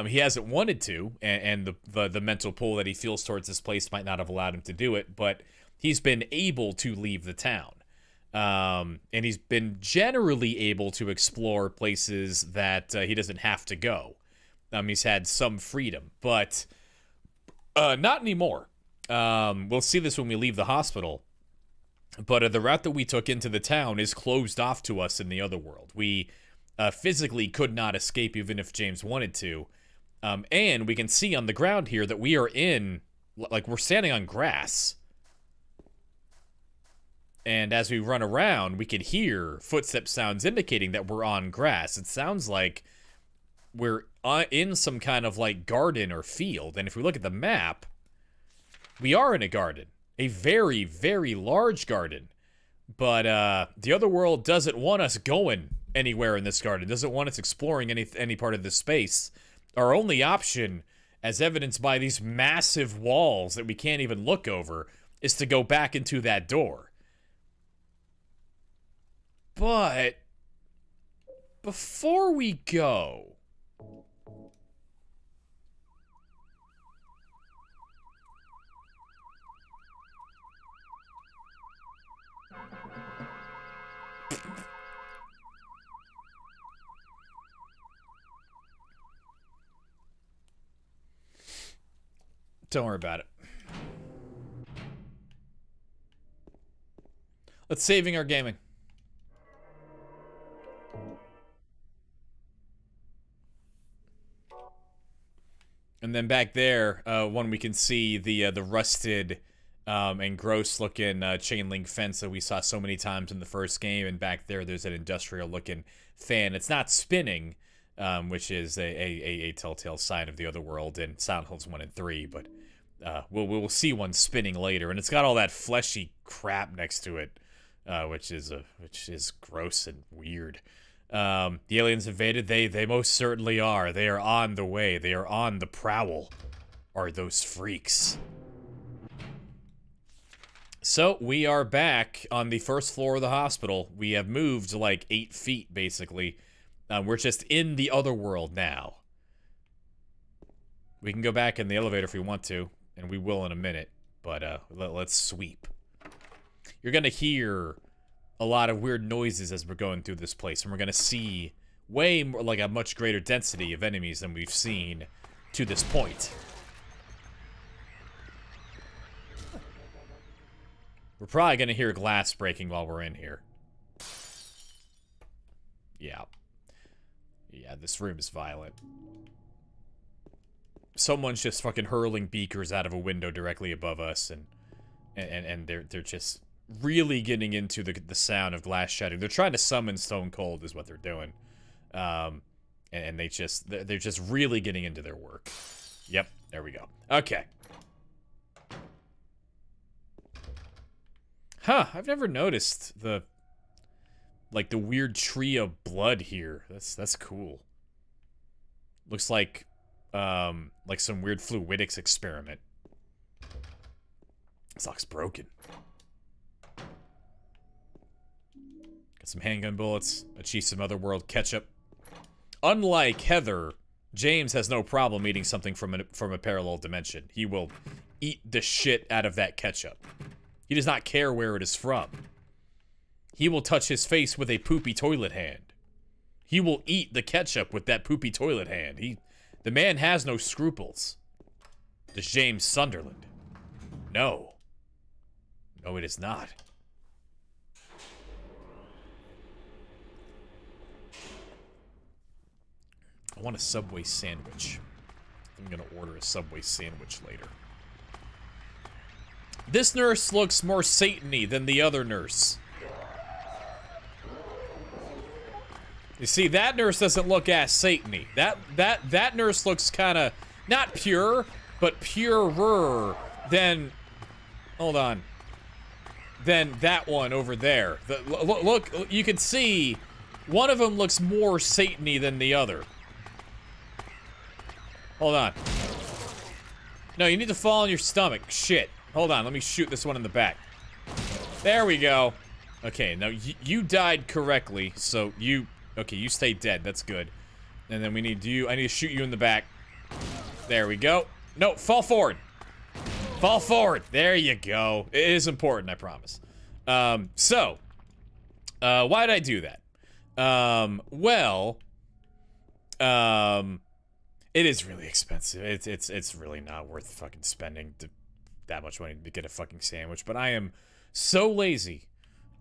He hasn't wanted to, and the mental pull that he feels towards this place might not have allowed him to do it, but he's been able to leave the town. And he's been generally able to explore places that he doesn't have to go. He's had some freedom, but not anymore. We'll see this when we leave the hospital. But the route that we took into the town is closed off to us in the other world. We physically could not escape even if James wanted to. And we can see on the ground here that we are in, like, we're standing on grass. And as we run around, we can hear footstep sounds indicating that we're on grass. It sounds like we're in some kind of, like, garden or field. And if we look at the map, we are in a garden. A very, very large garden. But the other world doesn't want us going anywhere in this garden. Doesn't want us exploring any part of this space. Our only option, as evidenced by these massive walls that we can't even look over, is to go back into that door. But before we go, don't worry about it. Let's saving our gaming. And then back there, one we can see the rusted and gross-looking chain link fence that we saw so many times in the first game. And back there, there's an industrial-looking fan. It's not spinning, which is a telltale sign of the other world in Silent Hills 1 and 3. But we'll see one spinning later, and it's got all that fleshy crap next to it, which is gross and weird. The aliens invaded. They most certainly are. They are on the way. They are on the prowl. Are those freaks? So we are back on the first floor of the hospital. We have moved like 8 feet, basically. We're just in the other world now. We can go back in the elevator if we want to, and we will in a minute. But let's sweep. You're gonna hear a lot of weird noises as we're going through this place, and we're gonna see way more, like a much greater density of enemies than we've seen to this point. We're probably gonna hear glass breaking while we're in here. Yeah. Yeah, this room is violent. Someone's just fucking hurling beakers out of a window directly above us, and they're just really getting into the sound of glass shattering. They're trying to summon Stone Cold is what they're doing. And they're just really getting into their work. Yep, there we go. Okay. Huh, I've never noticed the weird tree of blood here. That's cool. Looks like some weird fluidics experiment. This lock's broken. Got some handgun bullets, achieve some otherworld ketchup. Unlike Heather, James has no problem eating something from a parallel dimension. He will eat the shit out of that ketchup. He does not care where it is from. He will touch his face with a poopy toilet hand. He will eat the ketchup with that poopy toilet hand. The man has no scruples. Does James Sunderland? No. No, it is not. I want a Subway sandwich. I'm gonna order a Subway sandwich later. This nurse looks more Satan-y than the other nurse. You see, that nurse doesn't look as Satan-y. That nurse looks kind of, not pure, but purer than, hold on, than that one over there. Look, you can see, one of them looks more Satan-y than the other. Hold on. No, you need to fall on your stomach. Shit. Hold on, let me shoot this one in the back. There we go. Okay, now you died correctly, so you... Okay, you stay dead. That's good. And then we need you... I need to shoot you in the back. There we go. No, fall forward. Fall forward. There you go. It is important, I promise. Why did I do that? It is really expensive. It's really not worth fucking spending that much money to get a fucking sandwich. But I am so lazy.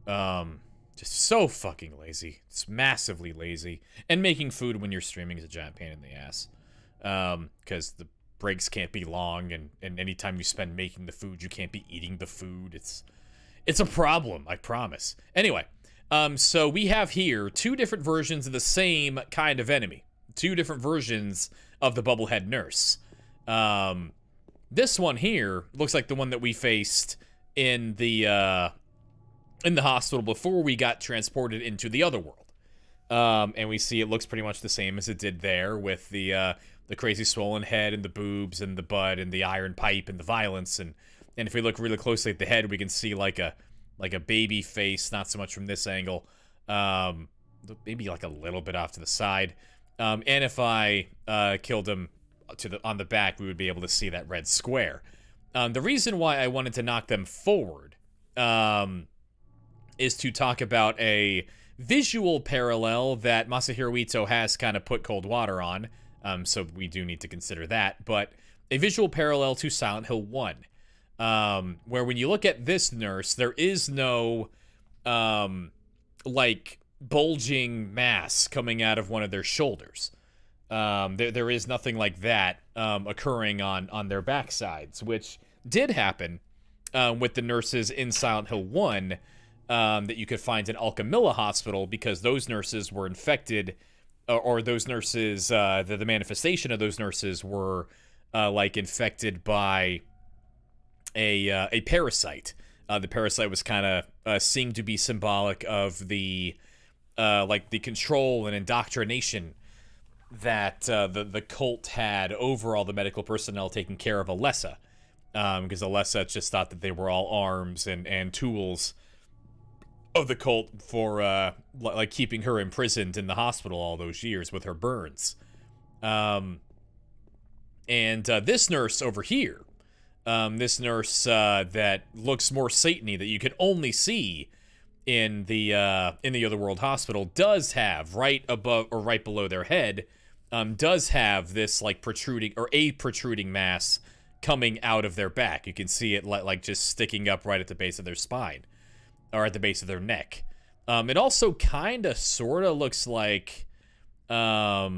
Just so fucking lazy. It's massively lazy. And making food when you're streaming is a giant pain in the ass. Because the breaks can't be long, and anytime you spend making the food, you can't be eating the food. It's a problem, I promise. Anyway, so we have here 2 different versions of the same kind of enemy. 2 different versions of the Bubblehead Nurse. This one here looks like the one that we faced in the hospital before we got transported into the other world. And we see it looks pretty much the same as it did there, with the crazy swollen head and the boobs and the butt and the iron pipe and the violence. And if we look really closely at the head, we can see like a baby face, not so much from this angle. Maybe like a little bit off to the side. And if I killed him on the back, we would be able to see that red square. The reason why I wanted to knock them forward is to talk about a visual parallel that Masahiro Ito has kind of put cold water on. So we do need to consider that. But a visual parallel to Silent Hill 1. Where when you look at this nurse, there is no, like, bulging mass coming out of one of their shoulders. There is nothing like that occurring on their backsides, which did happen with the nurses in Silent Hill 1 that you could find in Alchemilla Hospital, because those nurses were infected, or those nurses, the manifestation of those nurses were like infected by a parasite. The parasite was kind of seemed to be symbolic of the like the control and indoctrination that the cult had over all the medical personnel taking care of Alessa, because Alessa just thought that they were all arms and tools of the cult for like keeping her imprisoned in the hospital all those years with her burns. And this nurse over here, this nurse that looks more Satan-y, that you can only see in the Otherworld Hospital, does have right above or right below their head, does have this like protruding, or a protruding mass coming out of their back. You can see it like just sticking up right at the base of their spine, or at the base of their neck. It also kind of sort of looks like a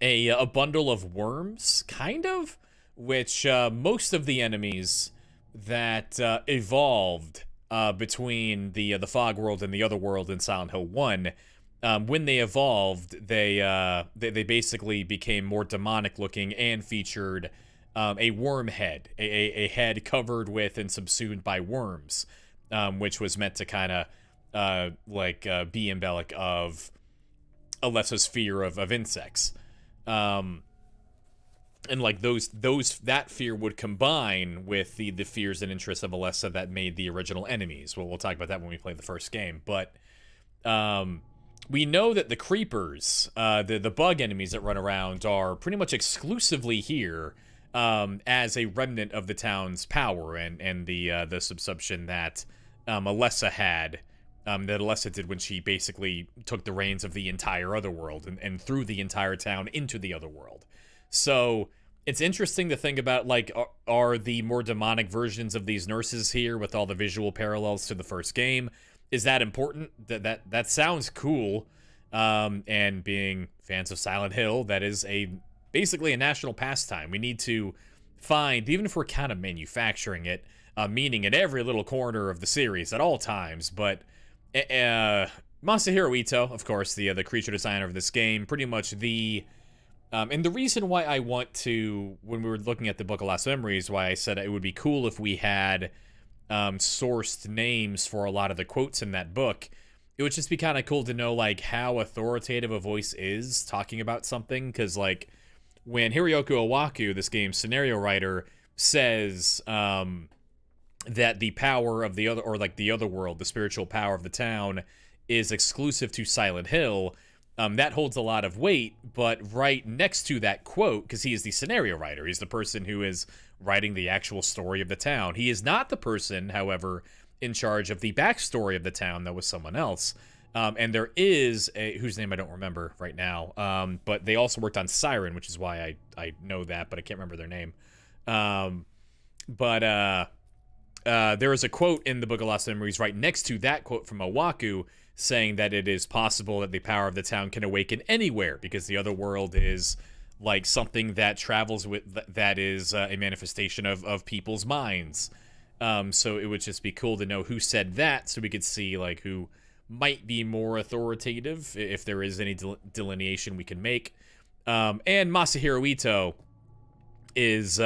bundle of worms, kind of, which most of the enemies that evolved between the Fog World and the Otherworld in Silent Hill 1, when they evolved, they basically became more demonic looking and featured a worm head, a head covered with and subsumed by worms, which was meant to kind of be embellic of Alessa's fear of insects. And like that fear would combine with the fears and interests of Alessa that made the original enemies. Well, we'll talk about that when we play the first game. But we know that the creepers, the bug enemies that run around, are pretty much exclusively here as a remnant of the town's power and the subsumption that Alessa had. That Alessa did when she basically took the reins of the entire otherworld and threw the entire town into the otherworld. So it's interesting to think about, like, are the more demonic versions of these nurses here with all the visual parallels to the first game? Is that important? That sounds cool. And being fans of Silent Hill, that is basically a national pastime. We need to find, even if we're kind of manufacturing it, meaning in every little corner of the series at all times, but Masahiro Ito, of course, the creature designer of this game, pretty much and the reason why I want to, when we were looking at the Book of Lost Memories, why I said it would be cool if we had sourced names for a lot of the quotes in that book, it would just be kind of cool to know, like, how authoritative a voice is talking about something, because, like, when Hiroyuki Owaku, this game's scenario writer, says that the power of the other, or like the other world, the spiritual power of the town, is exclusive to Silent Hill, that holds a lot of weight. But right next to that quote, because he is the scenario writer, he's the person who is writing the actual story of the town. He is not the person, however, in charge of the backstory of the town. That was someone else. And there is whose name I don't remember right now, but they also worked on Siren, which is why I know that, but I can't remember their name. There is a quote in the Book of Lost Memories right next to that quote from Owaku, saying that it is possible that the power of the town can awaken anywhere, because the other world is like something that travels with, that is a manifestation of people's minds. So it would just be cool to know who said that, so we could see, like, who might be more authoritative, if there is any delineation we can make. And Masahiro Ito is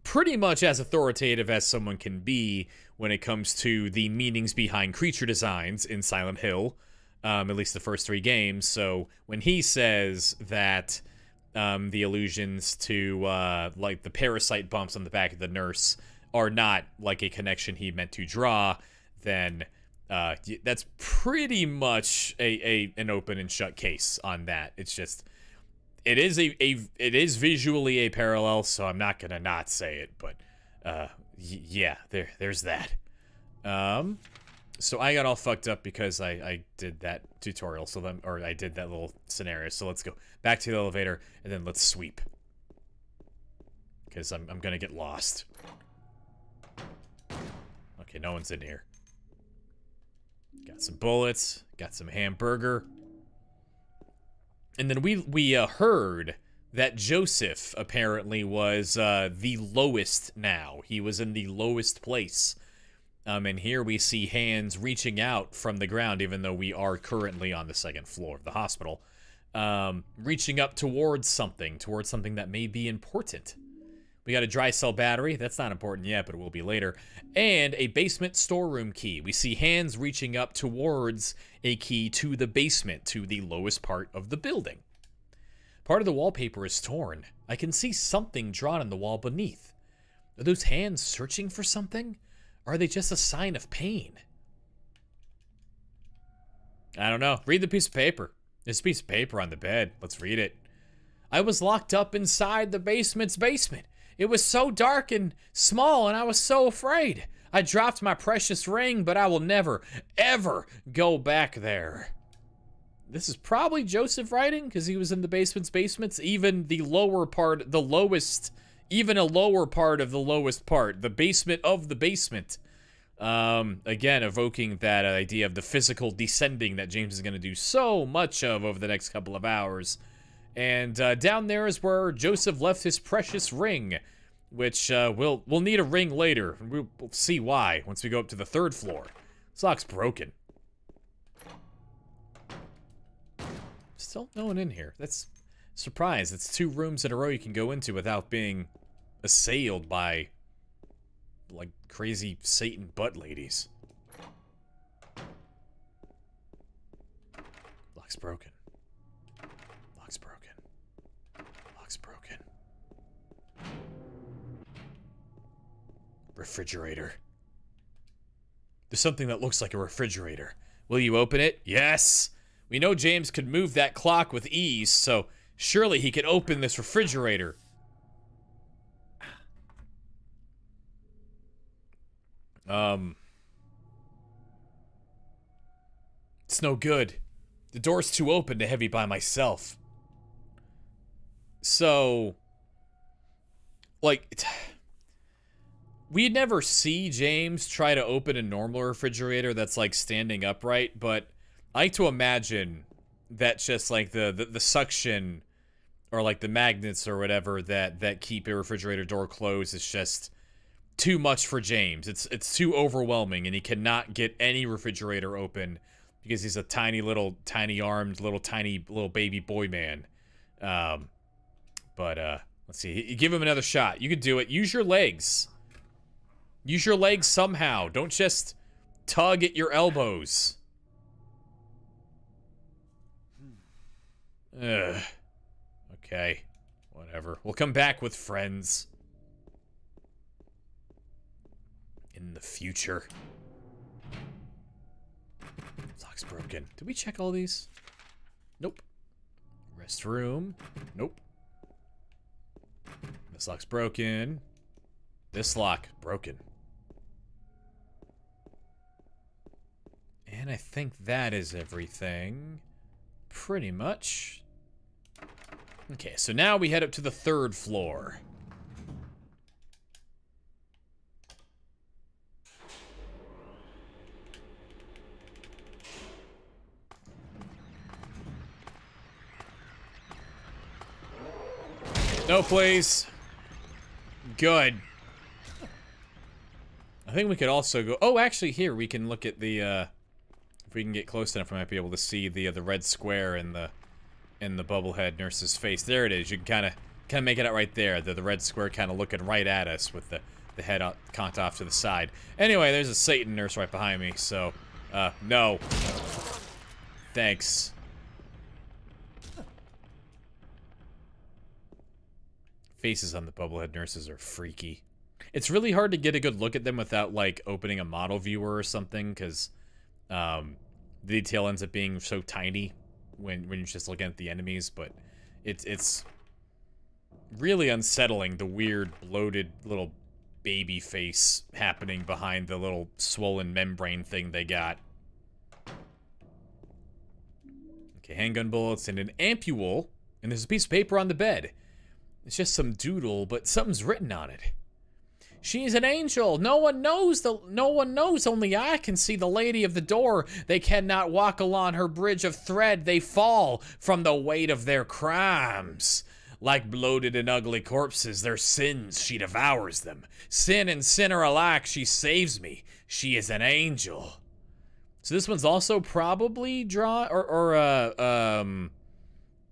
pretty much as authoritative as someone can be when it comes to the meanings behind creature designs in Silent Hill, at least the first 3 games. So when he says that the allusions to like the parasite bumps on the back of the nurse are not like a connection he meant to draw, then that's pretty much an open and shut case on that. It's just, it is visually a parallel, so I'm not gonna not say it, but yeah, there's that. So I got all fucked up because I did that tutorial, or I did that little scenario. So let's go back to the elevator and then let's sweep, because I'm gonna get lost. Okay, no one's in here. Got some bullets, got some hamburger. And then we heard that Joseph apparently was the lowest now. He was in the lowest place. And here we see hands reaching out from the ground, even though we are currently on the 2nd floor of the hospital. Reaching up towards something that may be important. We got a dry cell battery. That's not important yet, but it will be later. And a basement storeroom key. We see hands reaching up towards a key to the basement, to the lowest part of the building. Part of the wallpaper is torn. I can see something drawn on the wall beneath. Are those hands searching for something? Or are they just a sign of pain? I don't know. Read the piece of paper. There's a piece of paper on the bed. Let's read it. I was locked up inside the basement's basement. It was so dark and small, and I was so afraid. I dropped my precious ring, but I will never, ever go back there. This is probably Joseph writing, because he was in the basement's basements. Even the lower part, the lowest, even a lower part of the lowest part, the basement of the basement. Again, evoking that idea of the physical descending that James is going to do so much of over the next couple of hours. And down there is where Joseph left his precious ring, which we'll need a ring later. We'll see why once we go up to the 3rd floor. This lock's broken. Still no one in here. That's a surprise. It's 2 rooms in a row you can go into without being assailed by, like, crazy Satan butt ladies. Lock's broken. Lock's broken. Lock's broken. Refrigerator. There's something that looks like a refrigerator. Will you open it? Yes! We know James could move that clock with ease, so surely he could open this refrigerator. It's no good. The door's too open to heavy by myself. So, like, we'd never see James try to open a normal refrigerator that's, like, standing upright, but I like to imagine that just, like, the suction or, like, the magnets or whatever that keep a refrigerator door closed is just too much for James. It's too overwhelming, and he cannot get any refrigerator open because he's a tiny armed, tiny baby boy man. But let's see. Give him another shot. You can do it. Use your legs. Use your legs somehow. Don't just tug at your elbows. Ugh. Okay. Whatever. We'll come back with friends. In the future. Lock's broken. Did we check all these? Nope. Restroom. Nope. This lock's broken. This lock broken. And I think that is everything. Pretty much. Okay, so now we head up to the 3rd floor. No, please. Good. I think we could also go... Oh, actually, here, we can look at the, if we can get close enough, we might be able to see the red square in the bubblehead nurse's face. There it is. You can kind of make it out right there. The red square kind of looking right at us with the head conked off to the side. Anyway, there's a Satan nurse right behind me, so, no. Thanks. Faces on the bubblehead nurses are freaky. It's really hard to get a good look at them without, like, opening a model viewer or something, because the detail ends up being so tiny when you're just looking at the enemies, but it's really unsettling, the weird, bloated little baby face happening behind the little swollen membrane thing they got. Okay, handgun bullets and an ampule, and there's a piece of paper on the bed. It's just some doodle, but something's written on it. She's an angel. No one knows. Only I can see the lady of the door. They cannot walk along her bridge of thread. They fall from the weight of their crimes. Like bloated and ugly corpses, their sins, she devours them. Sin and sinner alike, she saves me. She is an angel. So this one's also probably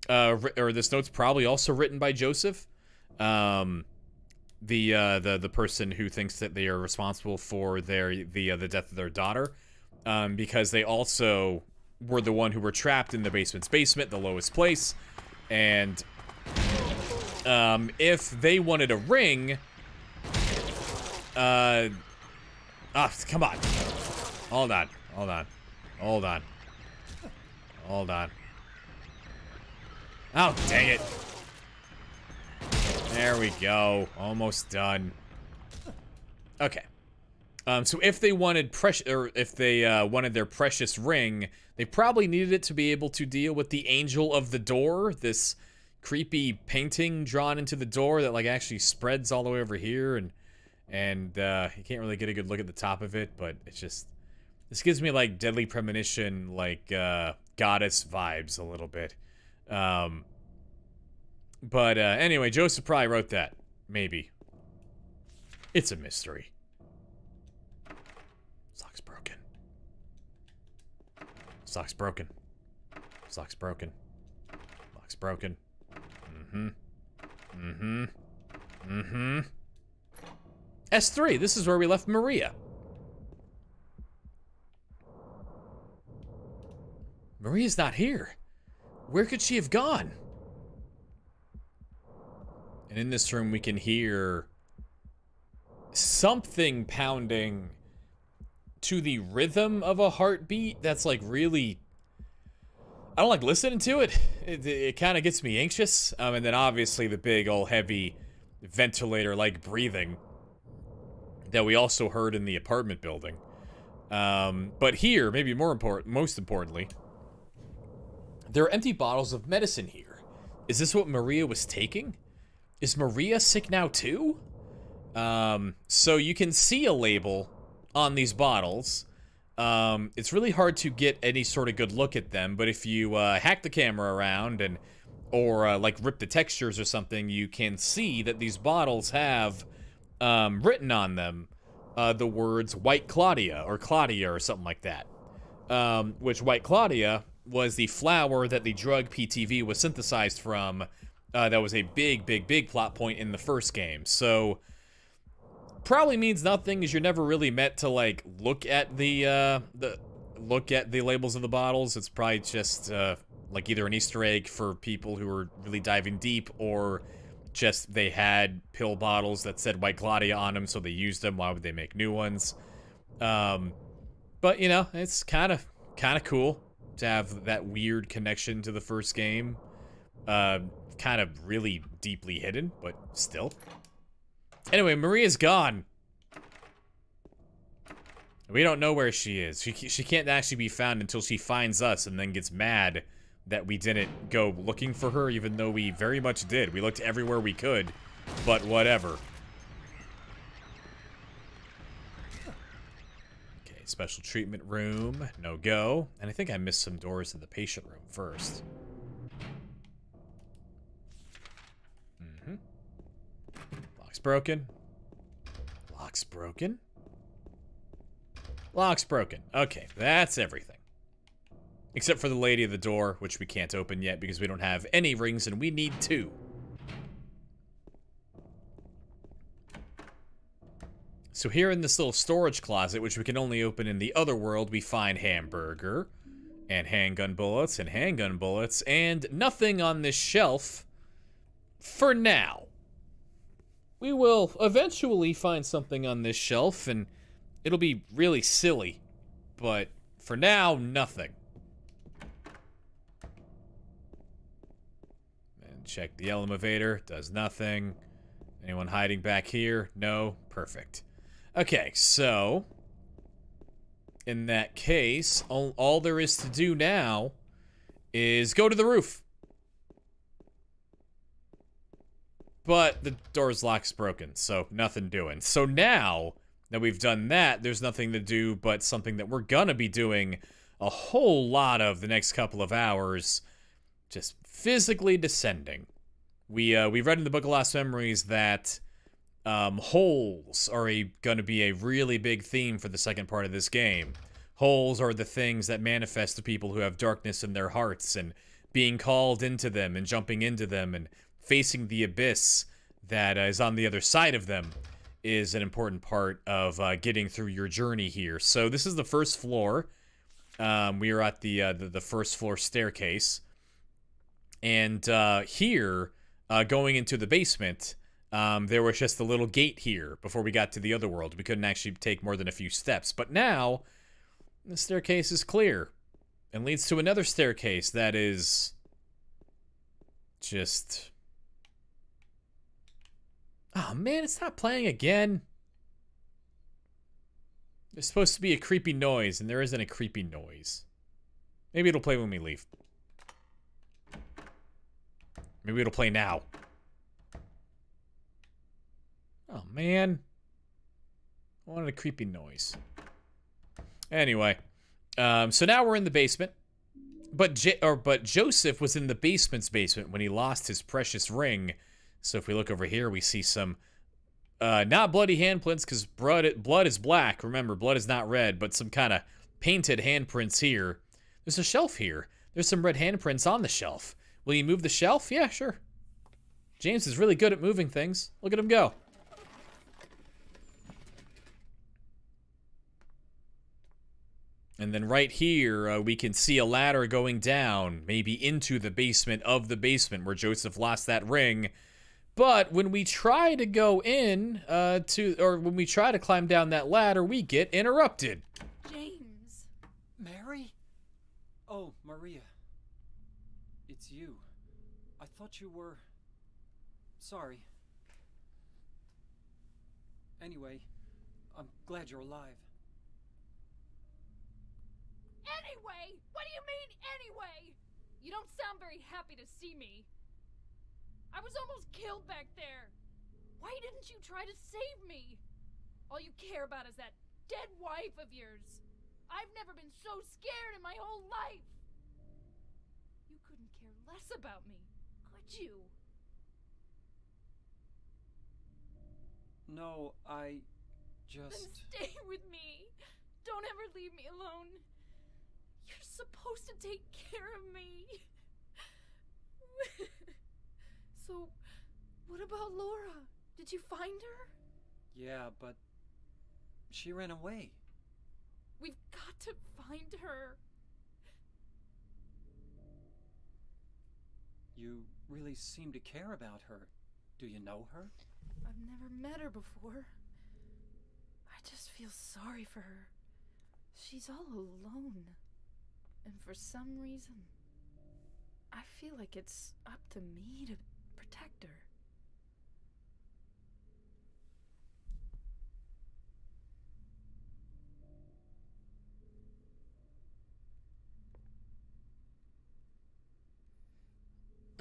this note's probably also written by Joseph, the person who thinks that they are responsible for the death of their daughter, because they also were the one who were trapped in the basement's basement, the lowest place, and if they wanted a ring, come on, hold on. Oh, dang it. There we go. Almost done. Okay. So if they wanted wanted their precious ring, they probably needed it to be able to deal with the angel of the door, this creepy painting drawn into the door that like actually spreads all the way over here, and you can't really get a good look at the top of it, but it's just, this gives me like Deadly Premonition, like goddess vibes a little bit. But anyway, Joseph probably wrote that. Maybe. It's a mystery. Sock's broken. Sock's broken. Sock's broken. Lock's broken. S3, this is where we left Maria. Maria's not here. Where could she have gone? And in this room, we can hear something pounding to the rhythm of a heartbeat that's like really... I don't like listening to it. It kind of gets me anxious. And then obviously the big old heavy ventilator-like breathing that we also heard in the apartment building. But here, maybe most importantly, there are empty bottles of medicine here. Is this what Maria was taking? Is Maria sick now too? So you can see a label on these bottles. It's really hard to get any sort of good look at them, but if you hack the camera around or like rip the textures or something, you can see that these bottles have written on them the words White Claudia or Claudia or something like that. Which White Claudia was the flower that the drug PTV was synthesized from. That was a big plot point in the first game. So probably means nothing, as you're never really meant to like look at the labels of the bottles. It's probably just like either an Easter egg for people who are really diving deep, or just they had pill bottles that said White Claudia on them, so they used them. Why would they make new ones? But you know, it's kind of cool to have that weird connection to the first game. Kind of really deeply hidden, but still. Anyway, Maria's gone. We don't know where she is. She can't actually be found until she finds us and then gets mad that we didn't go looking for her, even though we very much did. We looked everywhere we could, but whatever. Okay, special treatment room, no go. And I think I missed some doors to the patient room first. Lock's broken. Lock's broken. Lock's broken. Okay, that's everything. Except for the lady at the door, which we can't open yet because we don't have any rings and we need 2. So here in this little storage closet, which we can only open in the other world, we find hamburger and handgun bullets and nothing on this shelf for now. We will eventually find something on this shelf, and it'll be really silly. But for now, nothing. And check the elevator. Does nothing. Anyone hiding back here? No. Perfect. Okay, so in that case, all there is to do now is go to the roof. But the door's lock's broken, so nothing doing. So now that we've done that, there's nothing to do but something that we're gonna be doing a whole lot of the next couple of hours, just physically descending. We read in the Book of Lost Memories that holes are gonna be a really big theme for the second part of this game. Holes are the things that manifest to people who have darkness in their hearts, and being called into them and jumping into them and facing the abyss that is on the other side of them is an important part of getting through your journey here. So this is the first floor. We are at the first floor staircase, and here, going into the basement, there was just a little gate here before we got to the other world. We couldn't actually take more than a few steps, but now the staircase is clear and leads to another staircase that is just... Oh man, it's not playing again. There's supposed to be a creepy noise, and there isn't a creepy noise. Maybe it'll play when we leave. Maybe it'll play now. Oh man. I wanted a creepy noise. Anyway, so now we're in the basement. But Joseph was in the basement's basement when he lost his precious ring. So if we look over here, we see some, not bloody handprints, because blood is black. Remember, blood is not red, but some kind of painted handprints here. There's a shelf here. There's some red handprints on the shelf. Will you move the shelf? Yeah, sure. James is really good at moving things. Look at him go. And then right here, we can see a ladder going down, maybe into the basement of the basement where Joseph lost that ring. But when we try to go in when we try to climb down that ladder, we get interrupted. James. Mary? Oh, Maria. It's you. I thought you were... Sorry. Anyway, I'm glad you're alive. Anyway? What do you mean, anyway? You don't sound very happy to see me. I was almost killed back there. Why didn't you try to save me? All you care about is that dead wife of yours. I've never been so scared in my whole life. You couldn't care less about me, could you? No, I just... Then stay with me. Don't ever leave me alone. You're supposed to take care of me. So, what about Laura? Did you find her? Yeah, but she ran away. We've got to find her. You really seem to care about her. Do you know her? I've never met her before. I just feel sorry for her. She's all alone. And for some reason, I feel like it's up to me to protect her.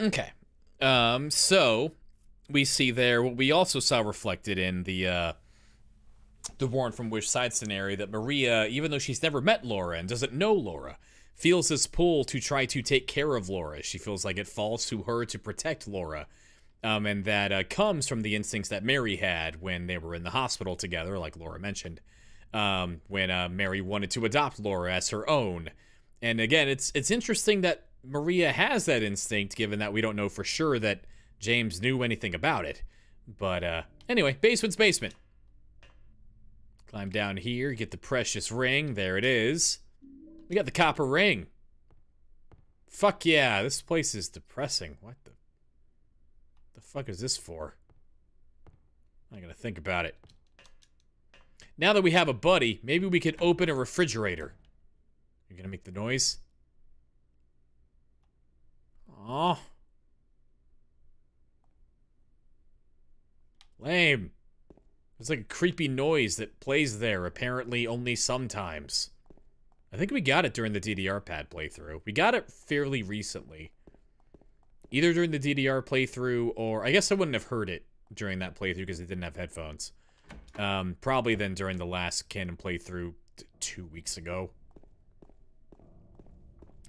Okay. So we see there what we also saw reflected in the Warren from Which Side scenario, that Maria, even though she's never met Laura and doesn't know Laura, feels this pull to try to take care of Laura. She feels like it falls to her to protect Laura. And that comes from the instincts that Mary had when they were in the hospital together, like Laura mentioned, when Mary wanted to adopt Laura as her own. And again, it's interesting that Maria has that instinct, given that we don't know for sure that James knew anything about it. But anyway, basement's basement. Climb down here, get the precious ring. There it is. We got the copper ring. Fuck yeah, this place is depressing. What the fuck is this for? I'm gonna think about it. Now that we have a buddy, maybe we could open a refrigerator. You're gonna make the noise? Aw. Lame. It's like a creepy noise that plays there, apparently only sometimes. I think we got it during the DDR pad playthrough. We got it fairly recently. Either during the DDR playthrough, or I guess I wouldn't have heard it during that playthrough because it didn't have headphones. Probably then during the last canon playthrough 2 weeks ago.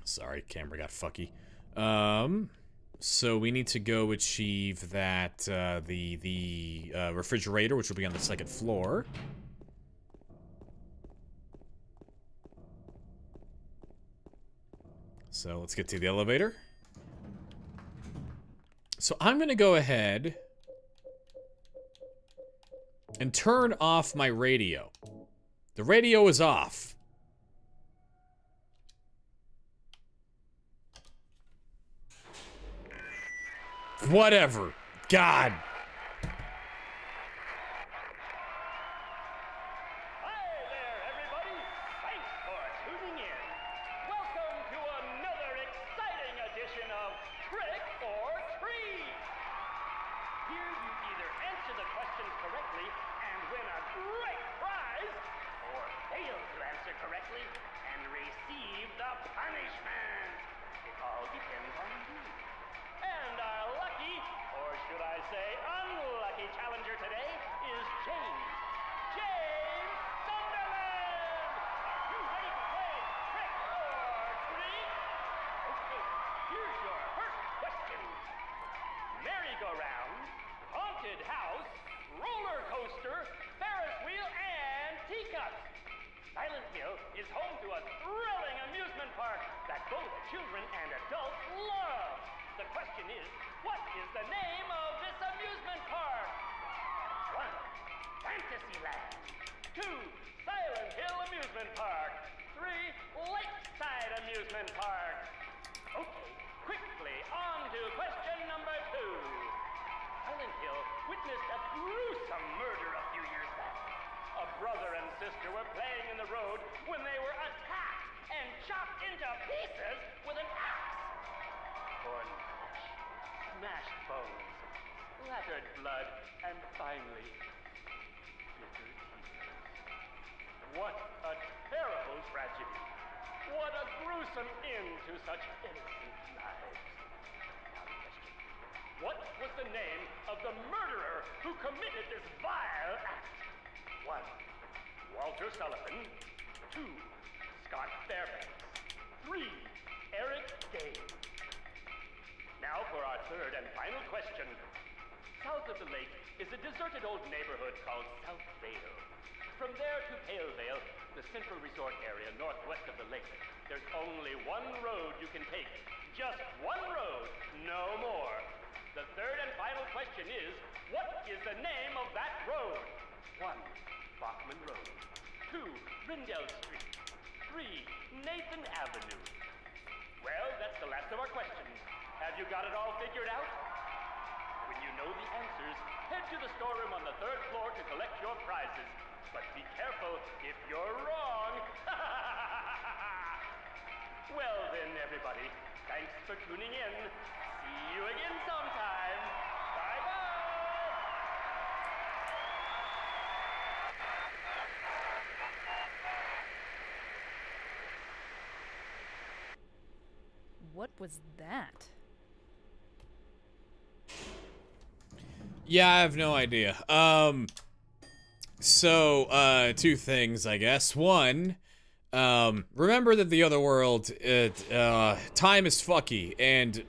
Sorry, camera got fucky. So we need to go achieve that, the refrigerator, which will be on the second floor. So let's get to the elevator. So I'm gonna go ahead and turn off my radio. The radio is off. Whatever. God. Hi there, everybody. Thanks for tuning in. Welcome to another exciting edition of Trick or Treat. Here you either answer the questions correctly and win a great prize, or fail to answer correctly and receive the punishment. It all depends on you. And our lucky, or should I say unlucky challenger today is James. James Sunderland! Are you ready to play Trick or Treat? Okay, here's your first question. Merry-go-round, haunted house, roller coaster, Ferris wheel, and teacups. Silent Hill is home to a thrilling amusement park that both children and adults love. The question is, what is the name of this amusement park? 1. Fantasyland. 2. Silent Hill Amusement Park. 3. Lakeside Amusement Park. Okay, quickly on to question number 2. Silent innocent blood, and finally, bitter tears. What a terrible tragedy. What a gruesome end to such innocent lives. Now the question. What was the name of the murderer who committed this vile act? 1. Walter Sullivan. 2. Scott Fairbanks. 3. Eric Dane. Now for our third and final question. South of the lake is a deserted old neighborhood called South Vale. From there to Pale Vale, the central resort area northwest of the lake, there's only one road you can take. Just one road, no more. The third and final question is, what is the name of that road? 1. Bachman Road. 2. Rindell Street. 3. Nathan Avenue. Well, that's the last of our questions. Have you got it all figured out? When you know the answers, head to the storeroom on the 3rd floor to collect your prizes. But be careful if you're wrong. Well then, everybody, thanks for tuning in. See you again sometime. Bye-bye. What was that? Yeah, I have no idea. So, two things, I guess. One, remember that the other world, time is fucky, and,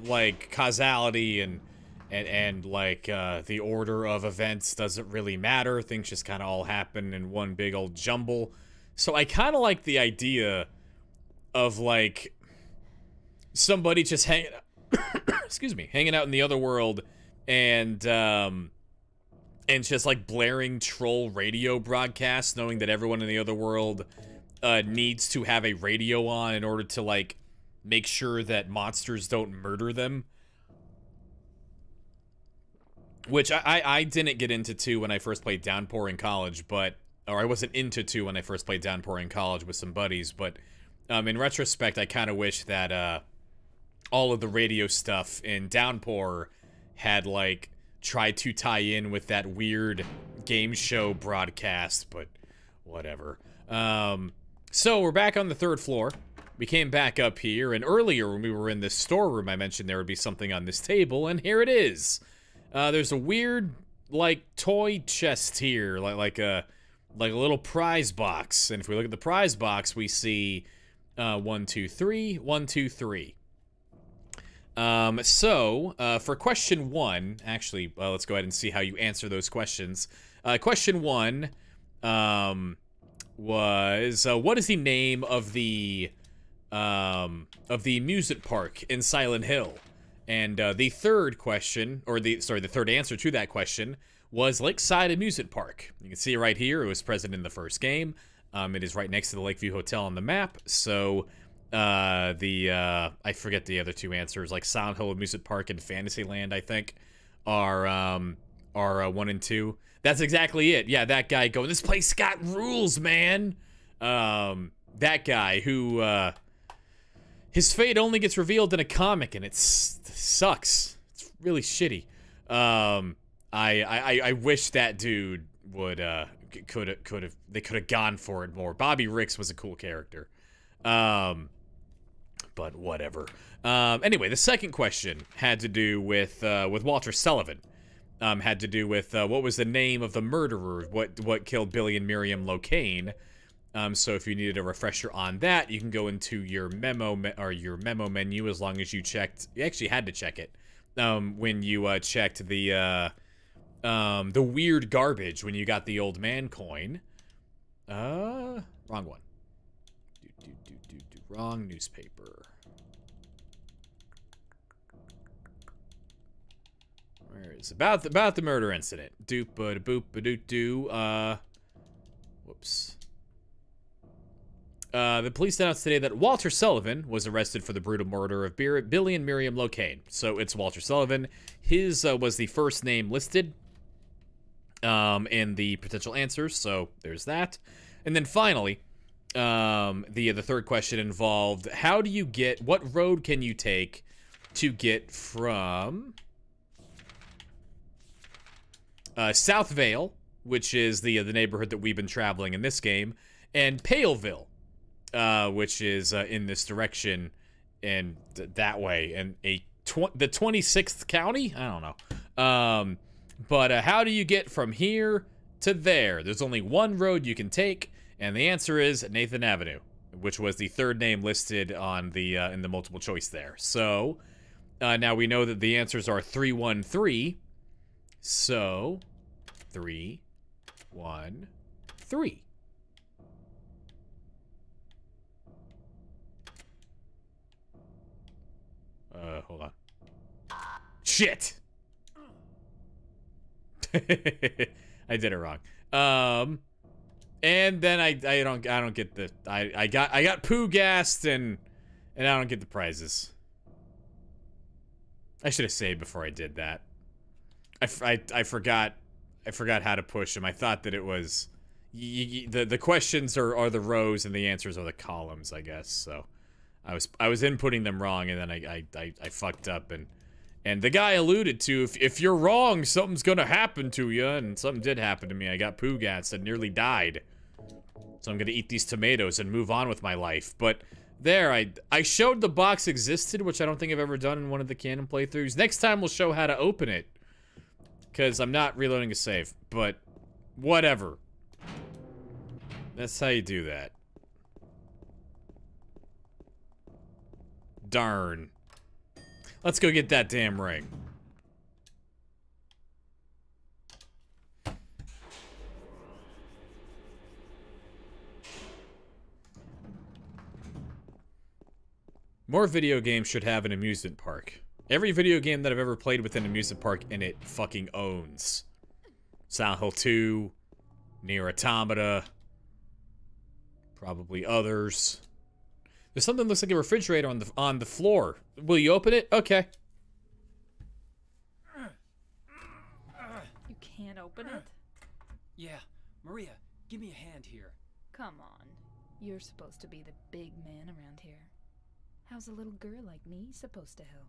like, causality and like, the order of events doesn't really matter. Things just kind of all happen in one big old jumble. So I kind of like the idea of, like, somebody just hanging excuse me, hanging out in the other world and just like blaring troll radio broadcasts, knowing that everyone in the other world needs to have a radio on in order to like make sure that monsters don't murder them. Which I didn't get into 2 when I first played Downpour in college, but or I wasn't into 2 when I first played Downpour in college with some buddies, but in retrospect I kind of wish that all of the radio stuff in Downpour had like tried to tie in with that weird game show broadcast, but whatever. So we're back on the 3rd floor. We came back up here, and earlier when we were in this storeroom, I mentioned there would be something on this table, and here it is. There's a weird, like, toy chest here, like a little prize box. And if we look at the prize box, we see 1, 2, 3, 1, 2, 3. For question 1, actually, let's go ahead and see how you answer those questions. Question 1 was, what is the name of the amusement park in Silent Hill? And the third question, or the third answer to that question was Lakeside Amusement Park. You can see it right here. It was present in the first game. It is right next to the Lakeview Hotel on the map. So I forget the other 2 answers, like Silent Hill Amusement Park and Fantasyland, I think, are 1 and 2. That's exactly it. Yeah, that guy going, this place got rules, man. That guy who, his fate only gets revealed in a comic, and it sucks. It's really shitty. I wish that dude would, they could have gone for it more. Bobby Ricks was a cool character. But whatever. Anyway, the second question had to do with Walter Sullivan. Had to do with, what was the name of the murderer? What killed Billy and Miriam Locane? So if you needed a refresher on that, you can go into your memo menu, as long as you actually had to check it, when you checked the weird garbage when you got the old man coin. Wrong one. Wrong newspaper. Where is about the murder incident? Whoops. The police announced today that Walter Sullivan was arrested for the brutal murder of Billy and Miriam Locane. So it's Walter Sullivan. His was the first name listed in the potential answers. So there's that. And then finally, the third question involved, what road can you take to get from South Vale, which is the neighborhood that we've been traveling in this game, and Paleville, which is in this direction and that way, and the 26th county? I don't know. But how do you get from here to there? There's only one road you can take, and the answer is Nathan Avenue, which was the third name listed on the in the multiple choice there. So now we know that the answers are 313. So 3, 1, 3. Hold on. Shit. I did it wrong. And then I don't get the I got poo gassed and I don't get the prizes. I should have saved before I did that. I forgot how to push them. I thought that it was the questions are the rows and the answers are the columns, I guess. So I was inputting them wrong, and then I fucked up, and the guy alluded to if you're wrong, something's gonna happen to you, and something did happen to me. I got poo gas and nearly died. So I'm gonna eat these tomatoes and move on with my life. But there, I showed the box existed, which I don't think I've ever done in one of the canon playthroughs. Next time we'll show how to open it, because I'm not reloading a save. But whatever. That's how you do that. Darn. Let's go get that damn ring. More video games should have an amusement park. Every video game that I've ever played with an amusement park in it fucking owns. Silent Hill 2, Nier Automata, probably others. There's something that looks like a refrigerator on the floor. Will you open it? Okay. You can't open it? Yeah, Maria, give me a hand here. Come on. You're supposed to be the big man around here. How's a little girl like me supposed to help?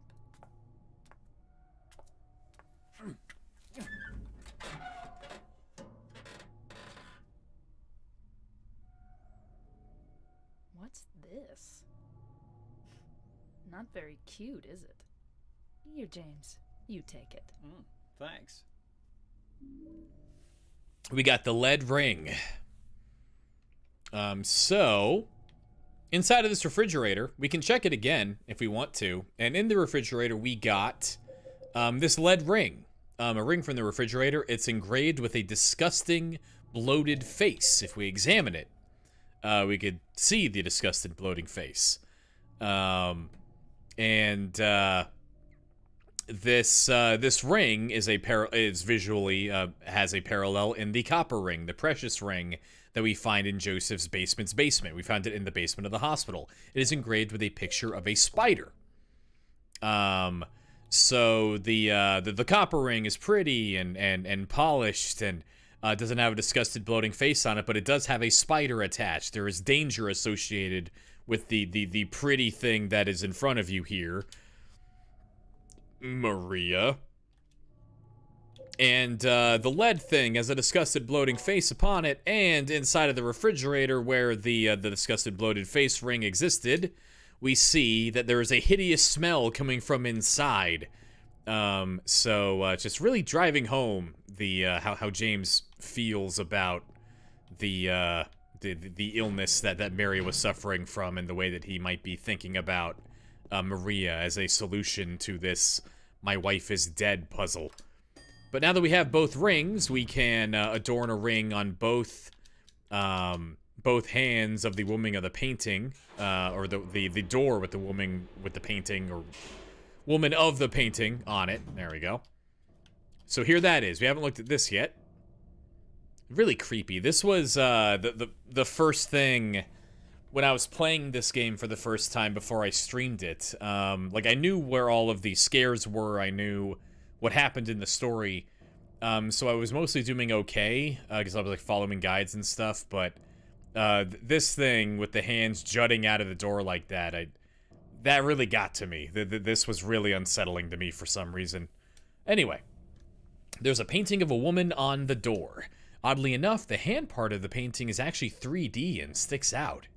What's this? Not very cute, is it? Here, James. You take it. Thanks. We got the lead ring. So inside of this refrigerator, we can check it again if we want to. And in the refrigerator, we got this lead ring. A ring from the refrigerator. It's engraved with a disgusting, bloated face. If we examine it, we could see the disgusted, bloating face. This ring is visually has a parallel in the copper ring, the precious ring that we find in Joseph's basement's basement. We found it in the basement of the hospital. It is engraved with a picture of a spider. So the copper ring is pretty and polished and doesn't have a disgusted, bloating face on it, but it does have a spider attached. There is danger associated with the pretty thing that is in front of you here, Maria. And the lead thing has a disgusted, bloating face upon it, and inside of the refrigerator where the disgusted, bloated face ring existed, we see that there is a hideous smell coming from inside. So just really driving home the how James feels about the illness that Mary was suffering from, and the way that he might be thinking about Maria as a solution to this "my wife is dead" puzzle. But now that we have both rings, we can adorn a ring on both hands of the woman of the painting, or the door with the woman with the painting, or woman of the painting on it. There we go. So here that is. We haven't looked at this yet. Really creepy. This was the first thing when I was playing this game for the first time before I streamed it. Like, I knew where all of the scares were. I knew what happened in the story. So I was mostly doing okay, because I was like following guides and stuff, but this thing with the hands jutting out of the door like that, that really got to me. This was really unsettling to me for some reason. Anyway, There's a painting of a woman on the door. Oddly enough, the hand part of the painting is actually 3D and sticks out.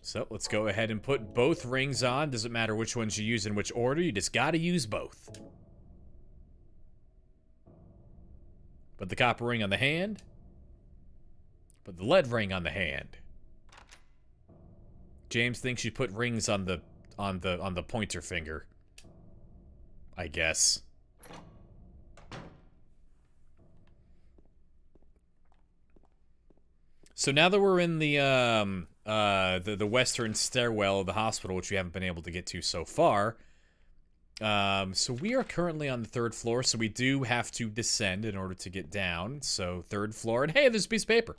So let's go ahead and put both rings on. Doesn't matter which ones you use in which order, you just gotta use both. Put the copper ring on the hand. Put the lead ring on the hand. James thinks you put rings on the pointer finger. I guess. So now that we're in the western stairwell of the hospital, which we haven't been able to get to so far, so we are currently on the 3rd floor, so we do have to descend in order to get down. So 3rd floor, and hey, there's a piece of paper.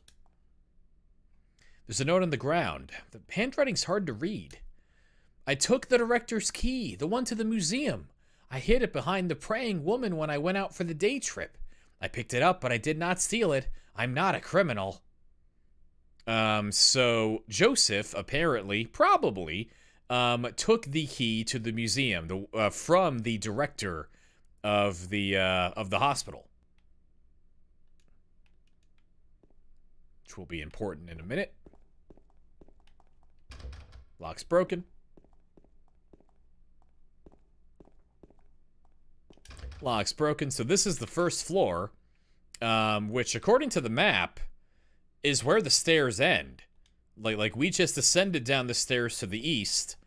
There's a note on the ground. The handwriting's hard to read. I took the director's key, the one to the museum. I hid it behind the praying woman when I went out for the day trip. I picked it up, but I did not steal it. I'm not a criminal. So Joseph apparently, probably, took the key to the museum, from the director of the hospital. Which will be important in a minute. Lock's broken. Lock's broken. So this is the 1st floor, which according to the map is where the stairs end. Like we just ascended down the stairs to the east,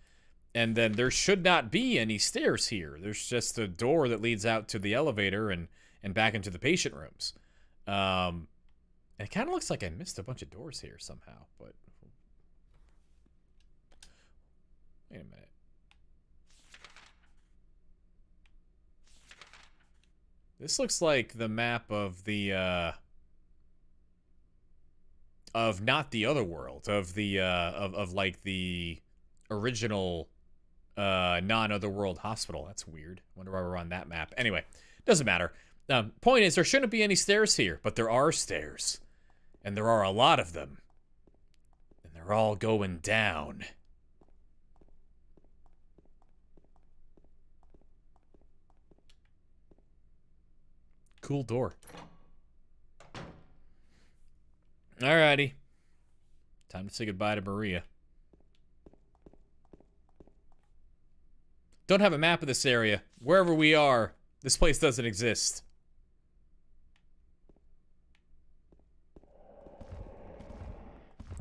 and then there should not be any stairs here. There's just a door that leads out to the elevator and back into the patient rooms. It kind of looks like I missed a bunch of doors here somehow, but wait a minute. This looks like the map of the of not the other world, of the of like the original non-otherworld hospital. That's weird. Wonder why we're on that map. Anyway, doesn't matter. Point is, there shouldn't be any stairs here, but there are stairs. And there are a lot of them. And they're all going down. Cool door. Alrighty. Time to say goodbye to Maria. Don't have a map of this area. Wherever we are, this place doesn't exist.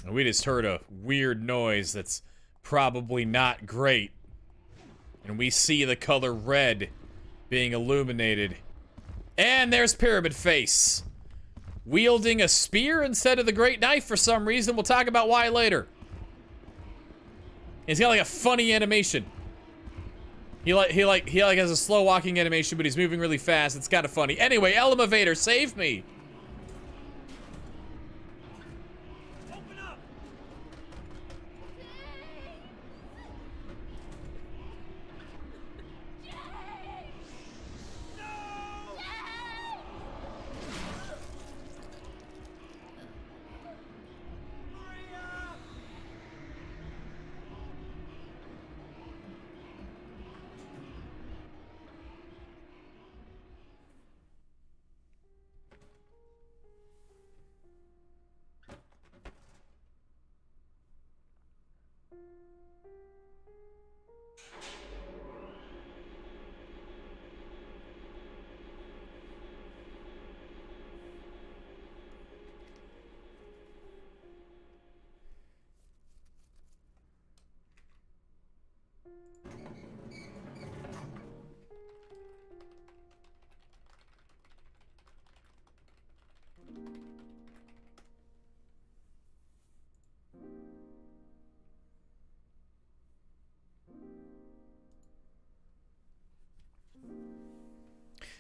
And we just heard a weird noise that's probably not great. And we see the color red being illuminated. And there's Pyramid Face, wielding a spear instead of the great knife for some reason. We'll talk about why later. He's got like a funny animation. He has a slow walking animation, but he's moving really fast. It's kind of funny. Anyway, Elevator, save me.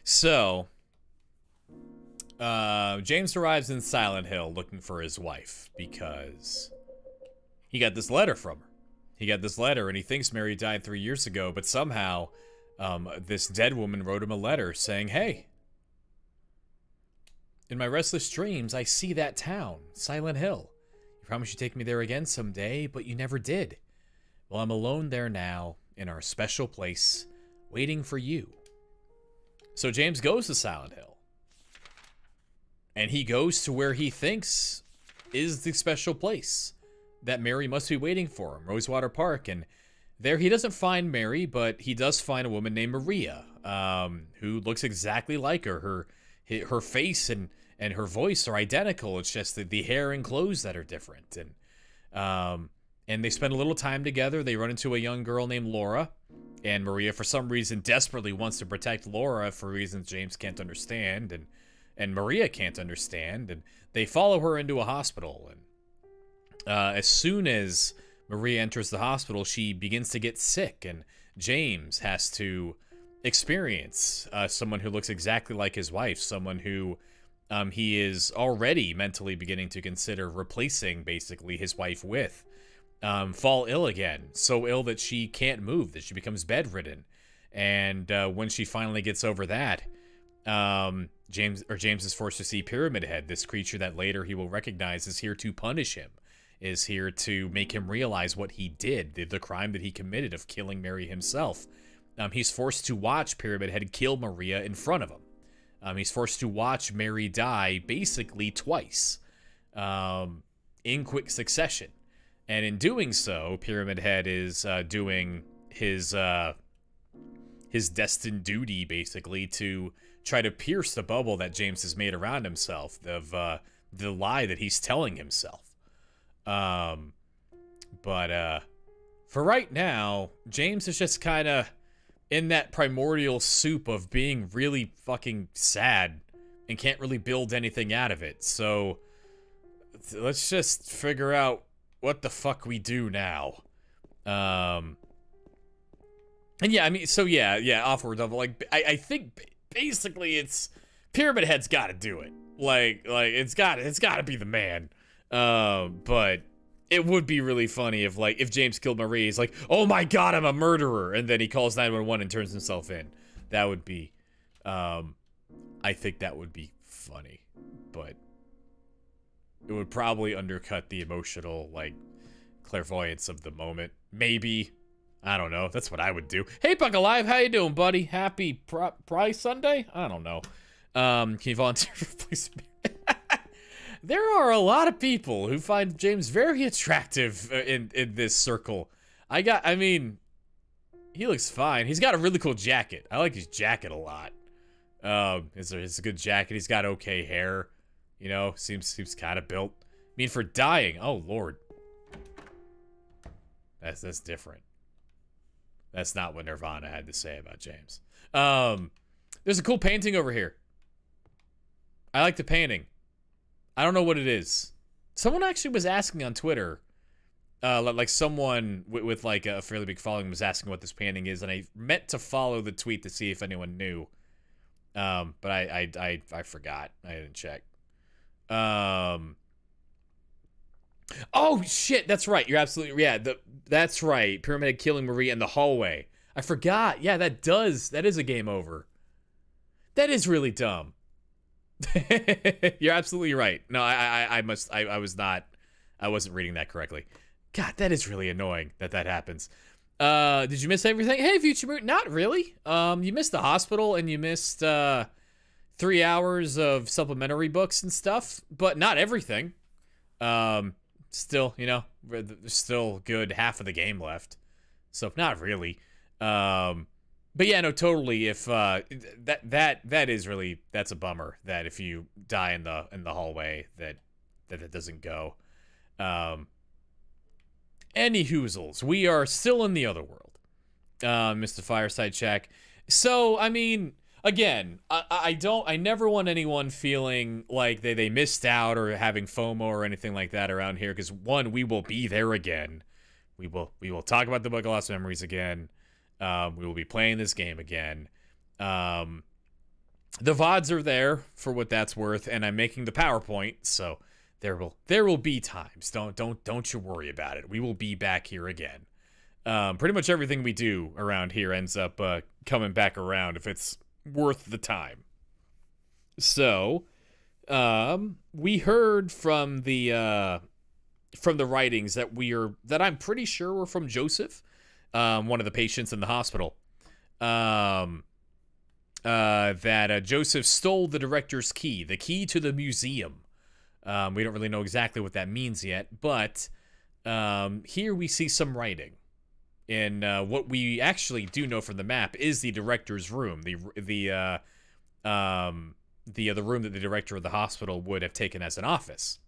So, James arrives in Silent Hill looking for his wife because he got this letter from her. He got this letter and he thinks Mary died 3 years ago, but somehow this dead woman wrote him a letter saying, hey, in my restless dreams, I see that town, Silent Hill. You promised you'd take me there again someday, but you never did. Well, I'm alone there now, in our special place, waiting for you. So James goes to Silent Hill. And he goes to where he thinks is the special place that Mary must be waiting for him, Rosewater Park. And there he doesn't find Mary, but he does find a woman named Maria, who looks exactly like her. Her face and her voice are identical. It's just the hair and clothes that are different. And they spend a little time together. They run into a young girl named Laura. And Maria, for some reason, desperately wants to protect Laura for reasons James can't understand. And Maria can't understand. And they follow her into a hospital. And as soon as Maria enters the hospital, she begins to get sick. And James has to experience someone who looks exactly like his wife. Someone who he is already mentally beginning to consider replacing, basically, his wife with. Fall ill again, so ill that she can't move, that she becomes bedridden. And when she finally gets over that, James is forced to see Pyramid Head, this creature that later he will recognize is here to punish him, is here to make him realize what he did, the crime that he committed of killing Mary himself. He's forced to watch Pyramid Head kill Maria in front of him. He's forced to watch Mary die basically twice, in quick succession. And in doing so, Pyramid Head is doing his destined duty, basically, to try to pierce the bubble that James has made around himself, of the lie that he's telling himself. But for right now, James is just kind of in that primordial soup of being really fucking sad and can't really build anything out of it. So let's just figure out what the fuck we do now. And yeah, I mean, so yeah, Offward Double. Like, I think basically it's Pyramid Head's got to do it. Like it's got to be the man. But it would be really funny if James killed Marie, he's like, oh my god, I'm a murderer, and then he calls 911 and turns himself in. That would be, I think that would be funny, but it would probably undercut the emotional, like, clairvoyance of the moment. Maybe. I don't know. That's what I would do. Hey, Buck Alive, how you doing, buddy? Happy Pride Sunday? I don't know. Can you volunteer for police? There are a lot of people who find James very attractive in this circle. I mean, he looks fine. He's got a really cool jacket. I like his jacket a lot. It's a good jacket. He's got okay hair. You know, seems kind of built. I mean, for dying, oh lord, that's different. That's not what Nirvana had to say about James. There's a cool painting over here. I like the painting. I don't know what it is. Someone actually was asking on Twitter, like someone with like a fairly big following was asking what this painting is, and I meant to follow the tweet to see if anyone knew. But I forgot. I didn't check. Oh shit, that's right. You're absolutely, yeah, that's right. Pyramid Head killing Marie in the hallway. I forgot. Yeah, that is a game over. That is really dumb. You're absolutely right. No, I wasn't reading that correctly. God, that is really annoying that happens. Did you miss everything? Hey, Future Moot, not really. You missed the hospital and you missed 3 hours of supplementary books and stuff, but not everything. Still, you know, there's still good half of the game left, so not really. But yeah, no, totally. If that is really, that's a bummer that if you die in the hallway that it doesn't go. Any hoozles, we are still in the other world, Mr. Fireside Shack. So I mean, again, I never want anyone feeling like they missed out or having FOMO or anything like that around here, because one, we will be there again. We will talk about the Book of Lost Memories again. We will be playing this game again. The VODs are there for what that's worth, and I'm making the PowerPoint, so there will be times. Don't you worry about it. We will be back here again. Pretty much everything we do around here ends up coming back around if it's worth the time. So, we heard from the writings that I'm pretty sure were from Joseph, one of the patients in the hospital. that Joseph stole the director's key, the key to the museum. We don't really know exactly what that means yet, but here we see some writing. And what we actually do know from the map is the director's room, the room that the director of the hospital would have taken as an office.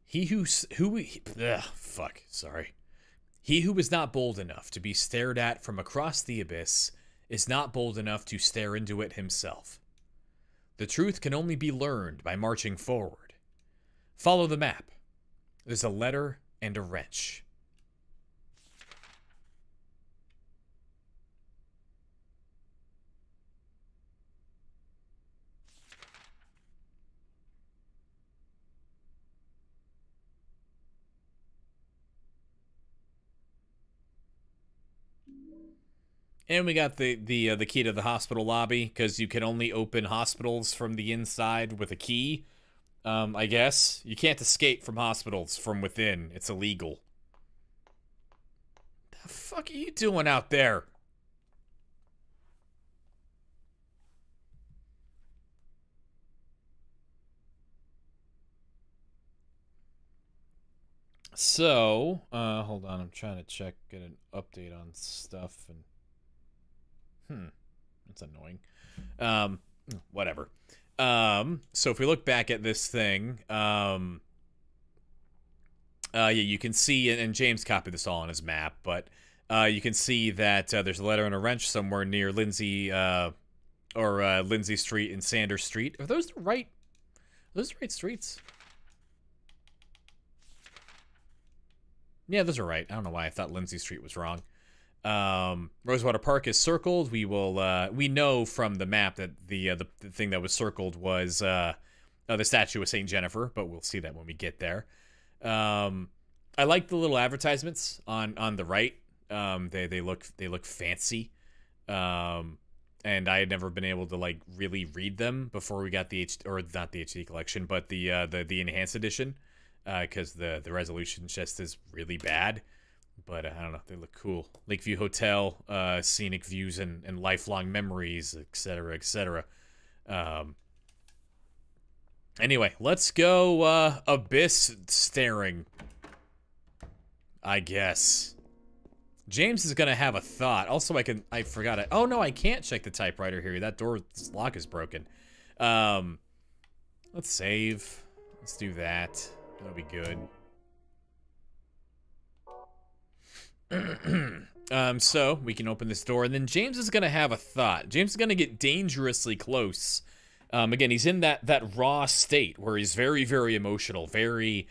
He who is not bold enough to be stared at from across the abyss is not bold enough to stare into it himself. The truth can only be learned by marching forward. Follow the map. There's a letter and a wrench. And we got the key to the hospital lobby, because you can only open hospitals from the inside with a key. I guess. You can't escape from hospitals from within. It's illegal. The fuck are you doing out there? So, hold on. I'm trying to get an update on stuff and... that's annoying. Whatever. So if we look back at this thing, yeah, you can see, and James copied this all on his map, but you can see that there's a letter and a wrench somewhere near Lindsay, Lindsay Street and Sanders Street. Are those the right streets? Yeah, those are right. I don't know why I thought Lindsay Street was wrong. Rosewater Park is circled. We will, we know from the map that the thing that was circled was, the statue of St. Jennifer, but we'll see that when we get there. I like the little advertisements on the right. They look fancy. And I had never been able to, like, really read them before we got the not the HD collection, but the enhanced edition, because the resolution just is really bad. But I don't know, they look cool. Lakeview Hotel, scenic views and lifelong memories, etc., etc. Anyway, let's go abyss staring, I guess. James is gonna have a thought. Also, I forgot it. Oh no, I can't check the typewriter here. That door's lock is broken. Let's save. Let's do that. That'll be good. So we can open this door, and then James is gonna have a thought. James is gonna get dangerously close. Again, he's in that raw state where he's very, very emotional, very,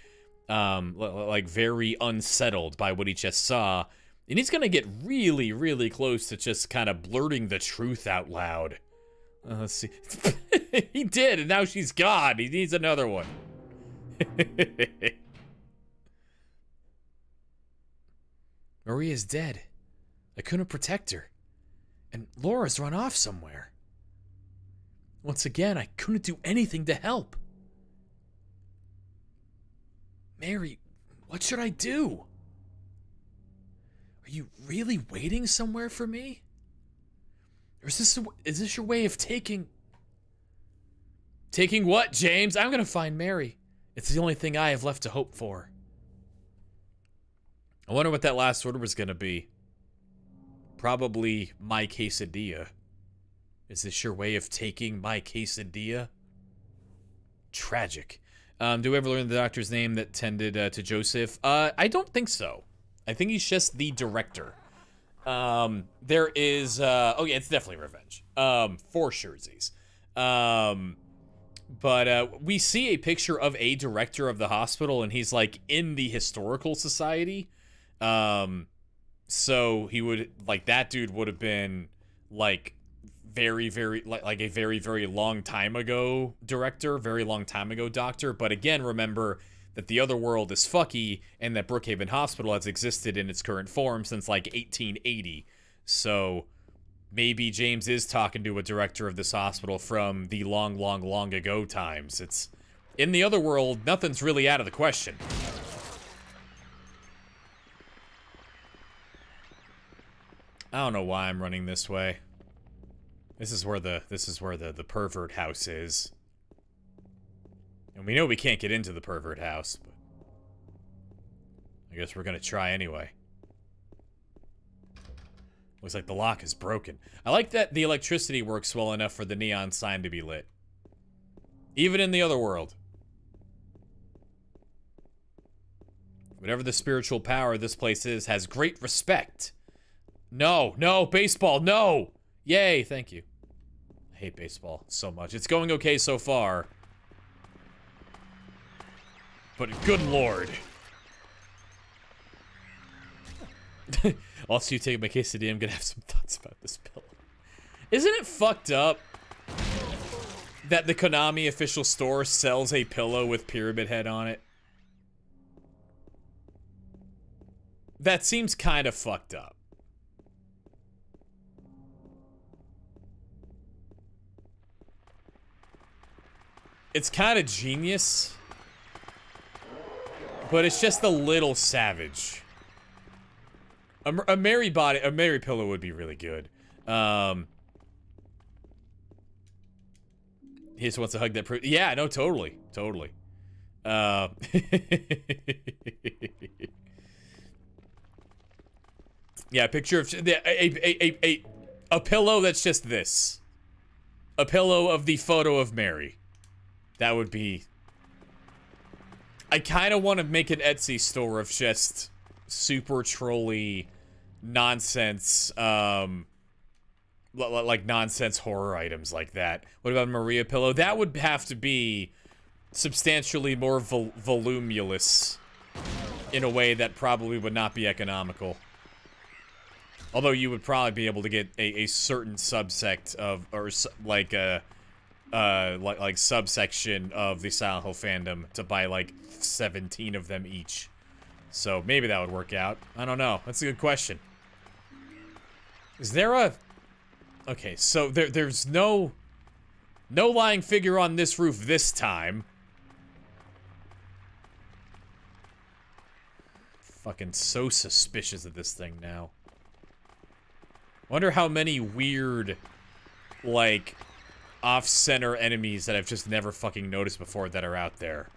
like very unsettled by what he just saw, and he's gonna get really, really close to just kind of blurting the truth out loud. Let's see. He did, and now she's gone. He needs another one. Maria's dead. I couldn't protect her. And Laura's run off somewhere. Once again, I couldn't do anything to help. Mary, what should I do? Are you really waiting somewhere for me? Or is this your way of taking... Taking what, James? I'm gonna find Mary. It's the only thing I have left to hope for. I wonder what that last order was gonna be. Probably my quesadilla. Is this your way of taking my quesadilla? Tragic. Do we ever learn the doctor's name that tended to Joseph? I don't think so. I think he's just the director. There is, oh yeah, it's definitely Revenge. For surezies. But we see a picture of a director of the hospital, and he's like in the historical society. So he would, like, that dude would have been like very, very, like a very, very long time ago director, very long time ago doctor. But again, remember that the other world is fucky, and that Brookhaven Hospital has existed in its current form since like 1880. So maybe James is talking to a director of this hospital from the long, long, long ago times. It's in the other world, nothing's really out of the question. I don't know why I'm running this way. This is where the pervert house is. And we know we can't get into the pervert house, but I guess we're gonna try anyway. Looks like the lock is broken. I like that the electricity works well enough for the neon sign to be lit. Even in the other world. Whatever the spiritual power this place is, has great respect. No, no, baseball, no! Yay, thank you. I hate baseball so much. It's going okay so far. But good lord. Also, you take my quesadilla, I'm gonna have some thoughts about this pillow. Isn't it fucked up that the Konami official store sells a pillow with Pyramid Head on it? That seems kind of fucked up. It's kind of genius, but it's just a little savage. A Mary pillow would be really good. He just wants to hug that yeah, no, totally. Totally. Yeah, picture of a pillow that's just this. A pillow of the photo of Mary. That would be... I kind of want to make an Etsy store of just super trolly nonsense, like nonsense horror items like that. What about Maria pillow? That would have to be substantially more voluminous in a way that probably would not be economical. Although you would probably be able to get a certain subsect of, or like a, like subsection of the Silent Hill fandom to buy like 17 of them each. So maybe that would work out. I don't know. That's a good question. Is there a... Okay, so there's no lying figure on this roof this time. Fucking so suspicious of this thing now. Wonder how many weird, like, off-center enemies that I've just never fucking noticed before that are out there.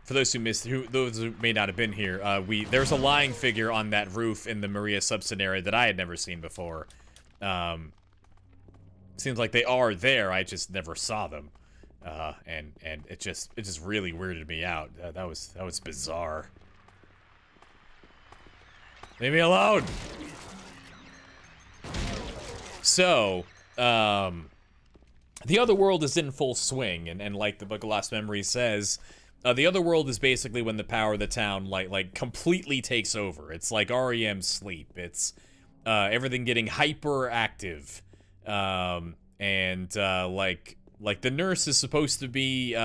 For those who missed, those who may not have been here, there's a lying figure on that roof in the Maria sub-scenario that I had never seen before. Seems like they are there, I just never saw them. And it just really weirded me out. That was bizarre. Leave me alone! So, the other world is in full swing, and like the Book of Lost Memories says, the other world is basically when the power of the town, like completely takes over. It's like REM sleep. It's, everything getting hyperactive. And, like the nurse is supposed to be,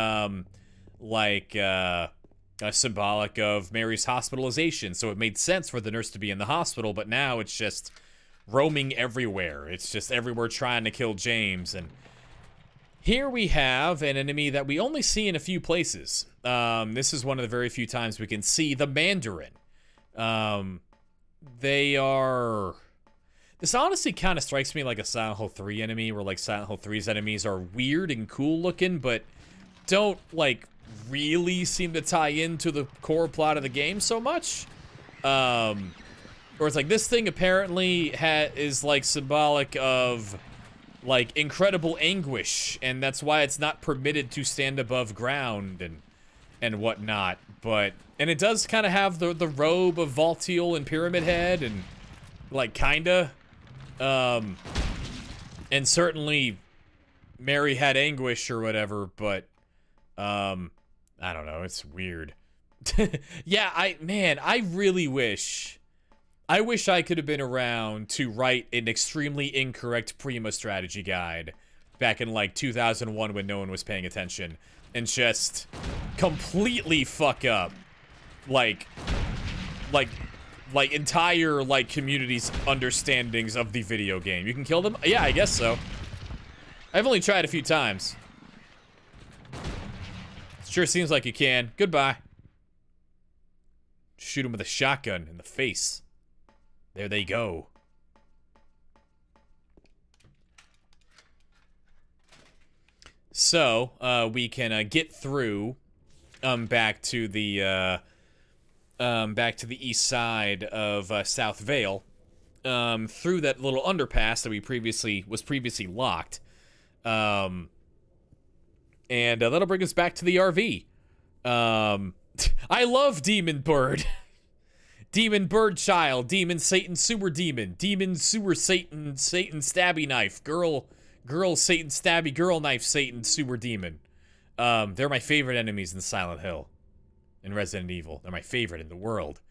symbolic of Mary's hospitalization, so it made sense for the nurse to be in the hospital, but now it's just roaming everywhere. It's just everywhere trying to kill James, and here we have an enemy that we only see in a few places. This is one of the very few times we can see the Mandarin. They are... This honestly kind of strikes me like a Silent Hill 3 enemy, where like Silent Hill 3's enemies are weird and cool looking, but don't like really seem to tie into the core plot of the game so much. Or it's like this thing apparently is like symbolic of like incredible anguish, and that's why it's not permitted to stand above ground and whatnot. But it does kind of have the robe of Valtiel and Pyramid Head, and like kinda. And certainly Mary had anguish or whatever, but I don't know, it's weird. Yeah, I really wish I could have been around to write an extremely incorrect Prima strategy guide back in like 2001 when no one was paying attention, and just completely fuck up like entire like community's understandings of the video game. You can kill them? Yeah, I guess so. I've only tried a few times. Sure seems like you can. Goodbye. Shoot him with a shotgun in the face. There they go. So, we can get through back to the east side of South Vale, through that little underpass that was previously locked, and that'll bring us back to the RV. I love Demon Bird. Demon Bird Child, Demon Satan Sewer Demon, Demon Sewer Satan, Satan Stabby Knife, Girl Satan Stabby Girl Knife Satan Sewer Demon. They're my favorite enemies in Silent Hill and Resident Evil. They're my favorite in the world.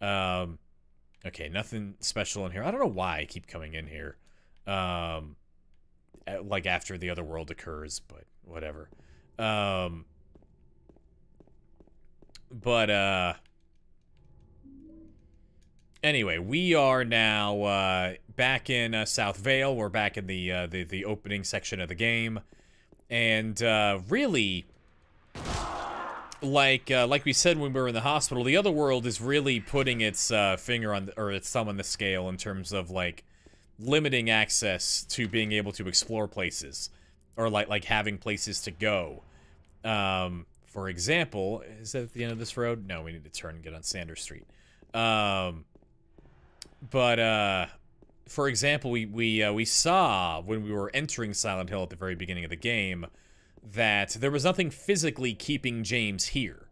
Okay, nothing special in here. I don't know why I keep coming in here. Like after the other world occurs, but whatever. Anyway, we are now back in South Vale. We're back in the opening section of the game, and really, like we said when we were in the hospital, the other world is really putting its finger on or its thumb on the scale in terms of like limiting access to being able to explore places, or like having places to go. For example, is that at the end of this road? No, we need to turn and get on Sanders Street. For example, we saw when we were entering Silent Hill at the very beginning of the game that there was nothing physically keeping James here.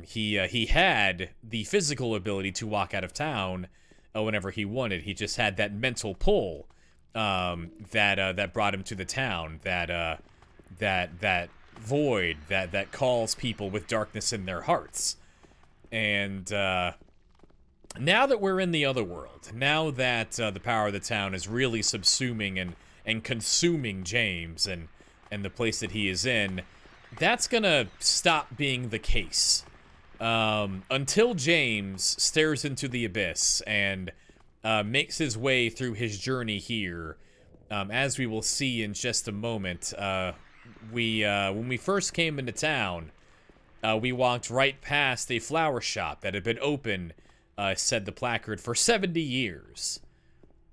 He had the physical ability to walk out of town whenever he wanted. He just had that mental pull that brought him to the town. That void that calls people with darkness in their hearts. And now that we're in the other world, now that the power of the town is really subsuming and consuming James and the place that he is in, that's gonna stop being the case. Until James stares into the abyss and makes his way through his journey here, as we will see in just a moment. When we first came into town, we walked right past a flower shop that had been open, said the placard, for 70 years.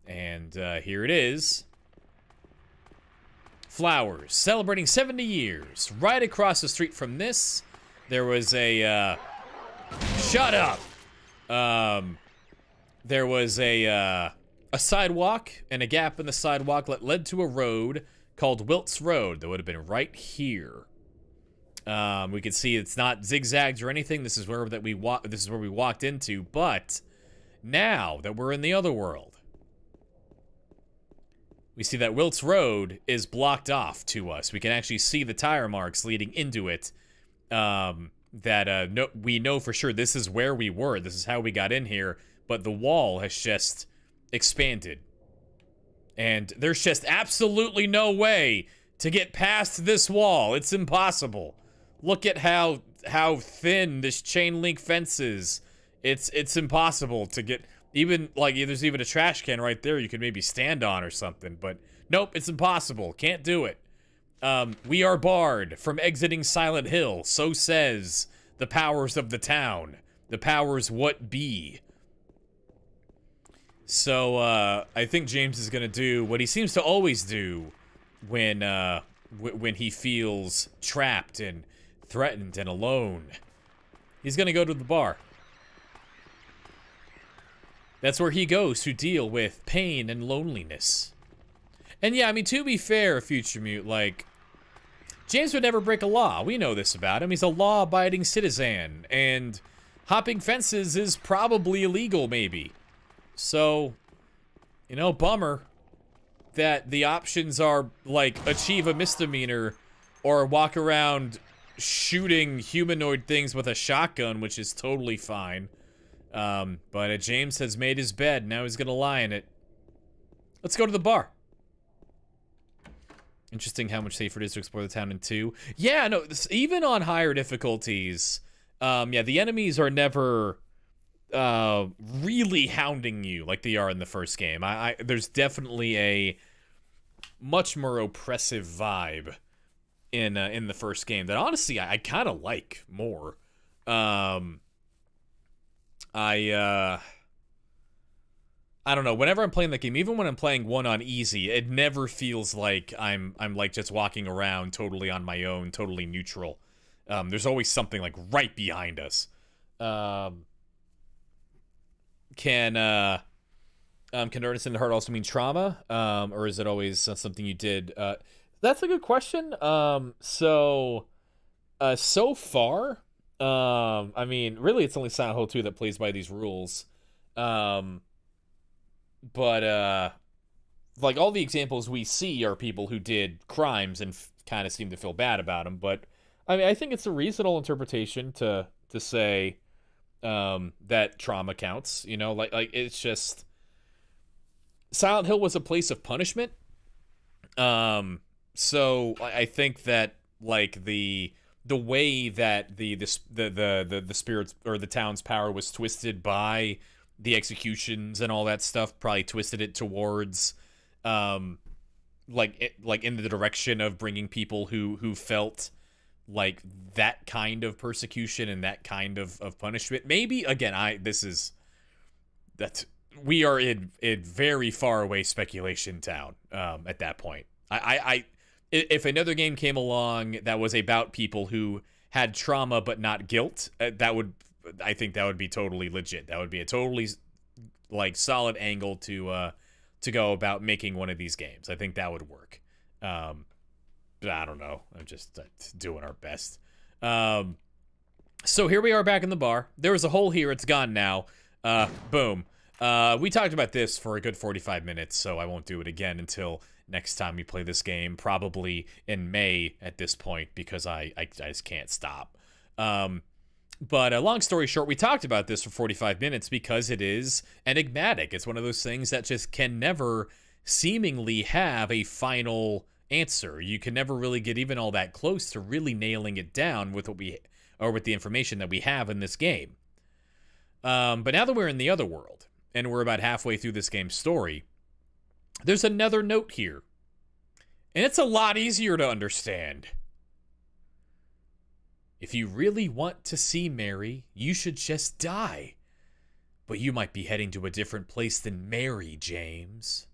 And here it is. Flowers, celebrating 70 years. Right across the street from this, there was a, shut up! There was a sidewalk and a gap in the sidewalk that led to a road called Wilt's Road that would have been right here. We can see it's not zigzagged or anything. This is where we walked into. But now that we're in the other world, we see that Wilt's Road is blocked off to us. We can actually see the tire marks leading into it. We know for sure this is where we were. This is how we got in here. But the wall has just expanded. And there's just absolutely no way to get past this wall. It's impossible. Look at how thin this chain link fence is. It's impossible to get. Even like there's even a trash can right there you could maybe stand on or something. But nope, it's impossible. Can't do it. We are barred from exiting Silent Hill. So says the powers of the town. The powers what be. So, I think James is gonna do what he seems to always do when he feels trapped and threatened and alone. He's gonna go to the bar. That's where he goes to deal with pain and loneliness. And yeah, I mean, to be fair, Future Mute, like, James would never break a law. We know this about him. He's a law-abiding citizen, and hopping fences is probably illegal, maybe. So, you know, bummer that the options are, like, achieve a misdemeanor or walk around shooting humanoid things with a shotgun, which is totally fine. But James has made his bed. Now he's gonna lie in it. Let's go to the bar. Interesting how much safer it is to explore the town in 2. Yeah, no, even on higher difficulties, yeah, the enemies are never really hounding you like they are in the first game. There's definitely a much more oppressive vibe in the first game that honestly I kind of like more. I don't know. Whenever I'm playing that game, even when I'm playing one on easy, it never feels like I'm like just walking around totally on my own, totally neutral. There's always something like right behind us. Can earnest in the heart also mean trauma? Or is it always something you did? That's a good question. So far, I mean, really, it's only Silent Hill 2 that plays by these rules. But like, all the examples we see are people who did crimes and kind of seem to feel bad about them. But, I mean, I think it's a reasonable interpretation to say that trauma counts. You know, like it's just... Silent Hill was a place of punishment. So I think that, like, the way that the spirits or the town's power was twisted by the executions and all that stuff probably twisted it towards like in the direction of bringing people who felt like that kind of persecution and that kind of punishment. Maybe, again, we are in very far away speculation town at that point. If another game came along that was about people who had trauma but not guilt, I think that would be totally legit. That would be a totally like solid angle to go about making one of these games. I think that would work. But I don't know. I'm just doing our best. So here we are back in the bar. There was a hole here. It's gone now. Boom. We talked about this for a good 45 minutes, so I won't do it again until next time we play this game, probably in May at this point, because I just can't stop. But long story short, we talked about this for 45 minutes because it is enigmatic. It's one of those things that just can never seemingly have a final answer. You can never really get even all that close to really nailing it down with with the information that we have in this game. But now that we're in the other world, and we're about halfway through this game's story, there's another note here. And it's a lot easier to understand. If you really want to see Mary, you should just die. But you might be heading to a different place than Mary, James.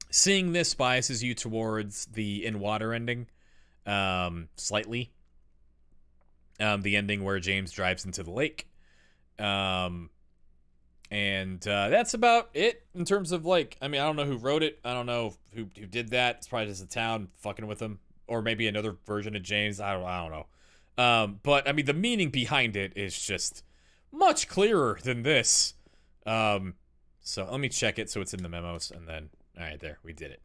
Seeing this biases you towards the in-water ending, slightly. The ending where James drives into the lake. And that's about it in terms of, like, I mean, I don't know who wrote it. I don't know who did that. It's probably just the town fucking with him. Or maybe another version of James. I don't know. But, I mean, the meaning behind it is just much clearer than this. So let me check it so it's in the memos, and then, all right, there, we did it.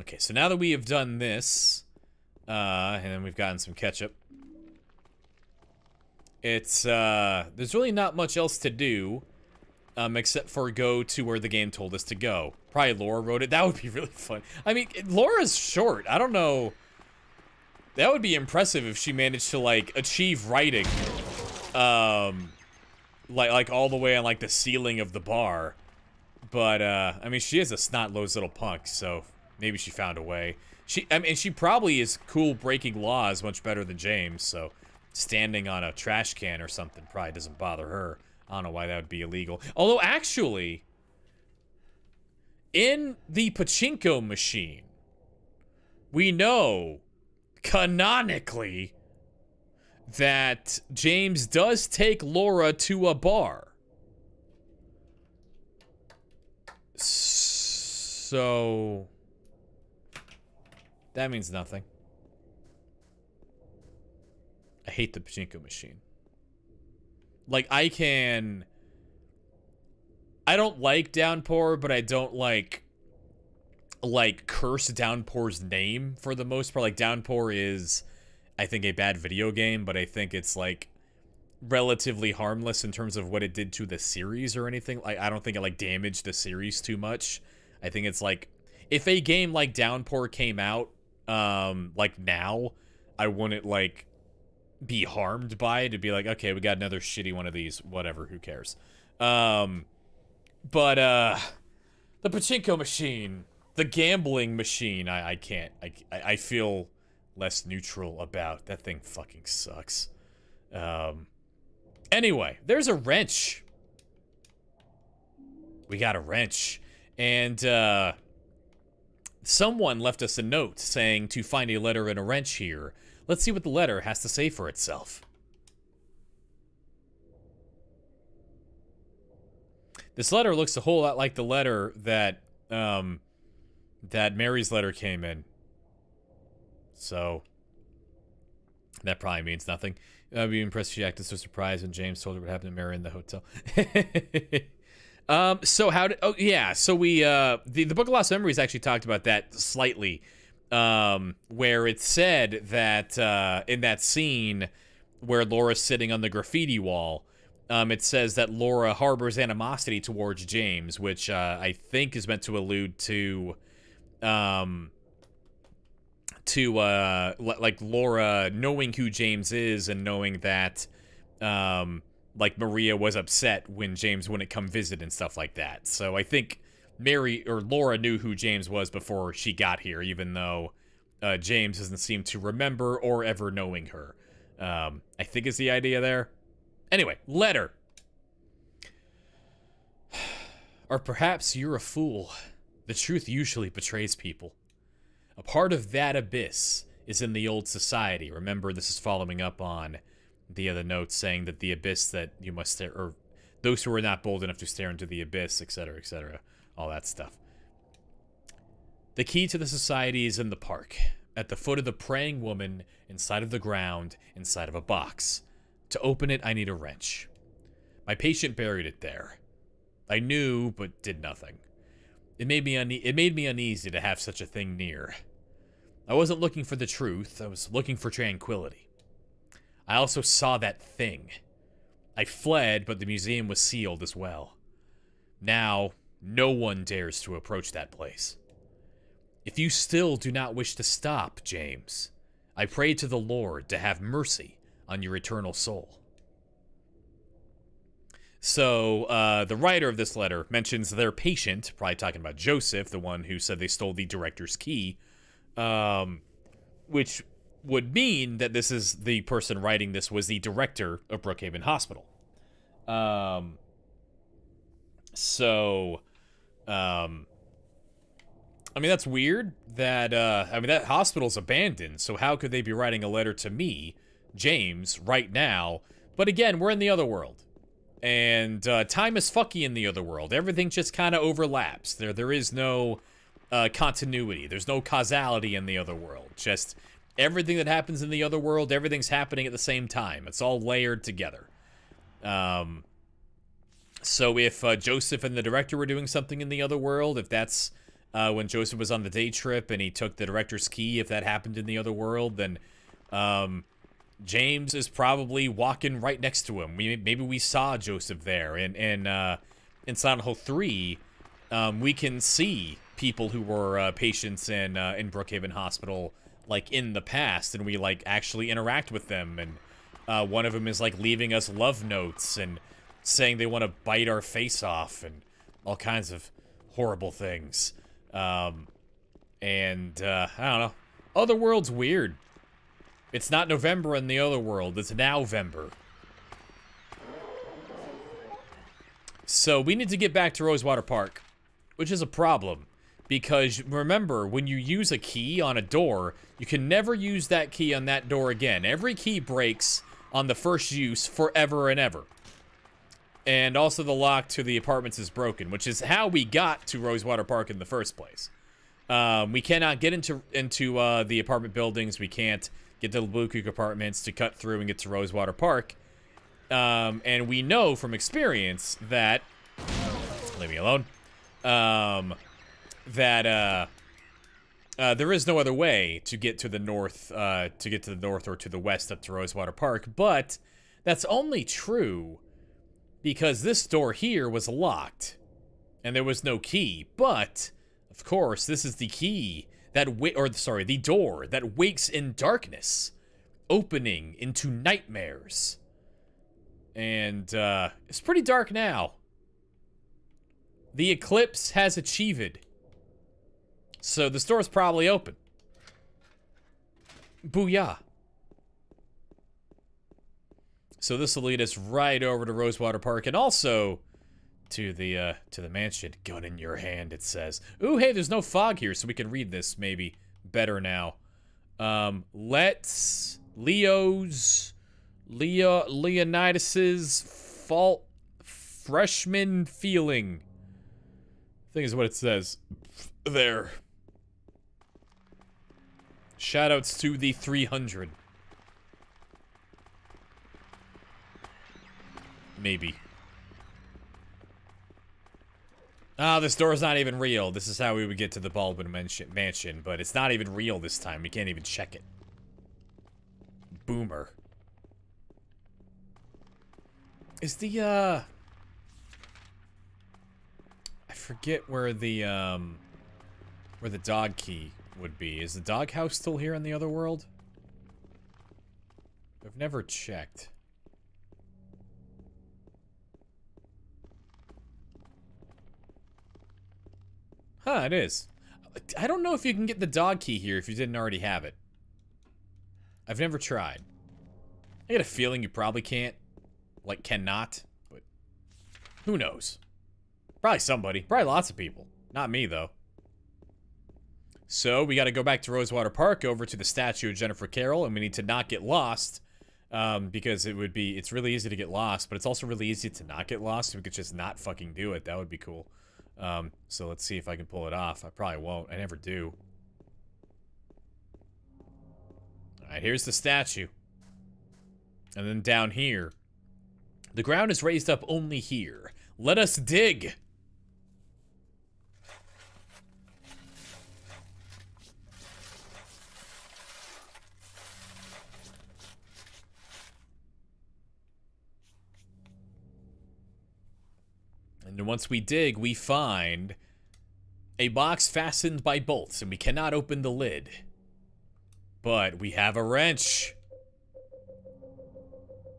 Okay, so now that we have done this, and then we've gotten some ketchup, it's, there's really not much else to do, except for go to where the game told us to go. Probably Laura wrote it. That would be really fun. I mean, Laura's short. I don't know. That would be impressive if she managed to, like, achieve writing, like all the way on, like, the ceiling of the bar. But, I mean, she is a snot-nosed little punk, so maybe she found a way. I mean, she probably is cool breaking laws much better than James, so standing on a trash can or something probably doesn't bother her. I don't know why that would be illegal. Although, actually, in the pachinko machine, we know, canonically, that James does take Laura to a bar. So that means nothing. I hate the pachinko machine. Like, I don't like Downpour, but I don't like curse Downpour's name for the most part. Like, Downpour is, I think, a bad video game, but I think it's, like, relatively harmless in terms of what it did to the series or anything. Like, I don't think it, like, damaged the series too much. I think it's, like, if a game like Downpour came out, like, now, I wouldn't, like, be harmed by it. It'd be like, okay, we got another shitty one of these, whatever, who cares. But the pachinko machine, the gambling machine, I can't. I feel less neutral about. That thing fucking sucks. Anyway, there's a wrench. We got a wrench. And, someone left us a note saying to find a letter and a wrench here. Let's see what the letter has to say for itself. This letter looks a whole lot like the letter that, that Mary's letter came in. So, that probably means nothing. I'd be impressed if she acted so surprised when James told her what happened to Mary in the hotel. So how did, oh yeah, so we, the Book of Lost Memories actually talked about that slightly, where it said that, in that scene where Laura's sitting on the graffiti wall, it says that Laura harbors animosity towards James, which, I think is meant to allude to, like Laura knowing who James is and knowing that, like Maria was upset when James wouldn't come visit and stuff like that. So I think Mary or Laura knew who James was before she got here, even though James doesn't seem to remember or ever knowing her. I think is the idea there. Anyway, letter. Or perhaps you're a fool. The truth usually betrays people. A part of that abyss is in the old society. Remember, this is following up on the other notes saying that the abyss that you must stare, or those who are not bold enough to stare into the abyss, etc., all that stuff. The key to the society is in the park, at the foot of the praying woman, inside of the ground, inside of a box. To open it, I need a wrench. My patient buried it there. I knew, but did nothing. It made me uneasy to have such a thing near. I wasn't looking for the truth, I was looking for tranquility. I also saw that thing. I fled, but the museum was sealed as well. Now, no one dares to approach that place. If you still do not wish to stop, James, I pray to the Lord to have mercy on your eternal soul. So, the writer of this letter mentions their patient, probably talking about Joseph, the one who said they stole the director's key, which would mean that this is the person writing this was the director of Brookhaven Hospital. I mean, that's weird that, I mean, that hospital's abandoned, so how could they be writing a letter to me, James, right now? But again, we're in the other world. And, time is fucky in the other world. Everything just kind of overlaps. There is no, continuity. There's no causality in the other world. Just everything that happens in the other world, everything's happening at the same time. It's all layered together. So if Joseph and the director were doing something in the other world, if that's when Joseph was on the day trip and he took the director's key, if that happened in the other world, then James is probably walking right next to him. Maybe we saw Joseph there. In Silent Hill 3, we can see people who were patients in Brookhaven Hospital, like, in the past, and we, like, actually interact with them, and one of them is, like, leaving us love notes and saying they want to bite our face off and all kinds of horrible things. I don't know. Otherworld's weird. It's not November in the other world, it's Nowember. So we need to get back to Rosewater Park, which is a problem. Because, remember, when you use a key on a door, you can never use that key on that door again. Every key breaks on the first use forever and ever. And also the lock to the apartments is broken, which is how we got to Rosewater Park in the first place. We cannot get into the apartment buildings. We can't get to the Blue Creek apartments to cut through and get to Rosewater Park. And we know from experience that... Leave me alone. That there is no other way to get to the north, or to the west up to Rosewater Park, but that's only true because this door here was locked, and there was no key, but, of course, this is the key that the door that wakes in darkness, opening into nightmares, and, it's pretty dark now. The eclipse has achieved. So the store's probably open. Booyah. So this will lead us right over to Rosewater Park and also to the mansion. Gun in your hand, it says. Ooh, hey, there's no fog here, so we can read this maybe better now. Let's Leonidas's fault freshman feeling. I think is what it says there. Shoutouts to the 300. Maybe. Ah, this door's not even real. This is how we would get to the Baldwin mansion, but it's not even real this time. We can't even check it. Boomer. Is the, I forget where the dog key would be. Is the doghouse still here in the other world? I've never checked. Huh, it is. I don't know if you can get the dog key here if you didn't already have it. I've never tried. I get a feeling you probably can't. Like, cannot. But who knows? Probably somebody. Probably lots of people. Not me, though. So, we gotta go back to Rosewater Park, over to the statue of Jennifer Carroll, and we need to not get lost. Because it's really easy to get lost, but it's also really easy to not get lost. We could just not fucking do it. That would be cool. So let's see if I can pull it off. I probably won't. I never do. Alright, here's the statue. And then down here. The ground is raised up only here. Let us dig! And once we dig, we find a box fastened by bolts, and we cannot open the lid. But we have a wrench.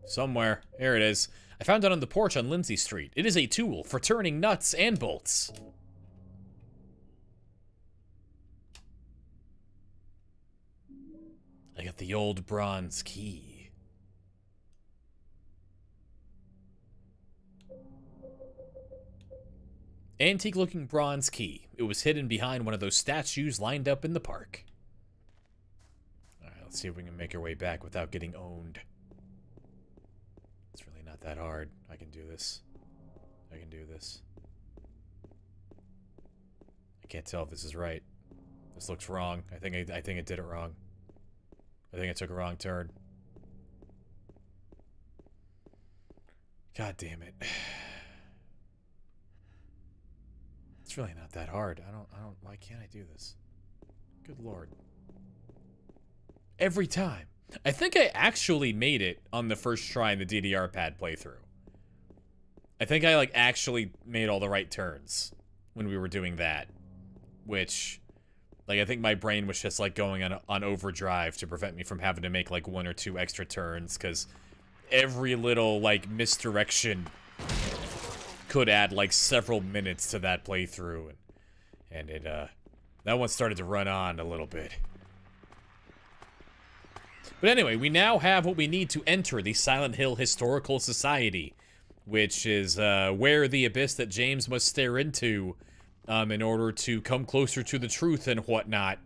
Somewhere. Here it is. I found it on the porch on Lindsay Street. It is a tool for turning nuts and bolts. I got the old bronze key. Antique-looking bronze key. It was hidden behind one of those statues lined up in the park. Alright, let's see if we can make our way back without getting owned. It's really not that hard. I can do this. I can do this. I can't tell if this is right. This looks wrong. I think I did it wrong. I think I took a wrong turn. God damn it. It's really not that hard. Why can't I do this? Good lord. Every time. I think I actually made it on the first try in the DDR pad playthrough. I think I, like, actually made all the right turns when we were doing that. Which, like, I think my brain was just, like, going on overdrive to prevent me from having to make, like, 1 or 2 extra turns, because every little, like, misdirection could add like several minutes to that playthrough, and it that one started to run on a little bit. But anyway, we now have what we need to enter the Silent Hill Historical Society, which is where the abyss that James must stare into in order to come closer to the truth and whatnot,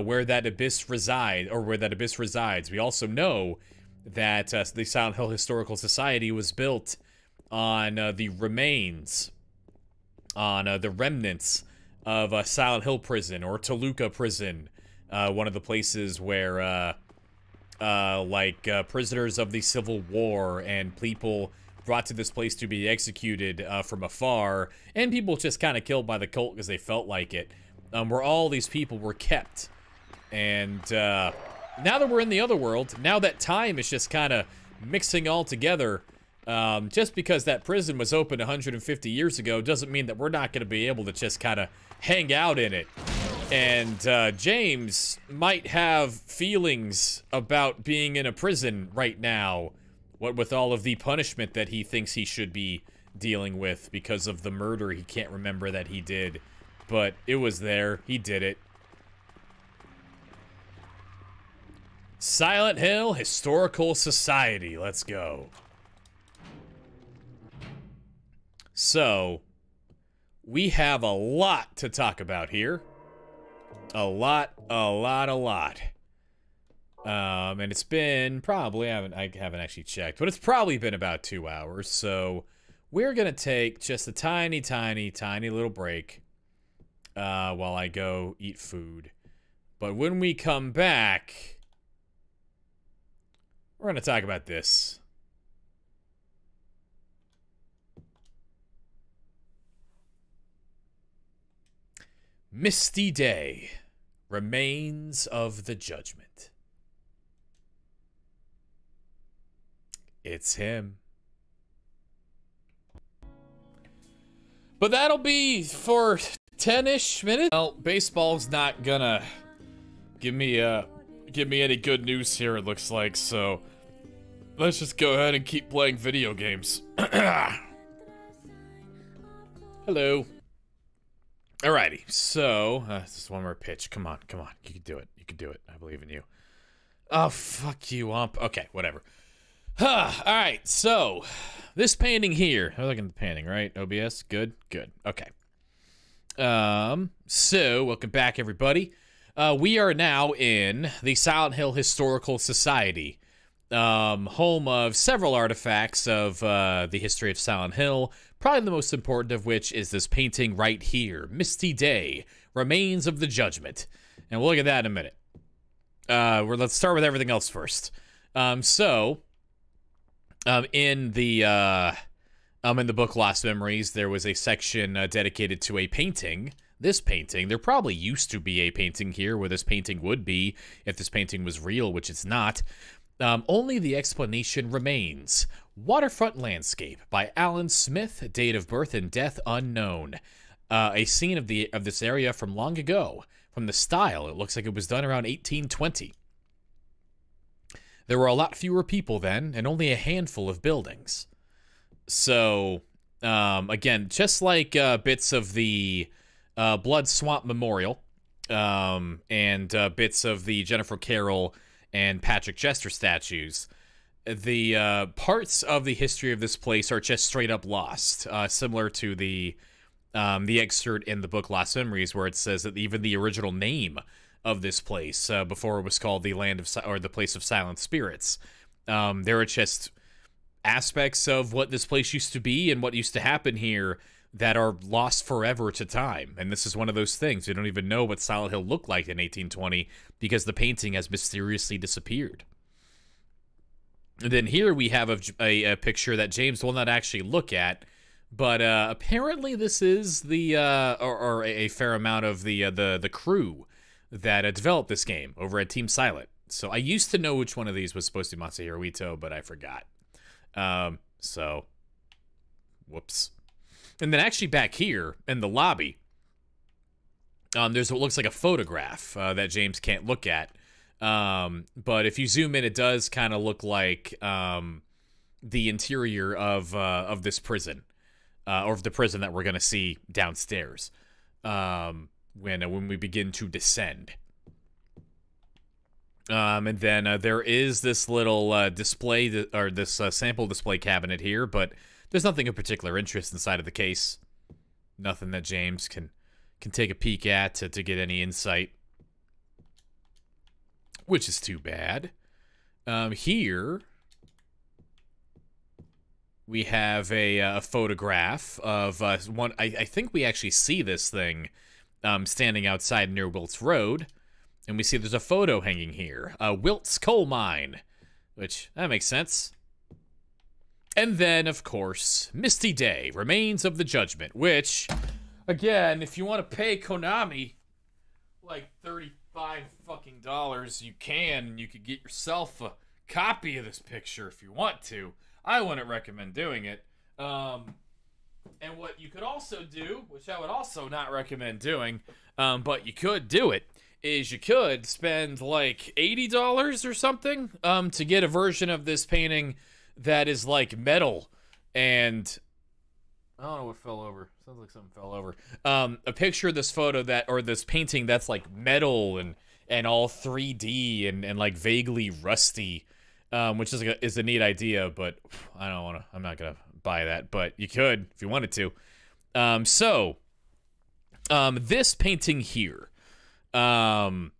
where that abyss resides. We also know that the Silent Hill Historical Society was built on the remains, on the remnants of Silent Hill Prison, or Toluca Prison, one of the places where, prisoners of the Civil War and people brought to this place to be executed from afar, and people just kind of killed by the cult because they felt like it, where all these people were kept. And now that we're in the other world, now that time is just kind of mixing all together. Just because that prison was opened 150 years ago doesn't mean that we're not going to be able to just kind of hang out in it. And James might have feelings about being in a prison right now, what with all of the punishment that he thinks he should be dealing with because of the murder he can't remember that he did. But it was there. He did it. Silent Hill Historical Society. Let's go. So, we have a lot to talk about here. A lot. And it's been probably, I haven't actually checked, but it's probably been about 2 hours. So, we're going to take just a tiny little break while I go eat food. But when we come back, we're going to talk about this. Misty Day, Remains of the Judgment. It's him. But that'll be for 10-ish minutes. Well, baseball's not gonna give me any good news here, it looks like, so let's just go ahead and keep playing video games. Hello. Alrighty, so, just one more pitch. Come on. You can do it. I believe in you. Oh, fuck you, Ump. Okay, whatever. Alright, so, this painting here. I'm looking at the painting, right? OBS? Good. Okay. So, welcome back, everybody. We are now in the Silent Hill Historical Society, home of several artifacts of the history of Silent Hill. Probably the most important of which is this painting right here, Misty Day, Remains of the Judgment. And we'll look at that in a minute. Let's start with everything else first. In the book Lost Memories, there was a section dedicated to a painting. This painting, there probably used to be a painting here where this painting would be if this painting was real, which it's not. Only the explanation remains. Waterfront landscape by Alan Smith, date of birth and death unknown. A scene of this area from long ago. From the style, it looks like it was done around 1820. There were a lot fewer people then, and only a handful of buildings. So, again, just like bits of the Blood Swamp Memorial, and bits of the Jennifer Carroll and Patrick Chester statues, the parts of the history of this place are just straight up lost, similar to the excerpt in the book Lost Memories, where it says that even the original name of this place, before it was called the the Place of Silent Spirits, there are just aspects of what this place used to be and what used to happen here that are lost forever to time. And this is one of those things. We don't even know what Silent Hill looked like in 1820 because the painting has mysteriously disappeared. And then here we have a picture that James will not actually look at, but apparently this is the or a fair amount of the crew that developed this game over at Team Silent. So I used to know which one of these was supposed to be Masahiro Ito, but I forgot. So, whoops. And then actually back here in the lobby, there's what looks like a photograph that James can't look at. But if you zoom in, it does kind of look like the interior of this prison, or the prison that we're gonna see downstairs when we begin to descend. And then there is this little display or this sample display cabinet here, but there's nothing of particular interest inside of the case. Nothing that James can take a peek at to get any insight, which is too bad. Here we have a photograph of one. I think we actually see this thing standing outside near Wilt's Road, and we see there's a photo hanging here. Wilt's Coal Mine, which, that makes sense. And then, of course, Misty Day, Remains of the Judgment, which, again, if you want to pay Konami like $35 fucking dollars, you can, and you could get yourself a copy of this picture if you want to. I wouldn't recommend doing it. And what you could also do, which I would also not recommend doing, but you could do it, is you could spend like $80 or something to get a version of this painting that is like metal and I don't know what fell over. Sounds like something fell over. A picture of this photo or this painting that's like metal and all 3D and like vaguely rusty, which is a neat idea, but I'm not gonna buy that, but you could if you wanted to. This painting here, long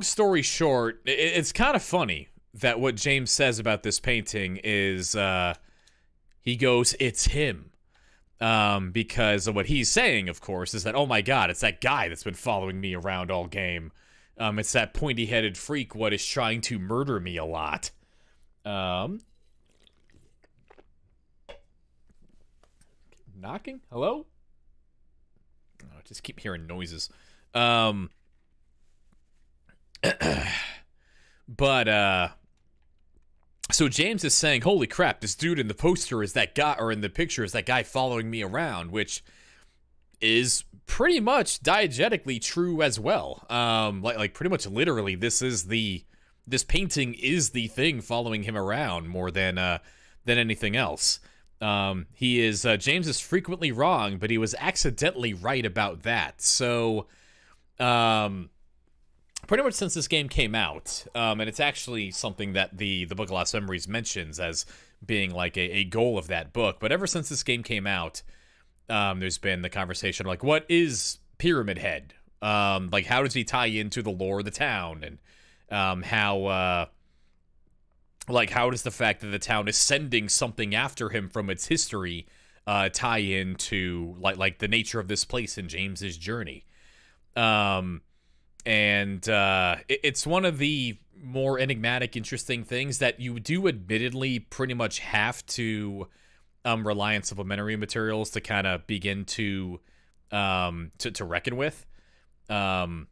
story short, it's kind of funny that what James says about this painting is, he goes, "It's him." Because of what he's saying, of course, is that, oh my god, it's that guy that's been following me around all game. It's that pointy-headed freak what is trying to murder me a lot. Knocking? Hello? Oh, I just keep hearing noises. So James is saying, holy crap, this dude in the poster is that guy, or in the picture is that guy following me around, which is pretty much diegetically true as well. Like pretty much literally, this painting is the thing following him around more than anything else. James is frequently wrong, but he was accidentally right about that. So, pretty much since this game came out, and it's actually something that the Book of Lost Memories mentions as being like a goal of that book, but ever since this game came out, there's been the conversation like, what is Pyramid Head? Like, how does he tie into the lore of the town? And how does the fact that the town is sending something after him from its history tie into like the nature of this place in James's journey? It's one of the more enigmatic, interesting things that you do admittedly pretty much have to rely on supplementary materials to kind of begin to reckon with. But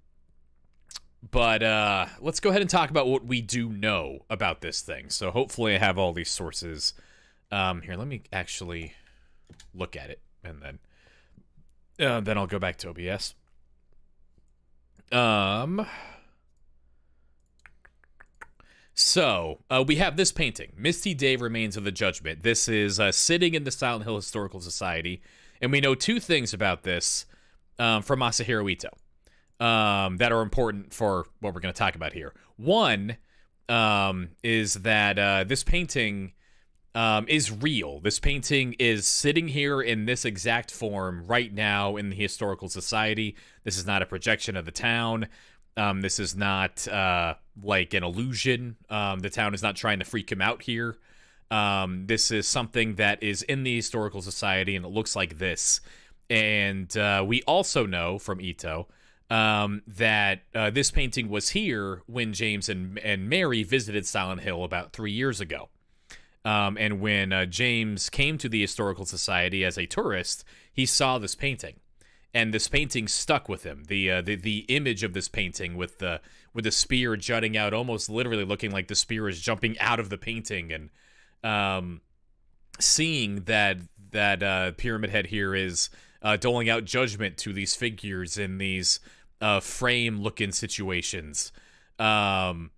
let's go ahead and talk about what we do know about this thing. So hopefully I have all these sources. Here, let me actually look at it, and then I'll go back to OBS. So we have this painting, Misty Day Remains of the Judgment. This is sitting in the Silent Hill Historical Society, and we know two things about this from Masahiro Ito that are important for what we're going to talk about here. One is that this painting is real. This painting is sitting here in this exact form right now in the Historical Society. This is not a projection of the town. This is not like an illusion. The town is not trying to freak him out here. This is something that is in the Historical Society, and it looks like this. And we also know from Ito that this painting was here when James and Mary visited Silent Hill about 3 years ago. And when James came to the Historical Society as a tourist, he saw this painting, and this painting stuck with him. The image of this painting with the spear jutting out, almost literally looking like the spear is jumping out of the painting, and seeing that Pyramid Head here is doling out judgment to these figures in these frame-looking situations, and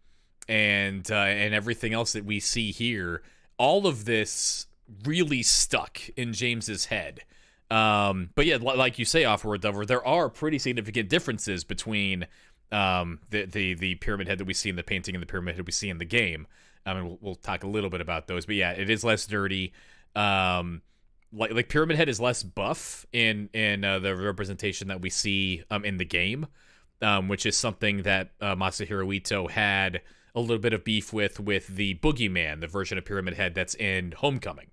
everything else that we see here. All of this really stuck in James's head. But yeah, like you say, Offward Dover, there are pretty significant differences between the Pyramid Head that we see in the painting and the Pyramid Head we see in the game. I mean, we'll talk a little bit about those, but yeah, it is less dirty. Like Pyramid Head is less buff in the representation that we see in the game, which is something that Masahiro Ito had a little bit of beef with the Boogeyman, the version of Pyramid Head that's in Homecoming,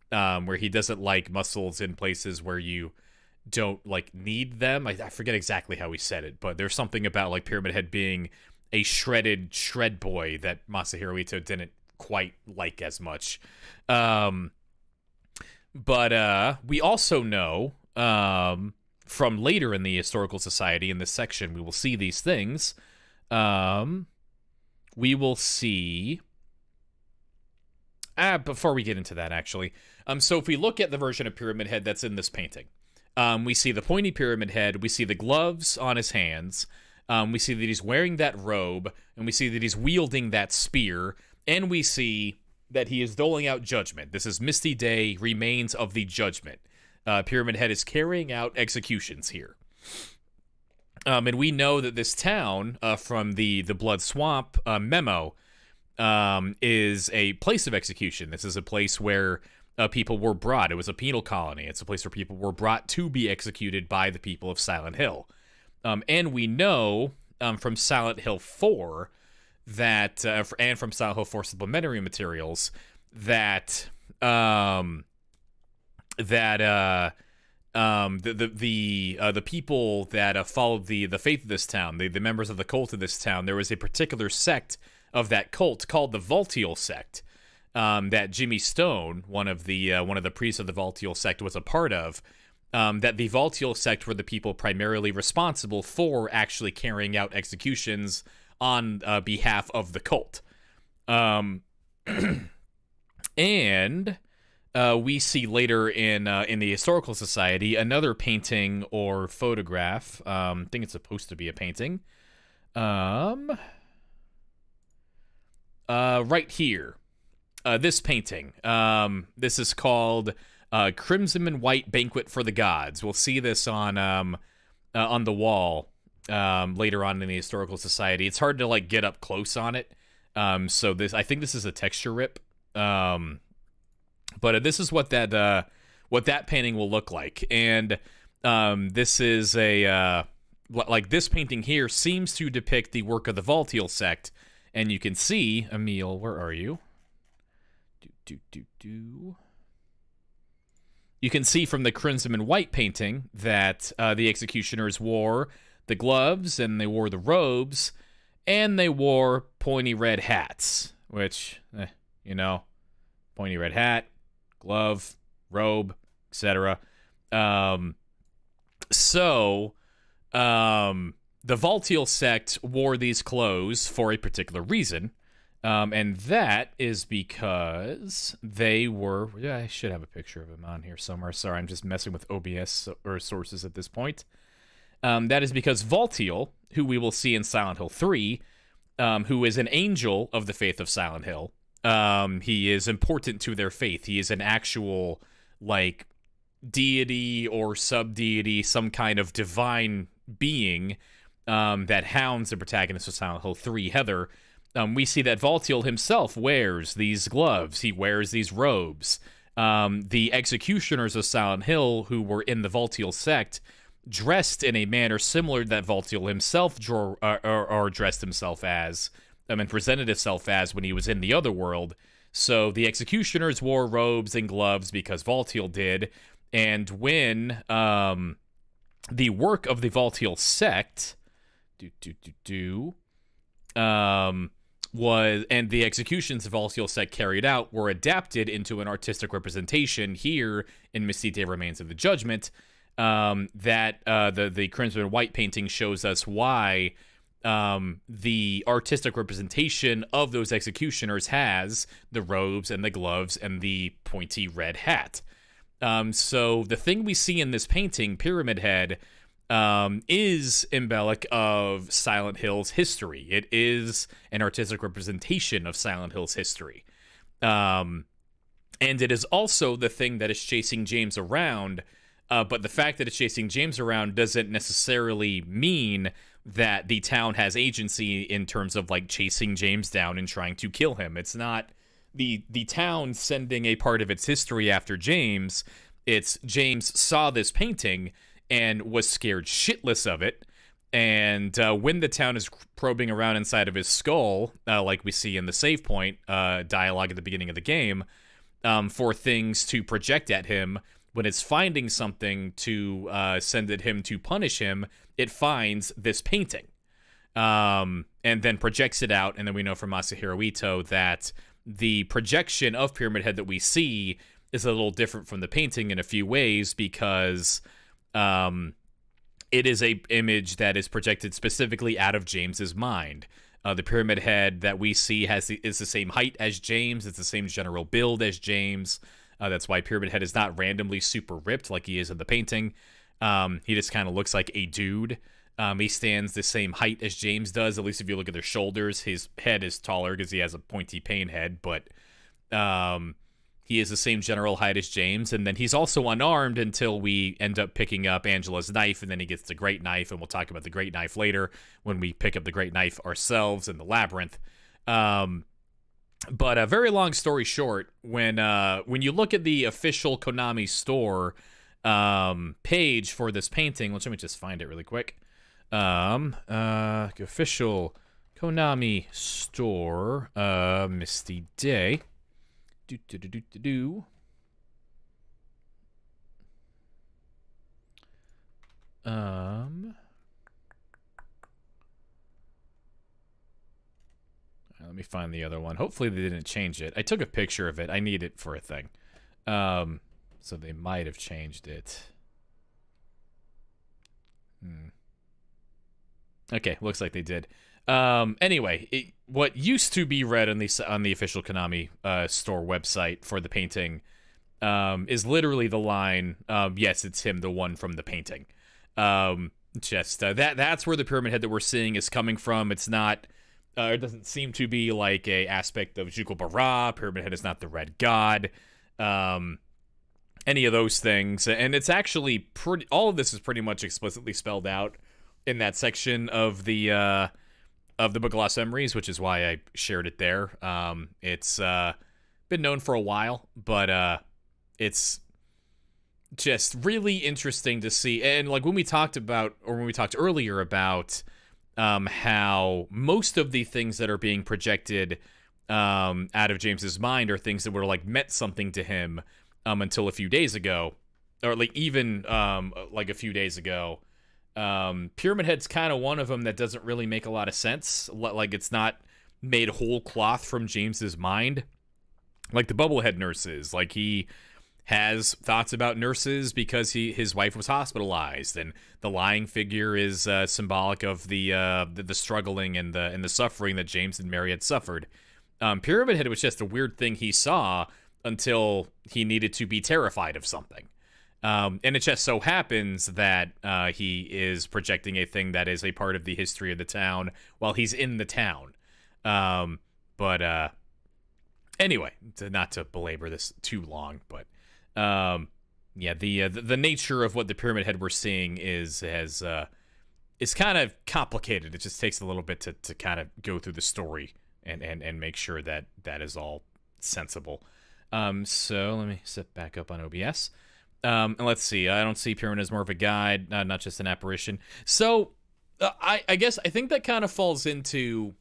where he doesn't like muscles in places where you don't like need them. I forget exactly how he said it, but there's something about like Pyramid Head being a shred boy that Masahiro Ito didn't quite like as much. But we also know from later in the Historical Society, in this section, we will see these things. We will see... before we get into that, actually. So if we look at the version of Pyramid Head that's in this painting, we see the pointy Pyramid Head, we see the gloves on his hands, we see that he's wearing that robe, and we see that he's wielding that spear, and we see that he is doling out judgment. This is Misty Day, Remains of the Judgment. Pyramid Head is carrying out executions here. And we know that this town, from the Blood Swamp memo, is a place of execution. This is a place where people were brought. It was a penal colony. It's a place where people were brought to be executed by the people of Silent Hill. And we know from Silent Hill 4 that, and from Silent Hill 4 supplementary materials, that the people that followed the faith of this town, the members of the cult of this town, there was a particular sect of that cult called the Valtiel sect, that Jimmy Stone, one of the priests of the Valtiel sect, was a part of. That the Valtiel sect were the people primarily responsible for actually carrying out executions on behalf of the cult. And we see later in the Historical Society another painting or photograph. I think it's supposed to be a painting. Right here. This painting. This is called Crimson and White Banquet for the Gods. We'll see this on the wall later on in the Historical Society. It's hard to like get up close on it. So I think this is a texture rip. But this is what that painting will look like. And this is this painting here seems to depict the work of the Valtiel sect. And you can see, Emil, where are you? You can see from the Crimson and White painting that the executioners wore the gloves and they wore the robes and they wore pointy red hats, which, pointy red hat, glove, robe, etc. The Valtiel sect wore these clothes for a particular reason. And that is because they were... Yeah, I should have a picture of him on here somewhere. Sorry, I'm just messing with OBS or sources at this point. That is because Valtiel, who we will see in Silent Hill 3, who is an angel of the faith of Silent Hill, he is important to their faith. He is an actual, deity or sub-deity, some kind of divine being that hounds the protagonist of Silent Hill 3, Heather. We see that Valtiel himself wears these gloves. He wears these robes. The executioners of Silent Hill, who were in the Valtiel sect, dressed in a manner similar to that Valtiel himself or dressed himself as, and presented himself as when he was in the other world. So the executioners wore robes and gloves because Valtiel did. And when the work of the Valtiel sect was, and the executions of Valtiel sect carried out were adapted into an artistic representation here in Mystique Remains of the Judgment, that the Crimson and White painting shows us why the artistic representation of those executioners has the robes and the gloves and the pointy red hat. So the thing we see in this painting, Pyramid Head, is embellic of Silent Hill's history. It is an artistic representation of Silent Hill's history. And it is also the thing that is chasing James around, but the fact that it's chasing James around doesn't necessarily mean that the town has agency in terms of, chasing James down and trying to kill him. It's not the town sending a part of its history after James. It's James saw this painting and was scared shitless of it. And when the town is probing around inside of his skull, like we see in the save point dialogue at the beginning of the game, for things to project at him, when it's finding something to send at him to punish him, it finds this painting. And then projects it out, and then we know from Masahiro Ito that the projection of Pyramid Head that we see is a little different from the painting in a few ways, because it is a image that is projected specifically out of James's mind. The Pyramid Head that we see is the same height as James. It's the same general build as James. That's why Pyramid Head is not randomly super ripped like he is in the painting. He just kind of looks like a dude. He stands the same height as James does, at least if you look at their shoulders. His head is taller because he has a pointy pain head, but he is the same general height as James, and then he's also unarmed until we end up picking up Angela's knife, and then he gets the great knife, and we'll talk about the great knife later when we pick up the great knife ourselves in the labyrinth. But a very long story short, when you look at the official Konami store page for this painting, let me just find it really quick. Official Konami store, Misty Day. Let me find the other one. Hopefully they didn't change it. I took a picture of it. I need it for a thing. So they might have changed it. Okay, looks like they did. Anyway, what used to be read on the official Konami store website for the painting is literally the line, yes, it's him, the one from the painting. That's where the Pyramid Head that we're seeing is coming from. It's not, it doesn't seem to be like a aspect of Tycho Brahe. Pyramid Head is not the Red God. Any of those things. And it's actually all of this is pretty much explicitly spelled out in that section of the Book of Lost Memories, which is why I shared it there. It's been known for a while, but it's just really interesting to see. And like when we talked earlier about how most of the things that are being projected out of James's mind are things that were like meant something to him until a few days ago, or like even like a few days ago. Pyramid Head's kind of one of them that doesn't really make a lot of sense. Like it's not made whole cloth from James's mind, like the Bubblehead nurses. Like he has thoughts about nurses because his wife was hospitalized, and the lying figure is symbolic of the struggling and the suffering that James and Mary had suffered. Pyramid Head was just a weird thing he saw until he needed to be terrified of something. And it just so happens that he is projecting a thing that is a part of the history of the town while he's in the town. But anyway, not to belabor this too long, but yeah, the nature of what the Pyramid Head we're seeing is kind of complicated. It just takes a little bit to kind of go through the story and make sure that is all sensible. So let me set back up on OBS. And let's see. I don't see Pyramid as more of a guide, not just an apparition. So I guess I think that kind of falls into,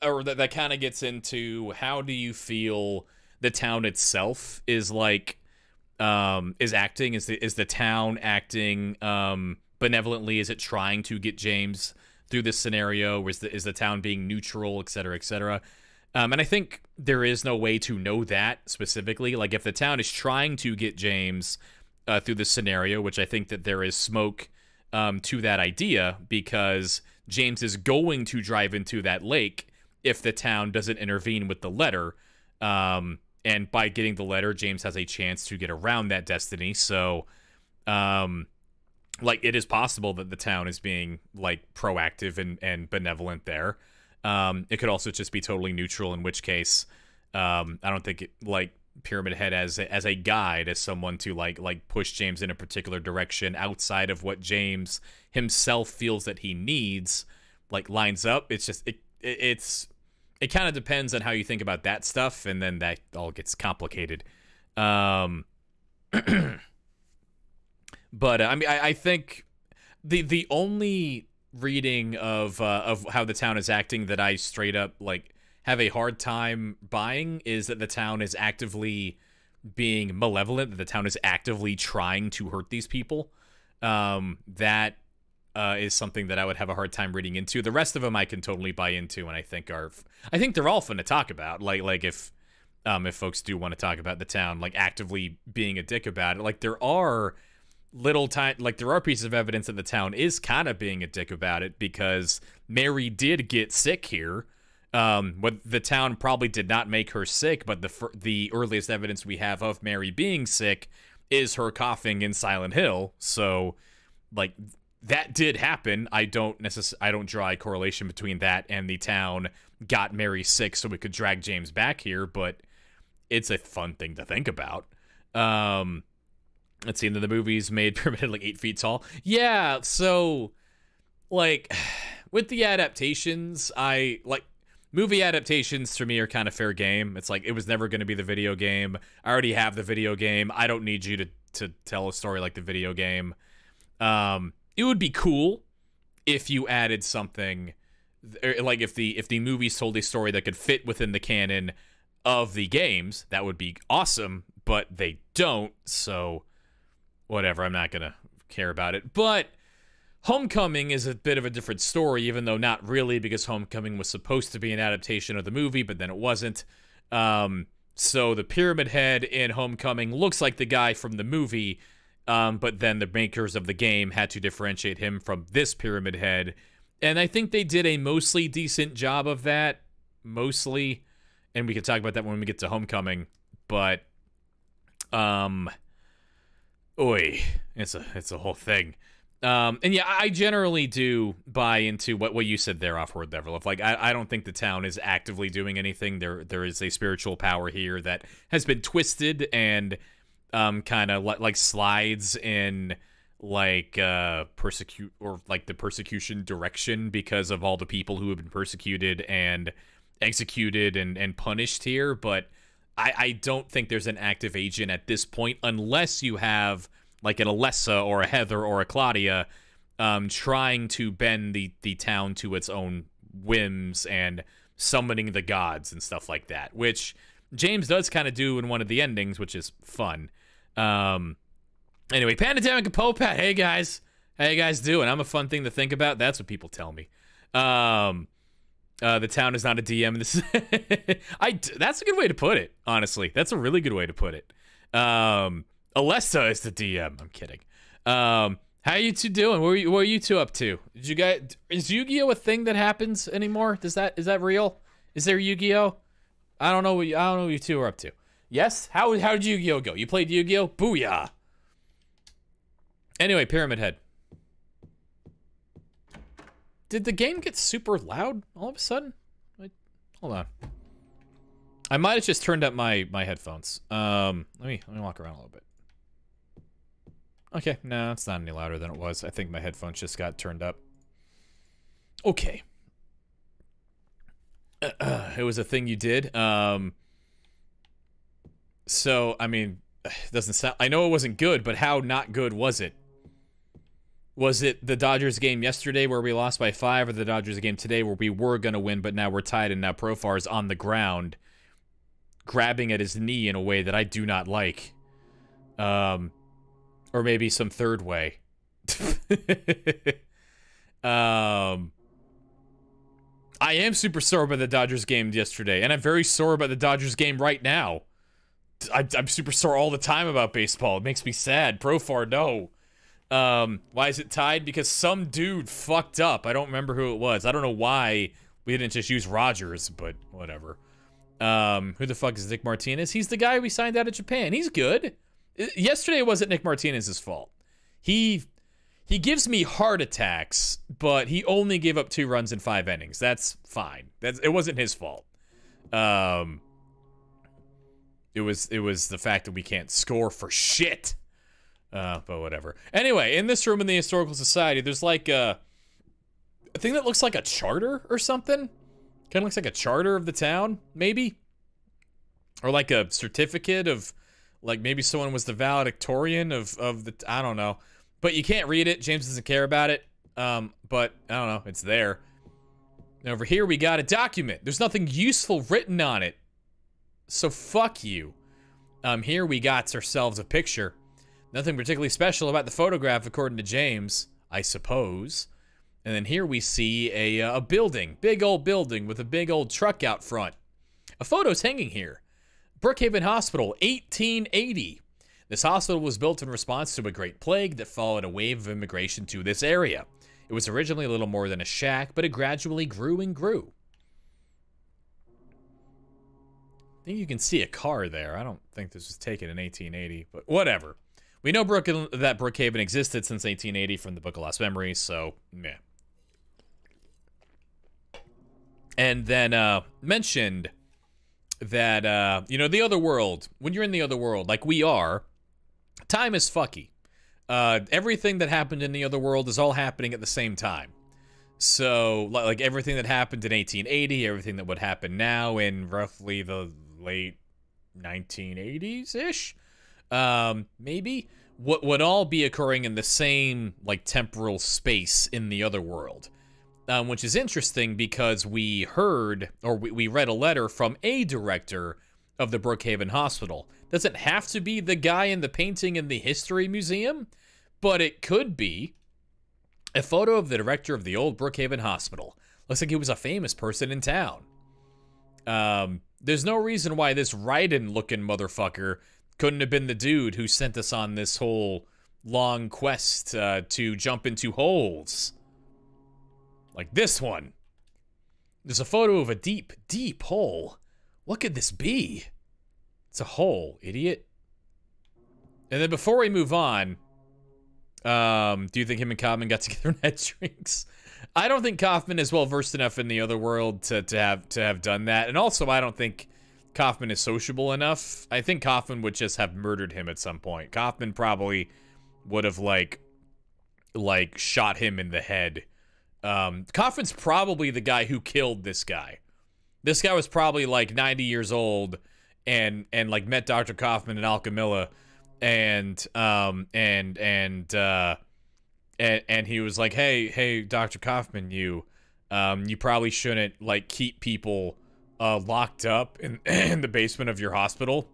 or that kind of gets into, how do you feel the town itself is like, is acting? Is the town acting benevolently? Is it trying to get James through this scenario? Is the town being neutral, et cetera, et cetera? And I think there is no way to know that specifically. Like, if the town is trying to get James through this scenario, which I think that there is smoke to that idea, because James is going to drive into that lake if the town doesn't intervene with the letter. And by getting the letter, James has a chance to get around that destiny. So, like, it is possible that the town is being, like, proactive and benevolent there. It could also just be totally neutral, in which case, I don't think Pyramid Head as a guide, as someone to like push James in a particular direction outside of what James himself feels that he needs, like, lines up. It's just it kind of depends on how you think about that stuff, and then that all gets complicated. But I mean, I think the only reading of how the town is acting that I straight up like have a hard time buying is that the town is actively being malevolent, that the town is actively trying to hurt these people. That is something that I would have a hard time reading into. The rest of them I can totally buy into, and I think they're all fun to talk about. Like if folks do want to talk about the town like actively being a dick about it, like there are there are pieces of evidence that the town is kind of being a dick about it, because Mary did get sick here. What the town probably did not make her sick, but the earliest evidence we have of Mary being sick is her coughing in Silent Hill. So, like, that did happen. I don't draw a correlation between that and the town got Mary sick so we could drag James back here, but it's a fun thing to think about. Let's see, and then the movie's made Pyramid Head like 8 feet tall. Yeah, so like with the adaptations, movie adaptations for me are kind of fair game. It's like, it was never going to be the video game. I already have the video game. I don't need you to tell a story like the video game. It would be cool if you added something, like if the movies told a story that could fit within the canon of the games. That would be awesome, but they don't, so whatever, I'm not gonna care about it. But Homecoming is a bit of a different story, even though not really, because Homecoming was supposed to be an adaptation of the movie, but then it wasn't. So the Pyramid Head in Homecoming looks like the guy from the movie, but then the makers of the game had to differentiate him from this Pyramid Head. And I think they did a mostly decent job of that. Mostly. And we can talk about that when we get to Homecoming. But, it's a whole thing. And yeah, I generally do buy into what you said there, Offward Neverlove. Like, I don't think the town is actively doing anything. There is a spiritual power here that has been twisted and kind of like slides in like the persecution direction because of all the people who have been persecuted and executed and punished here. But I don't think there's an active agent at this point, unless you have like an Alessa or a Heather or a Claudia trying to bend the town to its own whims and summoning the gods and stuff like that, which James does kind of do in one of the endings, which is fun. Anyway, Pandemic and Popat, hey guys. How you guys doing? I'm a fun thing to think about. That's what people tell me. The town is not a DM. This is that's a good way to put it, honestly. That's a really good way to put it. Alessa is the DM. I'm kidding. How are you two doing? What are you two up to? Is Yu-Gi-Oh a thing that happens anymore? Is that real? Is there Yu-Gi-Oh? I don't know what you two are up to. Yes? How did Yu-Gi-Oh go? You played Yu-Gi-Oh? Booyah. Anyway, Pyramid Head. Did the game get super loud all of a sudden? Wait, hold on. I might have just turned up my headphones. Let me walk around a little bit. Okay, no, it's not any louder than it was. I think my headphones just got turned up. Okay. It was a thing you did. So, I mean, it doesn't sound... I know it wasn't good, but how not good was it? Was it the Dodgers game yesterday where we lost by 5, or the Dodgers game today where we were going to win, but now we're tied, and now Profar is on the ground, grabbing at his knee in a way that I do not like? Or maybe some third way. I am super sore about the Dodgers game yesterday, and I'm very sore about the Dodgers game right now. I'm super sore all the time about baseball. It makes me sad. Profar, no. Why is it tied? Because some dude fucked up. I don't remember who it was. I don't know why we didn't just use Rogers, but whatever. Who the fuck is Nick Martinez? He's the guy we signed out of Japan. He's good. Yesterday wasn't Nick Martinez's fault. He gives me heart attacks, but he only gave up 2 runs in 5 innings. That's fine. It wasn't his fault. It was the fact that we can't score for shit. But whatever. Anyway, in this room in the Historical Society, there's like a thing that looks like a charter or something. Kind of looks like a charter of the town, maybe. Or like a certificate of, like, maybe someone was the valedictorian of the, I don't know. But you can't read it. James doesn't care about it. But, I don't know, it's there. And over here we got a document. There's nothing useful written on it. So fuck you. Here we got ourselves a picture. Nothing particularly special about the photograph, according to James, I suppose. And then here we see a building. Big old building with a big old truck out front. A photo's hanging here. Brookhaven Hospital, 1880. This hospital was built in response to a great plague that followed a wave of immigration to this area. It was originally a little more than a shack, but it gradually grew and grew. I think you can see a car there. I don't think this was taken in 1880, but whatever. We know that Brookhaven existed since 1880 from the Book of Lost Memories, so meh. And then mentioned that, you know, the other world, when you're in the other world, like we are, time is fucky. Everything that happened in the other world is all happening at the same time. So, like everything that happened in 1880, everything that would happen now in roughly the late 1980s-ish, maybe, would all be occurring in the same, like, temporal space in the other world. Which is interesting because we heard, or we read a letter from a director of the Brookhaven Hospital. Doesn't have to be the guy in the painting in the History Museum, but it could be a photo of the director of the old Brookhaven Hospital. Looks like he was a famous person in town. There's no reason why this Raiden-looking motherfucker couldn't have been the dude who sent us on this whole long quest to jump into holes. Like this one. There's a photo of a deep, deep hole. What could this be? It's a hole, idiot. And then before we move on, do you think him and Kaufman got together and had drinks? I don't think Kaufman is well versed enough in the other world to have done that. And also, I don't think Kaufman is sociable enough. I think Kaufman would just have murdered him at some point. Kaufman probably would have like shot him in the head. Kaufman's probably the guy who killed this guy. This guy was probably like 90 years old and like met Dr. Kaufman in Alchemilla. And he was like, hey, Dr. Kaufman, you probably shouldn't, like, keep people, locked up in the basement of your hospital.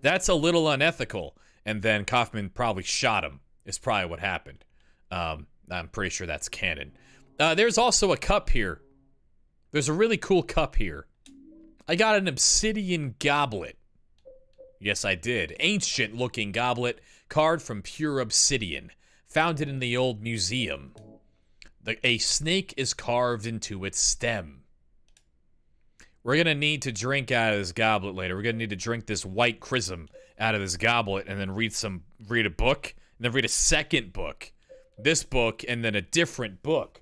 That's a little unethical. And then Kaufman probably shot him, is probably what happened. I'm pretty sure that's canon. There's also a cup here. There's a really cool cup here. I got an obsidian goblet. Yes, I did. Ancient-looking goblet, carved from pure obsidian, found in the old museum. A snake is carved into its stem. We're gonna need to drink out of this goblet later. We're gonna need to drink this white chrism out of this goblet and then read a book, and then read a second book. This book, and then a different book.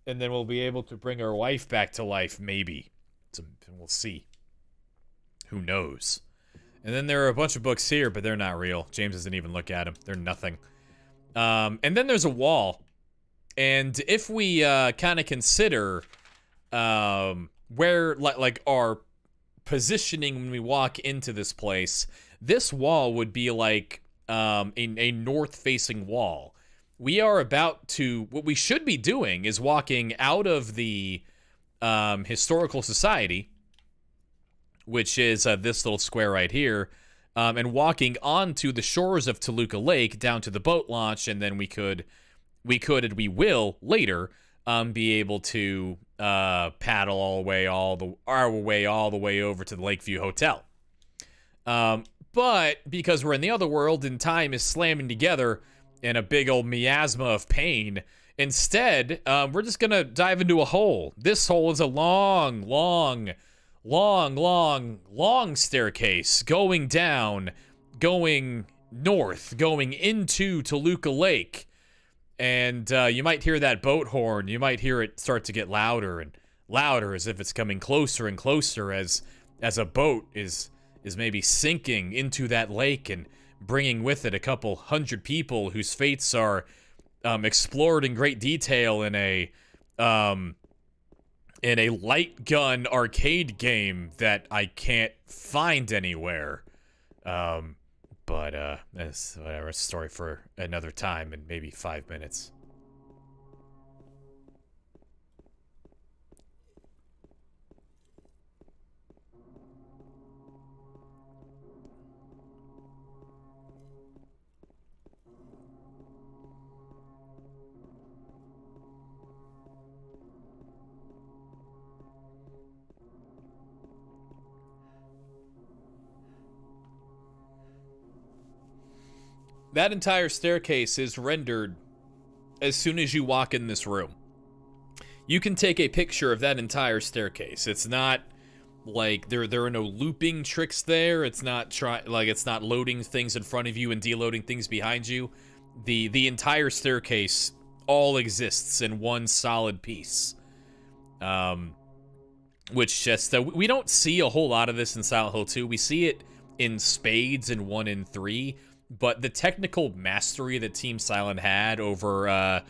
And then we'll be able to bring our wife back to life, maybe. We'll see. Who knows? And then there are a bunch of books here, but they're not real. James doesn't even look at them. They're nothing. And then there's a wall. And if we kind of consider where, like, our positioning when we walk into this place, this wall would be like a north-facing wall. We are about to... What we should be doing is walking out of the Historical Society, which is this little square right here, and walking onto the shores of Toluca Lake down to the boat launch, and then we could and we will later be able to paddle all the way over to the Lakeview Hotel. But because we're in the other world and time is slamming together in a big old miasma of pain, instead we're just gonna dive into a hole. This hole is a long staircase going down, going north, going into Toluca Lake. And you might hear that boat horn. You might hear it start to get louder and louder, as if it's coming closer and closer as a boat is maybe sinking into that lake and bringing with it a couple hundred people whose fates are explored in great detail in a light gun arcade game that I can't find anywhere. But that's whatever, it's a story for another time in maybe 5 minutes. That entire staircase is rendered as soon as you walk in this room. You can take a picture of that entire staircase. It's not like there are no looping tricks there. It's not it's not loading things in front of you and deloading things behind you. The entire staircase all exists in one solid piece. which just we don't see a whole lot of this in Silent Hill 2. We see it in spades in 1 and 3, but the technical mastery that Team Silent had over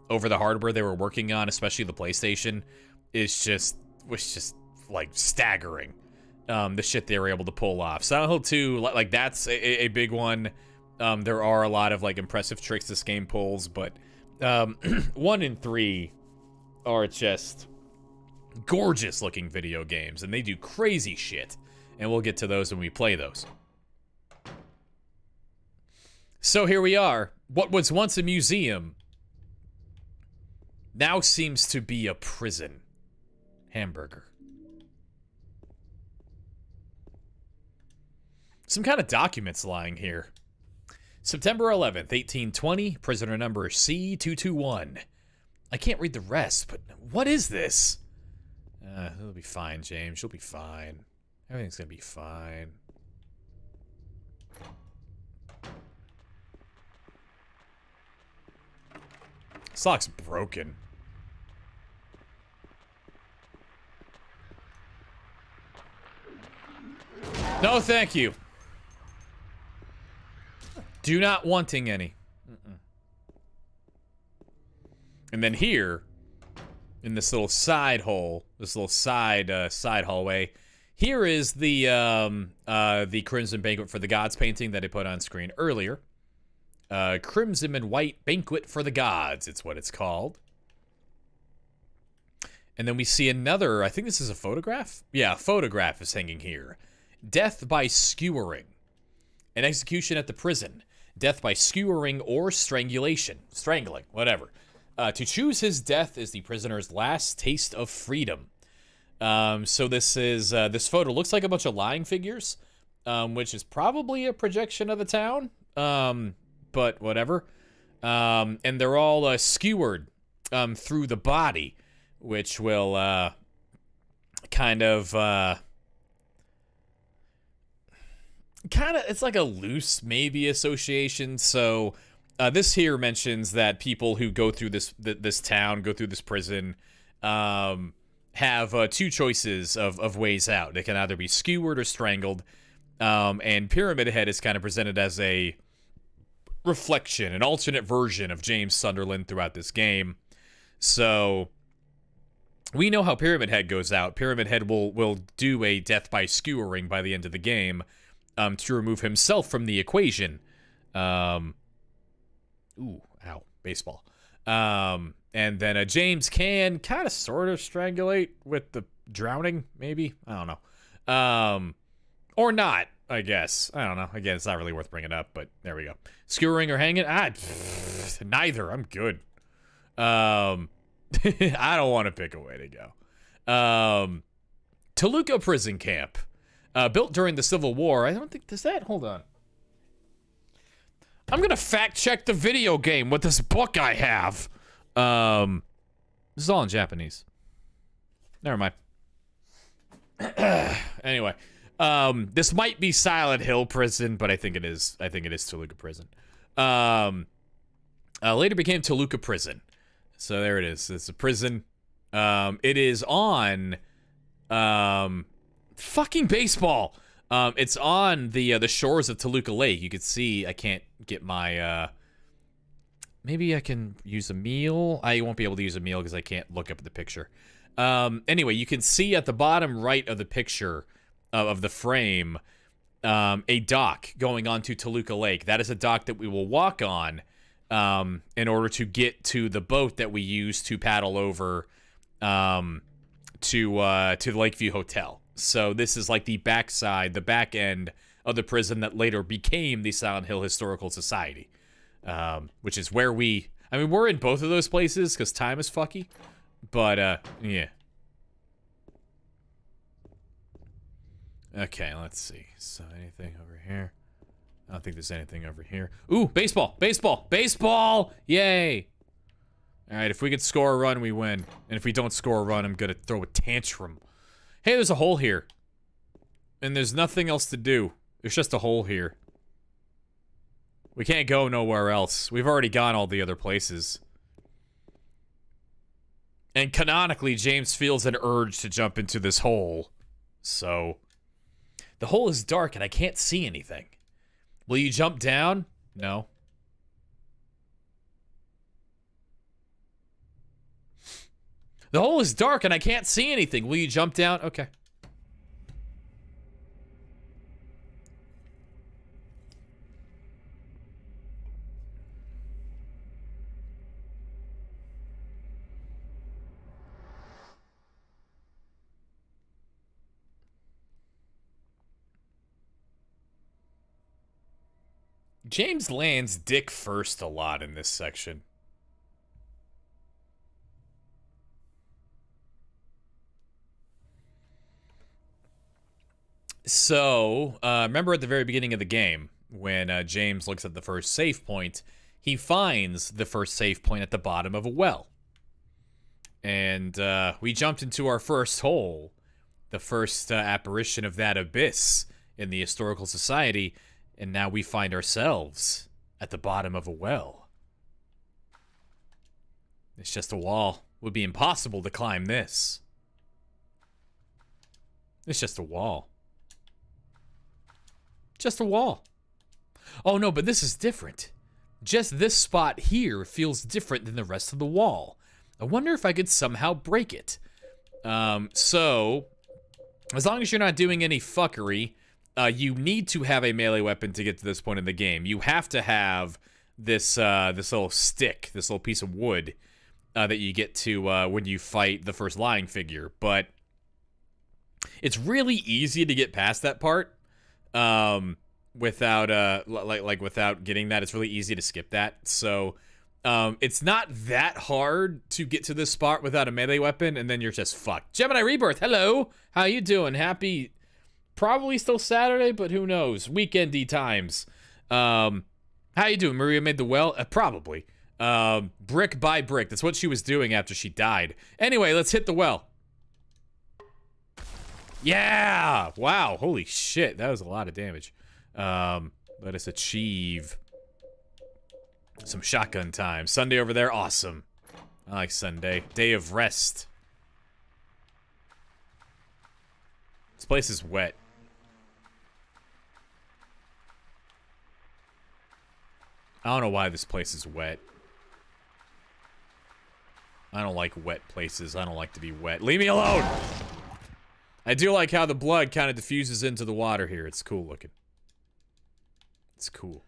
the hardware they were working on, especially the PlayStation, was just like staggering. The shit they were able to pull off. Silent Hill 2, like that's a big one. There are a lot of like impressive tricks this game pulls, but 1 and 3 are just gorgeous looking video games, and they do crazy shit, and we'll get to those when we play those. So here we are. What was once a museum now seems to be a prison. Hamburger. Some kind of documents lying here. September 11th, 1820, prisoner number C221. I can't read the rest, but what is this? It'll be fine, James. You'll be fine. Everything's gonna be fine. This lock's broken. No, thank you. Do not wanting any. And then here, in this little side hole, this little side hallway, here is the Crimson Banquet for the Gods painting that I put on screen earlier. Crimson and White Banquet for the Gods, it's what it's called. And then we see another, I think this is a photograph? Yeah, a photograph is hanging here. Death by skewering. An execution at the prison. Death by skewering or strangulation. Strangling, whatever. To choose his death is the prisoner's last taste of freedom. So this is, this photo looks like a bunch of lying figures, which is probably a projection of the town, but whatever. And they're all skewered through the body, which will kind of, it's like a loose maybe association. So this here mentions that people who go through this town, go through this prison, have two choices of ways out. They can either be skewered or strangled, and Pyramid Head is kind of presented as a reflection, an alternate version of James Sunderland throughout this game. So we know how Pyramid Head goes out. Pyramid Head will do a death by skewering by the end of the game, to remove himself from the equation. Ooh, ow, baseball. And then James can kind of sort of strangulate with the drowning, maybe? I don't know. Or not, I guess. I don't know. Again, it's not really worth bringing up, but there we go. Skewering or hanging? Neither. I'm good. I don't want to pick a way to go. Toluca Prison Camp. Built during the Civil War. I don't think, does that, hold on. I'm gonna fact check the video game with this book I have. This is all in Japanese. Never mind. Anyway, this might be Silent Hill Prison, but I think it is Toluca Prison. Later became Toluca Prison. So there it is. It's a prison. It is on, fucking baseball. It's on the shores of Toluca Lake. You can see, I can't get my, maybe I can use a meal. I won't be able to use a meal because I can't look up at the picture. Anyway, you can see at the bottom right of the picture of the frame, a dock going onto Toluca Lake. That is a dock that we will walk on, in order to get to the boat that we use to paddle over, to the Lakeview Hotel. So this is like the backside, the back end of the prison that later became the Silent Hill Historical Society, which is where we're in both of those places because time is fucky, but yeah. Okay, let's see. So anything over here? I don't think there's anything over here. Ooh, baseball, baseball, baseball! Yay! All right, if we could score a run, we win. And if we don't score a run, I'm gonna throw a tantrum. Hey, there's a hole here. And there's nothing else to do. There's just a hole here. We can't go nowhere else. We've already gone all the other places. And canonically, James feels an urge to jump into this hole. So, the hole is dark and I can't see anything. Will you jump down? No. The hole is dark and I can't see anything. Will you jump down? Okay. James lands dick first a lot in this section. So, remember at the very beginning of the game, when James looks at the first save point, he finds the first save point at the bottom of a well. And we jumped into our first hole, the first apparition of that abyss in the Historical Society, and now we find ourselves at the bottom of a well. It's just a wall. It would be impossible to climb this. It's just a wall. Just a wall. Oh no, but this is different. Just this spot here feels different than the rest of the wall. I wonder if I could somehow break it. So, as long as you're not doing any fuckery, you need to have a melee weapon to get to this point in the game. You have to have this this little stick, this little piece of wood that you get to when you fight the first lying figure. But it's really easy to get past that part without without getting that. It's really easy to skip that. So it's not that hard to get to this spot without a melee weapon, and then you're just fucked. Gemini Rebirth, hello. How you doing? Happy. Probably still Saturday, but who knows? Weekendy times. How you doing? Maria made the well? Probably. Brick by brick. That's what she was doing after she died. Anyway, let's hit the well. Yeah! Wow, holy shit. That was a lot of damage. Let us achieve some shotgun time. Sunday over there, awesome. I like Sunday. Day of rest. This place is wet. I don't know why this place is wet. I don't like wet places. I don't like to be wet. Leave me alone! I do like how the blood kind of diffuses into the water here. It's cool looking. It's cool.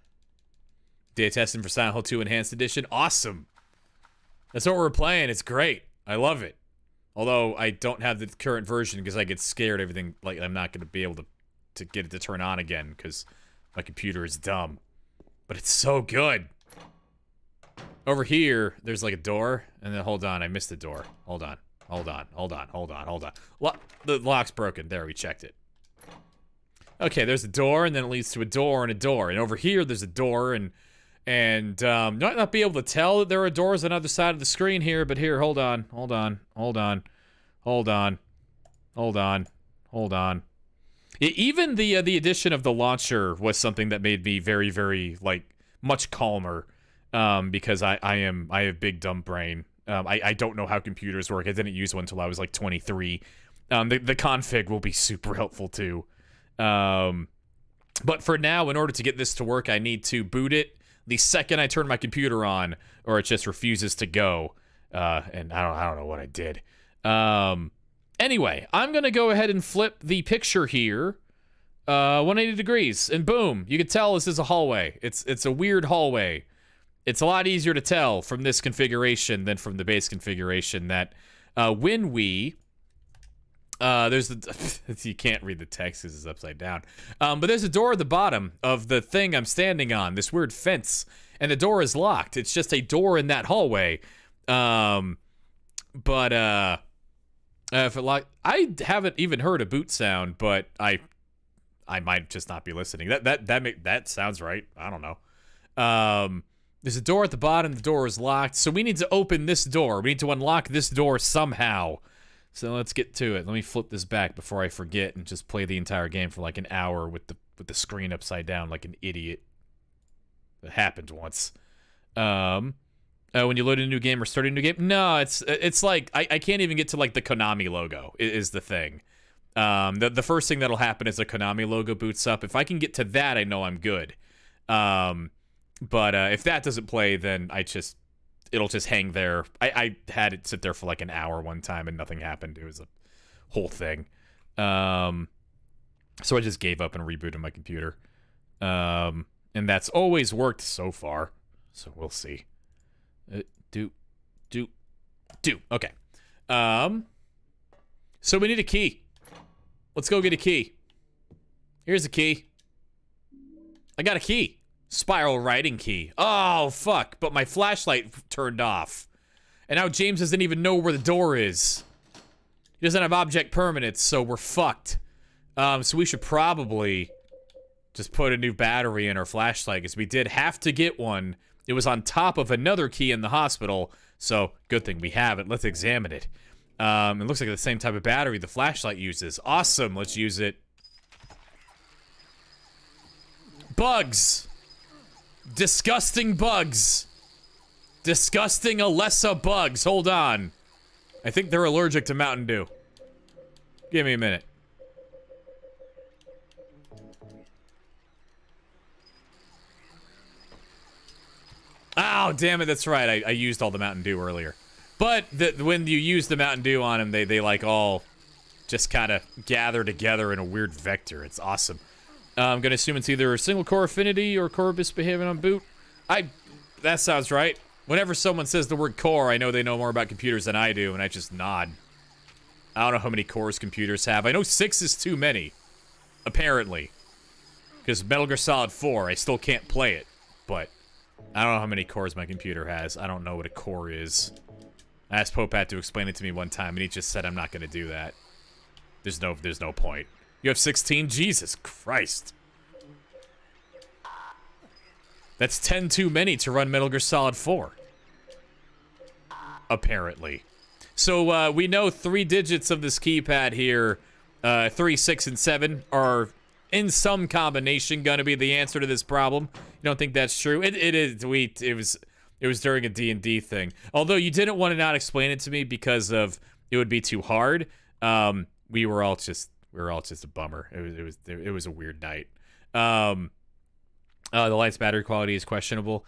Day testing for Silent Hill 2 Enhanced Edition. Awesome! That's what we're playing. It's great. I love it. Although I don't have the current version because I get scared everything, like I'm not going to be able to get it to turn on again because my computer is dumb. But it's so good. Over here, there's like a door, and then hold on, I missed the door. Hold on. The lock's broken. There, we checked it. Okay, there's a door, and then it leads to a door and a door. And over here, there's a door, and you might not be able to tell that there are doors on the other side of the screen here, but here, hold on. Even the addition of the launcher was something that made me very, very, like, much calmer, because I have big dumb brain. I don't know how computers work. I didn't use one until I was like 23. The config will be super helpful too. But for now, in order to get this to work, I need to boot it the second I turn my computer on, or it just refuses to go. And I don't know what I did. Anyway, I'm gonna go ahead and flip the picture here, 180 degrees, and boom, you can tell this is a hallway. It's a weird hallway. It's a lot easier to tell from this configuration than from the base configuration that when we there's the you can't read the text because it's upside down. But there's a door at the bottom of the thing I'm standing on, this weird fence, and the door is locked. It's just a door in that hallway. If it I haven't even heard a boot sound, but I might just not be listening. That sounds right. I don't know. There's a door at the bottom. The door is locked, so we need to open this door. We need to unlock this door somehow. So let's get to it. Let me flip this back before I forget and just play the entire game for like an hour with the screen upside down like an idiot. That happened once. When you load a new game or start a new game? No, it's like I can't even get to like the Konami logo is the thing. The first thing that'll happen is the Konami logo boots up. If I can get to that, I know I'm good. But if that doesn't play, then it'll just hang there. I had it sit there for like an hour one time and nothing happened. It was a whole thing. So I just gave up and rebooted my computer. And that's always worked so far. So we'll see. Okay. So we need a key. Let's go get a key. Here's a key. I got a key. Spiral writing key. Oh, fuck. But my flashlight turned off. And now James doesn't even know where the door is. He doesn't have object permanence, so we're fucked. So we should probably just put a new battery in our flashlight, because we did have to get one. It was on top of another key in the hospital, so good thing we have it. Let's examine it. It looks like the same type of battery the flashlight uses. Awesome, let's use it. Bugs! Disgusting bugs! Disgusting Alessa bugs, hold on. I think they're allergic to Mountain Dew. Give me a minute. Oh, damn it, that's right. I used all the Mountain Dew earlier. But when you use the Mountain Dew on them, they like all just kind of gather together in a weird vector. It's awesome. I'm going to assume it's either a single core affinity or core misbehaving on boot. That sounds right. Whenever someone says the word core, I know they know more about computers than I do, and I just nod. I don't know how many cores computers have. I know 6 is too many, apparently. Because Metal Gear Solid 4, I still can't play it, but I don't know how many cores my computer has. I don't know what a core is. I asked Popat to explain it to me one time, and he just said I'm not going to do that. There's no point. You have 16? Jesus Christ. That's 10 too many to run Metal Gear Solid 4. Apparently. So, we know 3 digits of this keypad here, 3, 6, and 7, are in some combination gonna be the answer to this problem. You don't think that's true? It is. It was during a D&D thing. Although you didn't want to not explain it to me because of it would be too hard. We were all just a bummer. It was a weird night. The light's battery quality is questionable.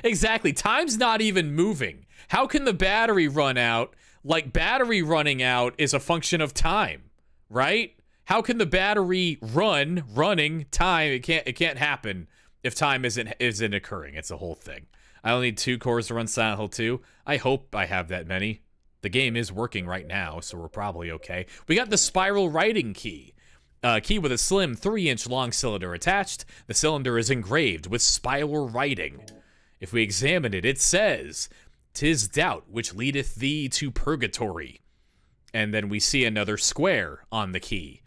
Exactly. Time's not even moving. How can the battery run out? Like, battery running out is a function of time, right? How can the battery running time? It can't happen if time isn't occurring. It's a whole thing. I only need 2 cores to run Silent Hill 2. I hope I have that many. The game is working right now, so we're probably okay. We got the spiral writing key. Key with a slim 3-inch long cylinder attached. The cylinder is engraved with spiral writing. If we examine it, it says, "'Tis doubt which leadeth thee to purgatory." And then we see another square on the key.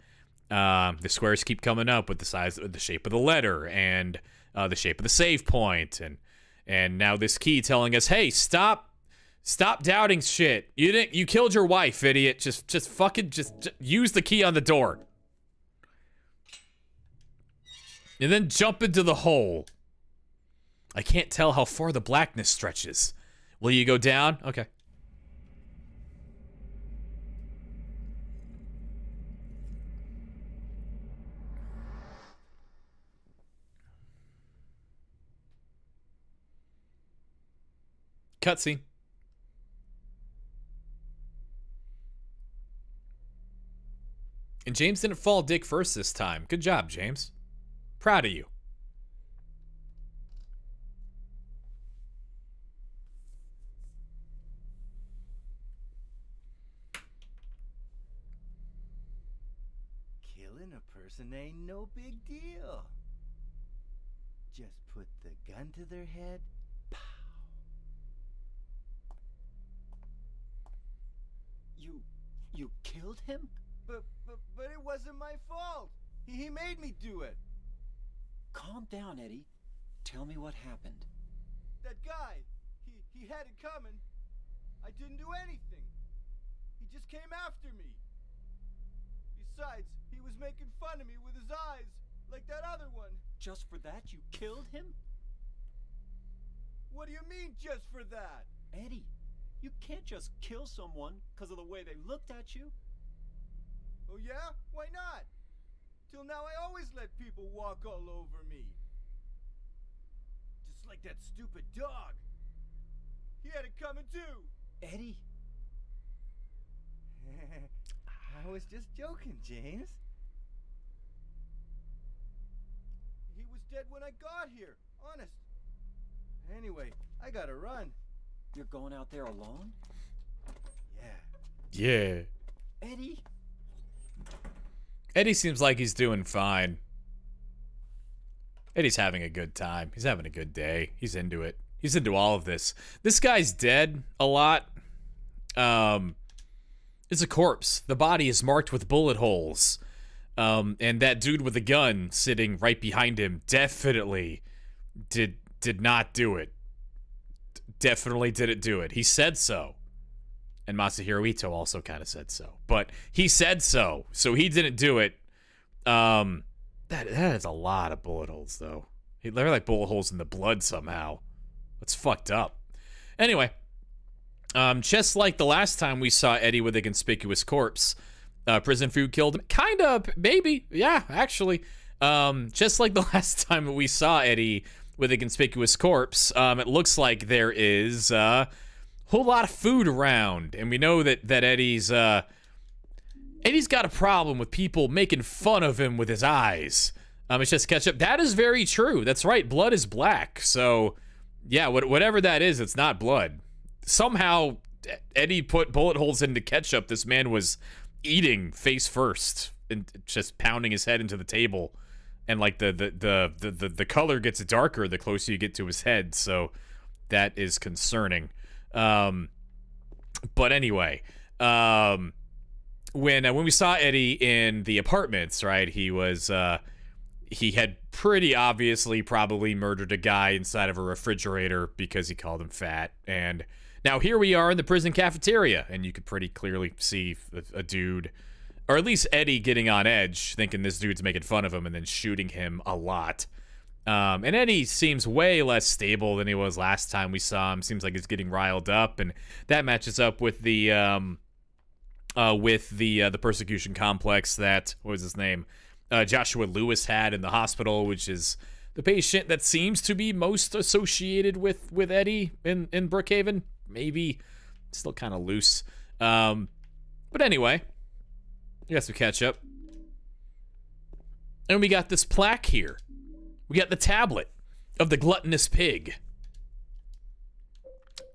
The squares keep coming up with the shape of the letter and the shape of the save point, and now this key telling us, "Hey, stop doubting shit. You killed your wife, idiot. Just fucking use the key on the door." And then jump into the hole. I can't tell how far the blackness stretches. Will you go down? Okay. Cutscene. And James didn't fall dick first this time. Good job, James. Proud of you. Killing a person ain't no big deal. Just put the gun to their head. Pow. You killed him? But it wasn't my fault. He made me do it. Calm down, Eddie. Tell me what happened. That guy, he had it coming. I didn't do anything. He just came after me. Besides, he was making fun of me with his eyes, like that other one. Just for that, you killed him? What do you mean, just for that? Eddie, you can't just kill someone because of the way they looked at you. Oh yeah? Why not? Till now I always let people walk all over me. Just like that stupid dog. He had it coming too. Eddie? I was just joking, James. He was dead when I got here, honest. Anyway, I gotta run. You're going out there alone? Yeah. Yeah. Eddie? Eddie seems like he's doing fine. Eddie's having a good time. He's having a good day. He's into it. He's into all of this. This guy's dead a lot. It's a corpse. The body is marked with bullet holes. And that dude with the gun sitting right behind him definitely did not do it. Definitely didn't do it. He said so. And Masahiro Ito also kind of said so. But he said so. So he didn't do it. That is a lot of bullet holes, though. They're like bullet holes in the blood somehow. That's fucked up. Anyway, just like the last time we saw Eddie with a conspicuous corpse, prison food killed him. Kind of, maybe. Yeah, actually. Just like the last time we saw Eddie with a conspicuous corpse, it looks like there is a whole lot of food around. And we know that Eddie's got a problem with people making fun of him with his eyes. It's just ketchup. That is very true. That's right. Blood is black. So, yeah, whatever that is, it's not blood. Somehow, Eddie put bullet holes into ketchup. This man was eating face first and just pounding his head into the table. And, like, the color gets darker the closer you get to his head. So, that is concerning. But anyway, when we saw Eddie in the apartments, right, he had pretty obviously probably murdered a guy inside of a refrigerator because he called him fat. And now here we are in the prison cafeteria, and you could pretty clearly see a dude, or at least Eddie, getting on edge, thinking this dude's making fun of him and then shooting him a lot. And Eddie seems way less stable than he was last time we saw him. Seems like he's getting riled up, and that matches up with the persecution complex that, what was his name? Joshua Lewis had in the hospital, which is the patient that seems to be most associated with Eddie in Brookhaven. Maybe. Still kind of loose. But anyway, you got some ketchup. And we got this plaque here. We got the tablet of the gluttonous pig.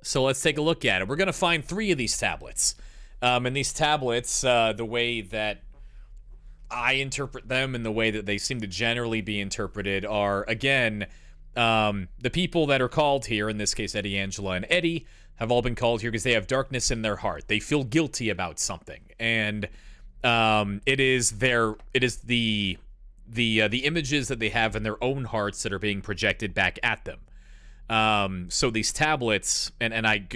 So let's take a look at it. We're going to find 3 of these tablets. And these tablets, the way that I interpret them and the way that they seem to generally be interpreted are, again, the people that are called here, in this case Eddie, Angela, and Eddie, have all been called here because they have darkness in their heart. They feel guilty about something. And it is the images that they have in their own hearts that are being projected back at them. So these tablets, and I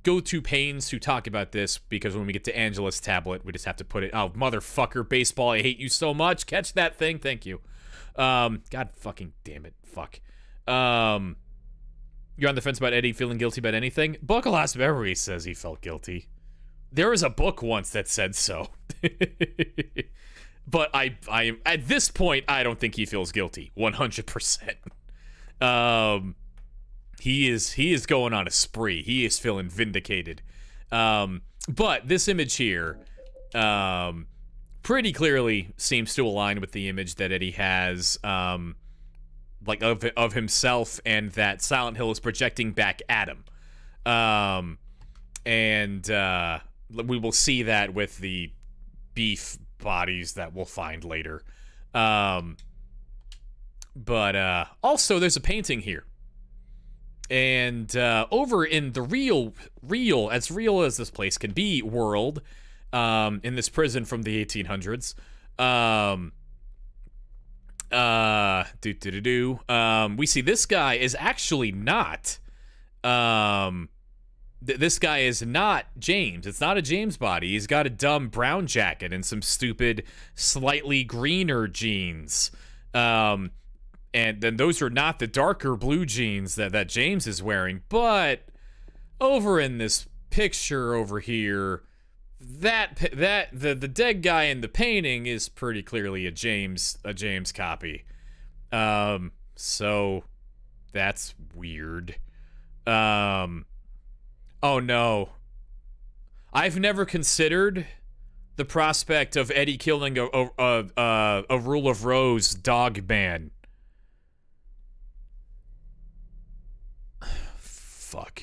go to pains to talk about this because when we get to Angela's tablet, we just have to put it, oh, motherfucker, baseball, I hate you so much. Catch that thing. Thank you. God fucking damn it. Fuck. You're on the fence about Eddie feeling guilty about anything? Book of Lost Memories says he felt guilty. There was a book once that said so. But I at this point, I don't think he feels guilty. 100%. He is going on a spree. He is feeling vindicated. But this image here, pretty clearly seems to align with the image that Eddie has, like of himself, and that Silent Hill is projecting back at him. And we will see that with the beef bodies that we'll find later. But also there's a painting here. And over in the real, as real as this place can be, world, in this prison from the 1800s, we see this guy is actually not, this guy is not James. It's not a James body. He's got a dumb brown jacket and some stupid, slightly greener jeans. And then those are not the darker blue jeans that James is wearing. But over in this picture over here, the dead guy in the painting is pretty clearly a James copy. So that's weird. Oh no. I've never considered the prospect of Eddie killing a Rule of Rose dog man. Fuck.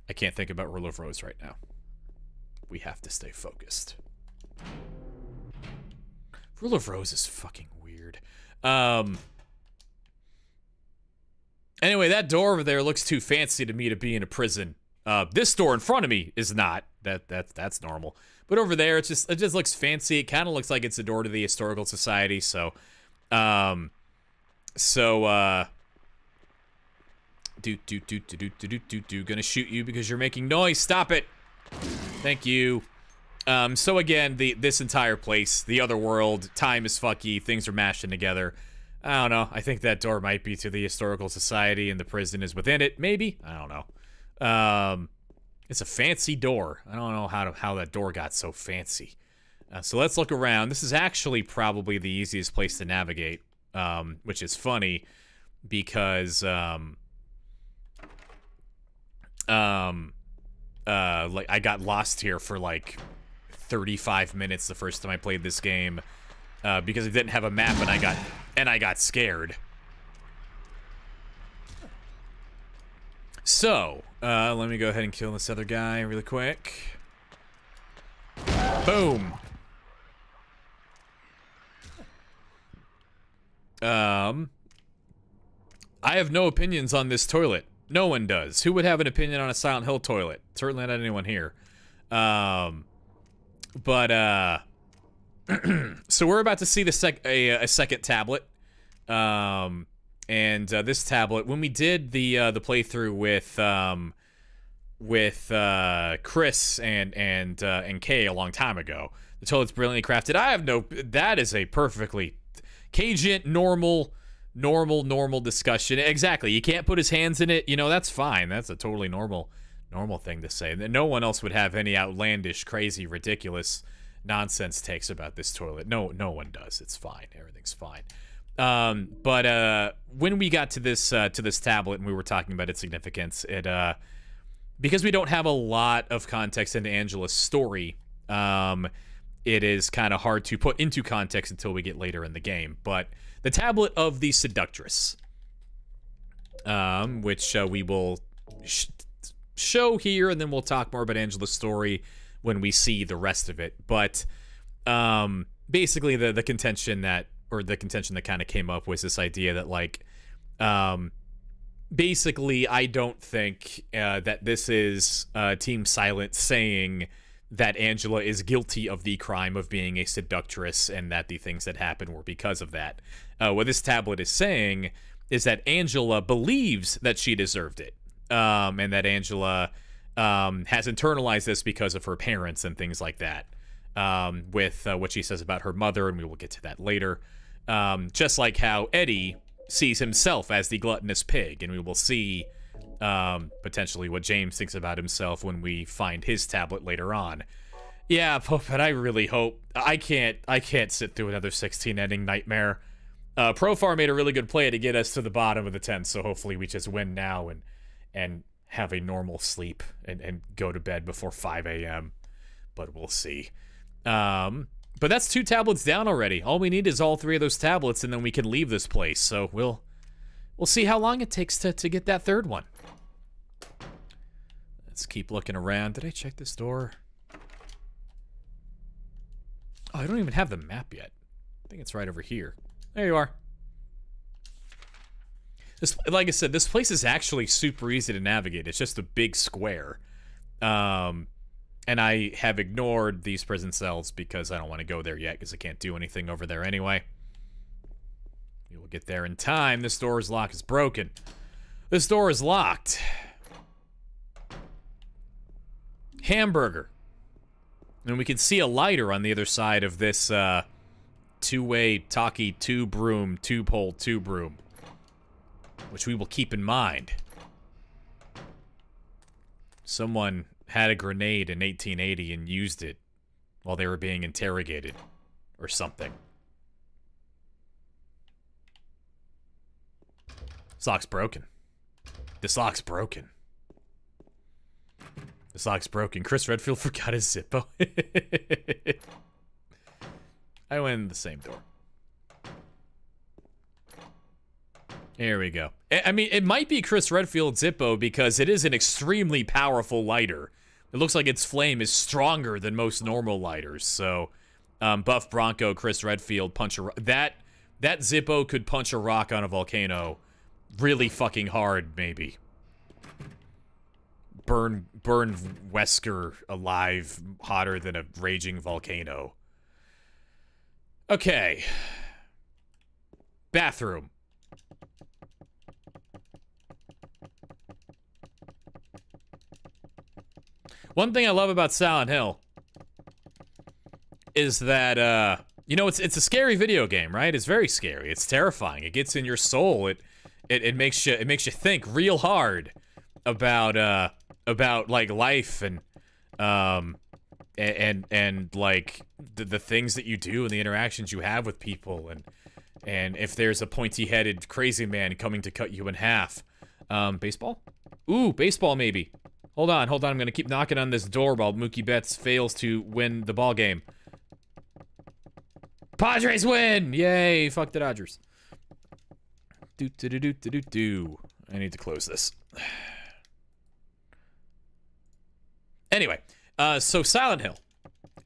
I can't think about Rule of Rose right now. We have to stay focused. Rule of Rose is fucking weird. Anyway, that door over there looks too fancy to me to be in a prison. This door in front of me is not. That's normal. But over there, it just looks fancy. It kind of looks like it's a door to the Historical Society. So, gonna shoot you because you're making noise. Stop it. Thank you. So again, this entire place, the other world, time is fucky. Things are mashing together. I don't know. I think that door might be to the Historical Society and the prison is within it. Maybe. I don't know. It's a fancy door. I don't know how that door got so fancy. So let's look around. This is actually probably the easiest place to navigate, which is funny because like I got lost here for like 35 minutes the first time I played this game because it didn't have a map and I got scared. So, let me go ahead and kill this other guy really quick. Boom. I have no opinions on this toilet. No one does. Who would have an opinion on a Silent Hill toilet? Certainly not anyone here. So we're about to see a second tablet. This tablet, when we did the playthrough with Chris and Kay a long time ago, the toilet's brilliantly crafted. That is a perfectly Cajun normal discussion. Exactly. You can't put his hands in it. You know, that's fine. That's a totally normal thing to say. No one else would have any outlandish, crazy, ridiculous nonsense takes about this toilet. No one does. It's fine. Everything's fine. But when we got to this tablet and we were talking about its significance, because we don't have a lot of context into Angela's story, it is kind of hard to put into context until we get later in the game. But the tablet of the Seductress, which we will show here, and then we'll talk more about Angela's story when we see the rest of it. But basically, the contention that kind of came up was this idea that, like, basically, I don't think that this is Team Silent saying that Angela is guilty of the crime of being a seductress and that the things that happened were because of that. What this tablet is saying is that Angela believes that she deserved it, and that Angela has internalized this because of her parents and things like that, with what she says about her mother, and we will get to that later. Just like how Eddie sees himself as the gluttonous pig, and we will see potentially what James thinks about himself when we find his tablet later on. Yeah, but I really hope I can't sit through another 16-ending nightmare. Profar made a really good play to get us to the bottom of the 10, so hopefully we just win now and have a normal sleep and go to bed before 5 a.m. But we'll see. But that's 2 tablets down already. All we need is all 3 of those tablets, and then we can leave this place. So we'll see how long it takes to get that 3rd one. Let's keep looking around. Did I check this door? Oh, I don't even have the map yet. I think it's right over here. There you are. Like I said, this place is actually super easy to navigate. It's just a big square. And I have ignored these prison cells because I don't want to go there yet because I can't do anything over there anyway. We will get there in time. This door's lock is broken. This door is locked. Hamburger. And we can see a lighter on the other side of this two-way talkie two-broom, two-pole, two-broom, which we will keep in mind. Someone had a grenade in 1880 and used it while they were being interrogated, or something. This lock's broken. This lock's broken. This lock's broken. Chris Redfield forgot his Zippo. I went in the same door. There we go. I mean, it might be Chris Redfield's Zippo because it is an extremely powerful lighter. It looks like its flame is stronger than most normal lighters. So, Buff Bronco, Chris Redfield, punch a that Zippo could punch a rock on a volcano really fucking hard, maybe. Burn Wesker alive hotter than a raging volcano. Okay. Bathroom. One thing I love about Silent Hill is that, you know, it's a scary video game, right? It's very scary. It's terrifying. It gets in your soul. It makes you think real hard about like life and like the things that you do and the interactions you have with people and if there's a pointy-headed crazy man coming to cut you in half. Baseball? Ooh, baseball maybe. Hold on. I'm gonna keep knocking on this door while Mookie Betts fails to win the ball game. Padres win! Yay! Fuck the Dodgers. I need to close this. Anyway, so Silent Hill.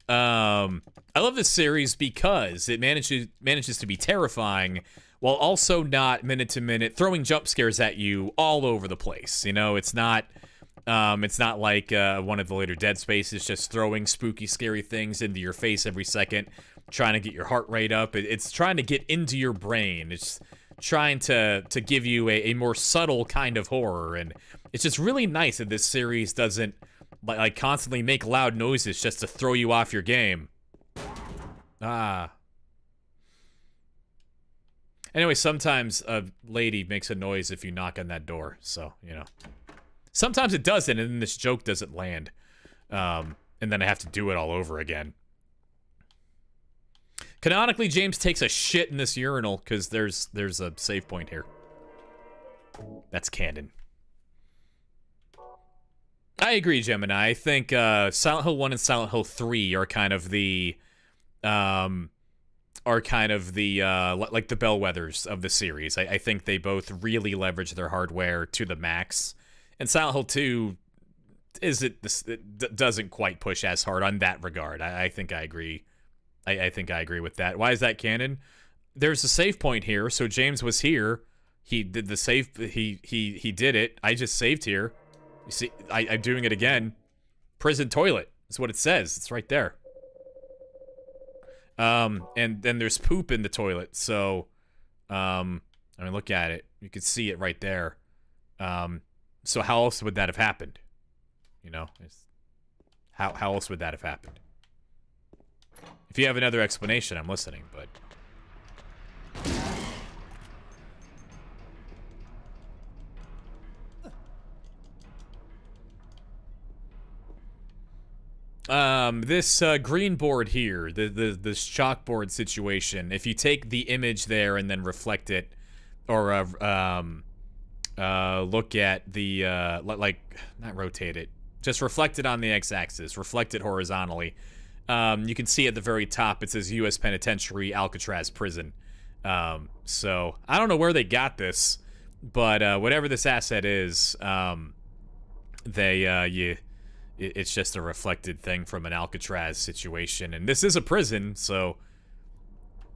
I love this series because it manages to be terrifying while also not minute to minute throwing jump scares at you all over the place. You know, it's not like one of the later Dead Spaces just throwing spooky, scary things into your face every second, trying to get your heart rate up. It's trying to get into your brain. It's trying to give you a more subtle kind of horror, and it's just really nice that this series doesn't like constantly make loud noises just to throw you off your game. Anyway, sometimes a lady makes a noise if you knock on that door, so, you know. Sometimes it doesn't, and then this joke doesn't land. And then I have to do it all over again. Canonically, James takes a shit in this urinal, because there's a save point here. That's canon. I agree, Gemini. I think Silent Hill 1 and Silent Hill 3 are kind of the like the bellwethers of the series. I think they both really leverage their hardware to the max. And Silent Hill 2 doesn't quite push as hard on that regard. I think I agree. I think I agree with that. Why is that canon? There's a save point here, so James was here. He did the save. He did it. I just saved here. You see, I'm doing it again. Prison toilet is what it says. It's right there. And then there's poop in the toilet. So, I mean, look at it. You can see it right there. So how else would that have happened? You know, how else would that have happened? If you have another explanation, I'm listening, but... This green board here, this chalkboard situation, if you take the image there and then reflect it, or look at the like, not rotate it, just reflect it on the x-axis, reflect it horizontally, you can see at the very top it says U.S. Penitentiary, Alcatraz Prison. So I don't know where they got this, but whatever this asset is, it's just a reflected thing from an Alcatraz situation, and this is a prison, so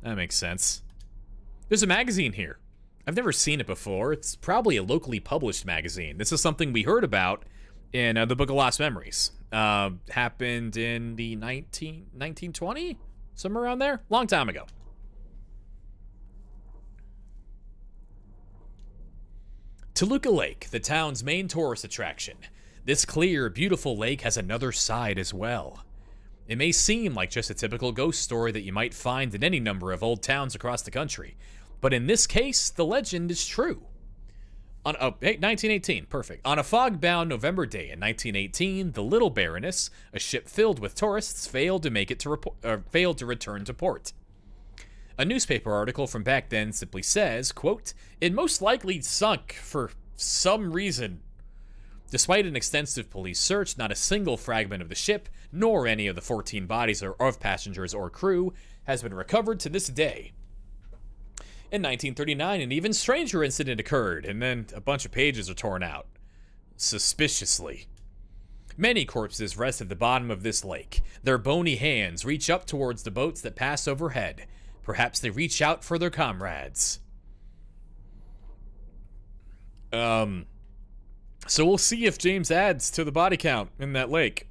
that makes sense. There's a magazine here. I've never seen it before. It's probably a locally published magazine. This is something we heard about in the Book of Lost Memories. Happened in the 1920? Somewhere around there? Long time ago. Toluca Lake, the town's main tourist attraction. This clear, beautiful lake has another side as well. It may seem like just a typical ghost story that you might find in any number of old towns across the country, but in this case, the legend is true. Hey, 1918, perfect. On a fog-bound November day in 1918, the Little Baroness, a ship filled with tourists, failed to return to port. A newspaper article from back then simply says, quote, "It most likely sunk for some reason." Despite an extensive police search, not a single fragment of the ship, nor any of the 14 bodies of passengers or crew, has been recovered to this day. In 1939, an even stranger incident occurred, and then a bunch of pages are torn out. Suspiciously. Many corpses rest at the bottom of this lake. Their bony hands reach up towards the boats that pass overhead. Perhaps they reach out for their comrades. So we'll see if James adds to the body count in that lake.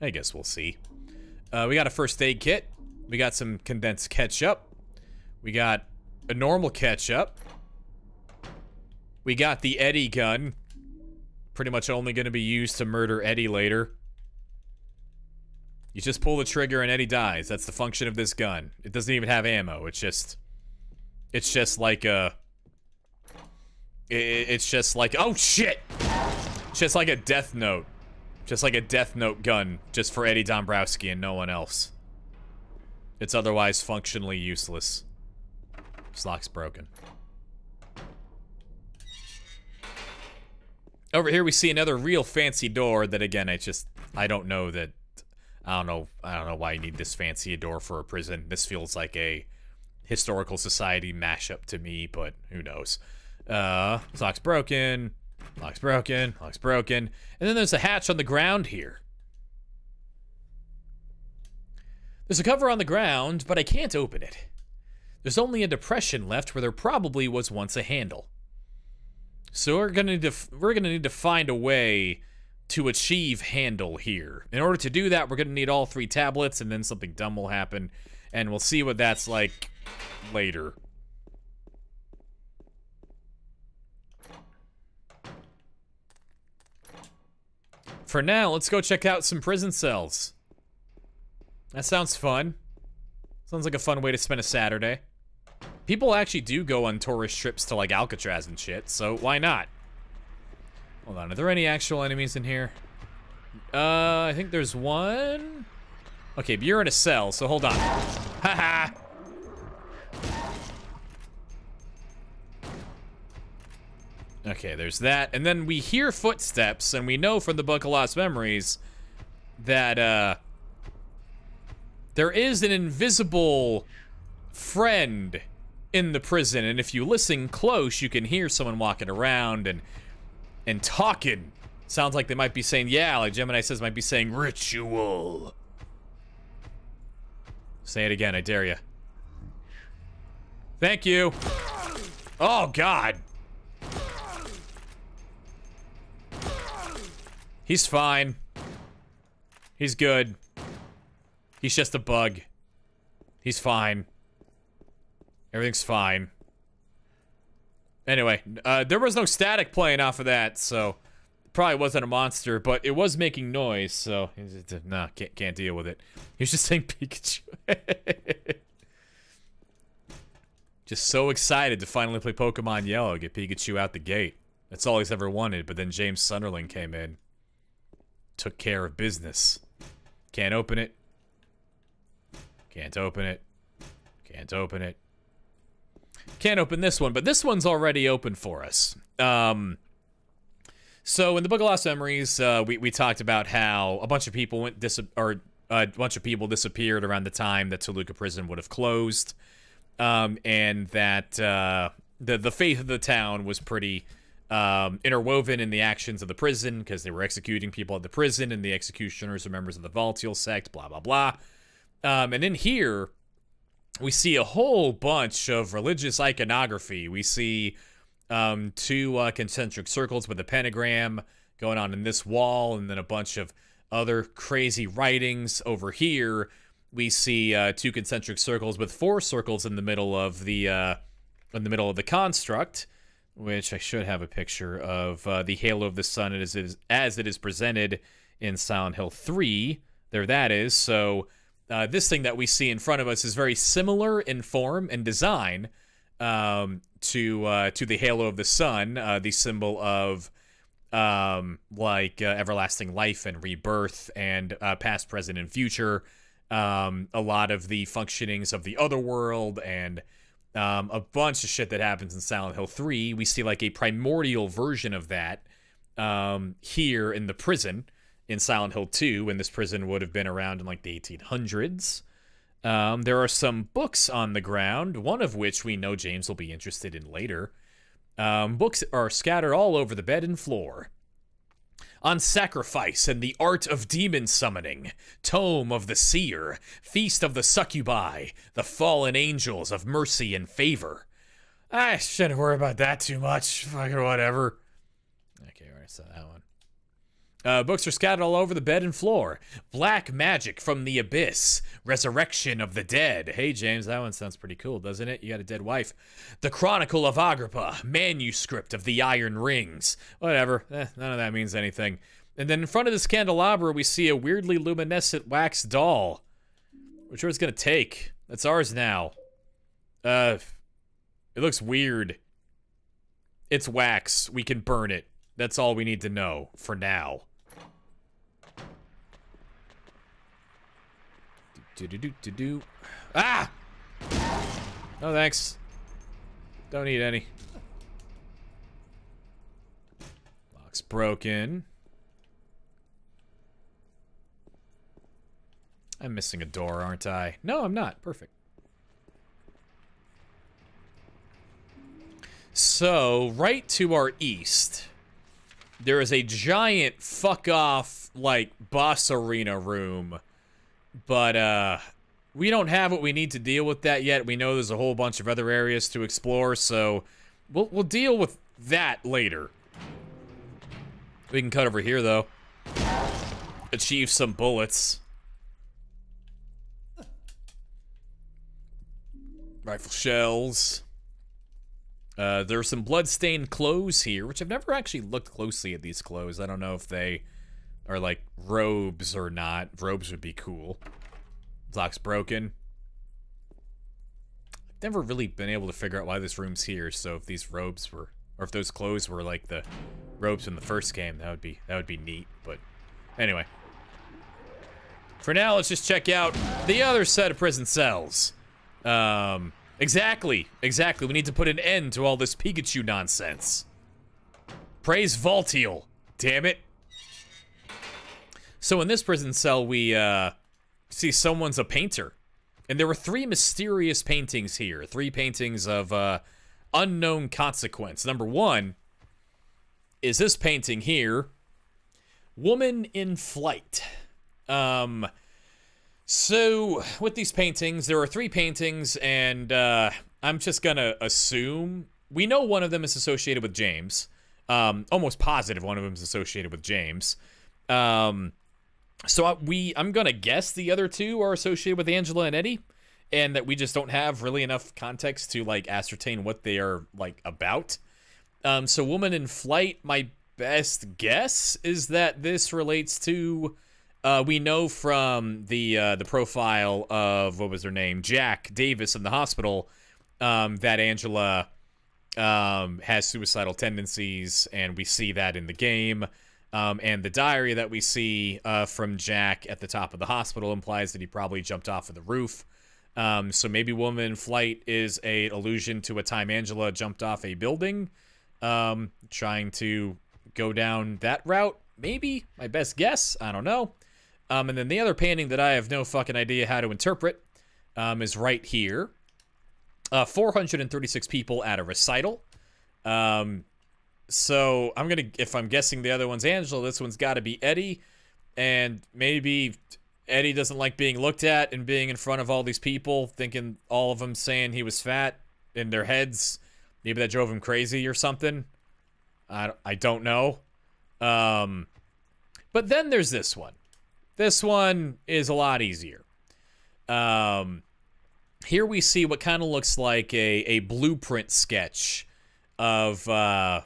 I guess we'll see. We got a first aid kit. We got some condensed ketchup. We got a normal ketchup. We got the Eddie gun. Pretty much only going to be used to murder Eddie later. You just pull the trigger and Eddie dies. That's the function of this gun. It doesn't even have ammo. It's just like a... It's just like... Oh, shit! It's just like a Death Note. Just like a Death Note gun. Just for Eddie Dombrowski and no one else. It's otherwise functionally useless. This lock's broken. Over here we see another real fancy door that, again, I don't know why you need this fancy a door for a prison. This feels like a historical society mashup to me, but who knows. This lock's broken. Lock's broken. Lock's broken. And then there's a hatch on the ground here. There's a cover on the ground, but I can't open it. There's only a depression left where there probably was once a handle. So we're gonna need to find a way to achieve handle here. In order to do that, we're gonna need all 3 tablets, and then something dumb will happen, and we'll see what that's like later. For now, let's go check out some prison cells. That sounds fun. Sounds like a fun way to spend a Saturday. People actually do go on tourist trips to, like, Alcatraz and shit, so why not? Hold on, are there any actual enemies in here? I think there's one. Okay, but you're in a cell, so hold on. Haha! Okay, there's that. And then we hear footsteps, and we know from the Book of Lost Memories that, there is an invisible friend in the prison, and if you listen close, you can hear someone walking around and talking. Sounds like they might be saying, yeah, like Gemini says, might be saying ritual. Say it again, I dare you. Thank you. Oh, God. He's fine. He's good. He's just a bug. He's fine. Everything's fine. Anyway, there was no static playing off of that, so it probably wasn't a monster, but it was making noise, so nah, can't deal with it. He was just saying Pikachu. Just so excited to finally play Pokemon Yellow, get Pikachu out the gate. That's all he's ever wanted, but then James Sunderland came in. Took care of business. Can't open it. Can't open it. Can't open it. Can't open this one, but this one's already open for us. So in the Book of Lost Memories, we talked about how a bunch of people disappeared around the time that Toluca Prison would have closed, and that the fate of the town was pretty interwoven in the actions of the prison because they were executing people at the prison, and the executioners are members of the Voltiel sect. Blah blah blah. And in here, we see a whole bunch of religious iconography. We see 2 concentric circles with a pentagram going on in this wall, and then a bunch of other crazy writings over here. We see 2 concentric circles with 4 circles in the middle of the construct, which I should have a picture of the Halo of the Sun as it is presented in Silent Hill 3. there that is. So this thing that we see in front of us is very similar in form and design to the halo of the sun, the symbol of everlasting life and rebirth and past, present, and future. A lot of the functionings of the other world and a bunch of shit that happens in Silent Hill 3. We see like a primordial version of that here in the prison in Silent Hill 2, and this prison would have been around in like the 1800s. There are some books on the ground, one of which we know James will be interested in later. Books are scattered all over the bed and floor. On Sacrifice and the Art of Demon Summoning, Tome of the Seer, Feast of the Succubi, The Fallen Angels of Mercy and Favor. I shouldn't worry about that too much. Fucking whatever. Okay, I already saw that one. Books are scattered all over the bed and floor. Black Magic from the Abyss. Resurrection of the Dead. Hey, James, that one sounds pretty cool, doesn't it? You got a dead wife. The Chronicle of Agrippa. Manuscript of the Iron Rings. Whatever. None of that means anything. And then in front of this candelabra, we see a weirdly luminescent wax doll. Which one's gonna take? That's ours now. It looks weird. It's wax. We can burn it. That's all we need to know for now. Do. Ah! No thanks. Don't need any. Lock's broken. I'm missing a door, aren't I? No, I'm not. Perfect. So, right to our east, there is a giant fuck-off, like, boss arena room. But, we don't have what we need to deal with that yet. We know there's a whole bunch of other areas to explore, so we'll deal with that later. We can cut over here, though. Achieve some bullets. Rifle shells. There are some blood-stained clothes here, which I've never actually looked closely at these clothes. I don't know if they are, like, robes or not. Robes would be cool. Lock's broken. I've never really been able to figure out why this room's here, so if these robes were, or if those clothes were like the robes in the first game, that would be neat, but anyway. For now, let's just check out the other set of prison cells. Exactly. We need to put an end to all this Pikachu nonsense. Praise Voltiel. Damn it. So in this prison cell, we see someone's a painter. And there were 3 mysterious paintings here. 3 paintings of unknown consequence. Number 1 is this painting here. Woman in Flight. So, with these paintings, there are 3 paintings, and I'm just gonna assume... We know one of them is associated with James. Almost positive one of them is associated with James. So I'm gonna guess the other 2 are associated with Angela and Eddie, and that we just don't have really enough context to, like, ascertain what they are, like, about. So Woman in Flight, my best guess is that this relates to... we know from the profile of, what was her name, Jack Davis in the hospital, that Angela has suicidal tendencies, and we see that in the game. And the diary that we see from Jack at the top of the hospital implies that he probably jumped off of the roof. So maybe Woman in Flight is an allusion to a time Angela jumped off a building, trying to go down that route. Maybe, my best guess, I don't know. And then the other painting that I have no fucking idea how to interpret is right here. 436 people at a recital. So I'm gonna, if I'm guessing the other one's Angela, this one's gotta be Eddie. And maybe Eddie doesn't like being looked at and being in front of all these people, thinking all of them saying he was fat in their heads. Maybe that drove him crazy or something. I don't know. But then there's this one. This one is a lot easier. Here we see what kind of looks like a blueprint sketch of the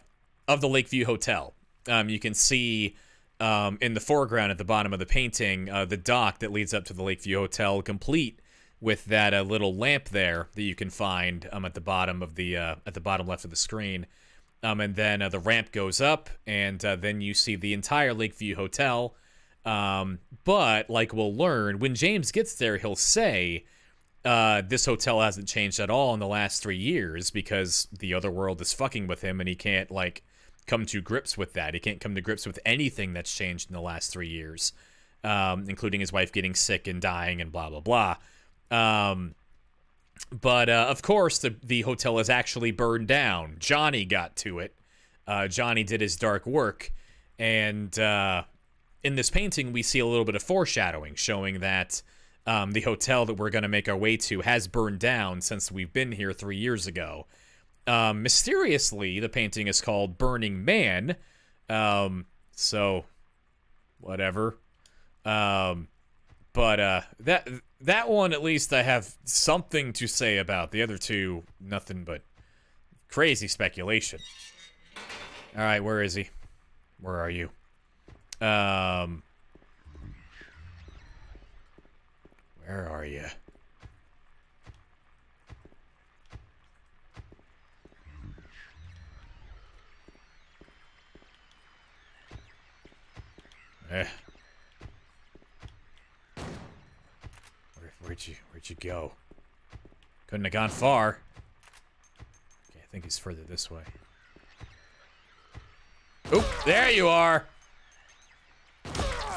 Lakeview Hotel. You can see in the foreground at the bottom of the painting, the dock that leads up to the Lakeview Hotel, complete with that little lamp there that you can find at the bottom of the at the bottom left of the screen. And then the ramp goes up, and then you see the entire Lakeview Hotel. But like we'll learn, when James gets there, he'll say this hotel hasn't changed at all in the last 3 years because the other world is fucking with him, and he can't like come to grips with that. He can't come to grips with anything that's changed in the last 3 years, including his wife getting sick and dying and blah blah blah. But of course, the hotel is actually burned down. Johnny got to it. Johnny did his dark work, and in this painting, we see a little bit of foreshadowing, showing that the hotel that we're going to make our way to has burned down since we've been here 3 years ago. Mysteriously, the painting is called Burning Man, so whatever. But that one, at least, I have something to say about. The other two, nothing but crazy speculation. All right, where is he? Where are you? Where are you? Where'd you go? Couldn't have gone far. Okay, I think he's further this way. Oop, there you are.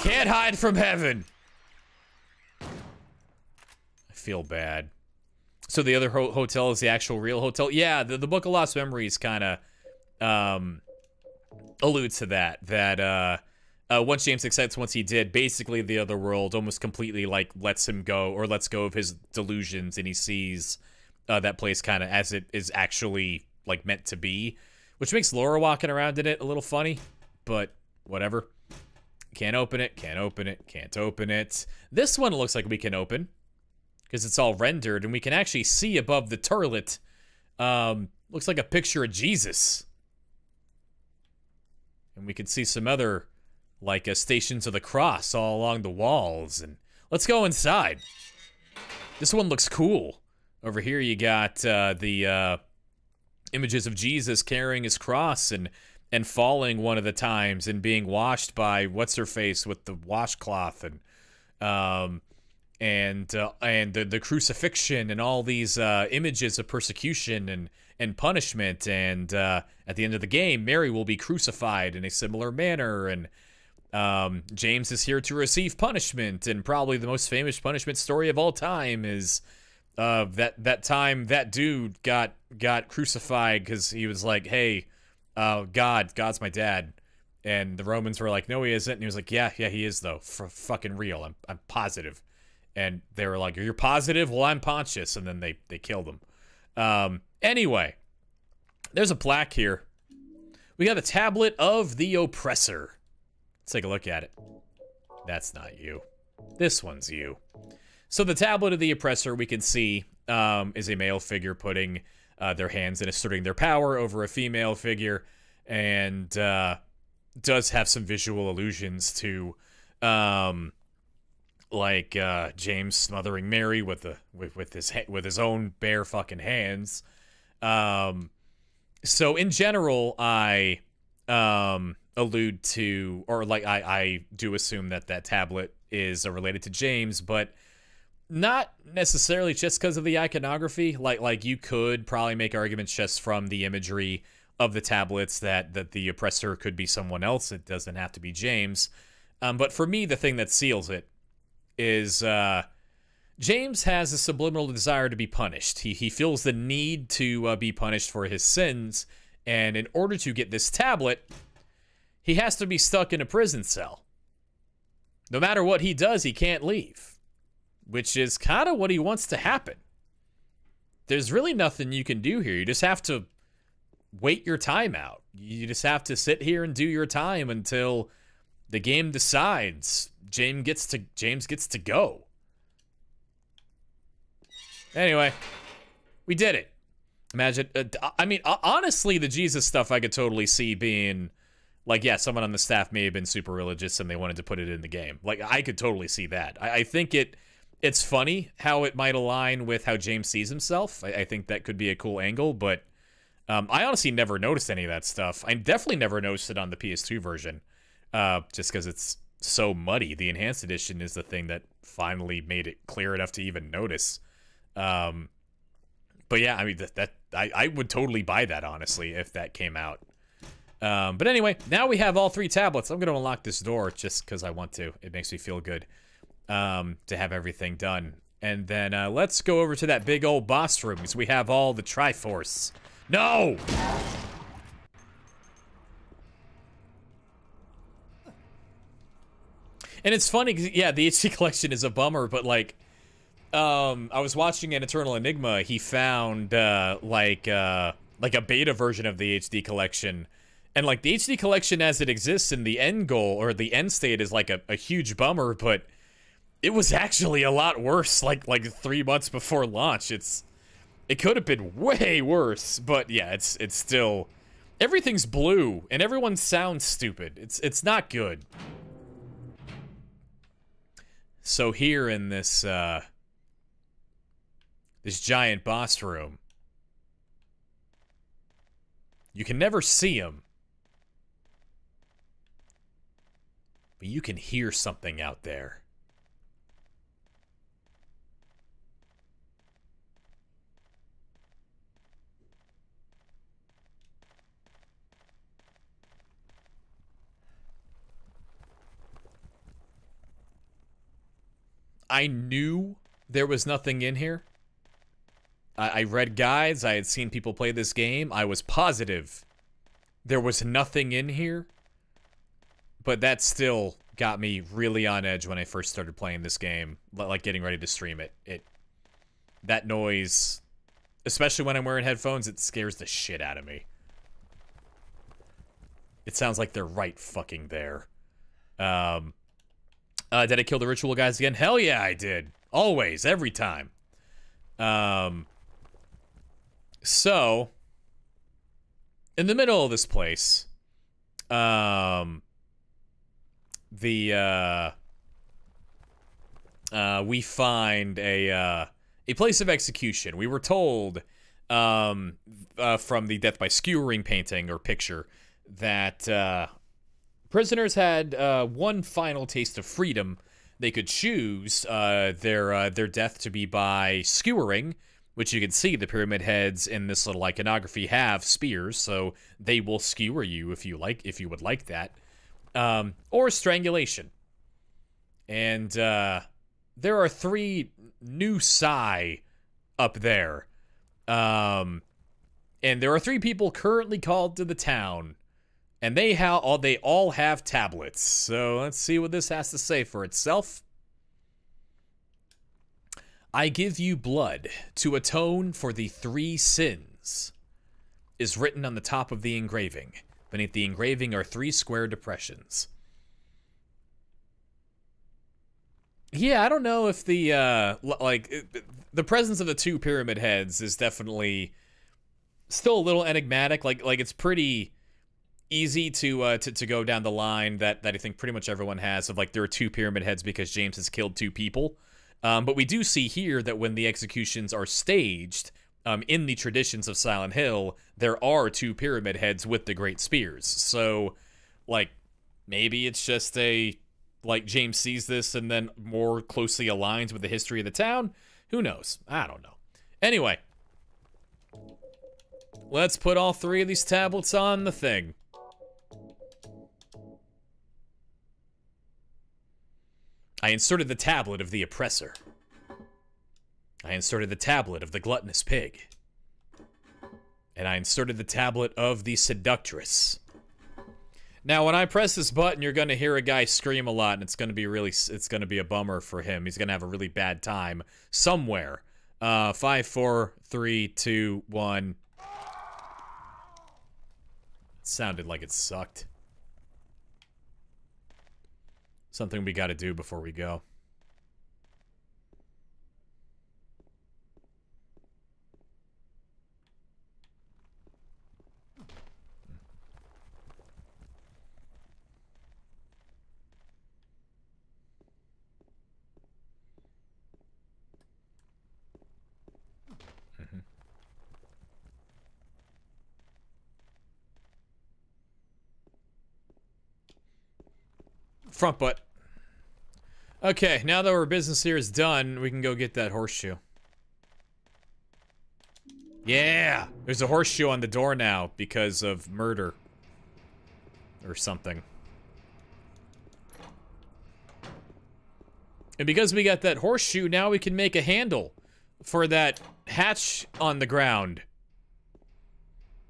Can't hide from heaven. I feel bad. So the other hotel is the actual real hotel? Yeah, the Book of Lost Memories kind of alludes to that. That once James accepts, once he did, basically the other world almost completely like lets him go, or lets go of his delusions, and he sees that place kind of as it is actually like meant to be, which makes Laura walking around in it a little funny, but whatever. Can't open it, can't open it, can't open it. This one looks like we can open, because it's all rendered, and we can actually see above the turlet, looks like a picture of Jesus. And we can see some other, like, Stations of the Cross all along the walls. And let's go inside. This one looks cool. Over here you got the images of Jesus carrying his cross and falling one of the times and being washed by what's-her-face with the washcloth, and the crucifixion, and all these images of persecution and punishment, and at the end of the game, Mary will be crucified in a similar manner, and James is here to receive punishment, and probably the most famous punishment story of all time is that time that dude got crucified because he was like, hey, God's my dad. And the Romans were like, no, he isn't. And he was like, yeah, he is, though. Fucking real. I'm positive. And they were like, you're positive? Well, I'm Pontius. And then they killed him. Anyway, there's a plaque here. We got a tablet of the oppressor. Let's take a look at it. That's not you. This one's you. So the tablet of the oppressor, we can see, is a male figure putting their hands and asserting their power over a female figure, and does have some visual allusions to like James smothering Mary with his own bare fucking hands. So in general, I allude to, or like I do assume that tablet is related to James, but not necessarily just because of the iconography. Like you could probably make arguments just from the imagery of the tablets that the oppressor could be someone else. It doesn't have to be James. But for me, the thing that seals it is James has a subliminal desire to be punished. He feels the need to be punished for his sins, and in order to get this tablet, he has to be stuck in a prison cell. No matter what he does, he can't leave. Which is kind of what he wants to happen. There's really nothing you can do here. You just have to wait your time out. You just have to sit here and do your time until the game decides James gets to go. Anyway, we did it. Imagine, I mean, honestly, the Jesus stuff I could totally see being Like, yeah, someone on the staff may have been super religious and they wanted to put it in the game. Like, I could totally see that. I think it's funny how it might align with how James sees himself. I think that could be a cool angle, but I honestly never noticed any of that stuff. I definitely never noticed it on the PS2 version, just because it's so muddy. The Enhanced Edition is the thing that finally made it clear enough to even notice. But yeah, I mean, I would totally buy that, honestly, if that came out. But anyway, now we have all 3 tablets. I'm going to unlock this door just because I want to. It makes me feel good to have everything done. And then let's go over to that big old boss room because we have all the Triforce. No! And it's funny because, yeah, the HD collection is a bummer, but like, I was watching an Eternal Enigma. He found like a beta version of the HD collection. And, like, the HD collection as it exists in the end goal, or the end state, is, like, a huge bummer, but it was actually a lot worse, like 3 months before launch. It could have been way worse, but, yeah, it's still... Everything's blue, and everyone sounds stupid. It's not good. So here in this, this giant boss room, you can never see him. But you can hear something out there. I knew there was nothing in here. I read guides. I had seen people play this game. I was positive there was nothing in here. But that still got me really on edge when I first started playing this game, like getting ready to stream it. That noise, especially when I'm wearing headphones, it scares the shit out of me. It sounds like they're right fucking there. Did I kill the ritual guys again? Hell yeah, I did. Always, every time. So, in the middle of this place, we find a place of execution. We were told from the Death by Skewering painting or picture that prisoners had one final taste of freedom. They could choose their death to be by skewering, which you can see the pyramid heads in this little iconography have spears, so they will skewer you if you would like that. Or strangulation. And there are 3 new Psi up there. And there are 3 people currently called to the town. And they all have tablets. So let's see what this has to say for itself. I give you blood to atone for the 3 sins, is written on the top of the engraving. Beneath the engraving are 3 square depressions. Yeah, I don't know if the, the presence of the 2 pyramid heads is definitely still a little enigmatic. Like it's pretty easy to go down the line that I think pretty much everyone has of, like, there are 2 pyramid heads because James has killed 2 people. But we do see here that when the executions are staged, in the traditions of Silent Hill, there are 2 pyramid heads with the great spears. So, like, maybe it's just like, James sees this and then more closely aligns with the history of the town. Who knows? I don't know. Anyway, let's put all 3 of these tablets on the thing. I inserted the tablet of the oppressor. I inserted the tablet of the gluttonous pig. And I inserted the tablet of the seductress. Now, when I press this button, you're going to hear a guy scream a lot, and it's going to be a bummer for him. He's going to have a really bad time somewhere. 5, 4, 3, 2, 1. It sounded like it sucked. Something we got to do before we go. Front butt. Okay, now that our business here is done, we can go get that horseshoe. Yeah! There's a horseshoe on the door now because of murder. Or something. And because we got that horseshoe, now we can make a handle for that hatch on the ground.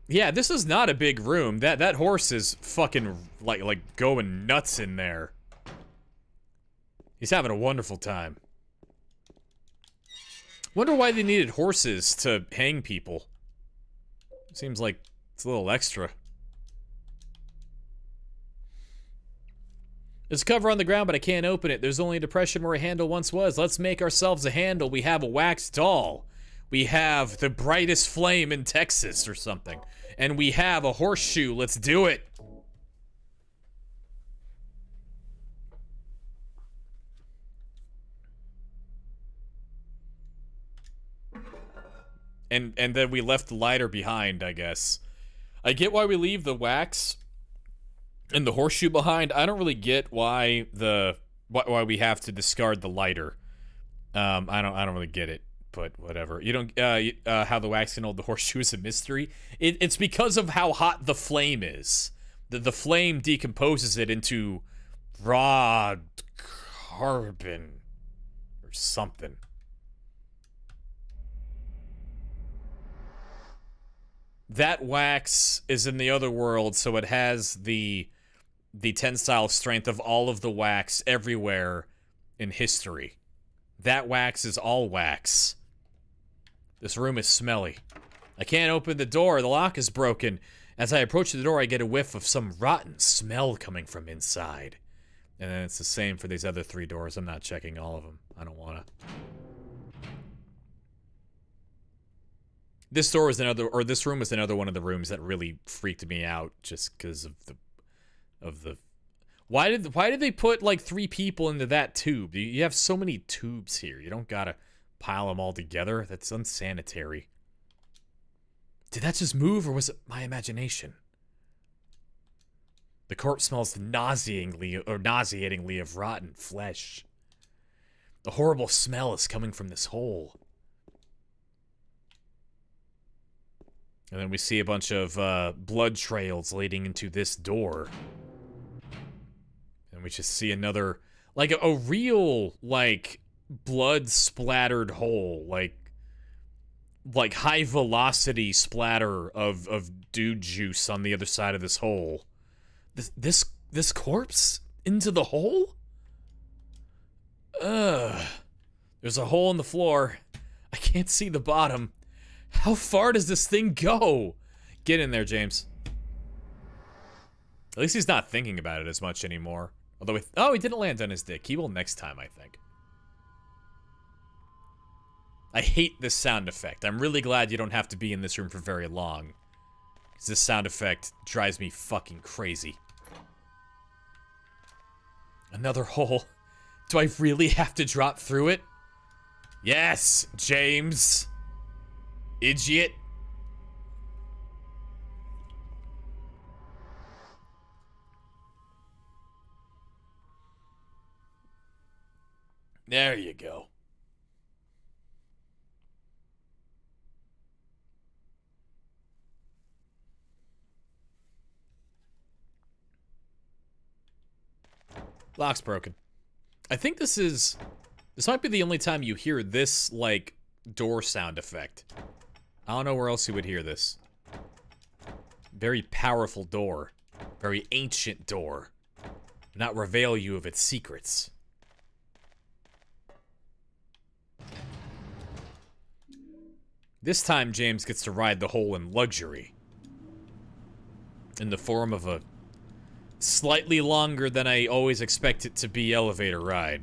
Yeah, this is not a big room. That horse is fucking like going nuts in there. He's having a wonderful time. Wonder why they needed horses to hang people. Seems like it's a little extra. There's a cover on the ground, but I can't open it. There's only a depression where a handle once was. Let's make ourselves a handle. We have a wax doll. We have the brightest flame in Texas or something. And we have a horseshoe. Let's do it. And then we left the lighter behind, I guess. I get why we leave the wax and the horseshoe behind. I don't really get why why we have to discard the lighter. I don't really get it, but whatever. You don't how the wax can hold the horseshoe is a mystery. It's because of how hot the flame is. The flame decomposes it into raw carbon or something. That wax is in the other world, so it has the tensile strength of all of the wax everywhere in history. That wax is all wax. This room is smelly. I can't open the door. The lock is broken. As I approach the door, I get a whiff of some rotten smell coming from inside. And then it's the same for these other 3 doors. I'm not checking all of them. I don't want to. This door is another, or this room is another one of the rooms that really freaked me out just because of the. Why did they put like 3 people into that tube? You have so many tubes here. You don't gotta pile them all together. That's unsanitary. Did that just move, or was it my imagination? The corpse smells nauseatingly of rotten flesh. The horrible smell is coming from this hole. And then we see a bunch of blood trails leading into this door. And we just see another, like a real, like, blood-splattered hole. Like high-velocity splatter of dude juice on the other side of this hole. This corpse into the hole? Ugh. There's a hole in the floor. I can't see the bottom. How far does this thing go? Get in there, James. At least he's not thinking about it as much anymore. Although, he didn't land on his dick. He will next time, I think. I hate this sound effect. I'm really glad you don't have to be in this room for very long. Because this sound effect drives me fucking crazy. Another hole. Do I really have to drop through it? Yes, James. Idiot. There you go. Lock's broken. I think this might be the only time you hear this, like, door sound effect. I don't know where else you would hear this. Very powerful door. Very ancient door. Do not reveal you of its secrets. This time, James gets to ride the hole in luxury. In the form of a slightly longer than I always expect it to be elevator ride.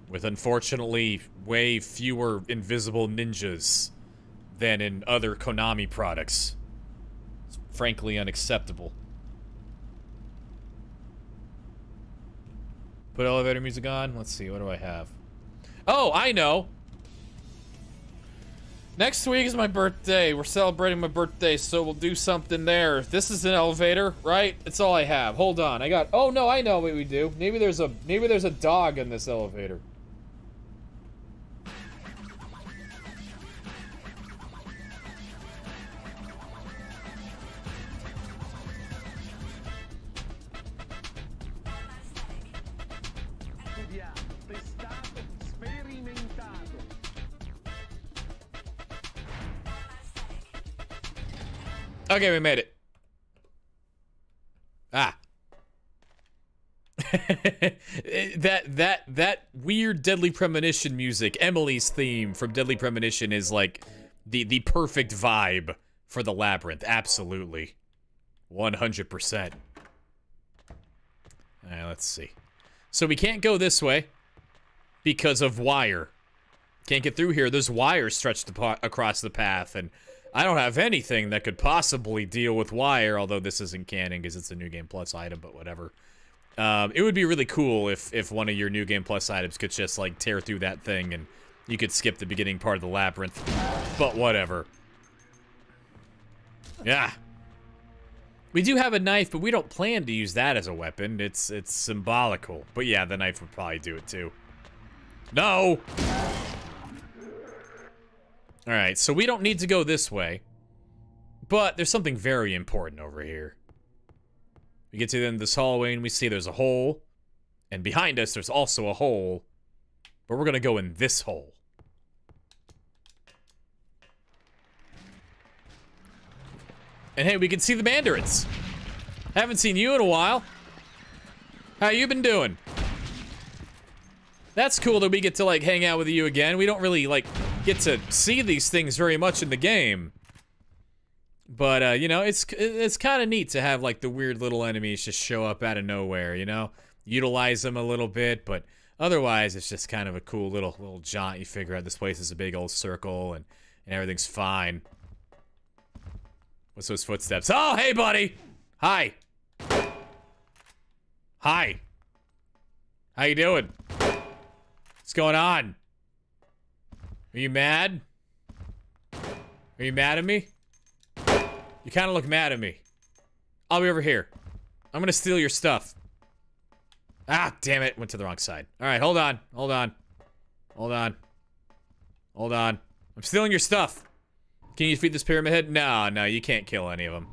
With unfortunately way fewer invisible ninjas than in other Konami products. It's frankly unacceptable. Put elevator music on. Let's see, what do I have? Oh, I know! Next week is my birthday. We're celebrating my birthday, so we'll do something there. This is an elevator, right? It's all I have. Hold on. I got... Oh, no, I know what we do. Maybe there's a dog in this elevator. Okay, we made it. Ah. that weird Deadly Premonition music, Emily's theme from Deadly Premonition, is like the perfect vibe for the labyrinth. Absolutely. 100%. Alright, let's see. So we can't go this way because of wire. Can't get through here. There's wire stretched across the path, and I don't have anything that could possibly deal with wire, although this isn't canon because it's a New Game Plus item, but whatever. It would be really cool if one of your New Game Plus items could just, like, tear through that thing and you could skip the beginning part of the labyrinth. But whatever. Yeah. We do have a knife, but we don't plan to use that as a weapon. It's symbolical. But yeah, the knife would probably do it too. No! Alright, so we don't need to go this way. But there's something very important over here. We get to the end of this hallway and we see there's a hole. And behind us, there's also a hole. But we're gonna go in this hole. And hey, we can see the Mandarins. Haven't seen you in a while. How you been doing? That's cool that we get to, like, hang out with you again. We don't really, like, get to see these things very much in the game. But, you know, it's kind of neat to have, like, the weird little enemies just show up out of nowhere, you know? Utilize them a little bit, but otherwise it's just kind of a cool little jaunt. You figure out this place is a big old circle and everything's fine. What's those footsteps? Oh, hey, buddy! Hi. Hi. How you doing? What's going on? Are you mad? Are you mad at me? You kind of look mad at me. I'll be over here. I'm gonna steal your stuff. Ah, damn it. Went to the wrong side. Alright, hold on. Hold on. Hold on. Hold on. I'm stealing your stuff. Can you defeat this pyramid head? No, you can't kill any of them.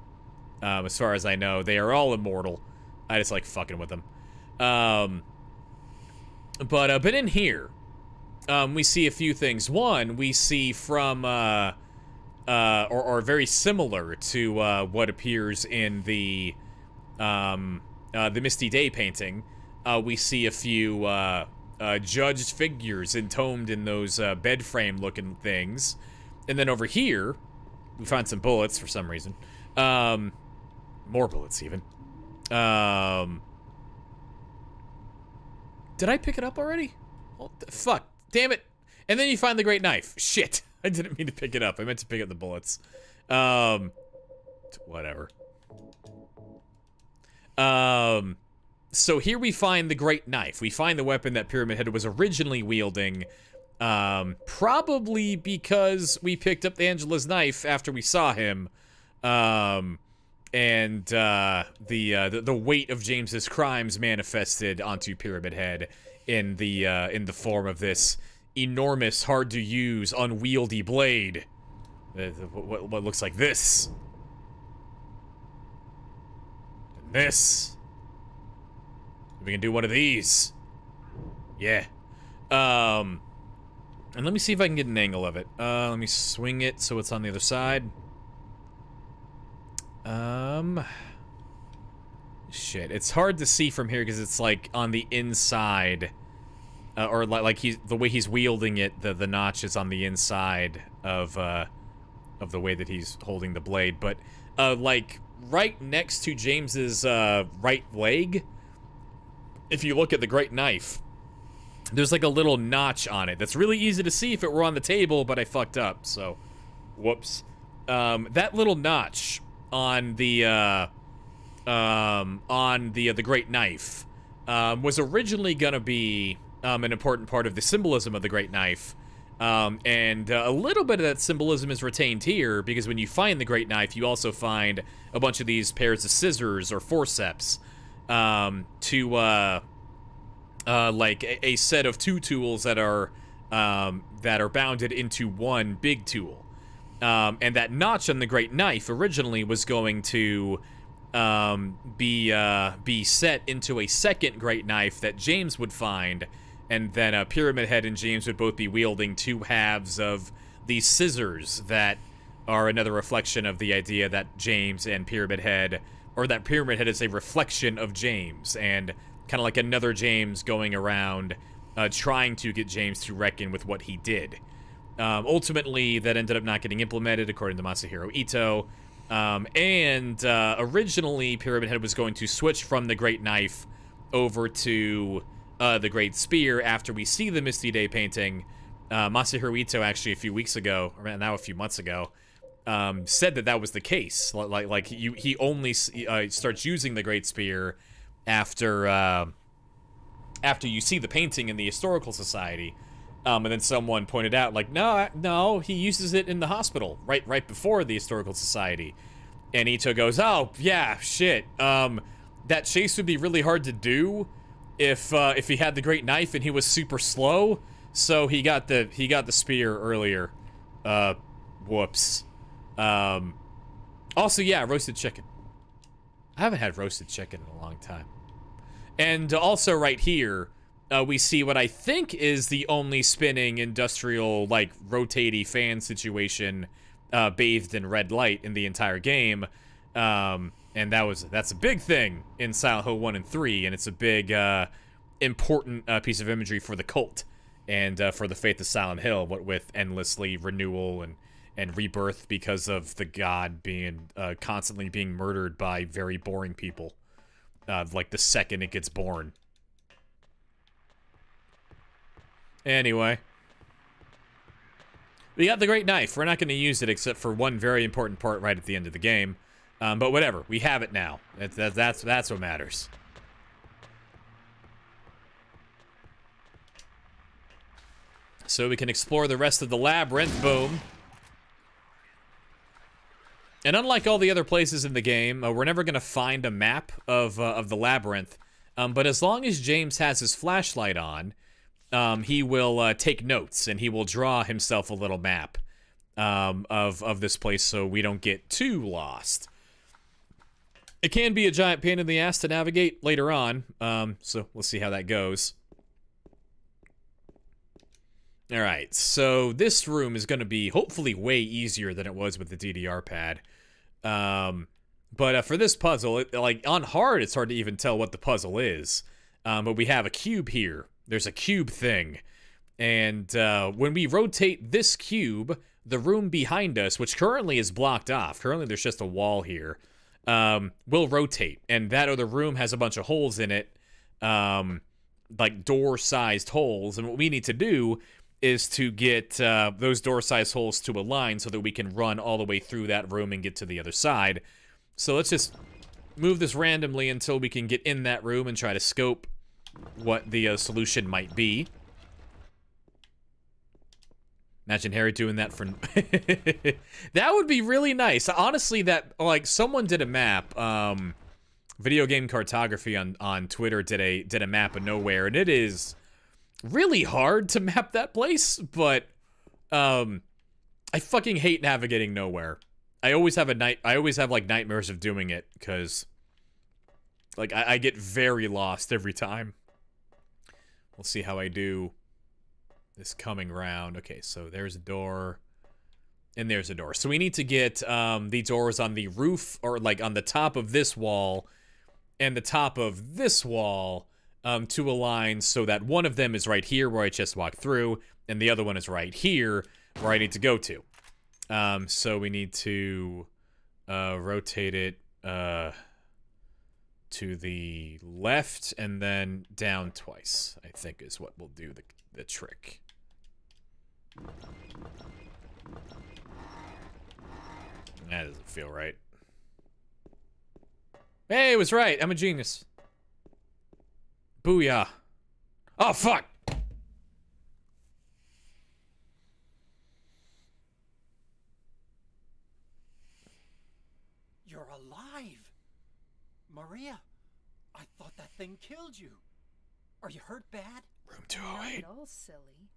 As far as I know, they are all immortal. I just like fucking with them. But in here, we see a few things. One, we see from, or very similar to, what appears in the Misty Day painting, we see a few, judged figures entombed in those, bed frame looking things. And then over here, we find some bullets for some reason. More bullets even. Did I pick it up already? Oh, fuck. Damn it. And then you find the great knife. Shit. I didn't mean to pick it up. I meant to pick up the bullets. Whatever. So here we find the great knife. We find the weapon that Pyramid Head was originally wielding. Probably because we picked up the Angela's knife after we saw him. And the weight of James's crimes manifested onto Pyramid Head in the form of this enormous, hard to use, unwieldy blade. What looks like this. And this. We can do one of these. Yeah. And let me see if I can get an angle of it. Let me swing it so it's on the other side. Shit, it's hard to see from here because it's like on the inside, or like the way he's wielding it, the notch is on the inside of the way that he's holding the blade. But like right next to James's right leg, if you look at the great knife, there's like a little notch on it that's really easy to see if it were on the table, but I fucked up, so whoops. That little notch on the great knife was originally gonna be an important part of the symbolism of the great knife, And a little bit of that symbolism is retained here, because when you find the Great Knife, you also find a bunch of these pairs of scissors or forceps, like a set of two tools that are bounded into one big tool. And that notch on the Great Knife originally was going to be set into a second Great Knife that James would find, and then Pyramid Head and James would both be wielding two halves of these scissors that are another reflection of the idea that James and Pyramid Head, or that Pyramid Head is a reflection of James, and kind of like another James going around trying to get James to reckon with what he did. Ultimately, that ended up not getting implemented, according to Masahiro Ito. Originally, Pyramid Head was going to switch from the Great Knife over to the Great Spear after we see the Misty Day painting. Masahiro Ito actually a few weeks ago, or now a few months ago, said that that was the case. He only starts using the Great Spear after you see the painting in the Historical Society. And then someone pointed out, like, no, he uses it in the hospital right before the Historical Society. And Ito goes, oh yeah, shit. That chase would be really hard to do if he had the Great Knife and he was super slow. So he got the spear earlier. Whoops. Also, yeah, roasted chicken. I haven't had roasted chicken in a long time. And also right here, we see what I think is the only spinning industrial, like, rotatey fan situation bathed in red light in the entire game. And that's a big thing in Silent Hill 1 and 3, and it's a big, important piece of imagery for the cult and for the faith of Silent Hill, what with endlessly renewal and rebirth because of the god being constantly being murdered by very boring people, like the second it gets born. Anyway, we got the Great Knife. We're not going to use it except for one very important part right at the end of the game. But whatever, we have it now. That's what matters. So we can explore the rest of the labyrinth. Boom. And unlike all the other places in the game, we're never going to find a map of the labyrinth. But as long as James has his flashlight on, he will take notes, and he will draw himself a little map of this place so we don't get too lost. It can be a giant pain in the ass to navigate later on, so we'll see how that goes. Alright, so this room is going to be hopefully way easier than it was with the DDR pad. But for this puzzle, like on hard, it's hard to even tell what the puzzle is. But we have a cube here. There's a cube thing. And when we rotate this cube, the room behind us, which currently is blocked off, currently there's just a wall here, will rotate. And that other room has a bunch of holes in it, like door-sized holes. And what we need to do is to get those door-sized holes to align so that we can run all the way through that room and get to the other side. So let's just move this randomly until we can get in that room and try to scope what the solution might be. Imagine Harry doing that for... That would be really nice. Honestly, that, like, someone did a map, Video Game Cartography on Twitter did a map of nowhere, and it is really hard to map that place, but I fucking hate navigating nowhere. I always have like nightmares of doing it, because like I get very lost every time. We'll see how I do this coming round. Okay, so there's a door, and there's a door. So we need to get the doors on the roof, or like on the top of this wall, and the top of this wall, to align so that one of them is right here where I just walked through, and the other one is right here where I need to go to. So we need to rotate it to the left and then down twice, I think is what will do the trick. That doesn't feel right. Hey, it was right. I'm a genius. Booyah. Oh, fuck! Maria, I thought that thing killed you. Are you hurt bad? Room Not 208. at all silly.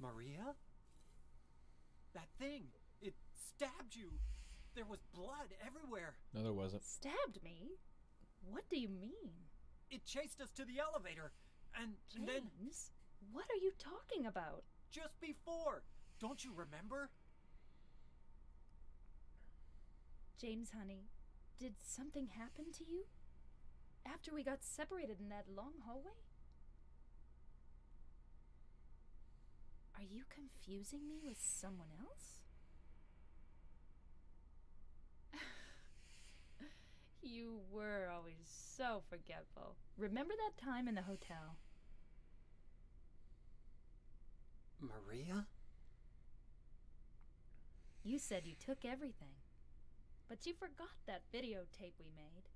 Maria? That thing, it stabbed you. There was blood everywhere. No, there wasn't. Stabbed me? What do you mean? It chased us to the elevator, and then James, what are you talking about? just before. Don't you remember? James, honey, did something happen to you? After we got separated in that long hallway? Are you confusing me with someone else? You were always so forgetful. Remember that time in the hotel? Maria? You said you took everything, but you forgot that videotape we made.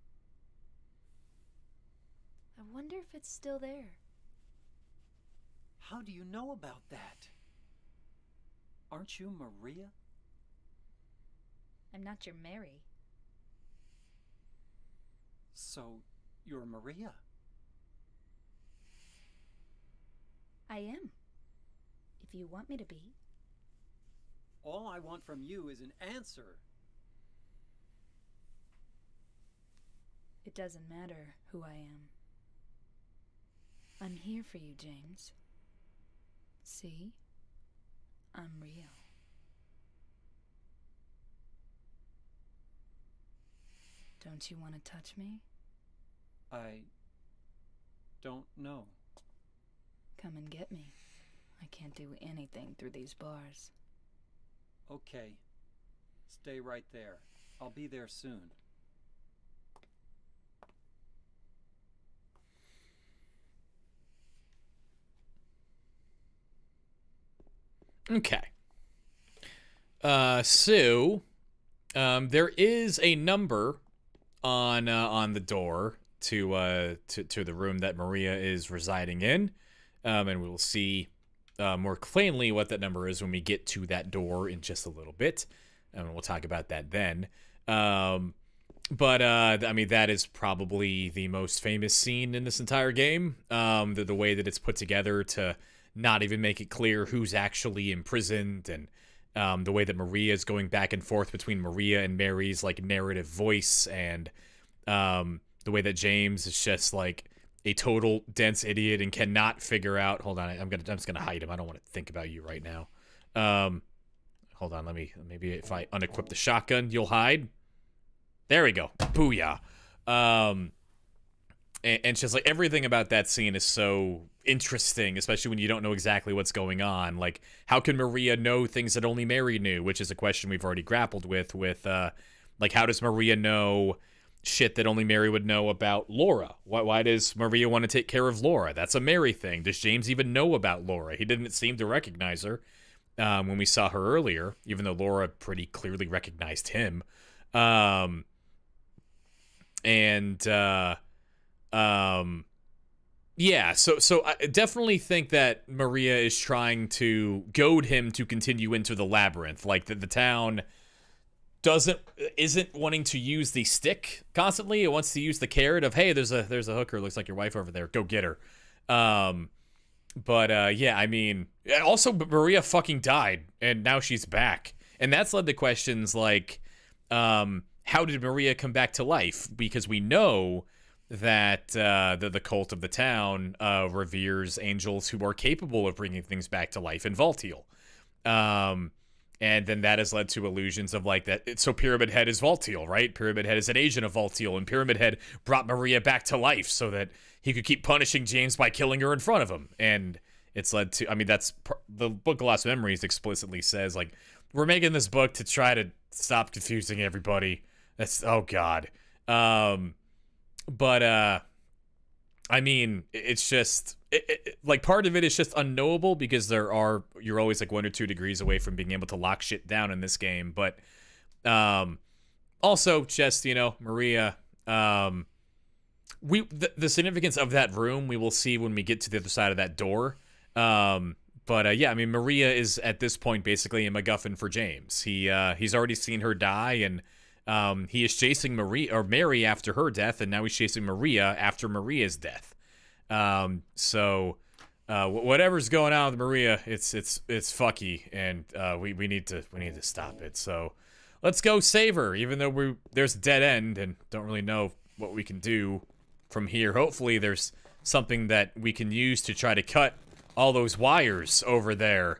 I wonder if it's still there. How do you know about that? Aren't you Maria? I'm not your Mary. So, you're Maria? I am. If you want me to be. All I want from you is an answer. It doesn't matter who I am. I'm here for you, James. See? I'm real. Don't you want to touch me? I don't know. Come and get me. I can't do anything through these bars. Okay. Stay right there. I'll be there soon. Okay. So, there is a number on the door to the room that Maria is residing in, and we will see more plainly what that number is when we get to that door in just a little bit, and we'll talk about that then. But I mean, that is probably the most famous scene in this entire game. The way that it's put together to not even make it clear who's actually imprisoned, and the way that Maria is going back and forth between Maria and Mary's like narrative voice, and the way that James is just like a total dense idiot and cannot figure out. Hold on, I'm just gonna hide him. I don't want to think about you right now. Hold on, maybe if I unequip the shotgun, you'll hide. There we go. Booyah. And just like everything about that scene is so interesting, especially when you don't know exactly what's going on. Like, how can Maria know things that only Mary knew? Which is a question we've already grappled with like, how does Maria know shit that only Mary would know about Laura? Why does Maria want to take care of Laura? That's a Mary thing. Does James even know about Laura? He didn't seem to recognize her when we saw her earlier, even though Laura pretty clearly recognized him. Yeah, so I definitely think that Maria is trying to goad him to continue into the labyrinth. Like, the town isn't wanting to use the stick constantly. It wants to use the carrot of, hey, there's a hooker, looks like your wife over there, go get her. Yeah, I mean, also Maria fucking died, and now she's back. And that's led to questions like, how did Maria come back to life? Because we know that the cult of the town reveres angels who are capable of bringing things back to life in Valtiel. And then that has led to illusions of like that. So Pyramid Head is Valtiel, right? Pyramid Head is an agent of Valtiel, and Pyramid Head brought Maria back to life so that he could keep punishing James by killing her in front of him. And it's led to, I mean, that's the Book of Lost Memories explicitly says, like, we're making this book to try to stop confusing everybody. That's, oh God. I mean, it's just, like, part of it is just unknowable because you're always like 1 or 2 degrees away from being able to lock shit down in this game. But, also just, you know, Maria, the significance of that room we will see when we get to the other side of that door. But yeah, I mean, Maria is at this point basically a MacGuffin for James. He's already seen her die, and he is chasing Mary after her death, and now he's chasing Maria after Maria's death. So whatever's going on with Maria, it's fucky, and we need to stop it. So let's go save her, even though there's a dead end and don't really know what we can do from here. Hopefully there's something that we can use to try to cut all those wires over there.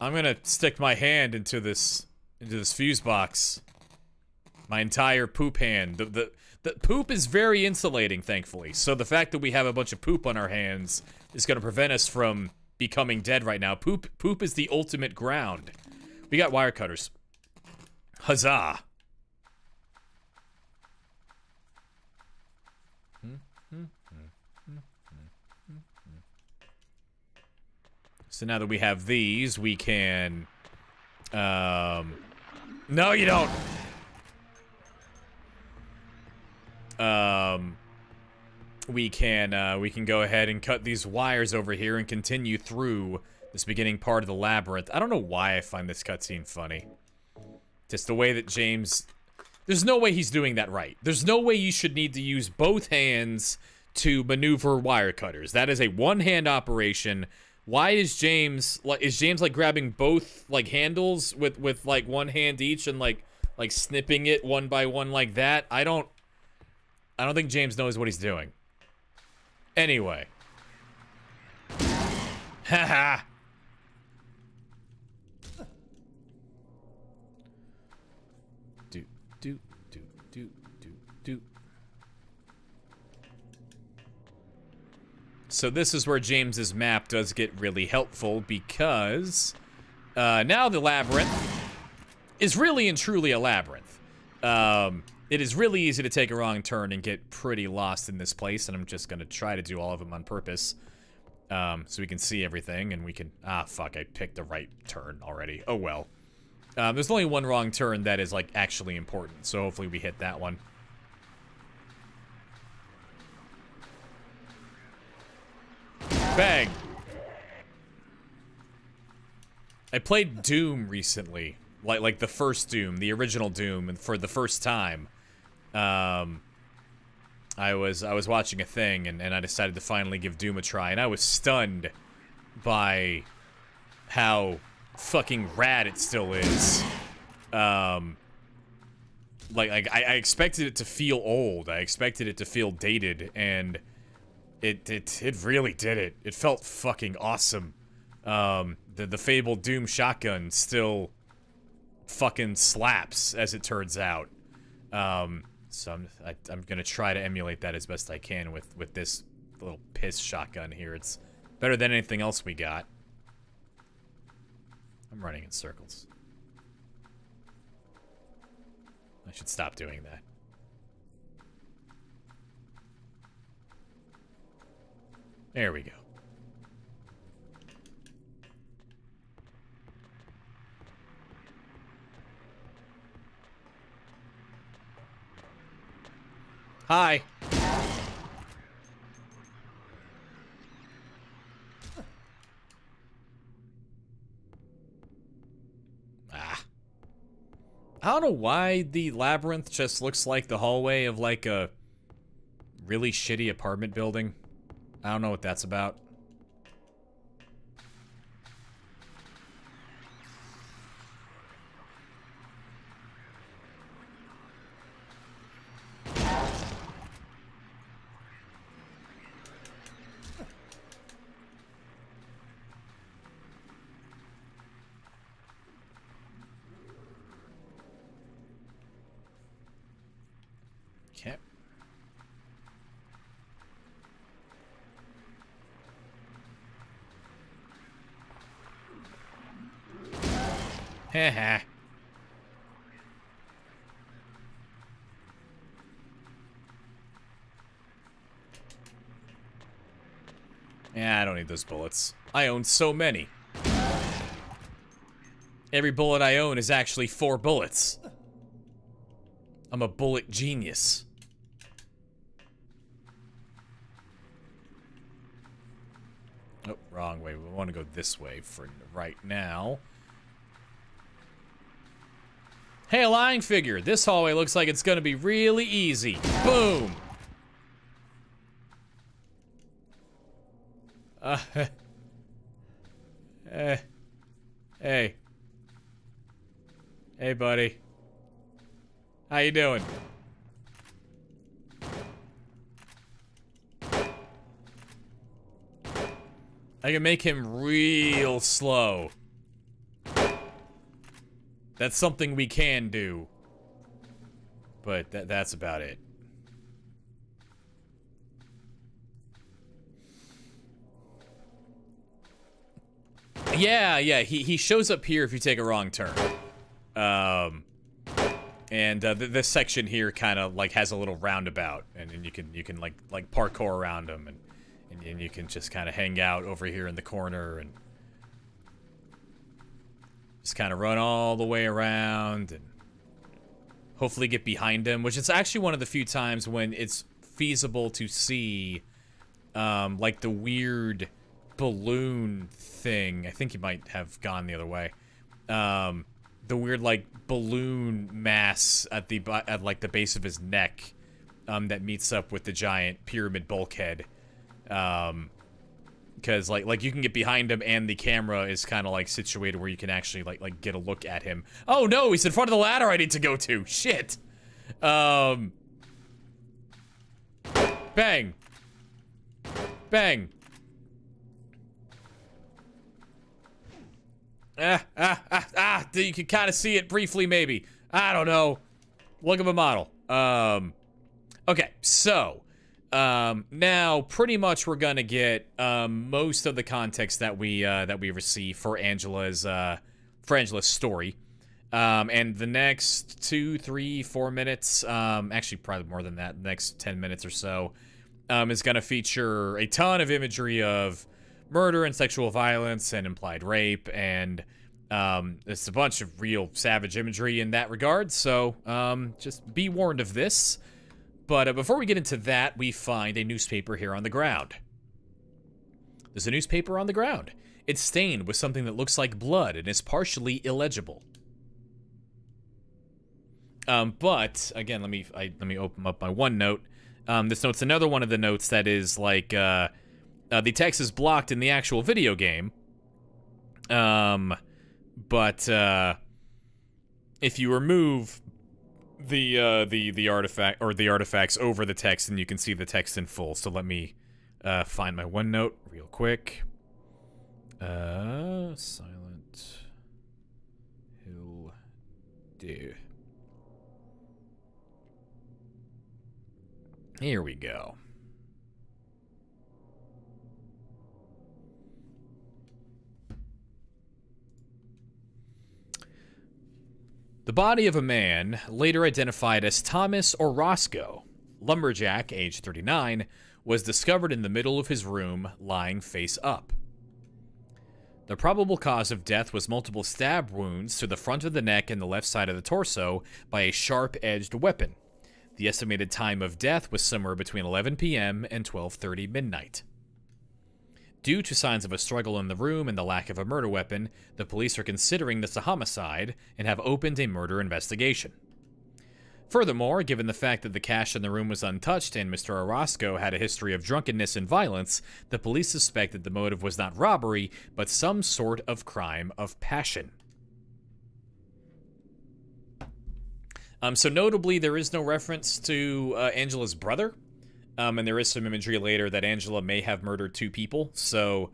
I'm gonna stick my hand into this fuse box. My entire poop hand. The poop is very insulating, thankfully. So the fact that we have a bunch of poop on our hands is gonna prevent us from becoming dead right now. Poop is the ultimate ground. We got wire cutters. Huzzah! So now that we have these, we can... No, you don't! We can go ahead and cut these wires over here and continue through this beginning part of the labyrinth. I don't know why I find this cutscene funny. Just the way that James... There's no way he's doing that right. There's no way you should need to use both hands to maneuver wire cutters. That is a one-hand operation. Why is James like grabbing both like handles with like one hand each and like snipping it one by one like that? I don't think James knows what he's doing. Anyway. Haha. Do. So this is where James's map does get really helpful, because now the labyrinth is really and truly a labyrinth. It is really easy to take a wrong turn and get pretty lost in this place, and I'm just gonna try to do all of them on purpose, so we can see everything, and we can... Ah, fuck, I picked the right turn already. Oh well. There's only one wrong turn that is, like, actually important, so hopefully we hit that one. Bang! I played Doom recently, like the first Doom, the original Doom, and for the first time, I was watching a thing, and I decided to finally give Doom a try, and I was stunned by how fucking rad it still is. I expected it to feel old. I expected it to feel dated, and it really did it. It felt fucking awesome. The fabled Doom shotgun still fucking slaps, as it turns out. So I'm gonna try to emulate that as best I can with this little piss shotgun here. It's better than anything else we got. I'm running in circles. I should stop doing that. There we go. Hi. I don't know why the labyrinth just looks like the hallway of like a really shitty apartment building. I don't know what that's about. Okay. Heh. Yeah, I don't need those bullets. I own so many. Every bullet I own is actually 4 bullets. I'm a bullet genius. Oh, wrong way. We want to go this way for right now. Hey, a lying figure. This hallway looks like it's gonna be really easy. Boom! Hey. Hey, buddy. How you doing? I can make him real slow. That's something we can do. But that's about it. Yeah, he shows up here if you take a wrong turn. This section here kind of like has a little roundabout, and you can like parkour around him, and you can just kind of hang out over here in the corner and just kind of run all the way around and hopefully get behind him, which is actually one of the few times when it's feasible to see like the weird balloon thing. I think he might have gone the other way. The weird like balloon mass at like the base of his neck that meets up with the giant pyramid bulkhead. Because like you can get behind him and the camera is kind of like situated where you can actually like get a look at him. Oh no, he's in front of the ladder I need to go to. Shit. Bang. Bang. You can kind of see it briefly, maybe. I don't know. Look at a model. Okay, so now pretty much we're gonna get most of the context that we receive for Angela's story. And the next 2, 3, 4 minutes, actually probably more than that, the next 10 minutes or so, is gonna feature a ton of imagery of murder and sexual violence and implied rape, and it's a bunch of real savage imagery in that regard, so just be warned of this. But before we get into that, we find a newspaper here on the ground. There's a newspaper on the ground. It's stained with something that looks like blood and is partially illegible. But again, let me open up my OneNote. This note's another one of the notes that is like the text is blocked in the actual video game. But if you remove the artifact or the artifacts over the text, and you can see the text in full. So let me find my OneNote real quick. Silent Hill do. Here we go. The body of a man, later identified as Thomas Orozco, lumberjack, age 39, was discovered in the middle of his room, lying face up. The probable cause of death was multiple stab wounds to the front of the neck and the left side of the torso by a sharp-edged weapon. The estimated time of death was somewhere between 11 p.m. and 12:30 midnight. Due to signs of a struggle in the room and the lack of a murder weapon, the police are considering this a homicide and have opened a murder investigation. Furthermore, given the fact that the cash in the room was untouched and Mr. Orozco had a history of drunkenness and violence, the police suspect that the motive was not robbery, but some sort of crime of passion. So notably, there is no reference to Angela's brother. And there is some imagery later that Angela may have murdered 2 people, so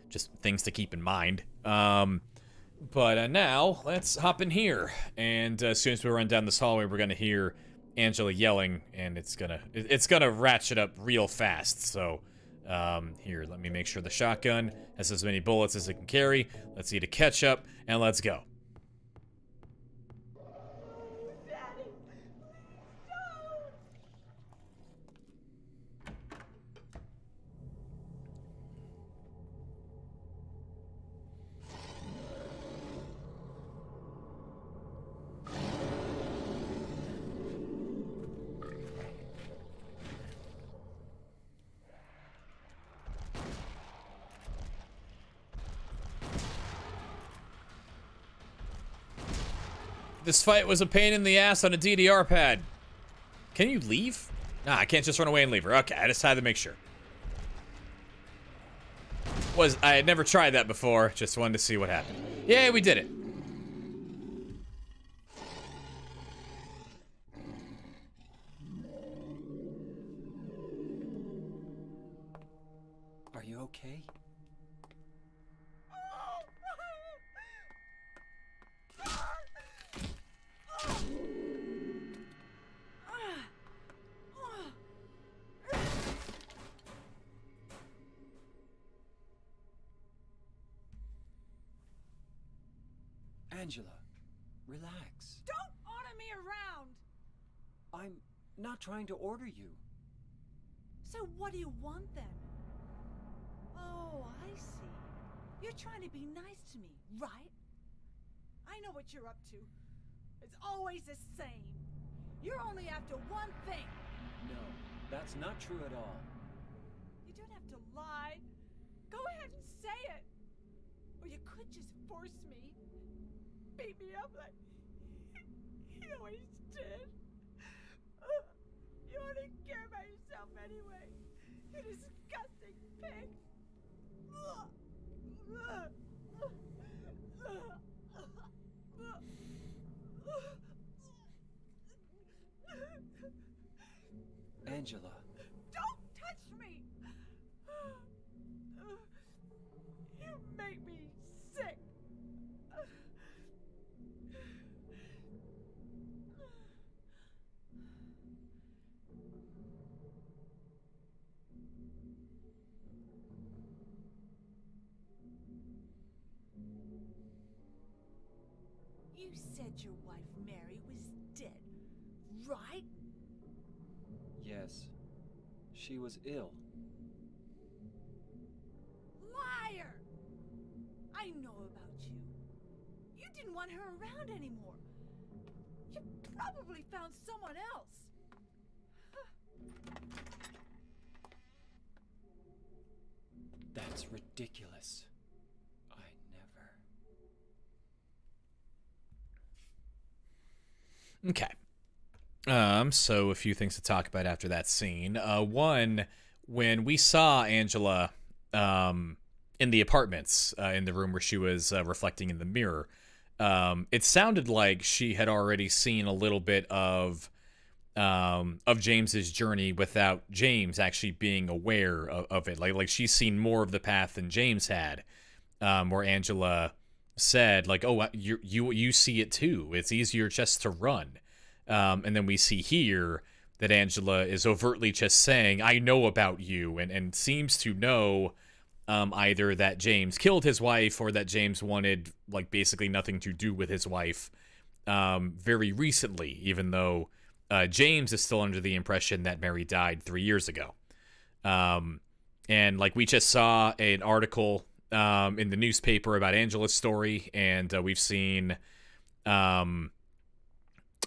just things to keep in mind. But now, let's hop in here, and as soon as we run down this hallway, we're gonna hear Angela yelling, and it's gonna ratchet up real fast. So here, let me make sure the shotgun has as many bullets as it can carry. Let's eat a ketchup, and let's go. This fight was a pain in the ass on a DDR pad. Can you leave? Nah, I can't just run away and leave her. Okay, I just had to make sure. I had never tried that before. Just wanted to see what happened. Yeah, we did it. Are you okay? Angela, relax. Don't order me around! I'm not trying to order you. So what do you want then? Oh, I see. You're trying to be nice to me, right? I know what you're up to. It's always the same. You're only after one thing. No, that's not true at all. You don't have to lie. Go ahead and say it. Or you could just force me. Beat me up like you always did. You only care about yourself anyway. You disgusting pig. Angela. Don't touch me! You make me sick. You said your wife Mary was dead, right? Yes. She was ill. Liar! I know about you. You didn't want her around anymore. You probably found someone else. That's ridiculous. I never. Okay. So a few things to talk about after that scene. One, when we saw Angela in the apartments, in the room where she was reflecting in the mirror, it sounded like she had already seen a little bit of James's journey without James actually being aware of it. Like she's seen more of the path than James had, where Angela said, like, "Oh, you see it too. It's easier just to run." And then we see here that Angela is overtly just saying, "I know about you," and seems to know either that James killed his wife or that James wanted, like, basically nothing to do with his wife very recently, even though James is still under the impression that Mary died 3 years ago. And, like, we just saw an article in the newspaper about Angela's story, and we've seen...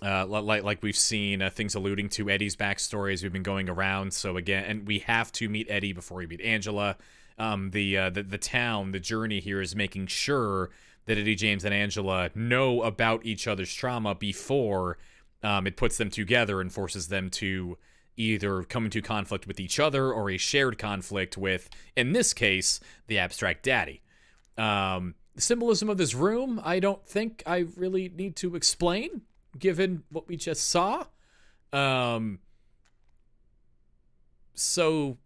like we've seen things alluding to Eddie's backstory as we've been going around. So again, and we have to meet Eddie before we meet Angela. The town, the journey here is making sure that Eddie, James, and Angela know about each other's trauma before it puts them together and forces them to either come into conflict with each other or a shared conflict with, in this case, the abstract daddy. The symbolism of this room, I don't think I really need to explain, given what we just saw. So,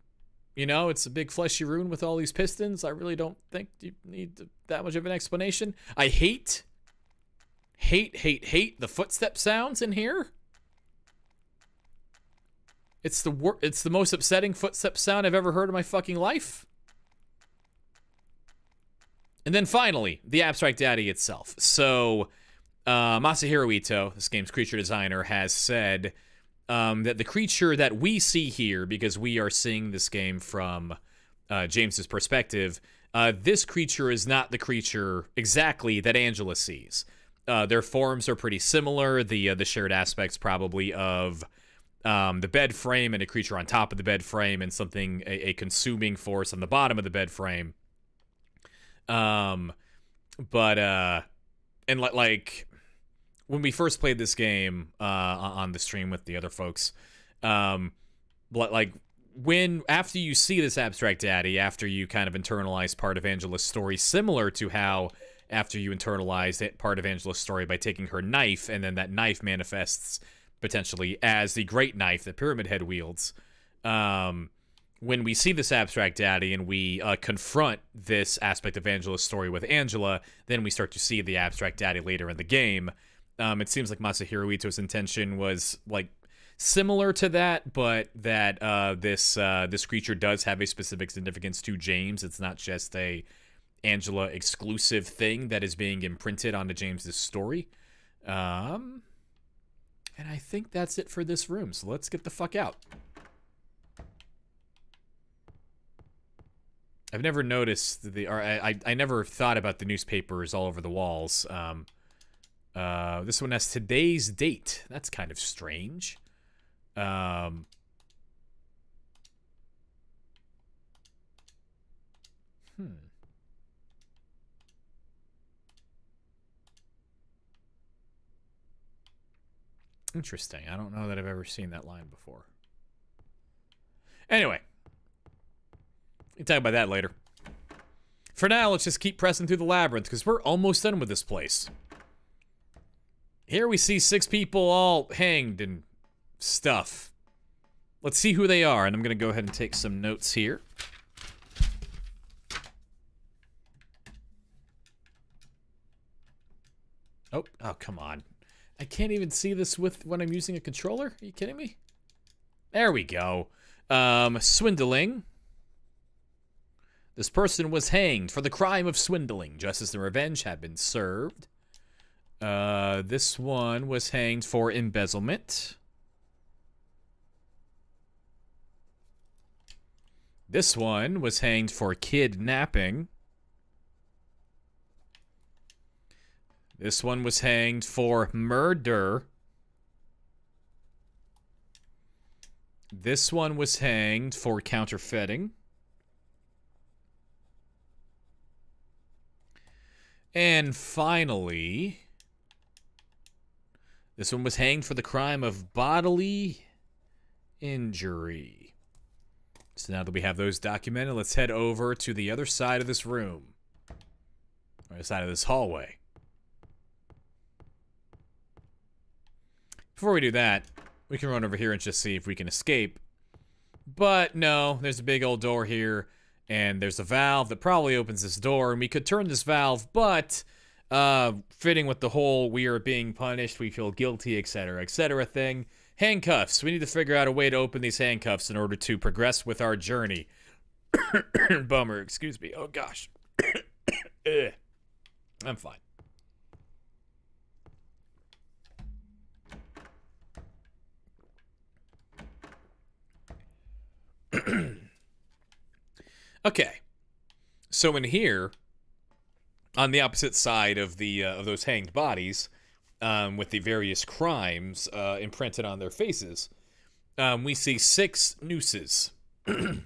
you know, it's a big fleshy room with all these pistons. I really don't think you need that much of an explanation. I hate the footstep sounds in here. It's the most upsetting footstep sound I've ever heard in my fucking life. And then finally, the abstract daddy itself. So, Masahiro Ito, this game's creature designer, has said that the creature that we see here, because we are seeing this game from James's perspective, this creature is not the creature exactly that Angela sees. Their forms are pretty similar. The shared aspects probably of the bed frame and a creature on top of the bed frame and something, a consuming force on the bottom of the bed frame. And like when we first played this game on the stream with the other folks, like after you see this abstract daddy, after you kind of internalize part of Angela's story, similar to how after you internalize part of Angela's story by taking her knife, and then that knife manifests potentially as the great knife that Pyramid Head wields. When we see this abstract daddy and we confront this aspect of Angela's story with Angela, then we start to see the abstract daddy later in the game. It seems like Masahiro Ito's intention was like similar to that, but that this creature does have a specific significance to James. It's not just a Angela exclusive thing that is being imprinted onto James's story. And I think that's it for this room, so let's get the fuck out. I've never noticed I never thought about the newspapers all over the walls. This one has today's date. That's kind of strange. Interesting. I don't know that I've ever seen that line before. Anyway. We can talk about that later. For now, let's just keep pressing through the labyrinth, because we're almost done with this place. Here we see 6 people all hanged and stuff. Let's see who they are, and I'm going to go ahead and take some notes here. Oh, come on. I can't even see this when I'm using a controller? Are you kidding me? There we go. Swindling. This person was hanged for the crime of swindling. Justice and revenge have been served. This one was hanged for embezzlement. This one was hanged for kidnapping. This one was hanged for murder. This one was hanged for counterfeiting. And finally, this one was hanged for the crime of bodily injury. So now that we have those documented, let's head over to the other side of this room. Or the side of this hallway. Before we do that, we can run over here and just see if we can escape. But no, there's a big old door here. And there's a valve that probably opens this door, and we could turn this valve, but fitting with the whole we are being punished, we feel guilty, etc., thing. Handcuffs. We need to figure out a way to open these handcuffs in order to progress with our journey. Bummer, excuse me. Oh, gosh. I'm fine. Okay, so in here, on the opposite side of the of those hanged bodies, with the various crimes imprinted on their faces, we see 6 nooses that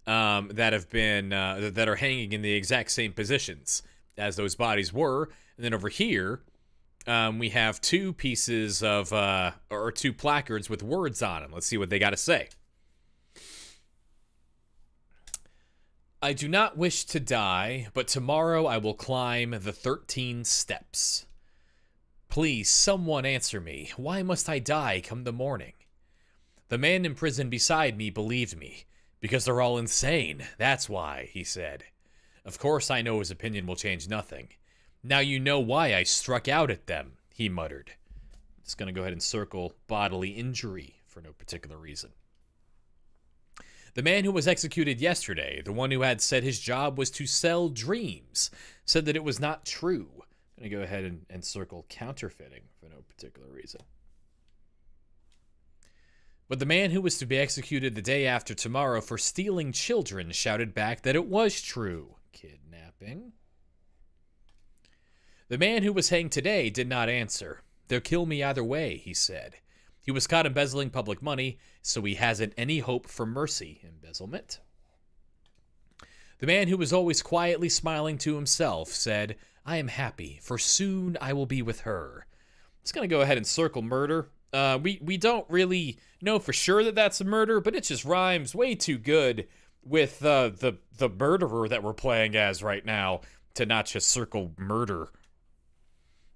have been that are hanging in the exact same positions as those bodies were. And then over here, we have 2 pieces of or 2 placards with words on them. Let's see what they got to say. I do not wish to die, but tomorrow I will climb the 13 steps. Please, someone answer me. Why must I die come the morning? The man in prison beside me believed me. Because they're all insane. That's why, he said. Of course I know his opinion will change nothing. Now you know why I struck out at them, he muttered. Just gonna go ahead and circle bodily injury for no particular reason. The man who was executed yesterday, the one who had said his job was to sell dreams, said that it was not true. I'm going to go ahead and circle counterfeiting for no particular reason. But the man who was to be executed the day after tomorrow for stealing children shouted back that it was true. Kidnapping. The man who was hanged today did not answer. They'll kill me either way, he said. He was caught embezzling public money, so he hasn't any hope for mercy. Embezzlement. The man who was always quietly smiling to himself said, I am happy, for soon I will be with her. It's going to go ahead and circle murder. We don't really know for sure that that's a murder, but it just rhymes way too good with the murderer that we're playing as right now to not just circle murder.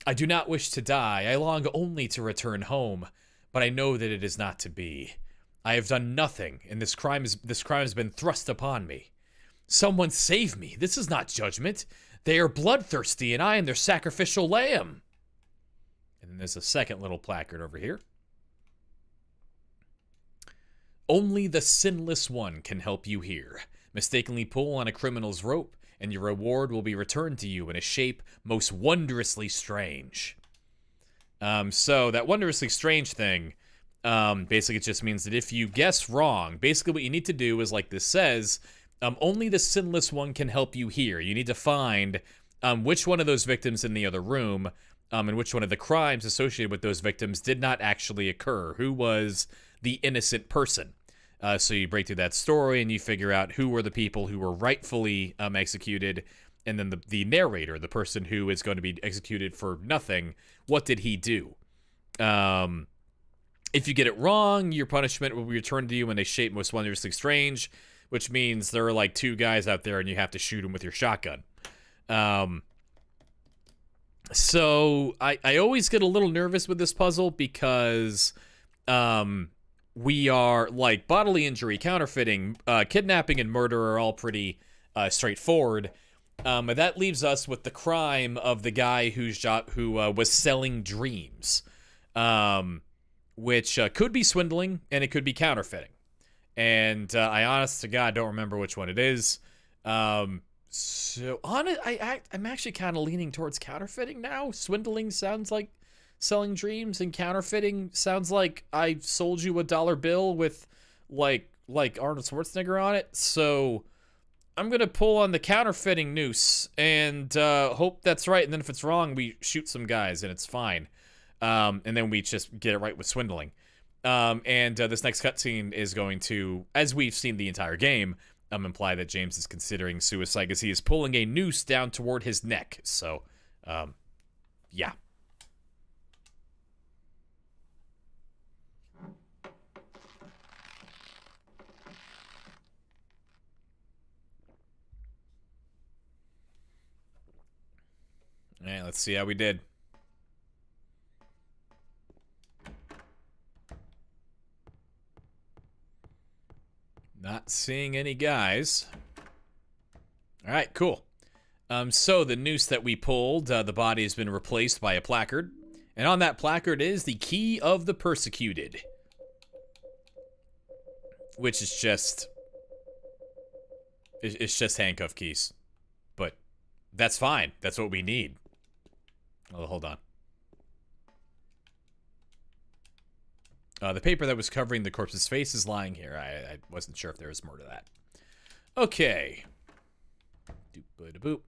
I do not wish to die. I long only to return home, but I know that it is not to be. I have done nothing, and this crime has been thrust upon me. Someone save me. This is not judgment. They are bloodthirsty, and I am their sacrificial lamb. And then there's a second little placard over here. Only the sinless one can help you here. Mistakenly pull on a criminal's rope, and your reward will be returned to you in a shape most wondrously strange. So that wondrously strange thing, basically it just means that if you guess wrong, basically what you need to do is, like this says, only the sinless one can help you here. You need to find which one of those victims in the other room, and which one of the crimes associated with those victims did not actually occur. Who was the innocent person? So you break through that story and you figure out who were the people who were rightfully executed, and then the narrator, the person who is going to be executed for nothing, what did he do? If you get it wrong, your punishment will be returned to you in a shape most wondrously strange, which means there are like two guys out there and you have to shoot them with your shotgun. So I always get a little nervous with this puzzle because we are, like, bodily injury, counterfeiting, kidnapping, and murder are all pretty straightforward. But that leaves us with the crime of the guy who was selling dreams, which could be swindling and it could be counterfeiting. And I honest to God don't remember which one it is. So on it, I'm actually kind of leaning towards counterfeiting now. Swindling sounds like selling dreams, and counterfeiting sounds like I sold you a dollar bill with like Arnold Schwarzenegger on it. So I'm gonna pull on the counterfeiting noose and hope that's right. And then if it's wrong, we shoot some guys and it's fine. And then we just get it right with swindling. And this next cutscene is going to, as we've seen the entire game, imply that James is considering suicide because he is pulling a noose down toward his neck. So, yeah. All right, let's see how we did. Not seeing any guys. All right, cool. So the noose that we pulled, the body has been replaced by a placard. And on that placard is the key of the persecuted. Which is just... It's just handcuff keys. But that's fine. That's what we need. Oh, hold on. The paper that was covering the corpse's face is lying here. I wasn't sure if there was more to that. Okay. Doop-a-da-boop.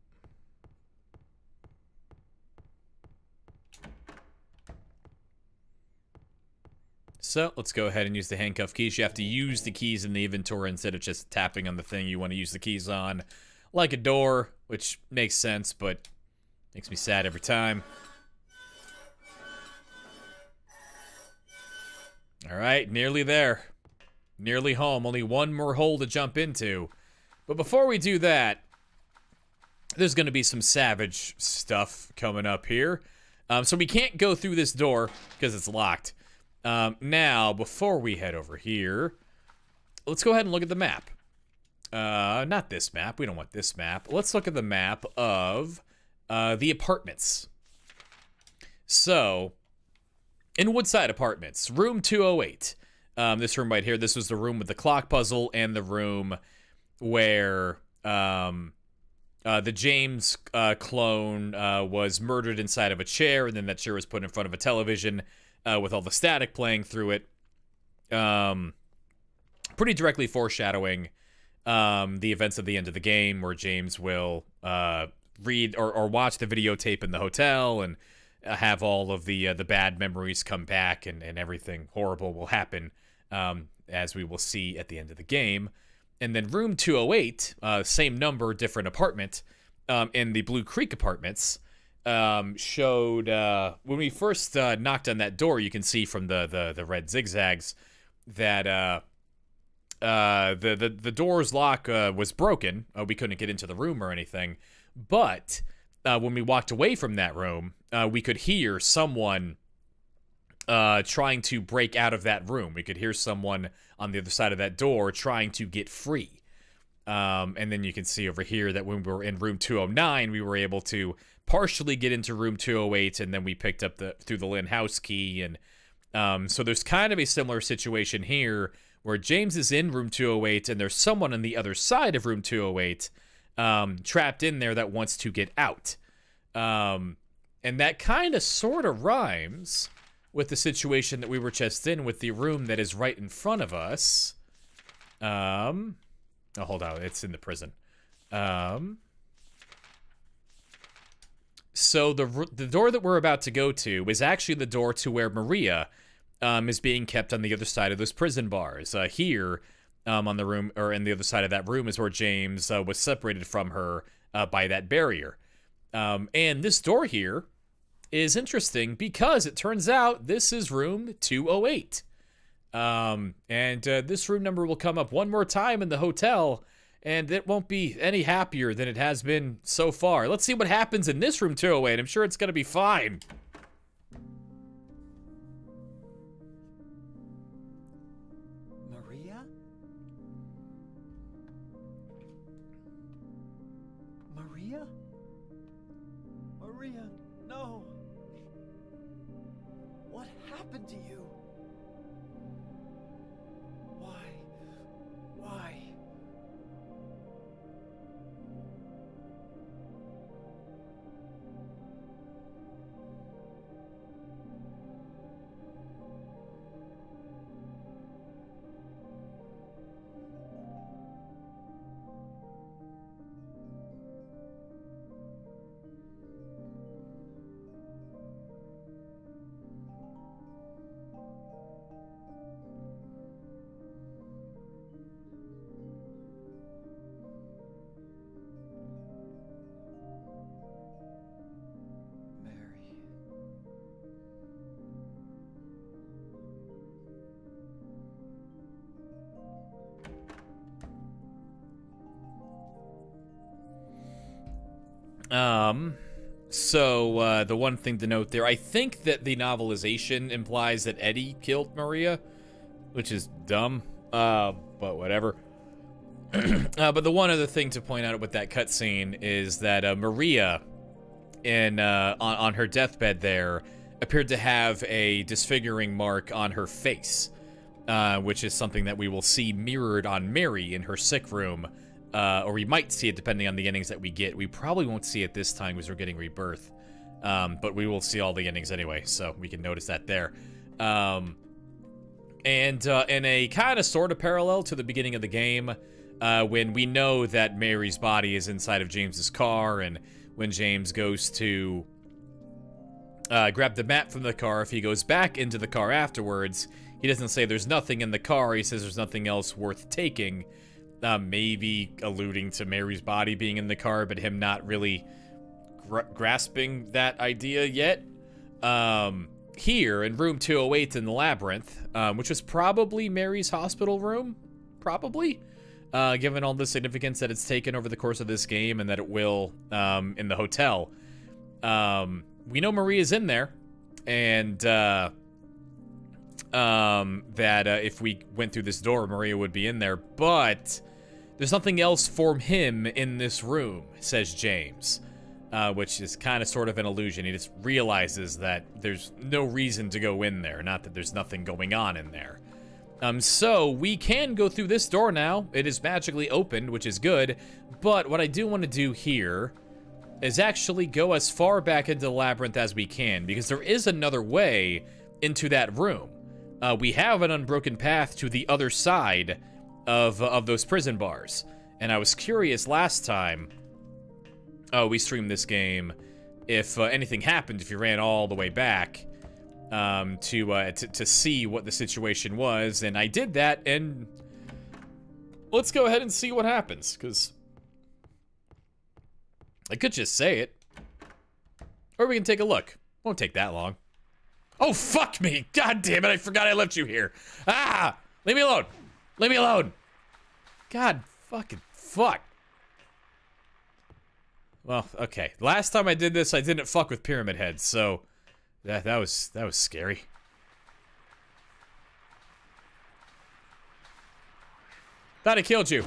So, let's go ahead and use the handcuff keys. You have to use the keys in the inventory instead of just tapping on the thing you want to use the keys on. Like a door, which makes sense, but makes me sad every time. Alright, nearly there. Nearly home. Only one more hole to jump into. But before we do that, there's going to be some savage stuff coming up here. So we can't go through this door because it's locked. Now, before we head over here, let's go ahead and look at the map. Not this map. We don't want this map. Let's look at the map of the apartments. So, in Woodside Apartments, room 208. This room right here, this was the room with the clock puzzle and the room where the James clone was murdered inside of a chair, and then that chair was put in front of a television with all the static playing through it. Pretty directly foreshadowing the events of the end of the game, where James will read or watch the videotape in the hotel and have all of the bad memories come back, and everything horrible will happen, as we will see at the end of the game. And then room 208, same number, different apartment, in the Blue Creek Apartments, showed when we first knocked on that door. You can see from the red zigzags that the door's lock was broken. We couldn't get into the room or anything. But when we walked away from that room, we could hear someone trying to break out of that room. We could hear someone on the other side of that door trying to get free. And then you can see over here that when we were in room 209, we were able to partially get into room 208, and then we picked up through the Lynn house key. And so there's kind of a similar situation here where James is in room 208 and there's someone on the other side of room 208 trapped in there that wants to get out. And that kind of sort of rhymes with the situation that we were just in with the room that is right in front of us. Oh, hold on, it's in the prison. So the door that we're about to go to is actually the door to where Maria is being kept on the other side of those prison bars. Here, on the room, or in the other side of that room, is where James was separated from her by that barrier. And this door here is interesting because it turns out this is room 208. And this room number will come up one more time in the hotel, and it won't be any happier than it has been so far. Let's see what happens in this room 208. I'm sure it's gonna be fine. Maria? Maria? Maria, no. What happened to you? Why? Mary. So, the one thing to note there, I think that the novelization implies that Eddie killed Maria, which is dumb, but whatever. But the one other thing to point out with that cutscene is that Maria, on her deathbed there, appeared to have a disfiguring mark on her face, which is something that we will see mirrored on Mary in her sick room. Or we might see it depending on the endings that we get. We probably won't see it this time because we're getting Rebirth. But we will see all the endings anyway, so we can notice that there. And in a kind of sort of parallel to the beginning of the game, when we know that Mary's body is inside of James's car, and when James goes to grab the map from the car, if he goes back into the car afterwards, he doesn't say there's nothing in the car, he says there's nothing else worth taking. Maybe alluding to Mary's body being in the car, but him not really grasping that idea yet. Here, in room 208 in the Labyrinth, which was probably Mary's hospital room, probably, given all the significance that it's taken over the course of this game, and that it will in the hotel. We know Maria's in there, and that if we went through this door, Maria would be in there, but there's nothing else for him in this room, says James, which is kind of sort of an illusion. He just realizes that there's no reason to go in there, not that there's nothing going on in there. So we can go through this door now. It is magically opened, which is good, but what I do want to do here is actually go as far back into the labyrinth as we can, because there is another way into that room. We have an unbroken path to the other side of those prison bars. And I was curious last time we streamed this game if anything happened if you ran all the way back to see what the situation was, and I did that, and let's go ahead and see what happens, because I could just say it. Or we can take a look. Won't take that long. Oh, fuck me! God damn it, I forgot I left you here. Ah! Leave me alone! Leave me alone! God fucking fuck. Well, okay. Last time I did this, I didn't fuck with Pyramid Head, so that was scary. Thought I killed you.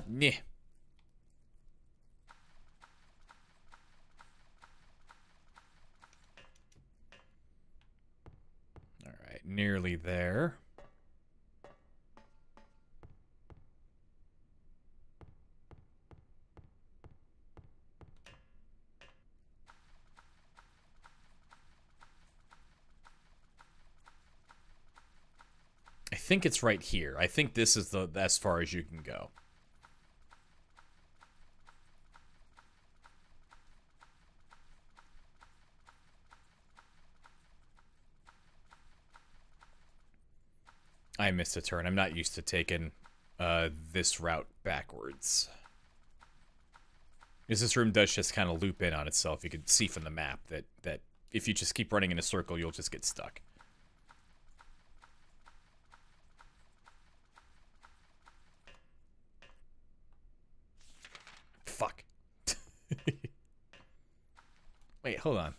Nyeh. All right, nearly there. I think it's right here. I think this is the as far as you can go. I missed a turn. I'm not used to taking this route backwards. Because this room does just kind of loop in on itself. You can see from the map that if you just keep running in a circle, you'll just get stuck. Fuck. Wait, hold on.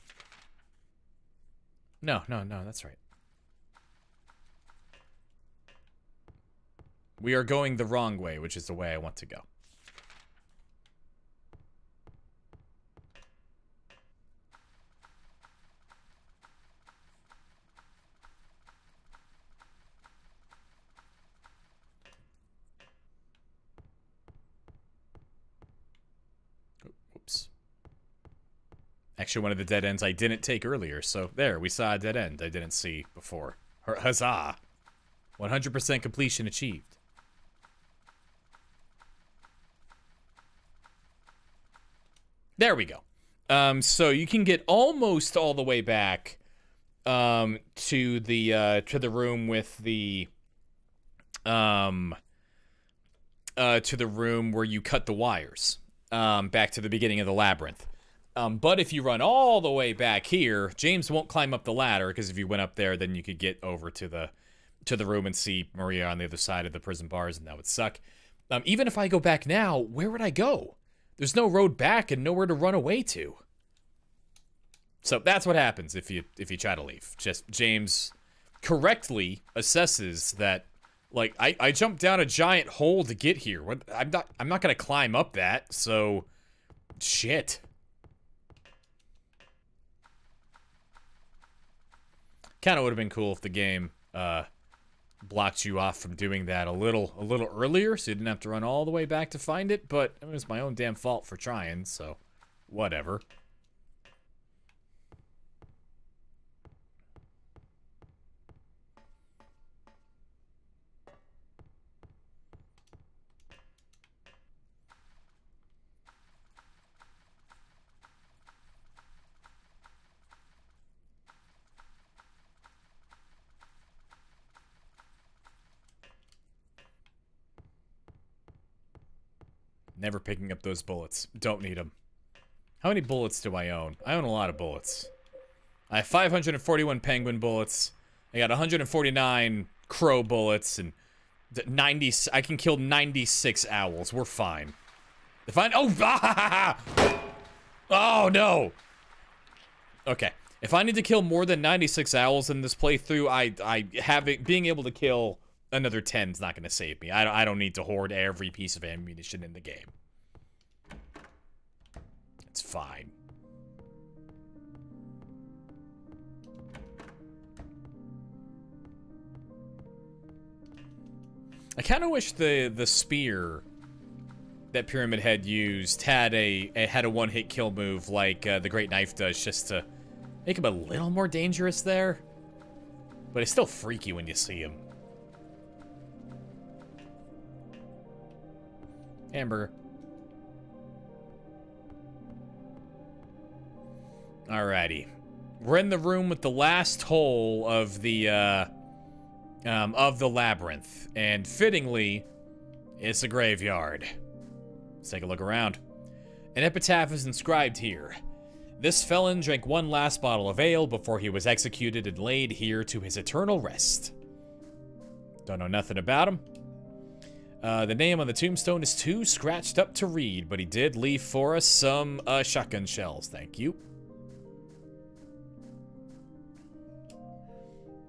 No, that's right. We are going the wrong way, which is the way I want to go. Oops. Actually, one of the dead ends I didn't take earlier, so there, we saw a dead end I didn't see before. Huzzah! 100% completion achieved. There we go. So you can get almost all the way back to the room with the to the room where you cut the wires back to the beginning of the labyrinth. But if you run all the way back here, James won't climb up the ladder, because if you went up there, then you could get over to the room and see Maria on the other side of the prison bars, and that would suck. Even if I go back now, where would I go? There's no road back and nowhere to run away to. So that's what happens if you try to leave. Just James correctly assesses that, like, I jumped down a giant hole to get here. What, I'm not gonna climb up that, so shit. Kinda would have been cool if the game blocked you off from doing that a little earlier, so you didn't have to run all the way back to find it, but it was my own damn fault for trying, so whatever. Never picking up those bullets. Don't need them. How many bullets do I own? I own a lot of bullets. I have 541 penguin bullets. I got 149 crow bullets and 90. I can kill 96 owls. We're fine. If I oh no. Okay. If I need to kill more than 96 owls in this playthrough, being able to kill another 10 is not going to save me. I don't need to hoard every piece of ammunition in the game. It's fine. I kind of wish the spear that Pyramid Head used had a one-hit kill move like the Great Knife does, just to make him a little more dangerous there. But it's still freaky when you see him. Hamburger. Alrighty. We're in the room with the last hole of the labyrinth. And fittingly, it's a graveyard. Let's take a look around. An epitaph is inscribed here. This felon drank one last bottle of ale before he was executed and laid here to his eternal rest. Don't know nothing about him. The name on the tombstone is too scratched up to read, but he did leave for us some shotgun shells. Thank you.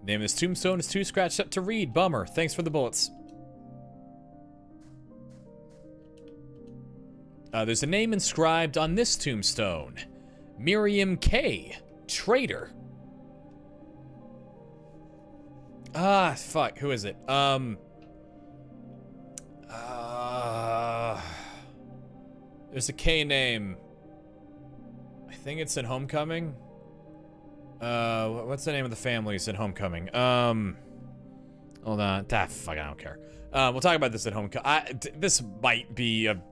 Name of this tombstone is too scratched up to read. Bummer. Thanks for the bullets. There's a name inscribed on this tombstone. Miriam K. Traitor. Ah, fuck. Who is it? There's a K name. I think it's in Homecoming. What's the name of the families in Homecoming? Hold on. Fuck, I don't care. We'll talk about this at Homecoming. This might be a...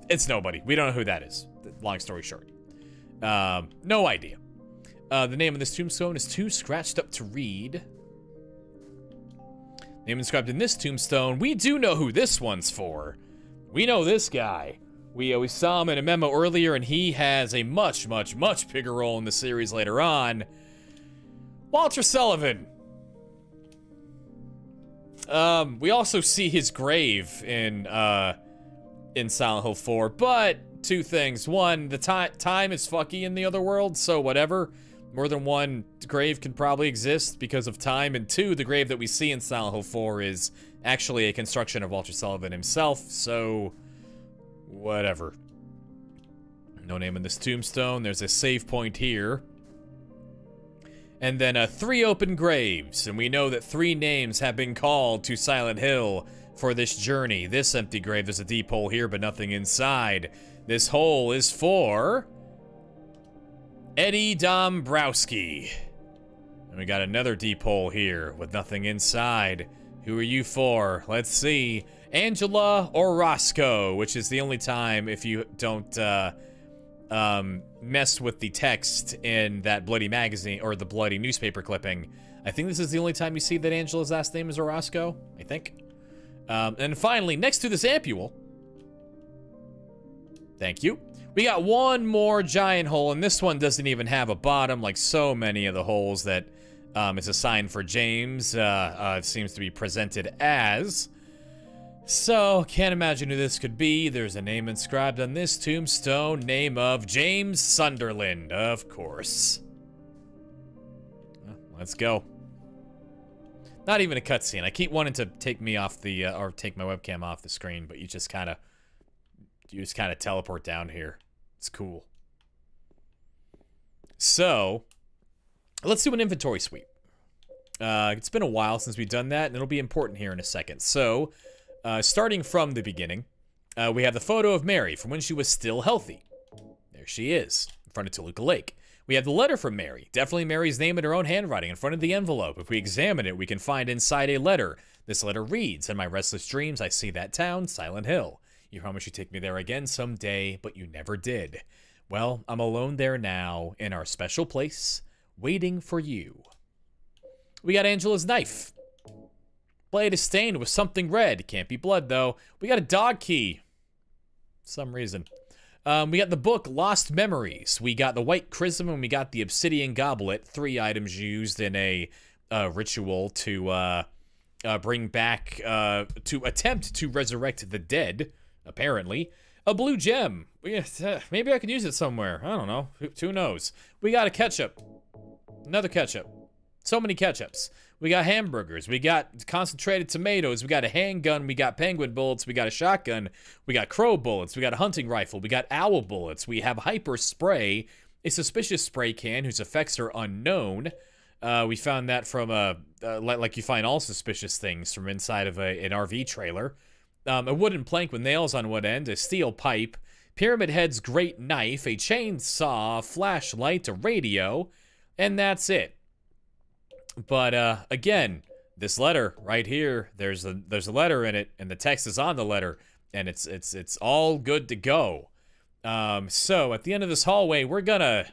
It's nobody. We don't know who that is. Long story short. No idea. The name of this tombstone is too scratched up to read. Name inscribed in this tombstone. We do know who this one's for. We know this guy. We saw him in a memo earlier, and he has a much, much, much bigger role in the series later on. Walter Sullivan. We also see his grave in Silent Hill 4, but two things. One, the time is fucky in the other world, so whatever. More than one grave can probably exist because of time. And two, the grave that we see in Silent Hill 4 is actually a construction of Walter Sullivan himself, so whatever. No name in this tombstone. There's a save point here. And then 3 open graves, and we know that 3 names have been called to Silent Hill for this journey. This empty grave, there's a deep hole here, but nothing inside. This hole is for Eddie Dombrowski. And we got another deep hole here with nothing inside. Who are you for? Let's see. Angela Orozco, which is the only time, if you don't mess with the text in that bloody magazine or the bloody newspaper clipping, I think this is the only time you see that Angela's last name is Orozco, I think. And finally, next to this ampule, thank you, we got one more giant hole, and this one doesn't even have a bottom like so many of the holes that is assigned for James. It seems to be presented as. So, can't imagine who this could be. There's a name inscribed on this tombstone. Name of James Sunderland, of course. Well, let's go. Not even a cutscene. I keep wanting to take me off the, or take my webcam off the screen, but you just kind of teleport down here. It's cool. So, let's do an inventory sweep. It's been a while since we've done that, and it'll be important here in a second. So, starting from the beginning, we have the photo of Mary from when she was still healthy. There she is, in front of Toluca Lake. We have the letter from Mary, definitely Mary's name in her own handwriting in front of the envelope. If we examine it, we can find inside a letter. This letter reads, "In my restless dreams, I see that town, Silent Hill. You promised you'd take me there again someday, but you never did. Well, I'm alone there now, in our special place, waiting for you." We got Angela's knife. Blade is stained with something red. Can't be blood, though. We got a dog key. Some reason. We got the book Lost Memories. We got the white chrism, and we got the obsidian goblet. 3 items used in a ritual to bring back, to attempt to resurrect the dead, apparently. A blue gem. Maybe I could use it somewhere. I don't know. Who knows? We got a ketchup. Another ketchup. So many ketchups. We got hamburgers. We got concentrated tomatoes. We got a handgun. We got penguin bullets. We got a shotgun. We got crow bullets. We got a hunting rifle. We got owl bullets. We have hyper spray, a suspicious spray can whose effects are unknown. We found that from like you find all suspicious things from inside of an RV trailer. A wooden plank with nails on one end, a steel pipe, Pyramid Head's great knife, a chainsaw, a flashlight, a radio, and that's it. But again, this letter right here, there's a letter in it, and the text is on the letter, and it's all good to go. So at the end of this hallway, we're gonna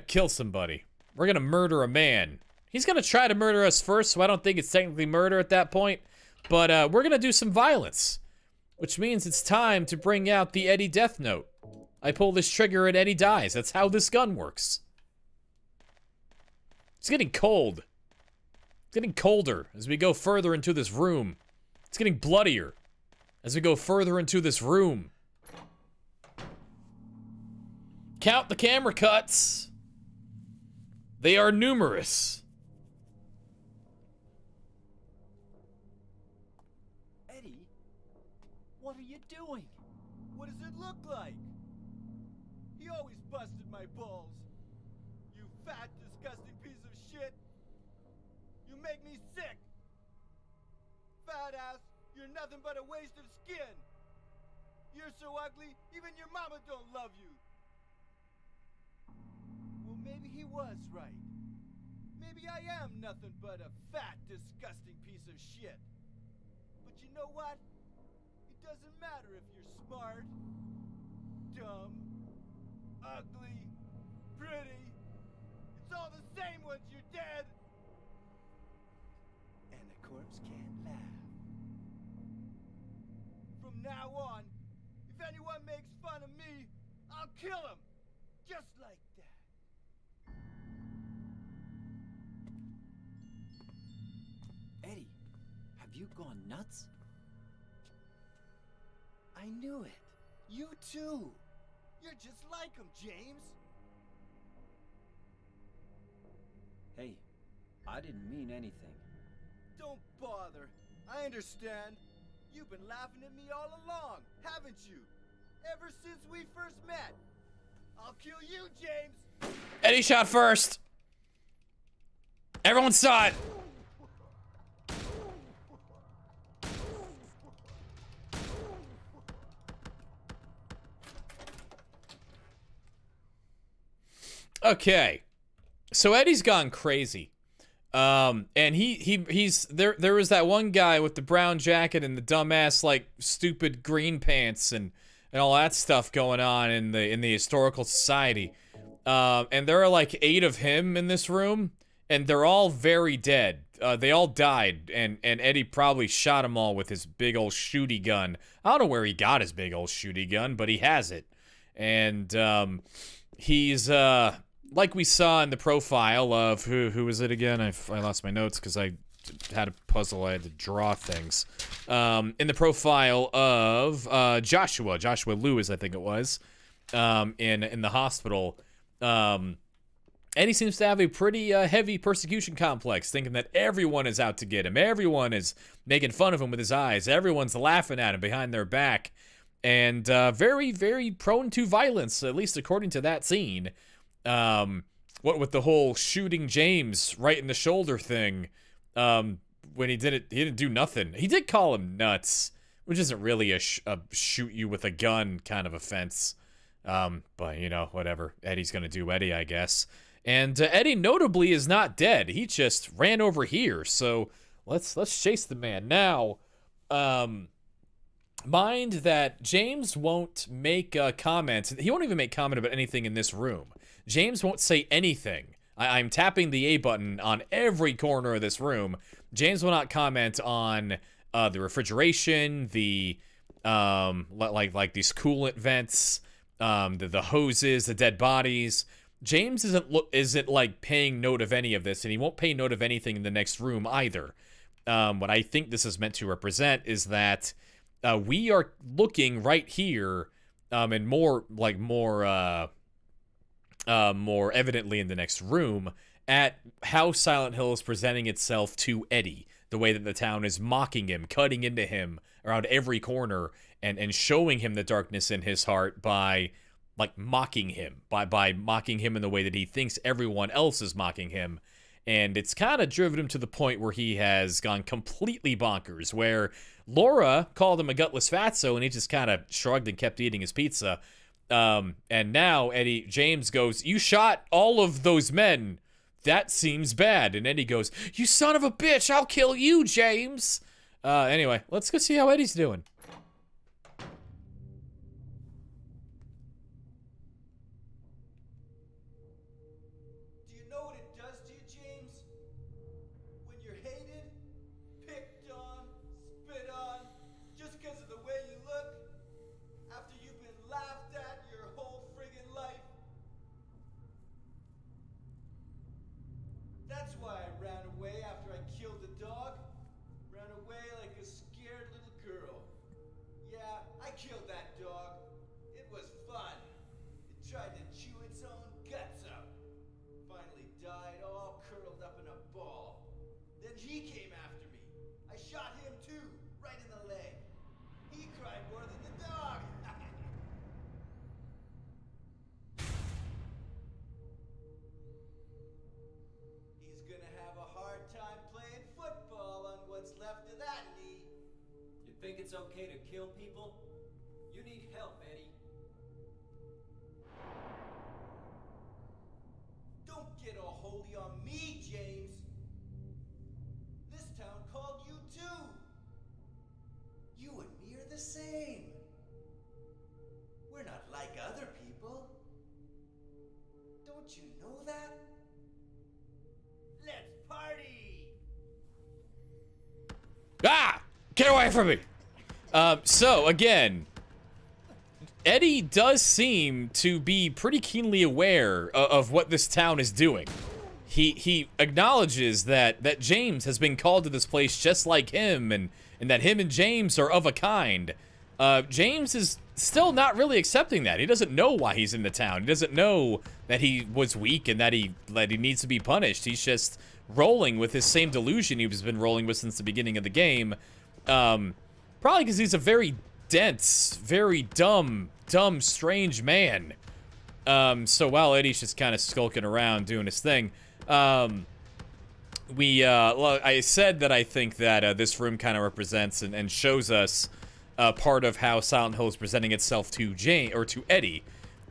kill somebody. We're gonna murder a man. He's gonna try to murder us first, so I don't think it's technically murder at that point. But we're gonna do some violence, which means it's time to bring out the Eddie Death Note. I pull this trigger and Eddie dies. That's how this gun works. It's getting cold. It's getting colder as we go further into this room. It's getting bloodier as we go further into this room. Count the camera cuts. They are numerous. Eddie, what are you doing? What does it look like? He always busted my balls. You fat, disgusting piece of shit. You make me sick. Fat ass, you're nothing but a waste of skin. You're so ugly, even your mama don't love you. Well, maybe he was right. Maybe I am nothing but a fat, disgusting piece of shit. But you know what? It doesn't matter if you're smart, dumb, ugly, pretty. It's all the same once you're dead. And the corpse can't laugh. From now on, if anyone makes fun of me, I'll kill him. Just like that. Eddie, have you gone nuts? I knew it. You too. You're just like him, James. Hey, I didn't mean anything. Don't bother. I understand. You've been laughing at me all along, haven't you? Ever since we first met. I'll kill you, James. Eddie shot first. Everyone saw it. Okay, so Eddie's gone crazy, and he's there. There was that one guy with the brown jacket and the dumbass like stupid green pants and all that stuff going on in the historical society, and there are like 8 of him in this room, and they're all very dead. They all died, and Eddie probably shot them all with his big old shooty gun. I don't know where he got his big old shooty gun, but he has it, and he's like we saw in the profile of who was it again? I lost my notes because I had a puzzle. I had to draw things. In the profile of Joshua Lewis, I think it was, in the hospital. Eddie seems to have a pretty heavy persecution complex, thinking that everyone is out to get him. Everyone is making fun of him with his eyes. Everyone's laughing at him behind their back. And very, very prone to violence, at least according to that scene. What with the whole shooting James right in the shoulder thing, when he didn't do nothing. He did call him nuts, which isn't really a shoot you with a gun kind of offense. But you know, whatever. Eddie's gonna do Eddie, I guess. And Eddie notably is not dead. He just ran over here. So let's chase the man now. Mind that James won't make a comment. He won't even make comment about anything in this room. James won't say anything. I'm tapping the A button on every corner of this room. James will not comment on the refrigeration, the like these coolant vents, the hoses, the dead bodies. James isn't like paying note of any of this, and he won't pay note of anything in the next room either. What I think this is meant to represent is that we are looking right here, and more evidently in the next room, at how Silent Hill is presenting itself to Eddie. The way that the town is mocking him, cutting into him around every corner, and showing him the darkness in his heart by like mocking him, by mocking him in the way that he thinks everyone else is mocking him. And it's kind of driven him to the point where he has gone completely bonkers, where Laura called him a gutless fatso, and he just kind of shrugged and kept eating his pizza. And now James goes, "You shot all of those men. That seems bad." And Eddie goes, "You son of a bitch, I'll kill you, James." Anyway, let's go see how Eddie's doing. Just because of the way you look, after you've been laughed at your whole ran away after I killed the dog. Ran away like a scared little girl. Yeah, I killed that dog. It was fun. It tried to chew its own guts out. Finally died all curled up in a ball. Then he came after me. I shot him too, right in the leg. He cried more than the dog. He's gonna have a hard time playing football on what's left of that knee. You think it's okay to kill people? You need help, Eddie. Don't get all holy on me, James. This town called you too. You and me are the same. We're not like other people. Don't you know that? Let's party! Ah! Get away from me! So, again, Eddie does seem to be pretty keenly aware of what this town is doing. He acknowledges that James has been called to this place just like him, and that him and James are of a kind. James is still not really accepting that. He doesn't know why he's in the town. He doesn't know that he was weak and that he needs to be punished. He's just rolling with his same delusion he's been rolling with since the beginning of the game. Probably because he's a very dense, very dumb, strange man. So while Eddie's just kind of skulking around doing his thing, I said that I think that this room kind of represents and shows us part of how Silent Hill is presenting itself to Eddie.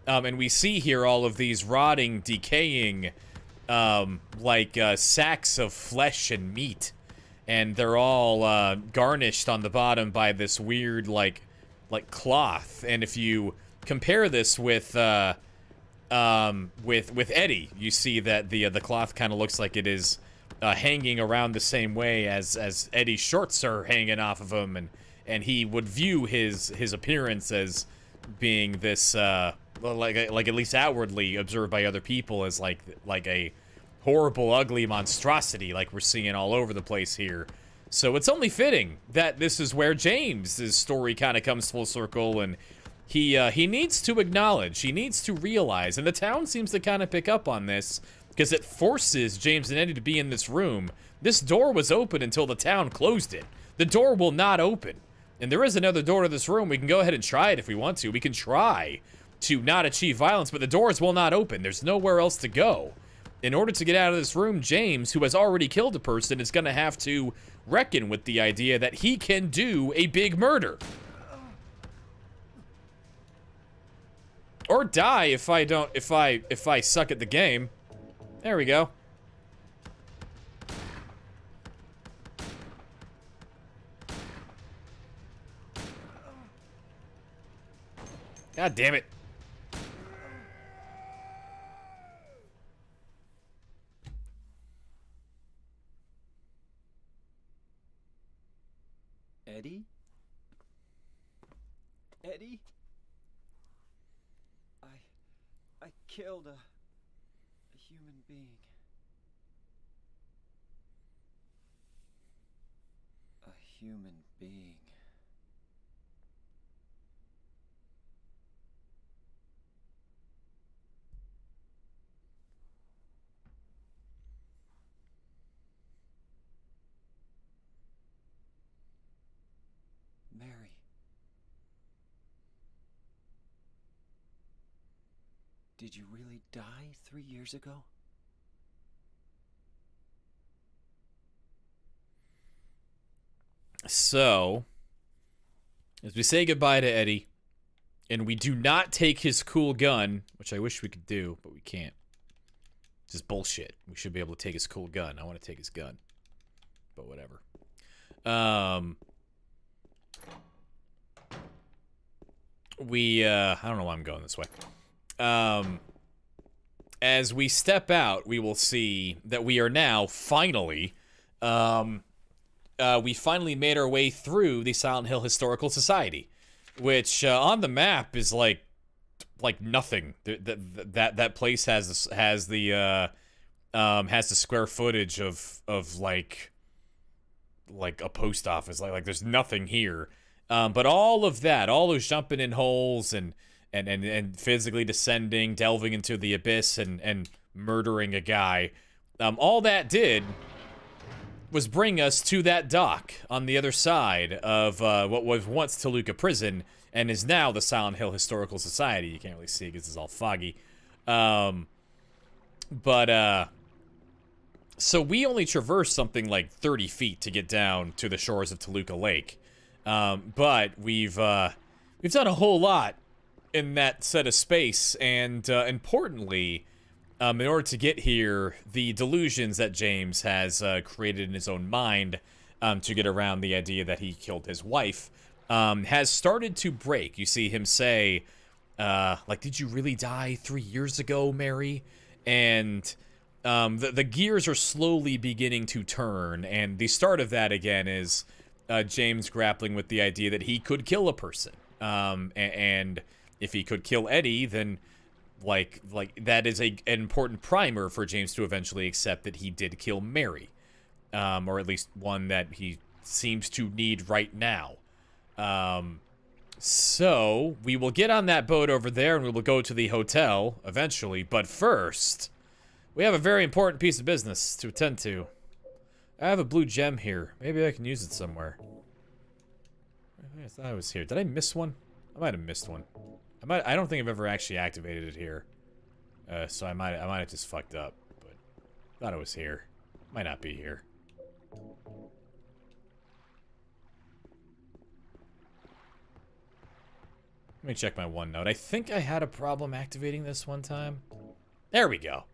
And we see here all of these rotting, decaying, sacks of flesh and meat. And they're all garnished on the bottom by this weird, like cloth. And if you compare this with Eddie, you see that the cloth kind of looks like it is hanging around the same way as Eddie's shorts are hanging off of him, and he would view his appearance as being this like at least outwardly observed by other people as like a horrible, ugly monstrosity like we're seeing all over the place here. So it's only fitting that this is where James's story kind of comes full circle, and he needs to acknowledge, he needs to realize, and the town seems to kind of pick up on this because it forces James and Eddie to be in this room. This door was open until the town closed it. The door will not open. And there is another door to this room. We can go ahead and try it if we want to. We can try to not achieve violence, but the doors will not open. There's nowhere else to go. In order to get out of this room, James, who has already killed a person, is going to have to reckon with the idea that he can do a big murder. Or die if I suck at the game. There we go. God damn it. Eddie? Eddie? I killed a human being. A human being. Mary. Did you really die 3 years ago? So, as we say goodbye to Eddie, and we do not take his cool gun, which I wish we could do, but we can't. This is bullshit. We should be able to take his cool gun. I want to take his gun. But whatever. I don't know why I'm going this way. As we step out, we will see that we are now finally, we finally made our way through the Silent Hill Historical Society, which on the map is like nothing. That place has the has the square footage of like a post office. Like there's nothing here. But all of that, all those jumping in holes and physically descending, delving into the abyss and murdering a guy, all that did was bring us to that dock on the other side of what was once Toluca Prison and is now the Silent Hill Historical Society. You can't really see because it's all foggy. So we only traversed something like 30 feet to get down to the shores of Toluca Lake. But we've done a whole lot in that set of space, and importantly, in order to get here, the delusions that James has created in his own mind to get around the idea that he killed his wife has started to break. You see him say, like, did you really die 3 years ago, Mary? And the gears are slowly beginning to turn, and the start of that again is James grappling with the idea that he could kill a person. And if he could kill Eddie, then like that is an important primer for James to eventually accept that he did kill Mary, or at least one that he seems to need right now. So we will get on that boat over there and we will go to the hotel eventually, but first we have a very important piece of business to attend to. I have a blue gem here. Maybe I can use it somewhere. I thought I was here. Did I miss one? I might have missed one. I don't think I've ever actually activated it here. So I might have just fucked up, but thought it was here. Might not be here. Let me check my OneNote. I think I had a problem activating this one time. There we go.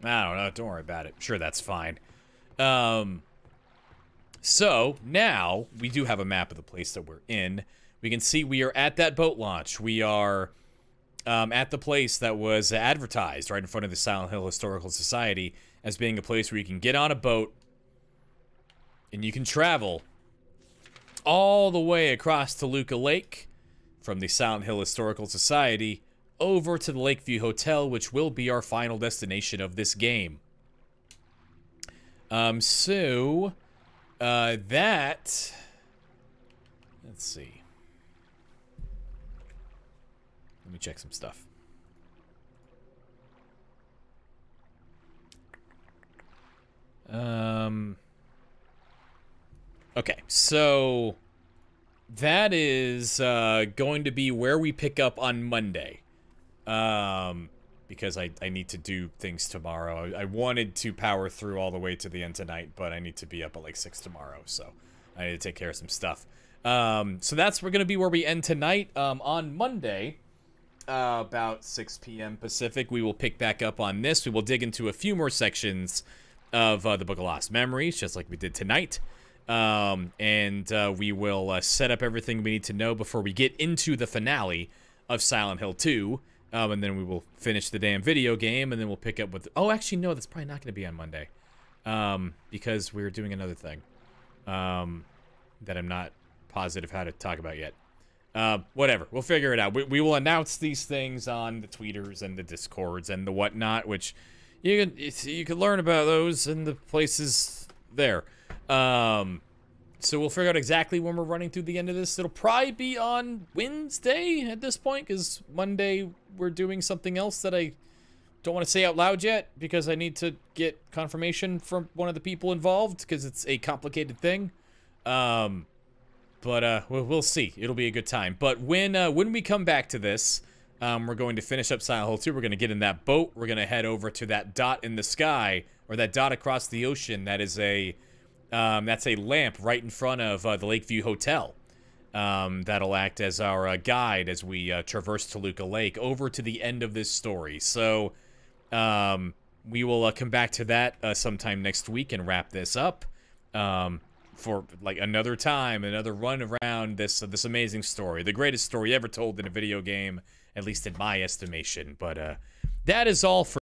I don't know. Don't worry about it. Sure, that's fine. So, now, we do have a map of the place that we're in. We can see we are at that boat launch. We are at the place that was advertised right in front of the Silent Hill Historical Society as being a place where you can get on a boat and you can travel all the way across Toluca Lake from the Silent Hill Historical Society over to the Lakeview Hotel, which will be our final destination of this game. Let's see. Let me check some stuff. Okay, so that is going to be where we pick up on Monday. Because I need to do things tomorrow. I wanted to power through all the way to the end tonight, but I need to be up at like 6 tomorrow, so I need to take care of some stuff. So that's going to be where we end tonight. On Monday, about 6 p.m. Pacific, we will pick back up on this. We will dig into a few more sections of the Book of Lost Memories, just like we did tonight. We will set up everything we need to know before we get into the finale of Silent Hill 2. And then we will finish the damn video game, and then we'll pick up with... Oh, actually, no, that's probably not going to be on Monday. Because we're doing another thing. That I'm not positive how to talk about yet. Whatever, we'll figure it out. We will announce these things on the tweeters and the discords and the whatnot, which you can learn about those in the places there. So we'll figure out exactly when we're running through the end of this. It'll probably be on Wednesday at this point, because Monday we're doing something else that I don't want to say out loud yet, because I need to get confirmation from one of the people involved, because it's a complicated thing. But we'll see. It'll be a good time. But when we come back to this, we're going to finish up Silent Hill 2. We're going to get in that boat. We're going to head over to that dot in the sky, or that dot across the ocean. That is that's a lamp right in front of the Lakeview Hotel. That'll act as our guide as we traverse Toluca Lake over to the end of this story. So we will come back to that sometime next week and wrap this up. for like another time, another run around this this amazing story, the greatest story ever told in a video game, at least in my estimation. But that is all for